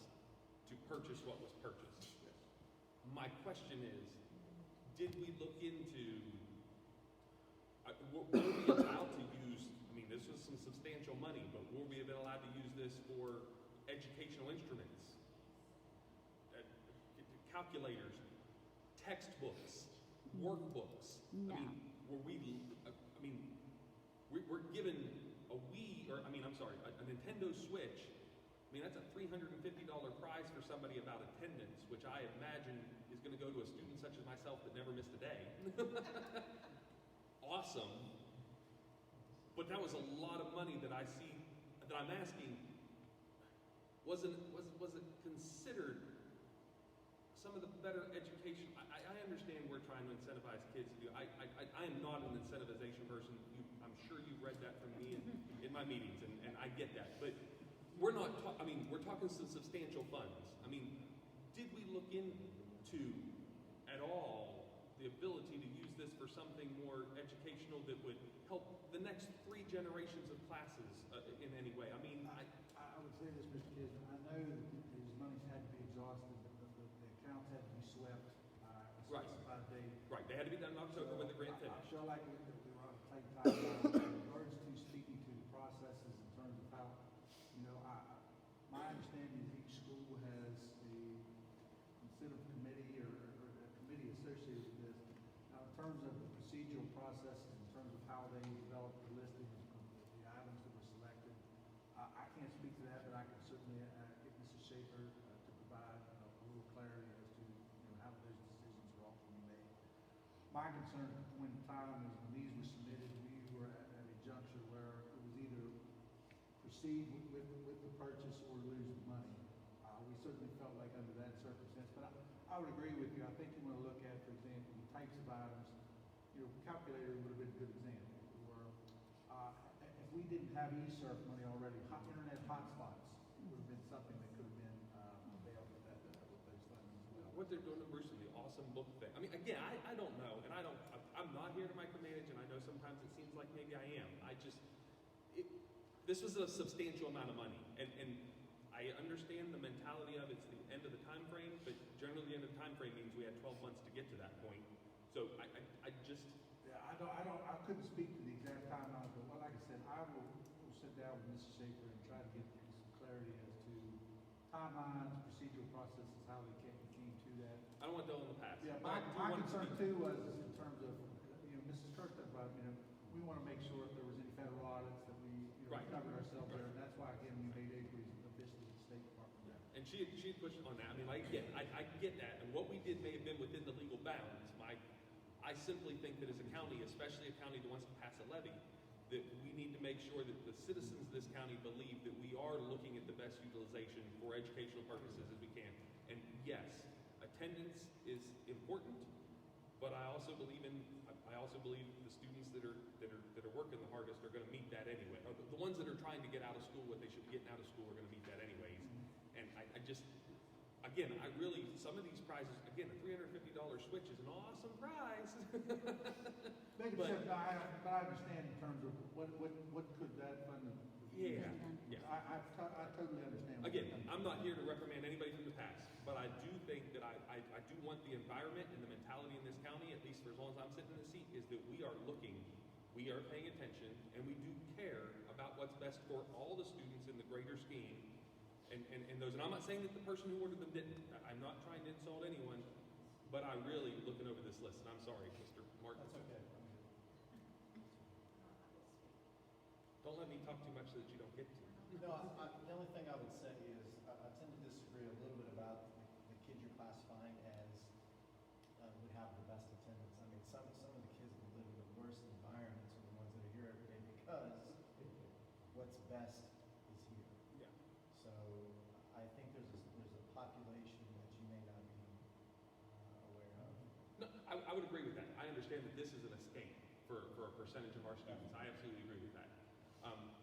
to purchase what was purchased. My question is, did we look into, were we allowed to use, I mean, this was some substantial money, but were we allowed to use this for educational instruments, calculators, textbooks, workbooks? No. I mean, we're given a Wii, or a Nintendo Switch. I mean, that's a $350 prize for somebody about attendance, which I imagine is going to go to a student such as myself that never missed a day. Awesome. But that was a lot of money that I see, that I'm asking, was it considered some of the better education? I understand we're trying to incentivize kids to do. I am not an incentivization person. I'm sure you've read that from me in my meetings, and I get that. But we're not. We're talking some substantial funds. I mean, did we look into at all the ability to use this for something more educational that would help the next 3 generations of classes in any way? I mean, I would say this, Mr. Kisner. I know that these monies had to be exhausted, but the accounts had to be swept a specified date. Right. They had to be done in October when the grant finished. I feel like we were on a tight timeline in regards to speaking to the processes in terms of how, my understanding is each school has a incentive committee or a committee associated with this. Now, in terms of the procedural processes, in terms of how they develop the listings of the items that were selected, I can't speak to that, but I can certainly get Mrs. Schaefer to provide a little clarity as to how those decisions are ultimately made. My concern at the point in time is when these were submitted, we were at a juncture where it was either proceed with the purchase or lose the money. We certainly felt like under that circumstance, but I would agree with you. I think you want to look at, for example, the types of items. Calculator would have been a good example. Or if we didn't have eSurf money already, internet hotspots would have been something that could have been available with those funds as well. What they're doing in Bruce and the awesome book thing. I mean, again, I don't know, and I'm not here to micromanage, and I know sometimes it seems like maybe I am. This was a substantial amount of money, and I understand the mentality of it's the end of the time frame, but generally the end of the time frame means we had 12 months to get to that point. So I just... Yeah, I couldn't speak to the exact timeline, but like I said, I will sit down with Mrs. Schaefer and try to get some clarity as to timelines, procedural processes, how they came to that. I don't want to dwell in the past. Yeah, but I do my want it to concern be- too was in terms of, Mrs. Kirkland brought, we want to make sure if there was any federal audits that we, Right. covered ourselves there, and that's why, again, we made Avery officially the State Department. And she had pushed on that. I mean, I get that. And what we did may have been within the legal bounds. I simply think that as a county, especially a county that wants to pass a levy, that we need to make sure that the citizens of this county believe that we are looking at the best utilization for educational purposes as we can. And yes, attendance is important, but I also believe the students that are working the hardest are going to meet that anyway. Or the ones that are trying to get out of school what they should be getting out of school are going to meet that anyways. And I just, again, some of these prizes, again, a $350 switch is an awesome prize. Big shift, but I understand in terms of what could that fund be? Yeah. I totally understand. Again, I'm not here to reprimand anybody from the past, but I do think that I do want the environment and the mentality in this county, at least for as long as I'm sitting in the seat, is that we are paying attention, and we do care about what's best for all the students in the greater scheme. And those, and I'm not saying that the person who ordered them didn't. I'm not trying to insult anyone, but I'm really looking over this list, and I'm sorry, Mr. Martin. That's okay. Don't let me talk too much so that you don't get to. No, the only thing I would say is I tend to disagree a little bit about the kids you're classifying as would have the best attendance. I mean, some of the kids that live in the worst environments are the ones that are here every day because what's best is here. Yeah. So I think there's a population that you may not be aware of. No, I would agree with that. I understand that this is an escape for a percentage of our students. I absolutely agree with that.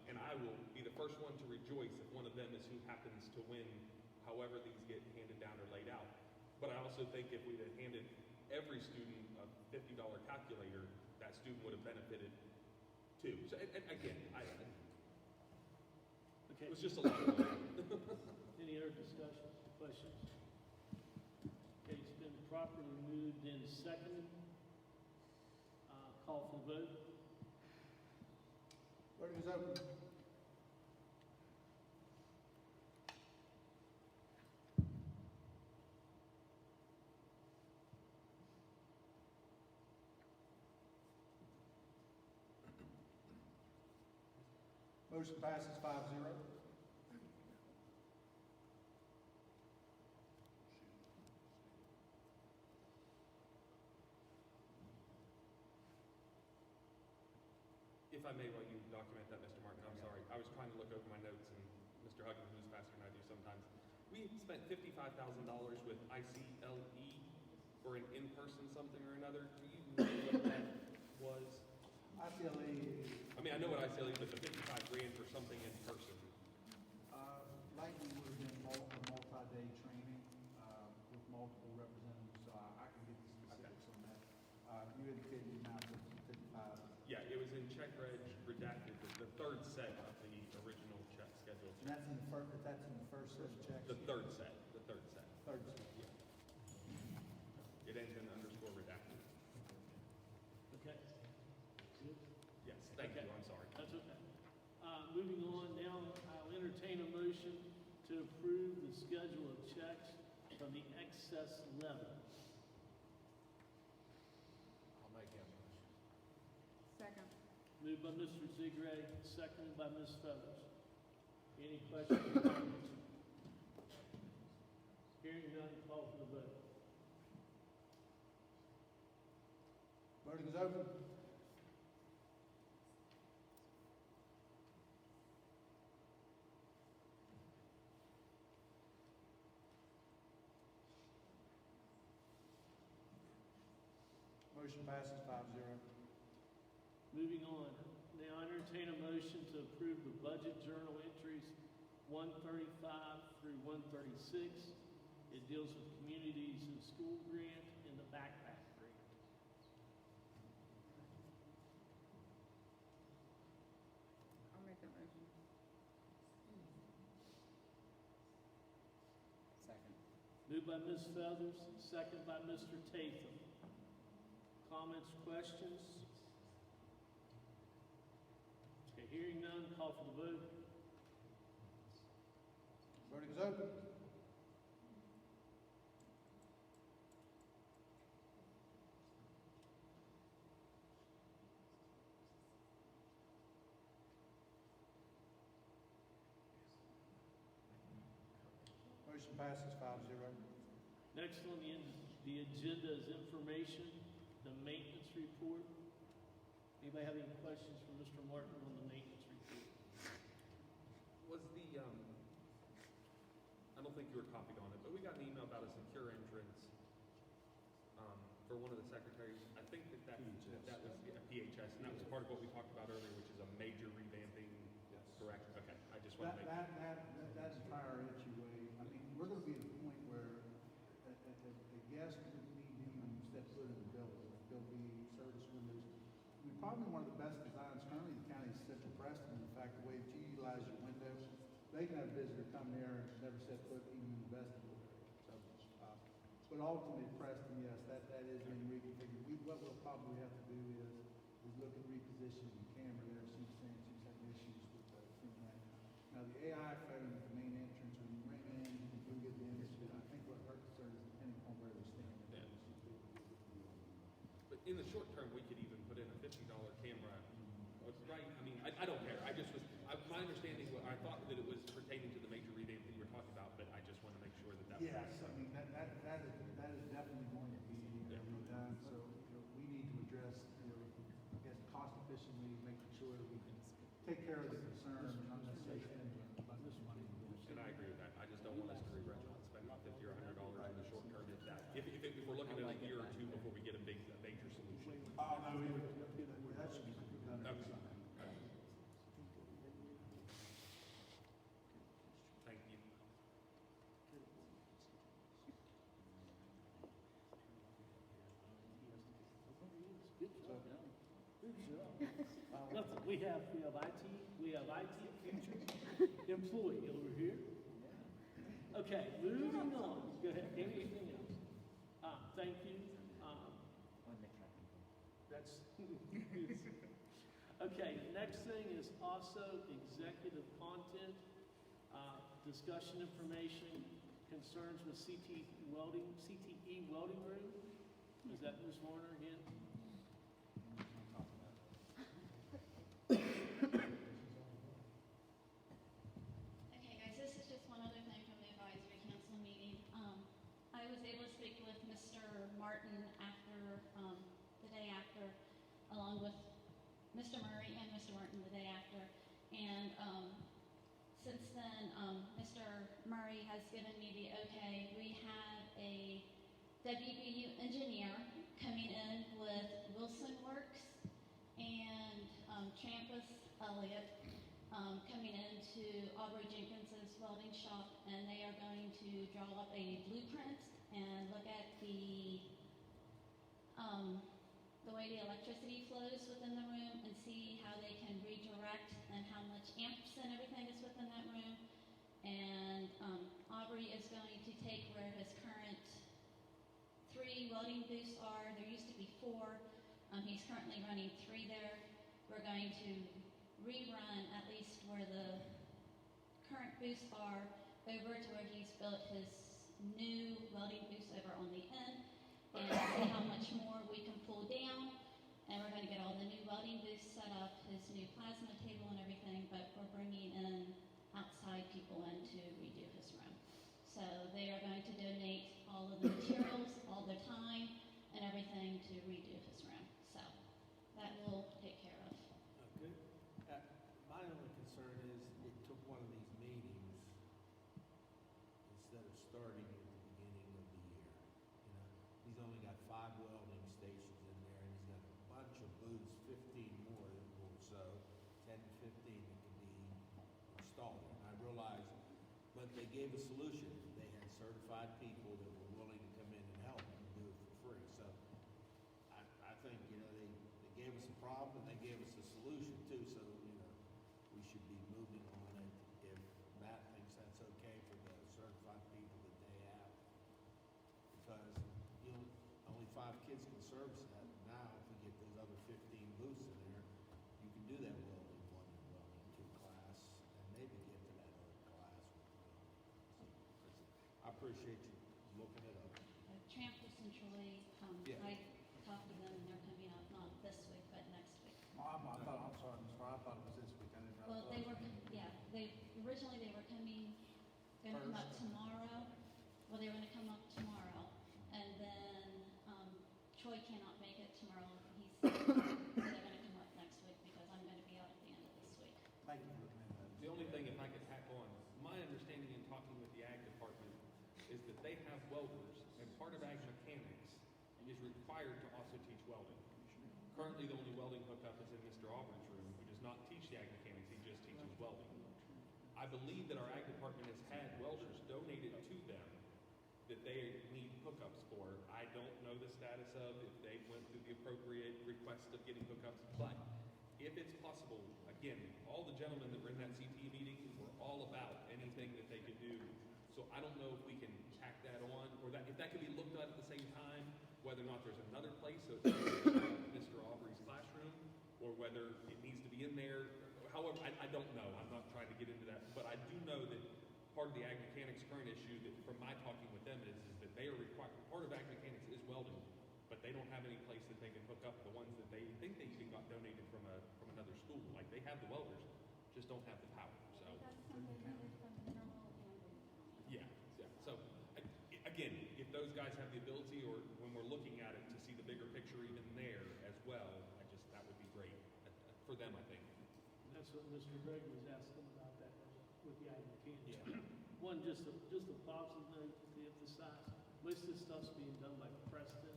And I will be the first one to rejoice if one of them is who happens to win however these get handed down or laid out. But I also think if we'd have handed every student a $50 calculator, that student would have benefited too. So, and again, Okay. it was just a lot of money. Any other discussions, questions? Okay, it's been properly moved and seconded. Call for the vote. Voting is open. Motion passes 5-0. If I may, while you document that, Mr. Martin, I'm sorry. I was trying to look over my notes, and Mr. Huggins moves faster than I do sometimes. We spent $55,000 with ICLE for an in-person something or another. Do you know what that was? ICLE. I mean, I know what ICLE is, but the $55,000 for something in person. Likely would have been a multi-day training with multiple representatives, so I can get the specifics on that. You indicated the amount of 55. Yeah, it was in check reg redacted, the third set of the original check schedule. And that's in the first set of checks? The third set. Third set. Yeah. It ends in underscore redacted. Okay. Good. Yes, thank you, I'm sorry. That's okay. Moving on, now I'll entertain a motion to approve the schedule of checks from the excess levy. I'll make that motion. Second. Moved by Mr. Zigray, seconded by Ms. Feathers. Any questions or comments? Hearing none, call for the vote. Voting is open. Motion passes 5-0. Moving on, now entertain a motion to approve the budget journal entries 135 through 136. It deals with communities and school grant and the backpack grant. I'll make that motion. Second. Moved by Ms. Feathers, second by Mr. Tatham. Comments, questions? Okay, Hearing none, call for the vote. Voting is open. Motion passes 5-0. Next on the agenda is information, the maintenance report. Anybody have any questions for Mr. Martin on the maintenance report? Was I don't think you were copied on it, but we got an email about a secure entrance for one of the secretaries. I think that was a PHS, and that was part of what we talked about earlier, which is a major revamping. Yes. Correct? Okay, I just want to make. That entire entryway, I mean, we're gonna be at a point where a guest would need to even step foot in the building. There'll be service windows. I mean, probably one of the best designs currently in the county is Central Preston. In fact, the way that you utilize your windows, they can have a visitor come there and never set foot even in the vestibule. So, but ultimately, Preston, yes, that is being reconfigured. What we'll probably have to do is look at repositioning the camera there. She's saying she's having issues with seeing that. Now, the AI phone at the main entrance, when you ring in, you'll get the image. I think what her concern is depending on where they're standing. But in the short term, we could even put in a $50 camera, right? I mean, I don't care. My understanding was, I thought that it was pertaining to the major revamp that you were talking about, but I just want to make sure that that was. Yes, I mean, that is definitely going to be redone. So, we need to address, I guess, cost efficiently, making sure that we can take care of the concern, not necessarily spend about this money. And I agree with that. I just don't want us to regret not spending $50 or $100 in the short term if that. If we're looking at a year or two before we get a major solution. Oh, no, that should be done. Okay. Thank you. Good job. Good job. Nothing. We have IT future employee over here. Okay, moving on. Go ahead. Anything else? Thank you. That's okay. Next thing is also executive content, discussion information, concerns with CTE welding room. Is that Ms. Warner again? Okay, guys, this is just one other thing from the advisory council meeting. I was able to speak with Mr. Martin after, the day after, along with Mr. Murray and Mr. Martin the day after. And since then, Mr. Murray has given me the okay. We have a WBU engineer coming in with Wilson Works and Trampus Elliott coming into Aubrey Jenkins's welding shop, and they are going to draw up a blueprint and look at the way the electricity flows within the room and see how they can redirect and how much amps and everything is within that room. And Aubrey is going to take where his current 3 welding booths are. There used to be 4. He's currently running 3 there. We're going to rerun at least where the current booths are over to where he's built his new welding booths over on the end, and see how much more we can pull down. And we're going to get all the new welding booths set up, his new plasma table and everything, but we're bringing in outside people in to redo his room. So they are going to donate all of the materials, all their time, and everything to redo his room. So that will take care of. Okay. My only concern is it took one of these meetings instead of starting at the beginning of the year. He's only got 5 welding stations in there, and he's got a bunch of booths, 15 more or so, 10 to 15 that can be installed. And I realized, but they gave a solution. They had certified people that were willing to come in and help and do it for free. So I think, they gave us a problem and they gave us a solution too. So, we should be moving on it if Matt thinks that's okay for the certified people that they have. Because, only 5 kids can service that. Now, if we get those other 15 booths in there, you can do that welding one as well. appreciate you looking it up. Trampus and Troy, Yeah. I talked to them and they're coming out not this week, but next week. I'm sorry, Ms. Fry, I thought it was this week, I didn't know. Well, they were, originally they were gonna come up tomorrow. Well, they were gonna come up tomorrow, and then, Troy cannot make it tomorrow. He's sick, so they're gonna come up next week because I'm gonna be out at the end of this week. Thank you for looking at that. The only thing, if I could tack on, my understanding in talking with the ag department is that they have welders, and part of ag mechanics is required to also teach welding. Currently, the only welding hookup is in Mr. Auburn's room, who does not teach the ag mechanics, he just teaches welding. I believe that our ag department has had welders donated to them that they need hookups for. I don't know the status of if they went through the appropriate request of getting hookups, but if it's possible, again, all the gentlemen that were in that CTE meeting were all about anything that they could do. So I don't know if we can tack that on, or that if that could be looked at the same time, whether or not there's another place, so it's Mr. Aubrey's classroom, or whether it needs to be in there. However, I don't know. I'm not trying to get into that, but I do know that part of the ag mechanics current issue, that from my talking with them, is that they are required. Part of ag mechanics is welding, but they don't have any place that they can hook up the ones that they think they even got donated from another school. Like they have the welders, just don't have the power. So yeah. So again, if those guys have the ability, or when we're looking at it to see the bigger picture even there as well, that would be great for them, I think. That's what Mr. Gregg was asking about that with the ag mechanics. Yeah. One, just a positive note to emphasize, most of this stuff's being done by Preston,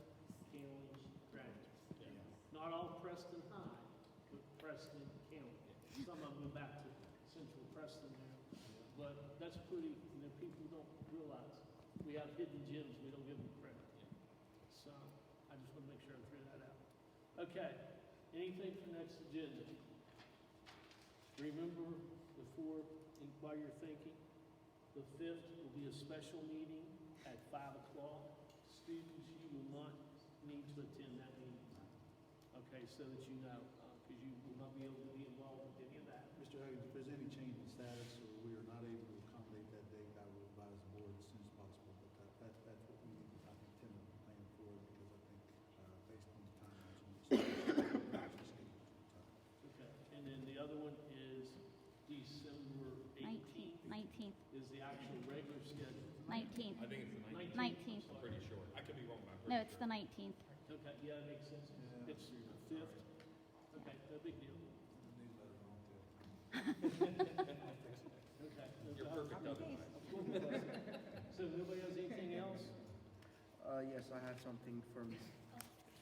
County graduates. Yeah. Not all Preston High, but Preston County. Some of them go back to Central Preston there. But that's pretty, people don't realize. We have hidden gems, we don't give them credit. So, I just want to make sure I clear that out. Okay, anything for next agenda? Remember, while you're thinking, the 5th will be a special meeting at 5 o'clock. Students, you will not need to attend that meeting. Okay, so that you know, because you will not be able to be involved with any of that. Mr. Huggins, if there's any change in status or we are not able to accommodate that date, I will advise the board as soon as possible. But that's what we need to, I think, tentatively plan for, because I think, based on the timelines on this, Okay, and then the other one is December 18th. 19th. Is the actual regular schedule. 19th. I think it's the 19th. I'm pretty sure. I could be wrong, but I'm pretty No, it's sure. the 19th. Okay, yeah, that makes sense. It's the 5th. Okay, no big deal. Okay. You're perfect otherwise. So nobody has anything else? Yes, I have something from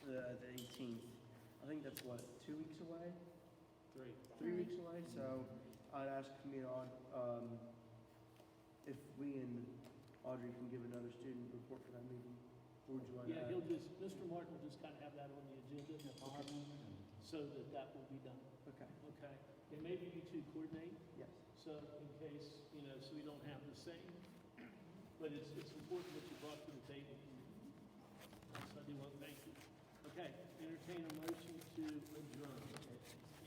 the 18th. I think that's what, 2 weeks away? 3 weeks away. So I'd ask for me on if we and Audrey can give another student report for that meeting. Or would you like Yeah, that? Mr. Martin will just kind of have that on the agenda, so that will be done. Okay. Okay, and maybe you two coordinate? Yes. So in case, so we don't have the same, but it's important what you brought to the table. So I do want to thank you. Okay, entertain a motion to adjourn.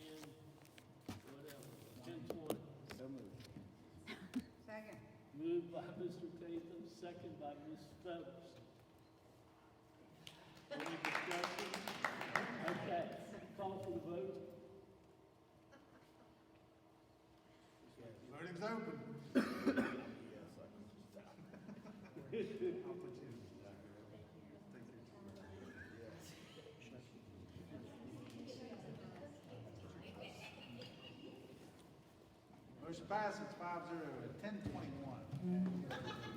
And whatever, 10:20. So moved. Second. Moved by Mr. Tatham, second by Ms. Feathers. Any discussion? Okay, call for the vote. Voting's open. Yes, I can stop. I'll put you in. Motion passes 5-0 at 10:21.